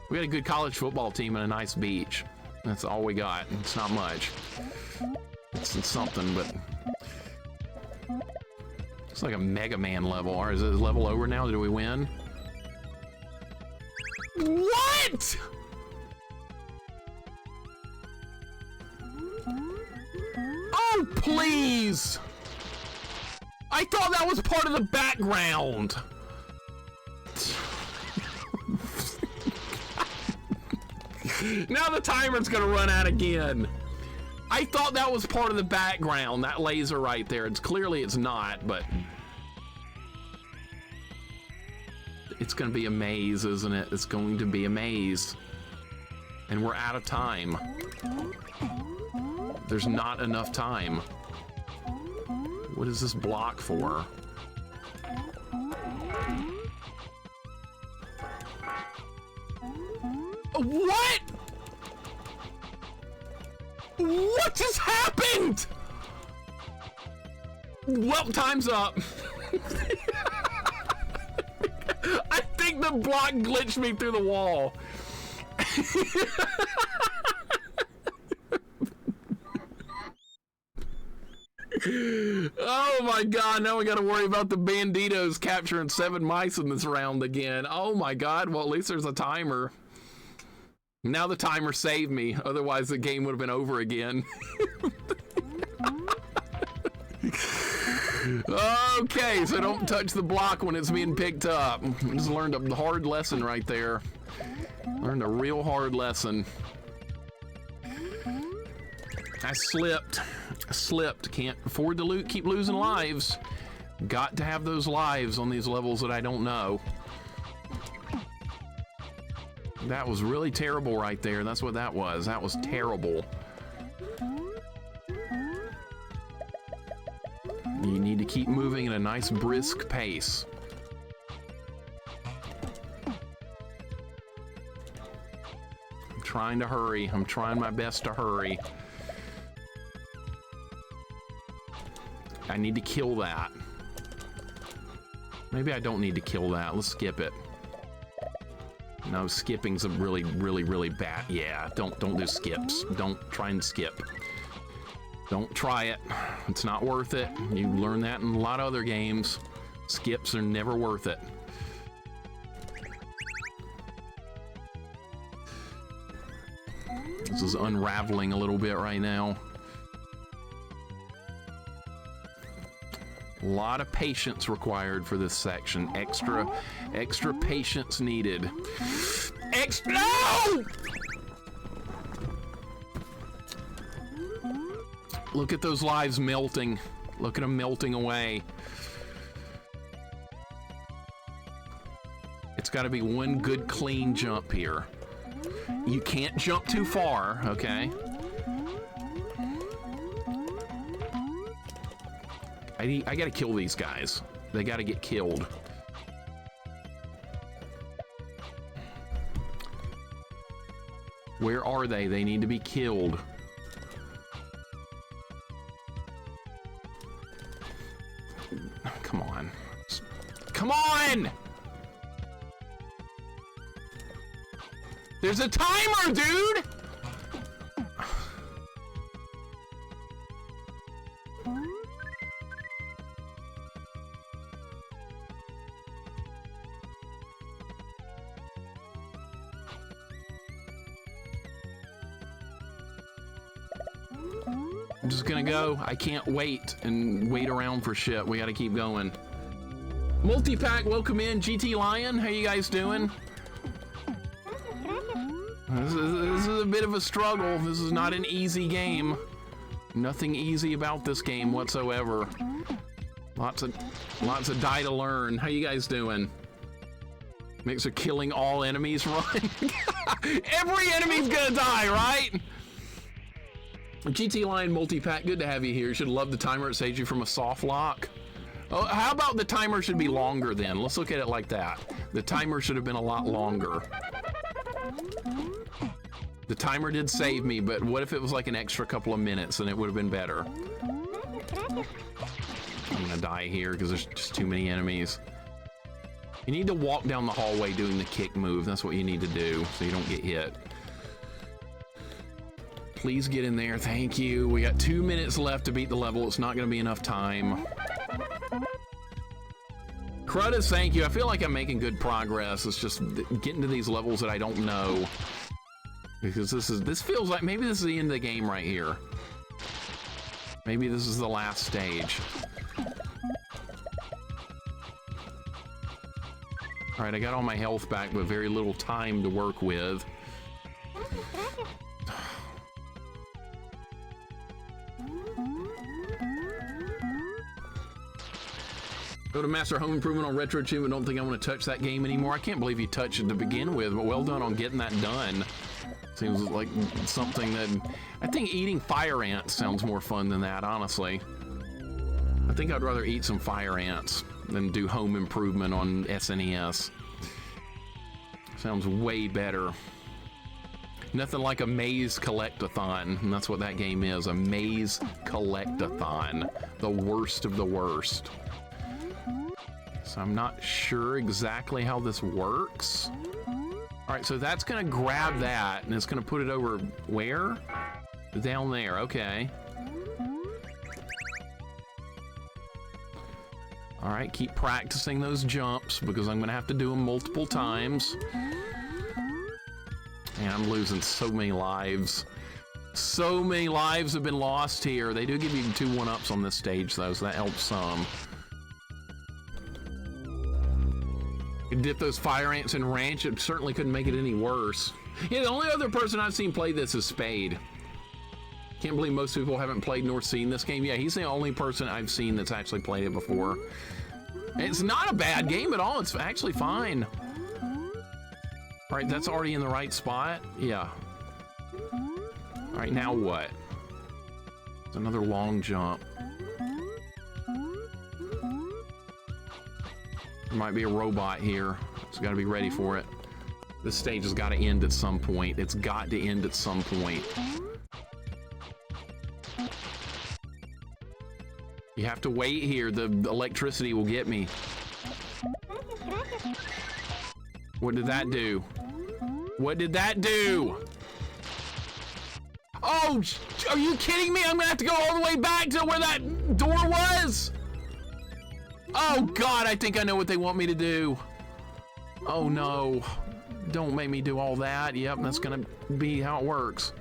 We got a good college football team and a nice beach. That's all we got. It's not much. It's something, but it's like a Mega Man level. Or is it level over now? Did we win? What? Oh, please! I thought that was part of the background. Now the timer's gonna run out again. I thought that was part of the background, that laser right there. Clearly it's not, but it's gonna be a maze, isn't it? It's going to be a maze. And we're out of time. There's not enough time. What is this block for? What? What just happened? Well, time's up. I think the block glitched me through the wall. Oh my god, now we gotta worry about the banditos capturing 7 mice in this round again. Oh my god, well at least there's a timer. Now the timer saved me, otherwise the game would have been over again. Okay, so don't touch the block when it's being picked up. I just learned a hard lesson right there. Learned a real hard lesson. I slipped. Can't afford to keep losing lives. Got to have those lives on these levels that I don't know. That was really terrible right there. That's what that was. That was terrible. You need to keep moving at a nice brisk pace. trying to hurry. I'm trying my best to hurry. I need to kill that. Maybe I don't need to kill that. Let's skip it. No, skipping's a really bad. Yeah, don't do skips. Don't try and skip. Don't try it. It's not worth it. You learn that in a lot of other games. Skips are never worth it. This is unraveling a little bit right now. A lot of patience required for this section. Extra patience needed. No! Look at those lives melting. Look at them melting away. It's got to be one good clean jump here. You can't jump too far, okay? I gotta kill these guys. They gotta get killed. Where are they? They need to be killed. Come on. Come on! There's a timer, dude! I'm just gonna go. I can't wait and wait around for shit. We gotta keep going. Multi-pack, welcome in. GT Lion, how you guys doing? This is a bit of a struggle. This is not an easy game. Nothing easy about this game whatsoever. Lots of die to learn. How you guys doing? Mixer killing all enemies. Run. Every enemy's gonna die, right? GT Line multi-pack, good to have you here. Should love the timer. It saves you from a soft lock. Oh, how about the timer should be longer then? Let's look at it like that. The timer should have been a lot longer. The timer did save me, but what if it was like an extra couple of minutes and it would have been better? I'm gonna die here because there's just too many enemies. You need to walk down the hallway doing the kick move. That's what you need to do so you don't get hit. Please get in there, thank you. We got 2 minutes left to beat the level. It's not gonna be enough time. Cruddas, thank you. I feel like I'm making good progress. It's just getting to these levels that I don't know. Because this feels like maybe this is the end of the game right here. Maybe this is the last stage. All right, I got all my health back, but very little time to work with. Go to Master Home Improvement on Retro Achievement. Don't think I want to touch that game anymore. I can't believe you touched it to begin with, but well done on getting that done. Seems like something that... I think eating fire ants sounds more fun than that, honestly. I think I'd rather eat some fire ants than do Home Improvement on SNES. Sounds way better. Nothing like a maze collect-a-thon, and that's what that game is, a maze collect-a-thon. The worst of the worst. So I'm not sure exactly how this works. All right, so that's gonna grab that, and it's gonna put it over where? Down there, okay. All right, keep practicing those jumps because I'm gonna have to do them multiple times. And I'm losing so many lives. So many lives have been lost here. They do give you 2 1-ups on this stage though, so that helps some. You dip those fire ants in ranch, it certainly couldn't make it any worse. Yeah, the only other person I've seen play this is Spade. Can't believe most people haven't played nor seen this game. Yeah, he's the only person I've seen that's actually played it before. It's not a bad game at all, it's actually fine. All right, that's already in the right spot. Yeah. All right, now what? It's another long jump. There might be a robot here, so gotta be ready for it. This stage has got to end at some point. It's got to end at some point. You have to wait here. The electricity will get me. What did that do? What did that do? Oh, are you kidding me? I'm gonna have to go all the way back to where that door was? Oh God, I think I know what they want me to do. Oh no. Don't make me do all that. Yep, that's gonna be how it works.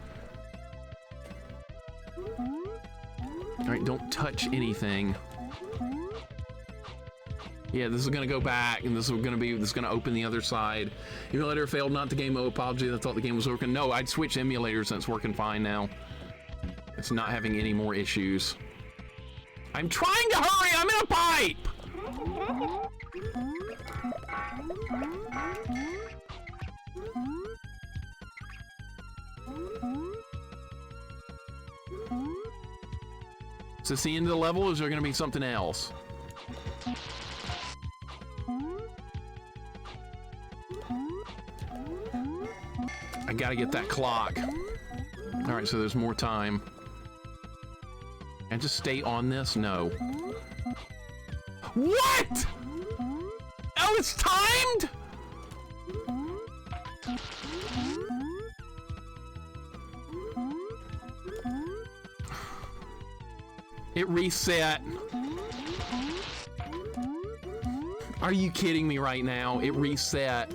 All right, don't touch anything. Yeah, this is gonna go back, and this is gonna open the other side. Emulator failed, not the game mode. Apologies, I thought the game was working. No, I'd switch emulators and it's working fine now. It's not having any more issues. I'm trying to hurry, I'm in a pipe! Is this the end of the level, or is there gonna be something else? I gotta get that clock. All right, so there's more time. And just stay on this? No. What? Oh, it's timed? It reset. Are you kidding me right now? It reset.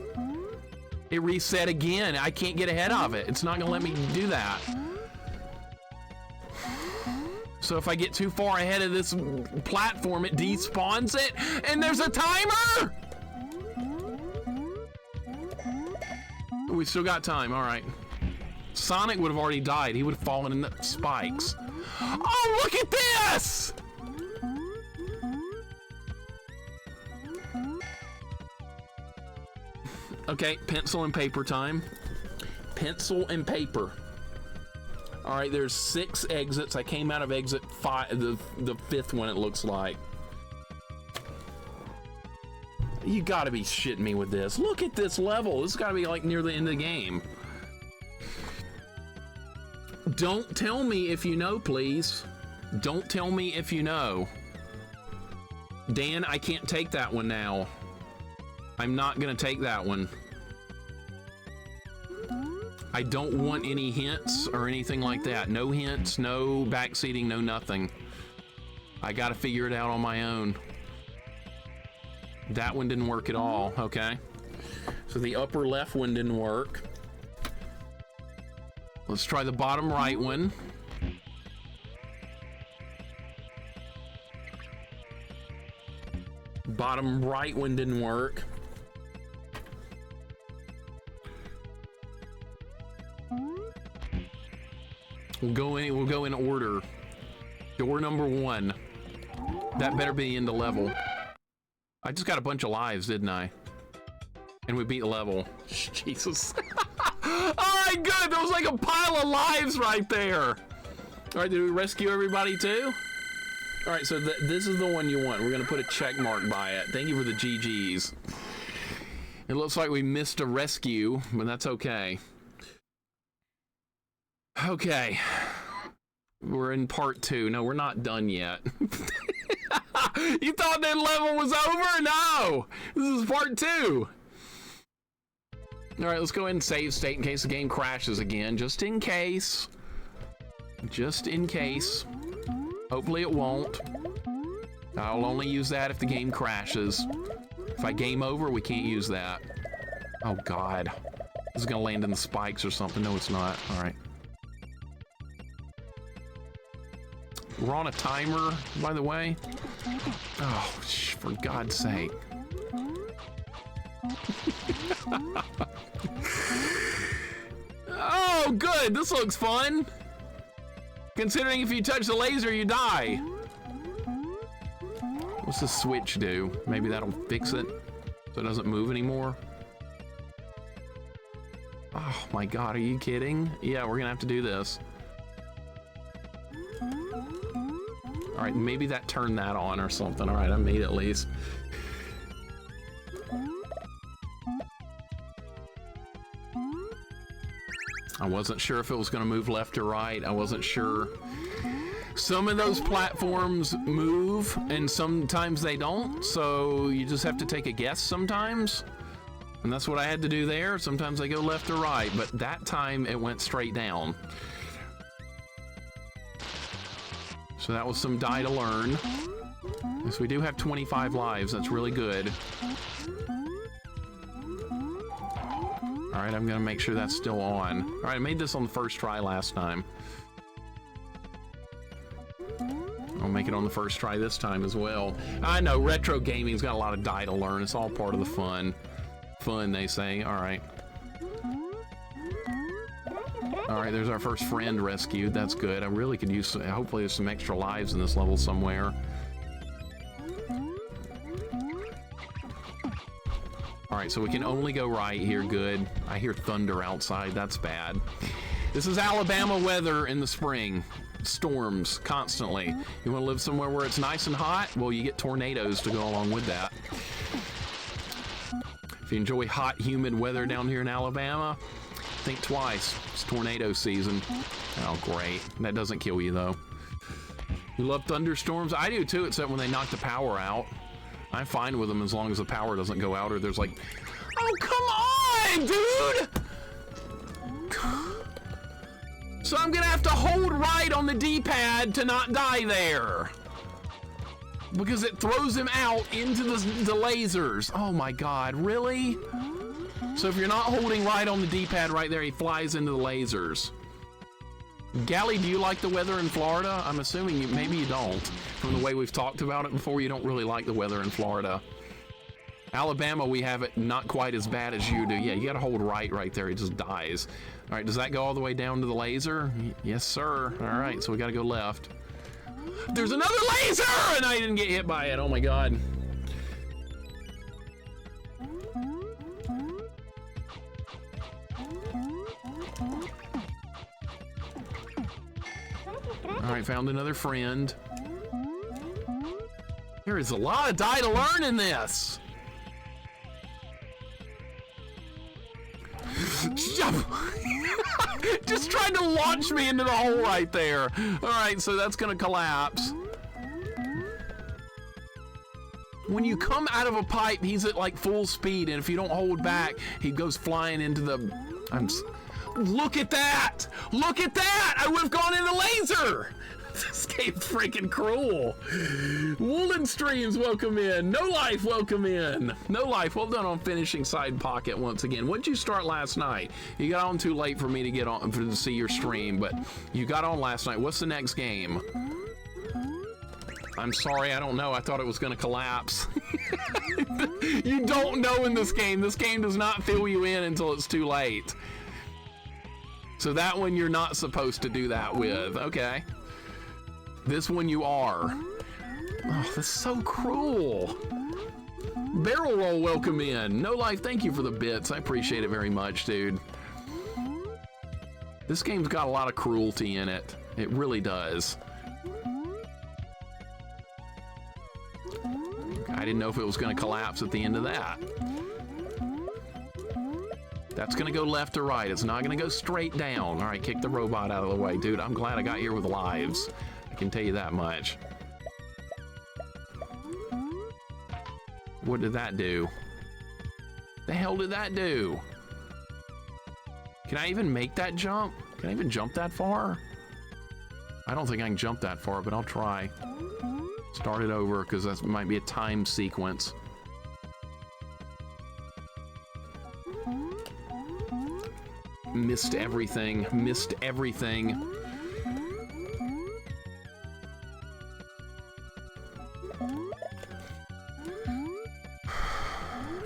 It reset again. I can't get ahead of it. It's not gonna let me do that. So if I get too far ahead of this platform, it despawns it, and there's a timer! We still got time, all right. Sonic would have already died. He would have fallen in the spikes. Oh, look at this! Okay, pencil and paper time. Pencil and paper. All right, there's 6 exits. I came out of exit 5, the 5th one, it looks like. You gotta be shitting me with this. Look at this level. This gotta be like near the end of the game. Don't tell me if you know, please. Don't tell me if you know. Dan, I can't take that one now. I'm not gonna take that one. I don't want any hints or anything like that. No hints, no backseating, no nothing. I gotta figure it out on my own. That one didn't work at all, okay? So the upper left one didn't work. Let's try the bottom right one. Bottom right one didn't work. We'll go in order. Door number 1. That better be in the level. I just got a bunch of lives, didn't I? And we beat the level. Jesus. All right, good. There was like a pile of lives right there. All right, did we rescue everybody too? All right, so this is the one you want. We're gonna put a check mark by it. Thank you for the GGs. It looks like we missed a rescue, but that's okay. Okay, we're in part 2. No, we're not done yet. You thought that level was over? No, this is part 2. All right, let's go ahead and save state in case the game crashes again, just in case. Just in case. Hopefully it won't. I'll only use that if the game crashes. If I game over, we can't use that. Oh God, this is gonna land in the spikes or something. No, it's not. All right. We're on a timer, by the way. Oh, for God's sake. Oh, good. This looks fun. Considering if you touch the laser, you die. What's the switch do? Maybe that'll fix it so it doesn't move anymore. Oh my God, are you kidding? Yeah, we're gonna have to do this. All right, maybe that turned that on or something. All right, I made it at least. I wasn't sure if it was going to move left or right. I wasn't sure. Some of those platforms move, and sometimes they don't, so you just have to take a guess sometimes. And that's what I had to do there. Sometimes they go left or right, but that time it went straight down. So that was some die to learn. Yes, we do have 25 lives. That's really good. All right, I'm gonna make sure that's still on. All right, I made this on the first try last time. I'll make it on the first try this time as well. I know retro gaming's got a lot of die to learn. It's all part of the fun. Fun, they say. All right. All right, there's our first friend rescued. That's good. I really could use some, hopefully there's some extra lives in this level somewhere. All right, so we can only go right here. Good. I hear thunder outside. That's bad. This is Alabama weather in the spring. Storms constantly. You want to live somewhere where it's nice and hot? Well, you get tornadoes to go along with that. If you enjoy hot, humid weather down here in Alabama, think twice. It's tornado season. Oh, great. That doesn't kill you, though. You love thunderstorms? I do, too, except when they knock the power out. I'm fine with them as long as the power doesn't go out or there's like, oh, come on, dude! So I'm gonna have to hold right on the D-pad to not die there. Because it throws him out into the lasers. Oh my God, really? So if you're not holding right on the D-pad right there, he flies into the lasers. Gally, do you like the weather in Florida? I'm assuming maybe you don't. From the way we've talked about it before, you don't really like the weather in Florida. Alabama, we have it not quite as bad as you do. Yeah, you gotta hold right there, he just dies. All right, does that go all the way down to the laser? Yes, sir. All right, so we gotta go left. There's another laser! And I didn't get hit by it, oh my God. All right, found another friend. There is a lot of die to learn in this. Just trying to launch me into the hole right there. All right, so that's gonna collapse. When you come out of a pipe, he's at like full speed, and if you don't hold back, he goes flying into the... Look at that! Look at that! I would have gone in the laser! This game's freaking cruel. Woolen Streams, welcome in. No Life, welcome in. No Life, well done on finishing Side Pocket once again. What did you start last night? You got on too late for me to get on to see your stream, but you got on last night. What's the next game? I'm sorry, I don't know. I thought it was going to collapse. You don't know in this game. This game does not fill you in until it's too late. So that one you're not supposed to do that with. Okay. This one you are. Oh, that's so cruel. Barrel Roll, welcome in. No Life, thank you for the bits. I appreciate it very much, dude. This game's got a lot of cruelty in it. It really does. I didn't know if it was going to collapse at the end of that. That's going to go left or right. It's not going to go straight down. All right, kick the robot out of the way. Dude, I'm glad I got here with lives. I can tell you that much. What did that do? The hell did that do? Can I even make that jump? Can I even jump that far? I don't think I can jump that far, but I'll try. Start it over, because that might be a time sequence. Missed everything. Missed everything.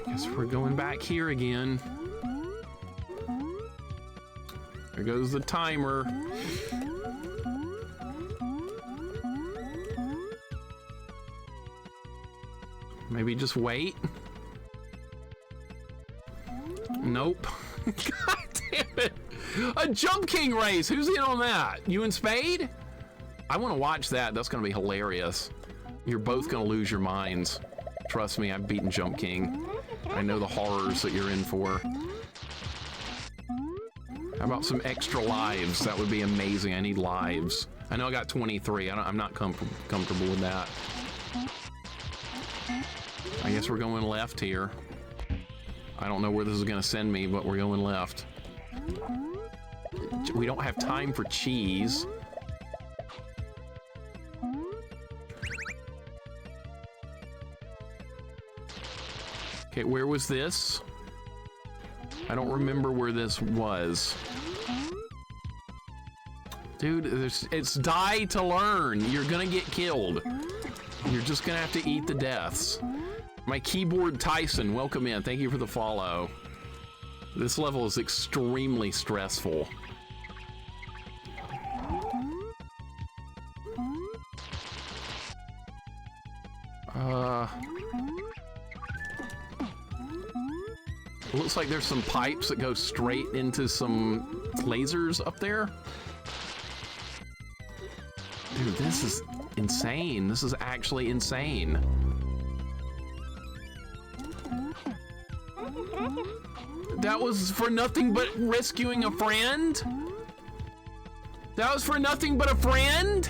Guess we're going back here again. There goes the timer. Maybe just wait. Nope. God damn it. A Jump King race. Who's in on that? You and Spade? I want to watch that. That's going to be hilarious. You're both going to lose your minds. Trust me, I've beaten Jump King. I know the horrors that you're in for. How about some extra lives? That would be amazing. I need lives. I know I got 23. I'm not comfortable with that. I guess we're going left here. I don't know where this is going to send me, but we're going left. We don't have time for cheese. Okay, where was this? I don't remember where this was. Dude, it's die to learn. You're gonna get killed. You're just gonna have to eat the deaths. My keyboard Tyson, welcome in. Thank you for the follow. This level is extremely stressful. It looks like there's some pipes that go straight into some lasers up there. Dude, this is insane. This is actually insane. That was for nothing but rescuing a friend? That was for nothing but a friend?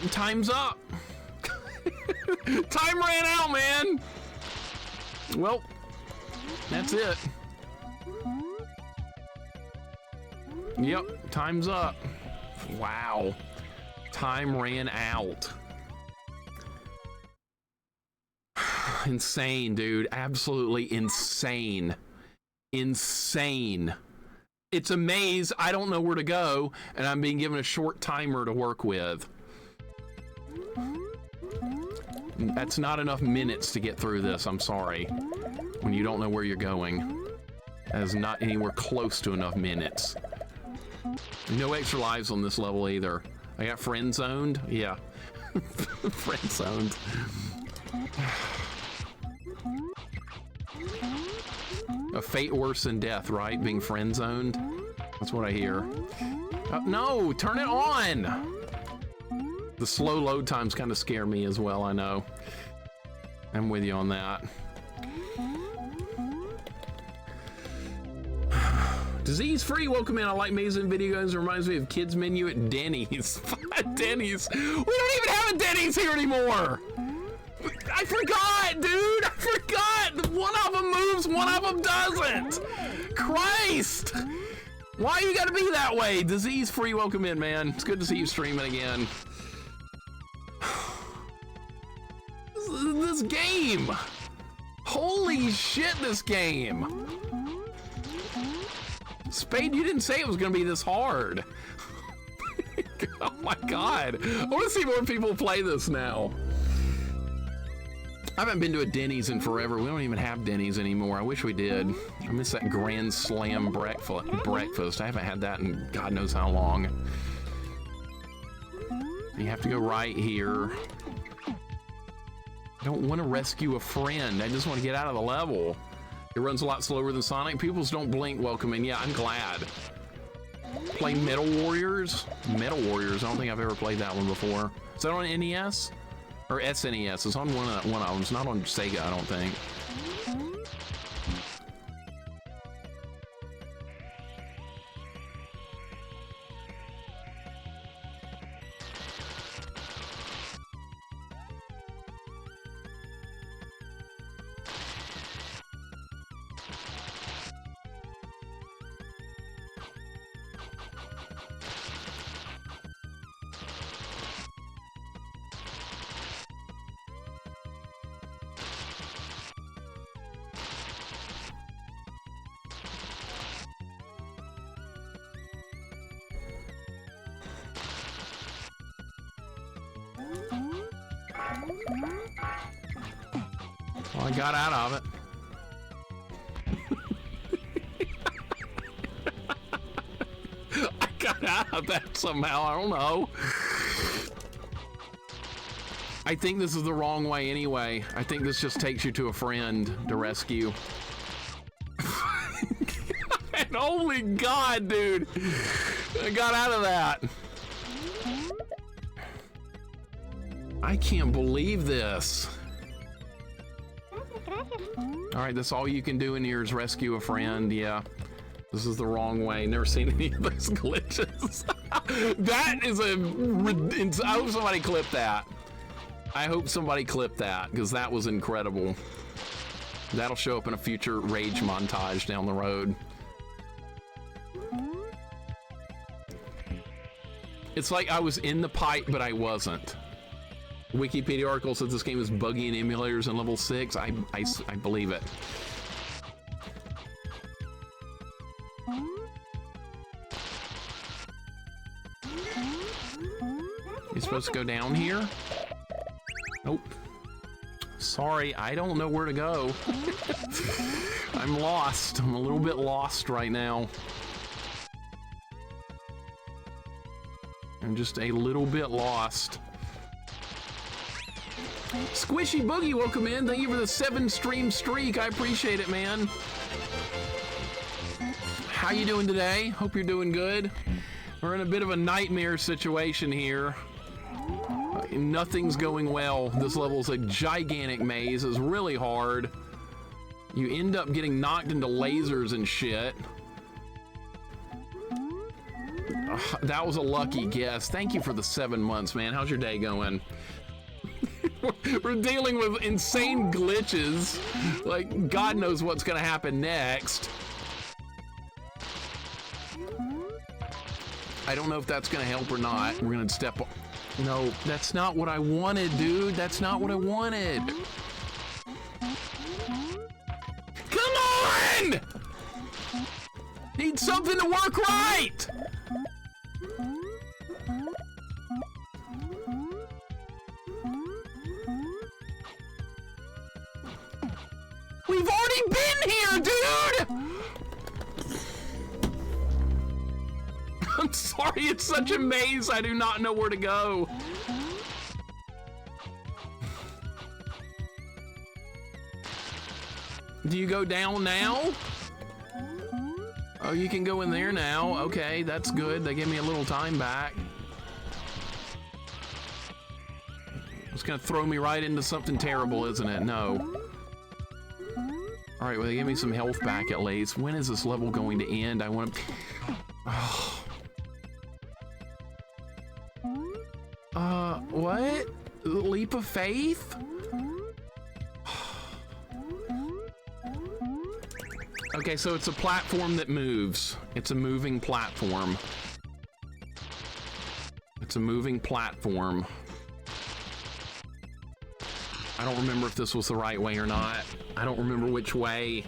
Time's up. Time ran out, man. Well, that's it. Yep, time's up. Wow. Time ran out. Insane, dude. Absolutely insane. Insane. It's a maze. I don't know where to go, and I'm being given a short timer to work with. That's not enough minutes to get through this, I'm sorry. When you don't know where you're going. That is not anywhere close to enough minutes. No extra lives on this level either. I got friend zoned? Yeah. Friend zoned. A fate worse than death, right? Being friend zoned? That's what I hear. No, turn it on! The slow load times kind of scare me as well, I know. I'm with you on that. Disease free, welcome in. I like amazing video games. It reminds me of kids menu at Denny's. Denny's. We don't even have a Denny's here anymore. I forgot, dude. I forgot. One of them moves, one of them doesn't. Christ. Why you gotta be that way? Disease free, welcome in, man. It's good to see you streaming again. This game. Holy shit, this game. Spade, you didn't say it was gonna be this hard. Oh my god. I wanna see more people play this now. I haven't been to a Denny's in forever. We don't even have Denny's anymore. I wish we did. I miss that Grand Slam breakfast. I haven't had that in God knows how long. You have to go right here. I don't want to rescue a friend. I just want to get out of the level. It runs a lot slower than Sonic. Peoples don't blink, welcome in. Yeah, I'm glad. Play Metal Warriors? Metal Warriors, I don't think I've ever played that one before. Is that on NES? Or SNES? It's on one of them. It's not on Sega, I don't think. Well, I got out of it. I got out of that somehow, I don't know. I think this is the wrong way anyway. I think this just takes you to a friend to rescue. And holy God, dude. I got out of that. I can't believe this. All right, that's all you can do in here is rescue a friend. Yeah, this is the wrong way. Never seen any of those glitches. That is a... I hope somebody clipped that. I hope somebody clipped that, because that was incredible. That'll show up in a future rage montage down the road. It's like I was in the pipe, but I wasn't. Wikipedia article says this game is buggy in emulators in level 6. I believe it. You supposed to go down here? Nope. Sorry, I don't know where to go. I'm lost. I'm a little bit lost right now. I'm just a little bit lost. Squishy Boogie, welcome in. Thank you for the 7-stream streak. I appreciate it, man. How you doing today? Hope you're doing good. We're in a bit of a nightmare situation here. Nothing's going well. This level's a gigantic maze. It's really hard. You end up getting knocked into lasers and shit. That was a lucky guess. Thank you for the 7 months, man. How's your day going? We're dealing with insane glitches. Like, God knows what's gonna happen next. I don't know if that's gonna help or not. We're gonna step up. No, that's not what I wanted, dude. That's not what I wanted. Come on! Need something to work right! We've already been here, dude! I'm sorry, it's such a maze, I do not know where to go. Do you go down now? Oh, you can go in there now. Okay, that's good. They gave me a little time back. It's gonna throw me right into something terrible, isn't it? No. All right, well, they gave me some health back at least. When is this level going to end? I want to... Oh. What? Leap of faith? Okay, so it's a platform that moves. It's a moving platform. It's a moving platform. I don't remember if this was the right way or not. I don't remember which way.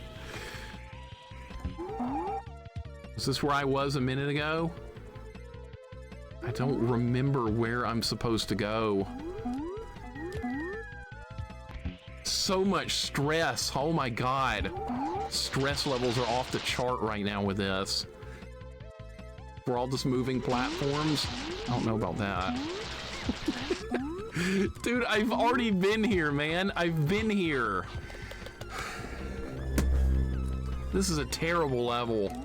Is this where I was a minute ago? I don't remember where I'm supposed to go. So much stress. Oh my God. Stress levels are off the chart right now with this. For all this moving platforms. I don't know about that. Dude, I've already been here, man. I've been here. This is a terrible level.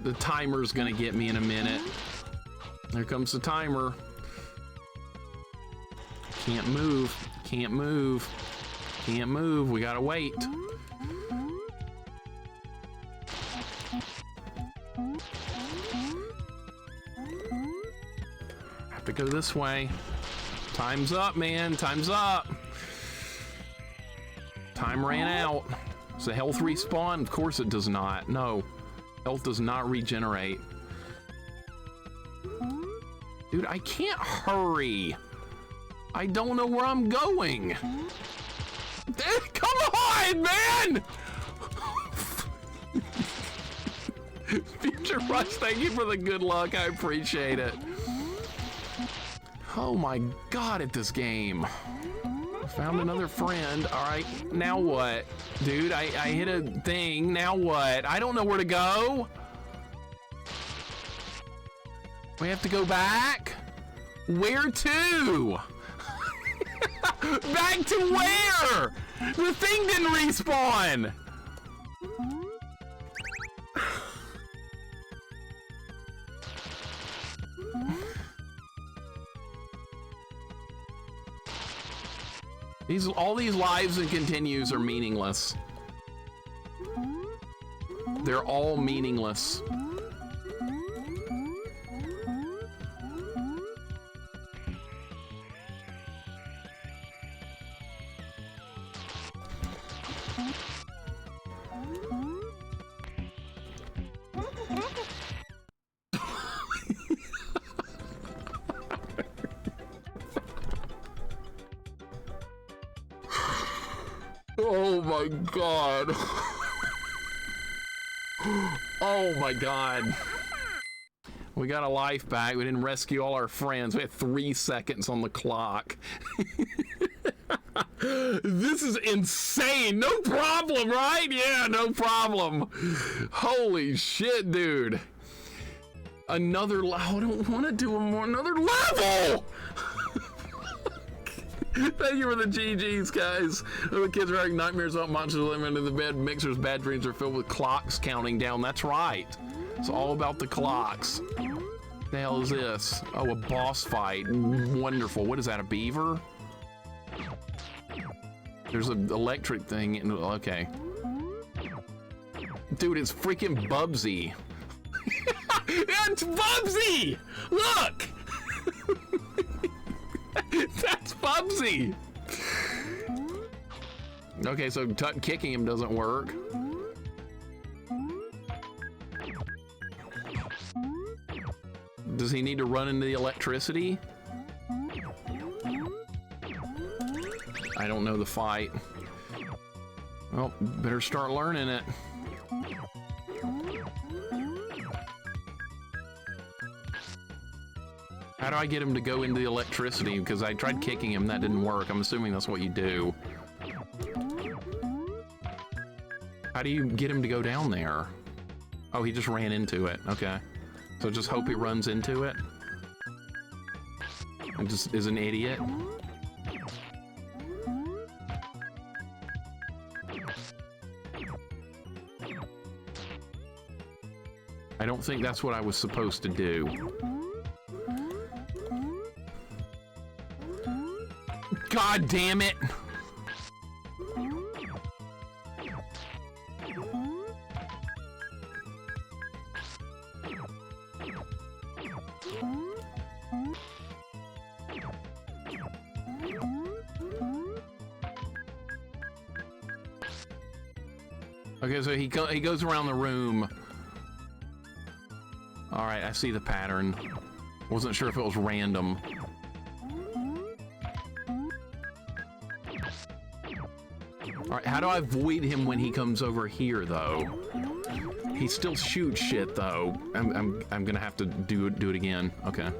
The timer's gonna get me in a minute. There comes the timer. Can't move. Can't move. Can't move. We gotta wait. Have to go this way. Time's up, man. Time's up. Time ran out. Does the health respawn? Of course it does not. No. Health does not regenerate. Dude, I can't hurry. I don't know where I'm going. Come on, man! Future Rush, thank you for the good luck. I appreciate it. Oh my God, at this game. Found another friend. All right, now what? Dude, I hit a thing. Now what? I don't know where to go. We have to go back? Where to? Back to where? The thing didn't respawn. All these lives and continues are meaningless. They're all meaningless. Oh my god. Oh my god. We got a life back. We didn't rescue all our friends. We had 3 seconds on the clock. This is insane. No problem, right? Yeah, no problem. Holy shit, dude. Another level. I don't want to do another level. Thank you for the GGs, guys. The kids are having nightmares about monsters living under the bed. Mixer's bad dreams are filled with clocks counting down. That's right. It's all about the clocks. What the hell is this? Oh, a boss fight. Wonderful. What is that, a beaver? There's an electric thing. Okay. Dude, it's freaking Bubsy. It's Bubsy! Look! That's Bubsy! Okay, so kicking him doesn't work. Does he need to run into the electricity? I don't know the fight. Well, better start learning it. How do I get him to go into the electricity? Because I tried kicking him, that didn't work. I'm assuming that's what you do. How do you get him to go down there? Oh, he just ran into it. Okay. So just hope he runs into it. And just is an idiot. I don't think that's what I was supposed to do. God damn it! Okay, so he goes around the room. All right, I see the pattern. Wasn't sure if it was random. All right, how do I avoid him when he comes over here, though? He still shoots shit, though. I'm gonna have to do it again. Okay.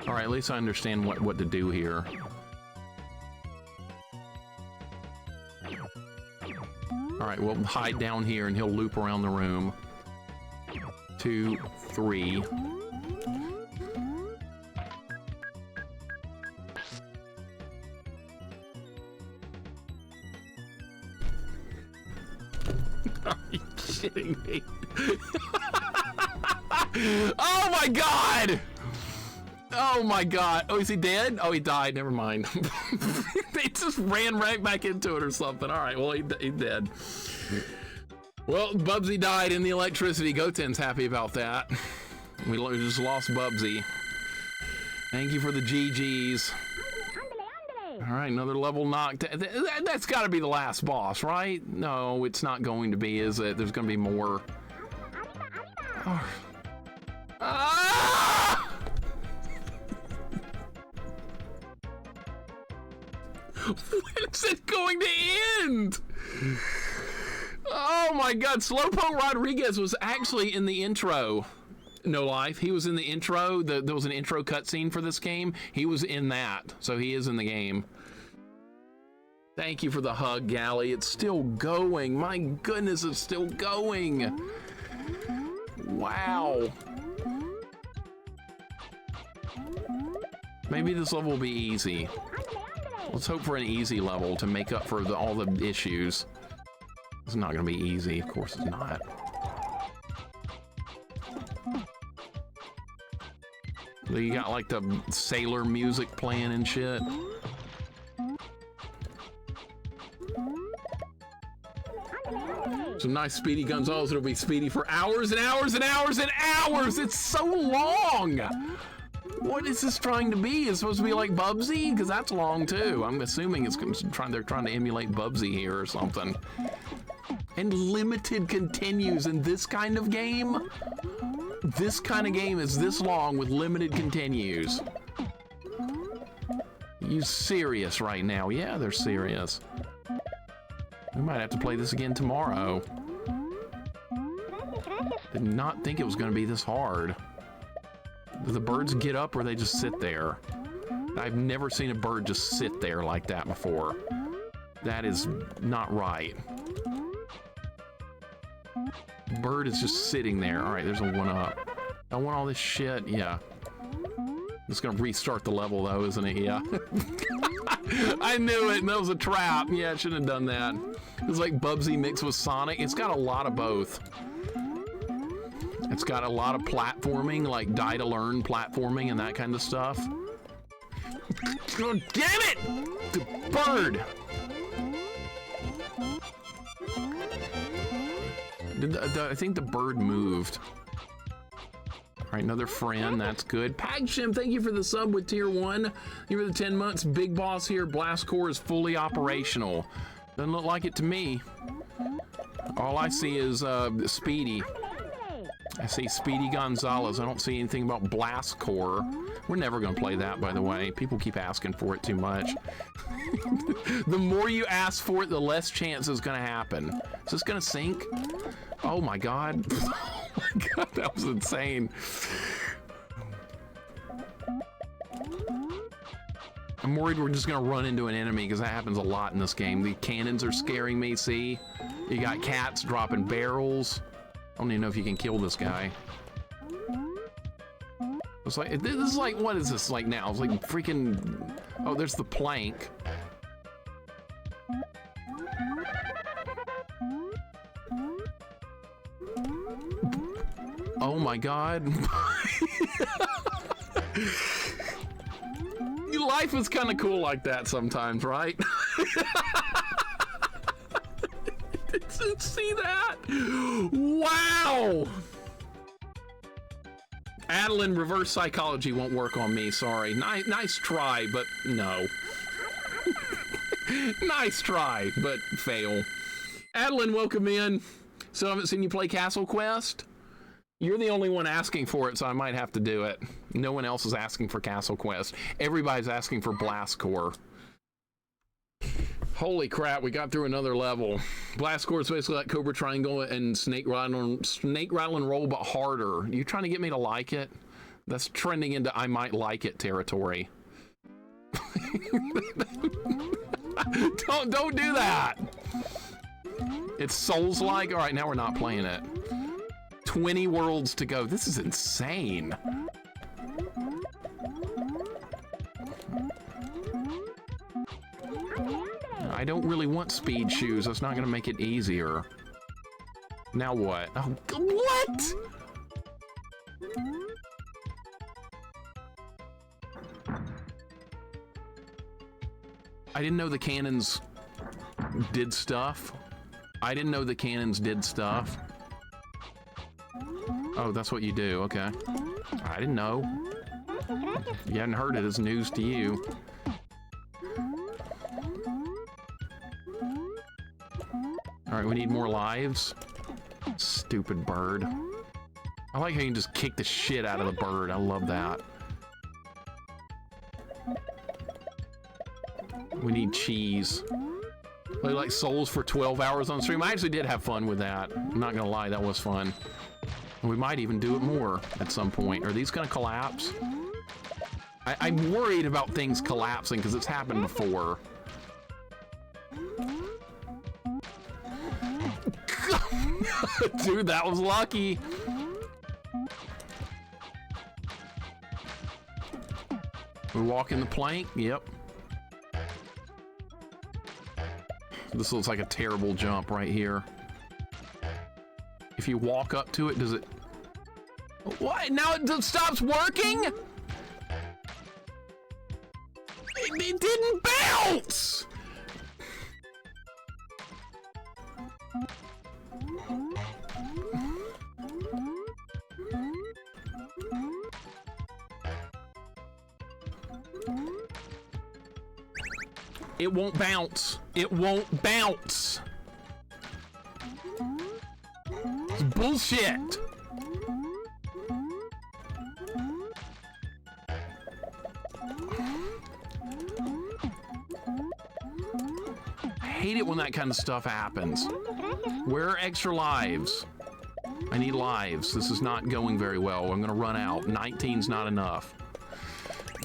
All right, at least I understand what to do here. All right, we'll hide down here and he'll loop around the room. 2, 3. Are you kidding me? Oh my god! Oh my god. Oh, is he dead? Oh, he died. Never mind. They just ran right back into it or something. All right, well, he's dead. Well, Bubsy died in the electricity. Goten's happy about that. We just lost Bubsy. Thank you for the GGs. All right, another level knocked. That's got to be the last boss, right? No, it's not going to be, is it? There's going to be more. Oh. Ah! When is it going to end? Oh my god, Slowpoke Rodriguez was actually in the intro. No Life. He was in the intro. There was an intro cutscene for this game. He was in that, so he is in the game. Thank you for the hug, Gally. It's still going. My goodness, it's still going. Wow. Maybe this level will be easy. Let's hope for an easy level to make up for all the issues. It's not going to be easy. Of course it's not. You got like the sailor music playing and shit. Some nice Speedy Gonzales. It'll be speedy for hours and hours and hours and hours. It's so long. What is this trying to be? Is it supposed to be like Bubsy? Because that's long too. I'm assuming they're trying to emulate Bubsy here or something. And limited continues in this kind of game? This kind of game is this long with limited continues. You serious right now? Yeah, they're serious. We might have to play this again tomorrow. Did not think it was going to be this hard. Do the birds get up or they just sit there? I've never seen a bird just sit there like that before. That is not right. Bird is just sitting there. All right, there's a 1-up. I want all this shit. Yeah. It's gonna restart the level though, isn't it? Yeah. I knew it, and that was a trap. Yeah, I shouldn't have done that. It's like Bubsy mixed with Sonic. It's got a lot of both. It's got a lot of platforming, like die to learn platforming and that kind of stuff. Oh, damn it! The bird! I think the bird moved. All right, another friend, that's good. Pagshim, thank you for the sub with tier 1. You were the 10 months. Big boss here. Blast Core is fully operational. Doesn't look like it to me. All I see is Speedy. I see Speedy Gonzales. I don't see anything about Blast Core. We're never gonna play that, by the way. People keep asking for it too much. The more you ask for it, the less chance it's gonna happen. Is this gonna sink? Oh my God. Oh my God, that was insane. I'm worried we're just gonna run into an enemy because that happens a lot in this game. The cannons are scaring me, see? You got cats dropping barrels. I don't even know if you can kill this guy. It's like, this is like, what is this like now? It's like freaking, oh, there's the plank. Oh my God. Life is kind of cool like that sometimes, right? See that? Wow! Adeline, reverse psychology won't work on me, sorry. Nice try, but no. Nice try, but fail. Adeline, welcome in. So I haven't seen you play Castle Quest? You're the only one asking for it, so I might have to do it. No one else is asking for Castle Quest. Everybody's asking for Blast Core. Holy crap, we got through another level. Blast Core is basically like Cobra Triangle and Snake Rattle and Roll, but harder. You trying to get me to like it? That's trending into I might like it territory. Don't do that. It's Souls-like. All right, now we're not playing it. 20 worlds to go. This is insane. I don't really want speed shoes. That's not going to make it easier. Now what? Oh, what? I didn't know the cannons did stuff. I didn't know the cannons did stuff. Oh, that's what you do. Okay. I didn't know. You hadn't heard it as news to you. All right, we need more lives. Stupid bird. I like how you can just kick the shit out of the bird. I love that. We need cheese. Play like Souls for 12 hours on stream. I actually did have fun with that. I'm not gonna lie, that was fun. We might even do it more at some point. Are these gonna collapse? I'm worried about things collapsing because it's happened before. Dude, that was lucky. We walk in the plank. Yep. This looks like a terrible jump right here. If you walk up to it, does it... What? Now it stops working? It didn't bounce! It won't bounce. It won't bounce. It's bullshit. I hate it when that kind of stuff happens. Where are extra lives? I need lives. This is not going very well. I'm gonna run out. 19's not enough.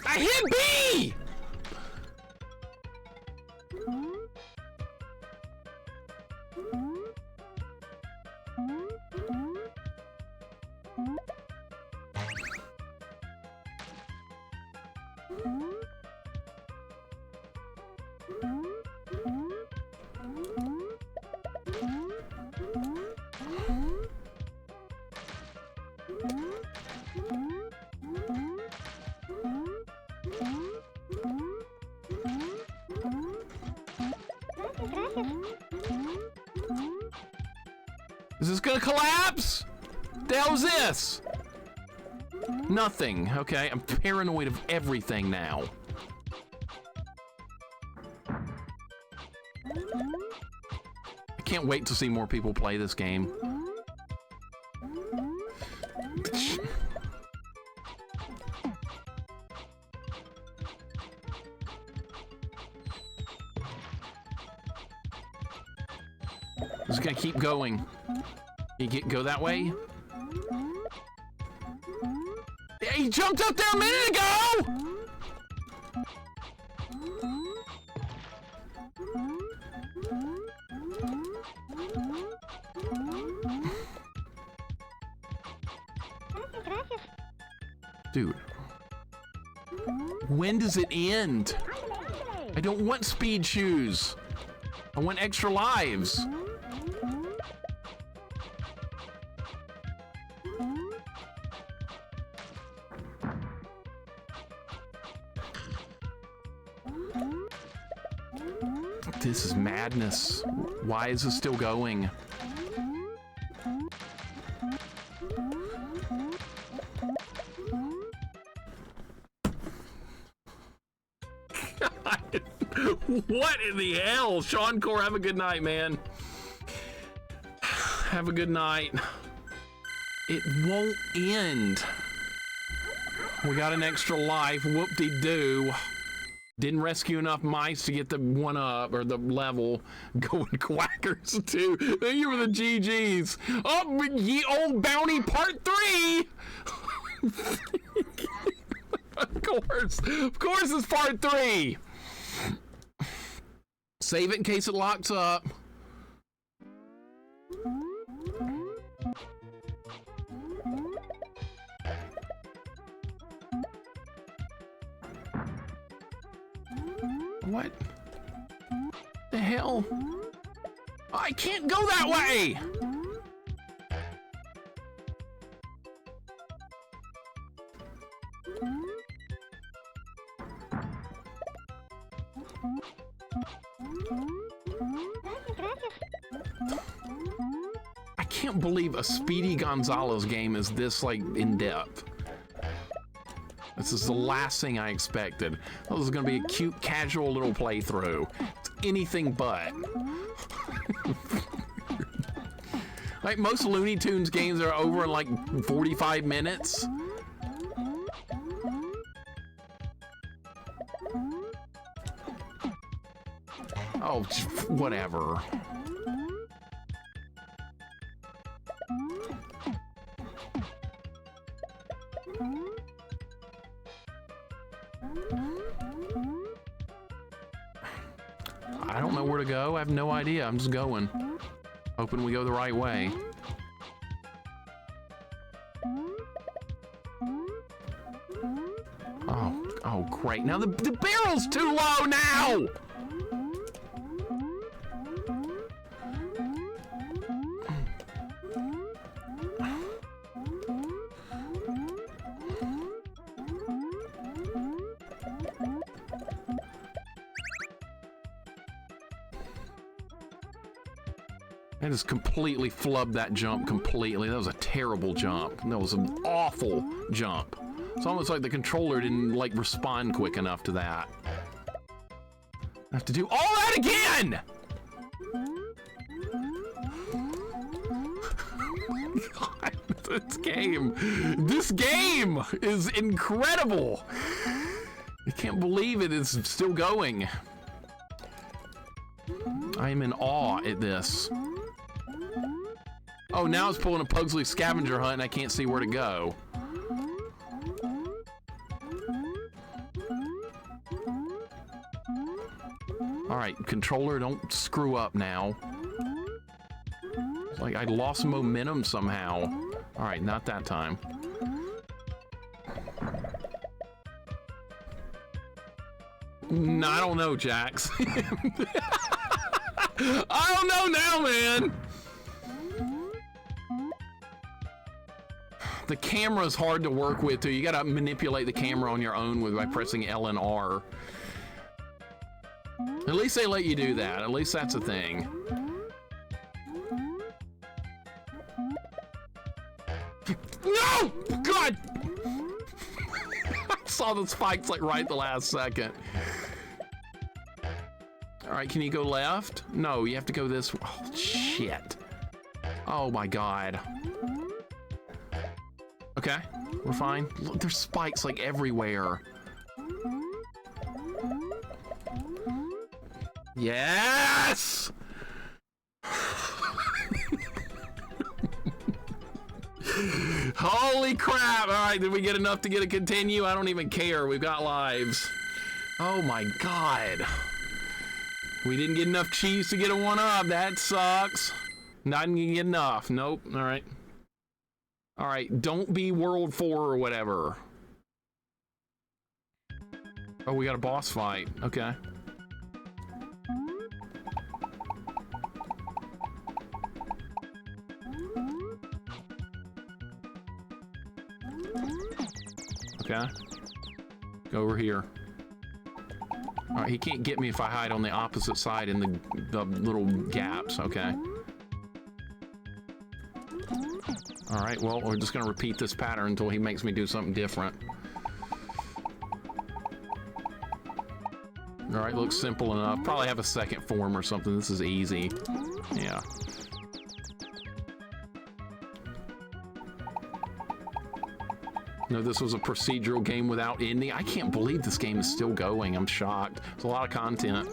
I hit B! Is this gonna collapse? The hell is this? Nothing. Okay, I'm paranoid of everything now. I can't wait to see more people play this game. This is gonna keep going. Go that way? He jumped up there a minute ago! Dude. When does it end? I don't want speed shoes. I want extra lives. This is madness. Why is this still going? God. What in the hell? Sean Core, have a good night, man. Have a good night. It won't end. We got an extra life. Whoop-de-doo. Didn't rescue enough mice to get the one up or the level. Going quackers too. Thank you for the GGs. Oh, ye old bounty part 3. Of course it's part 3. Save it in case it locks up. What the hell? I can't go that way! I can't believe a Speedy Gonzales game is this, like, in-depth. This is the last thing I expected. This is gonna be a cute, casual little playthrough. It's anything but. Like, most Looney Tunes games are over in like 45 minutes. Oh, whatever. I don't know where to go. I have no idea. I'm just going. Hoping we go the right way. Oh, great. Now the barrel's too low now! I just completely flubbed that jump completely. That was a terrible jump. That was an awful jump. It's almost like the controller didn't like respond quick enough to that. I have to do all that again! God, this game is incredible! I can't believe it is still going. I am in awe at this. Oh, now it's pulling a Pugsley scavenger hunt and I can't see where to go. Alright, controller, don't screw up now. It's like I lost momentum somehow. Alright, not that time. I don't know, Jax. I don't know now, man. The camera's hard to work with, too. You gotta manipulate the camera on your own by pressing L and R. At least they let you do that. At least that's a thing. No! God! I saw the spikes like right the last second. Alright, can you go left? No, you have to go this way. Oh, shit. Oh my god. Okay, we're fine. Look, there's spikes like everywhere. Yes! Holy crap! Alright, did we get enough to get a continue? I don't even care. We've got lives. Oh my god. We didn't get enough cheese to get a 1-up. That sucks. Not gonna get enough. Nope. Alright. Alright, don't be World 4 or whatever. Oh, we got a boss fight. Okay. Okay. Go over here. Alright, he can't get me if I hide on the opposite side in the little gaps. Okay. Alright, well, we're just gonna repeat this pattern until he makes me do something different. Alright, looks simple enough. Probably have a second form or something. This is easy. Yeah. No, this was a procedural game without ending. I can't believe this game is still going. I'm shocked. It's a lot of content.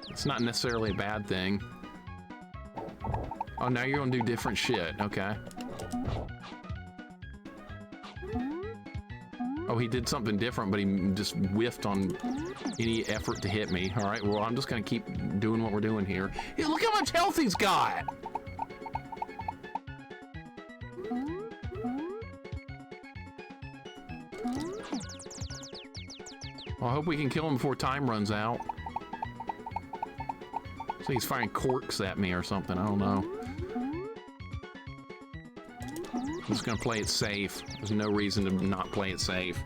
It's not necessarily a bad thing. Oh, now you're gonna do different shit. Okay. Oh, he did something different, but he just whiffed on any effort to hit me. All right, well, I'm just gonna keep doing what we're doing here. Hey, look how much health he's got! Well, I hope we can kill him before time runs out. So he's firing corks at me or something, I don't know. I'm just gonna play it safe. There's no reason to not play it safe.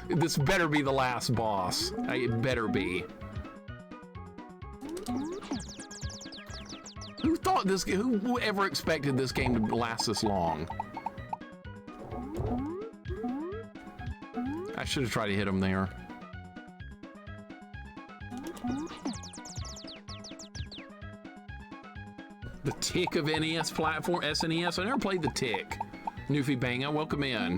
This better be the last boss. It better be. Who thought this? Who ever expected this game to last this long? I should have tried to hit him there. The Tick of NES platform, SNES. I never played the Tick. Newfie Banga, welcome in.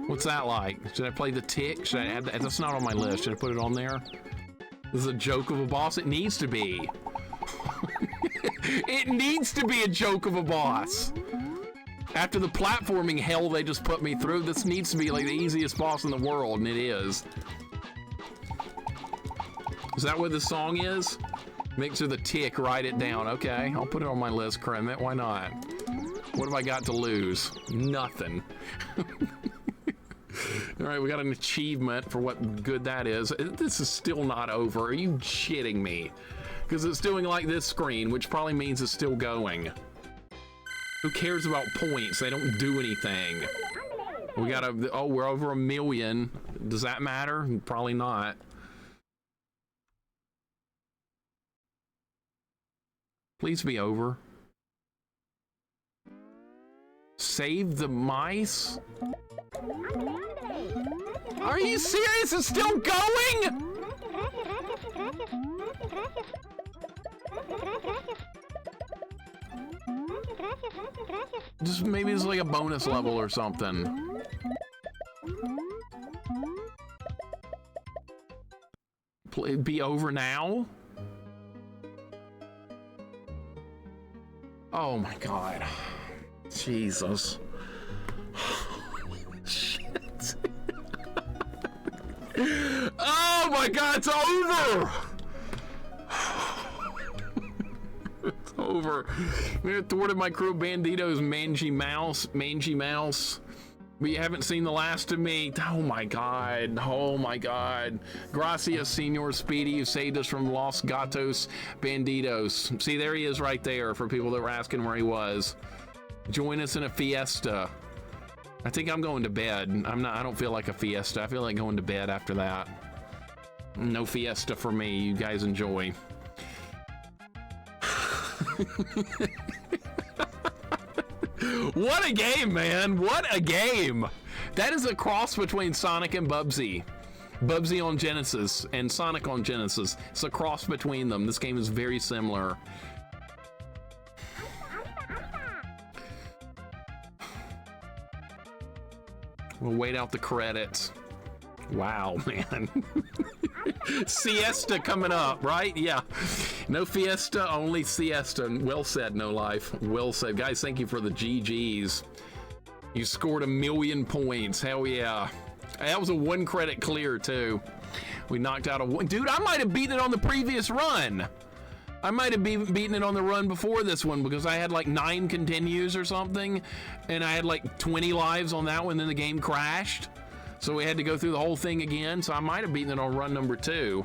What's that like? Should I play the Tick? Should I add that? That's not on my list. Should I put it on there? This is a joke of a boss. It needs to be. It needs to be a joke of a boss. After the platforming hell they just put me through, this needs to be like the easiest boss in the world, and it is. Is that what the song is? Mixer the Tick, write it down. Okay, I'll put it on my list, Kremet. Why not? What have I got to lose? Nothing. All right, we got an achievement for what good that is. This is still not over. Are you shitting me? Because it's doing like this screen, which probably means it's still going. Who cares about points? They don't do anything. We got a, oh, we're over 1 million. Does that matter? Probably not. Please be over. Save the mice? Are you serious? It's still going? Just maybe it's like a bonus level or something. It'd be over now? Oh my God. Jesus. Shit. Oh my God, it's over! It's over. We thwarted my crew Bandito's mangy mouse. But you haven't seen the last of me. Oh my God. Oh my God. Gracias, Senor Speedy. You saved us from Los Gatos Banditos. See, there he is right there for people that were asking where he was. Join us in a fiesta. I think I'm going to bed. I don't feel like a fiesta. I feel like going to bed after that. No fiesta for me. You guys enjoy. What a game, man. What a game. That is a cross between Sonic and Bubsy. Bubsy on Genesis and Sonic on Genesis. It's a cross between them. This game is very similar. We'll wait out the credits. Wow, man. Siesta coming up, right? Yeah. No fiesta, only siesta. Well said, No Life. Well said. Guys, thank you for the GGs. You scored 1,000,000 points. Hell yeah. That was a 1 credit clear, too. We knocked out a one. Dude, I might have beaten it on the previous run. I might have beaten it on the run before this one because I had like 9 continues or something. And I had like 20 lives on that one, then the game crashed. So we had to go through the whole thing again. So I might have beaten it on run number 2.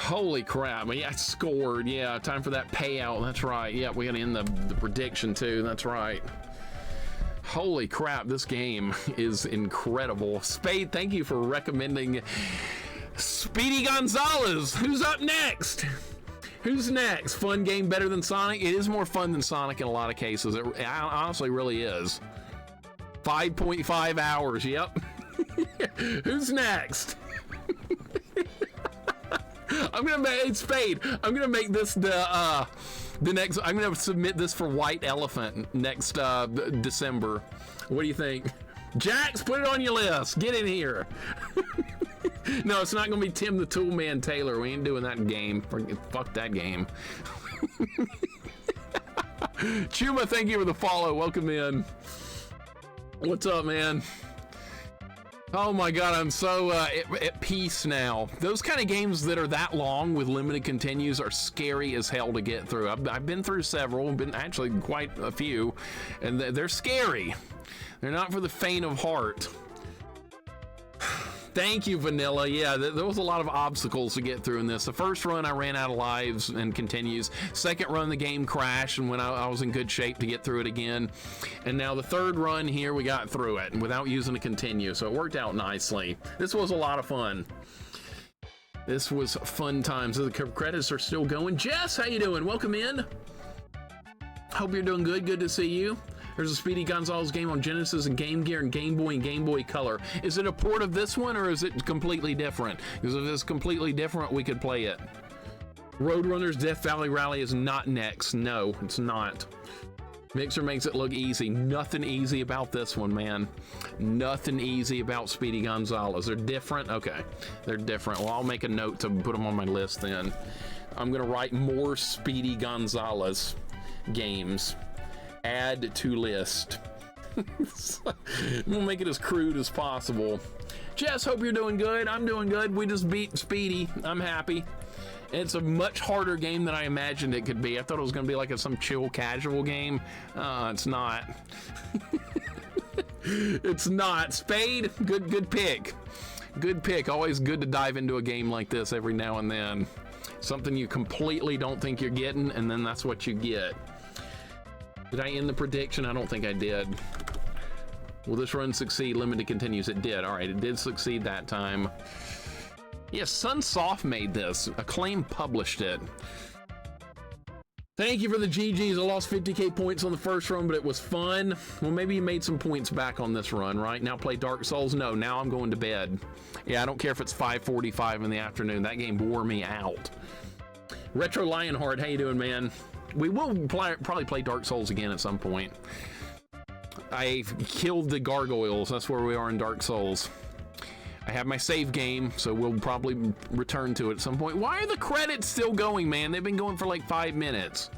Holy crap. Yeah, I scored. Yeah, time for that payout. That's right. Yeah, we got to end the prediction too. That's right. Holy crap. This game is incredible. Spade, thank you for recommending Speedy Gonzales. Who's up next? Who's next? Fun game better than Sonic? It is more fun than Sonic in a lot of cases. It honestly really is. 5.5 hours, yep. Who's next? I'm gonna make Spade. I'm gonna make this the next. I'm gonna submit this for White Elephant next December. What do you think, Jax? Put it on your list. Get in here. No, it's not gonna be Tim the Toolman Taylor. We ain't doing that game. Fuck that game. Chuma, thank you for the follow. Welcome in. What's up, man? Oh my God, I'm so at peace now. Those kind of games that are that long with limited continues are scary as hell to get through. I've been through several, been actually quite a few, and they're scary. They're not for the faint of heart. Thank you, Vanilla. Yeah, there was a lot of obstacles to get through in this. The first run, I ran out of lives and continues. Second run, the game crashed, and when I was in good shape to get through it again. And now the third run here, we got through it without using a continue, so it worked out nicely. This was a lot of fun. This was fun times. The credits are still going. Jess, how you doing? Welcome in. Hope you're doing good. Good to see you. There's a Speedy Gonzales game on Genesis and Game Gear and Game Boy and Game Boy Color. Is it a port of this one or is it completely different? Because if it's completely different, we could play it. Roadrunner's Death Valley Rally is not next. No, it's not. Mixer makes it look easy. Nothing easy about this one, man. Nothing easy about Speedy Gonzales. They're different? Okay, they're different. Well, I'll make a note to put them on my list then. I'm gonna write more Speedy Gonzales games. Add to list. We'll make it as crude as possible. Jess, hope you're doing good. I'm doing good. We just beat Speedy. I'm happy. It's a much harder game than I imagined it could be. I thought it was going to be like some chill, casual game. It's not. It's not. Spade, good pick. Good pick. Always good to dive into a game like this every now and then. Something you completely don't think you're getting, and then that's what you get. Did I end the prediction? I don't think I did. Will this run succeed? Limited continues. It did. All right, it did succeed that time. Yes, Sunsoft made this. Acclaim published it. Thank you for the GGs. I lost 50k points on the first run, but it was fun. Well, maybe you made some points back on this run, right? Now play Dark Souls? No, now I'm going to bed. Yeah, I don't care if it's 5:45 in the afternoon. That game wore me out. Retro Lionheart, how you doing, man? We will probably play Dark Souls again at some point. I killed the gargoyles. That's where we are in Dark Souls. I have my save game, so we'll probably return to it at some point. Why are the credits still going, man? They've been going for like 5 minutes.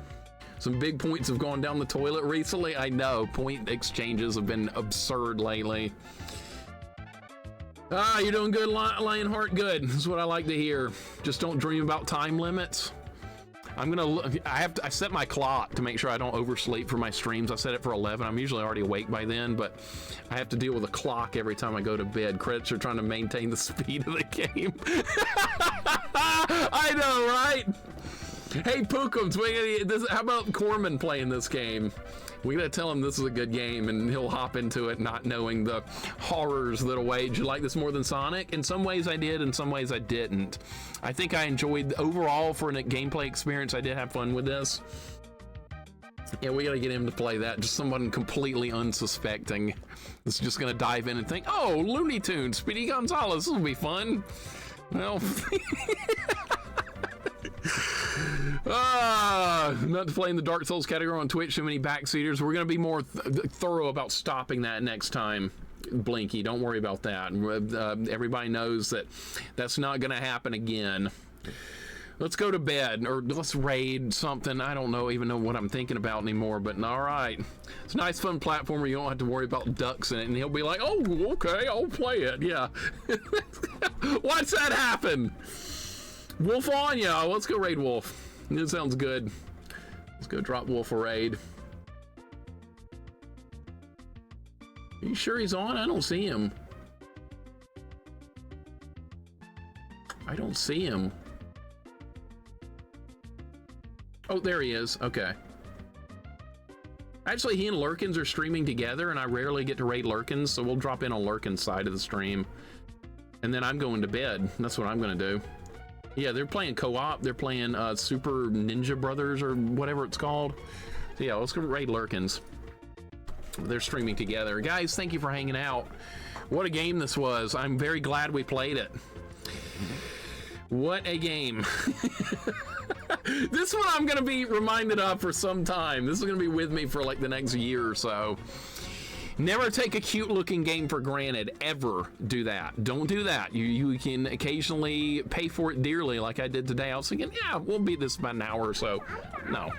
Some big points have gone down the toilet recently. I know, point exchanges have been absurd lately. Ah, you're doing good, Lionheart. Good. This is what I like to hear. Just don't dream about time limits. I set my clock to make sure I don't oversleep for my streams. I set it for 11. I'm usually already awake by then, but I have to deal with a clock every time I go to bed. Credits are trying to maintain the speed of the game. I know, right? Hey, Pookums, how about Corman playing this game? We gotta tell him this is a good game, and he'll hop into it not knowing the horrors that await. You like this more than Sonic? In some ways I did, in some ways I didn't. I think I enjoyed, overall for a gameplay experience, I did have fun with this. Yeah, we gotta get him to play that. Just someone completely unsuspecting that's just gonna dive in and think, oh, Looney Tunes, Speedy Gonzales, this will be fun. Well, not to play in the Dark Souls category on Twitch, too many backseaters. We're going to be more thorough about stopping that next time, Blinky. Don't worry about that. Everybody knows that that's not going to happen again. Let's go to bed, or let's raid something. I don't even know what I'm thinking about anymore, but all right. It's a nice, fun platform where you don't have to worry about ducks in it, and he'll be like, oh, okay, I'll play it, yeah. Watch that happen. Wolf on ya. Let's go raid Wolf. It sounds good. Let's go drop Wolf a raid. Are you sure he's on? I don't see him. I don't see him. Oh, there he is. Okay. Actually, he and Lurkins are streaming together, and I rarely get to raid Lurkins, so we'll drop in on Lurkins' side of the stream. And then I'm going to bed. That's what I'm going to do. Yeah, they're playing co-op. They're playing Super Ninja Brothers or whatever it's called. So yeah, let's go raid Lurkins. They're streaming together. Guys, thank you for hanging out. What a game this was. I'm very glad we played it. What a game. This one I'm going to be reminded of for some time. This is going to be with me for like the next year or so. Never take a cute looking game for granted, ever do that. Don't do that. You can occasionally pay for it dearly like I did today. I was thinking, yeah, we'll beat this about an hour or so. No.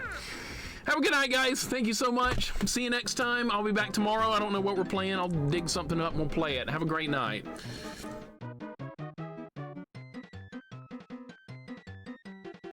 Have a good night, guys. Thank you so much. See you next time. I'll be back tomorrow. I don't know what we're playing. I'll dig something up and we'll play it. Have a great night.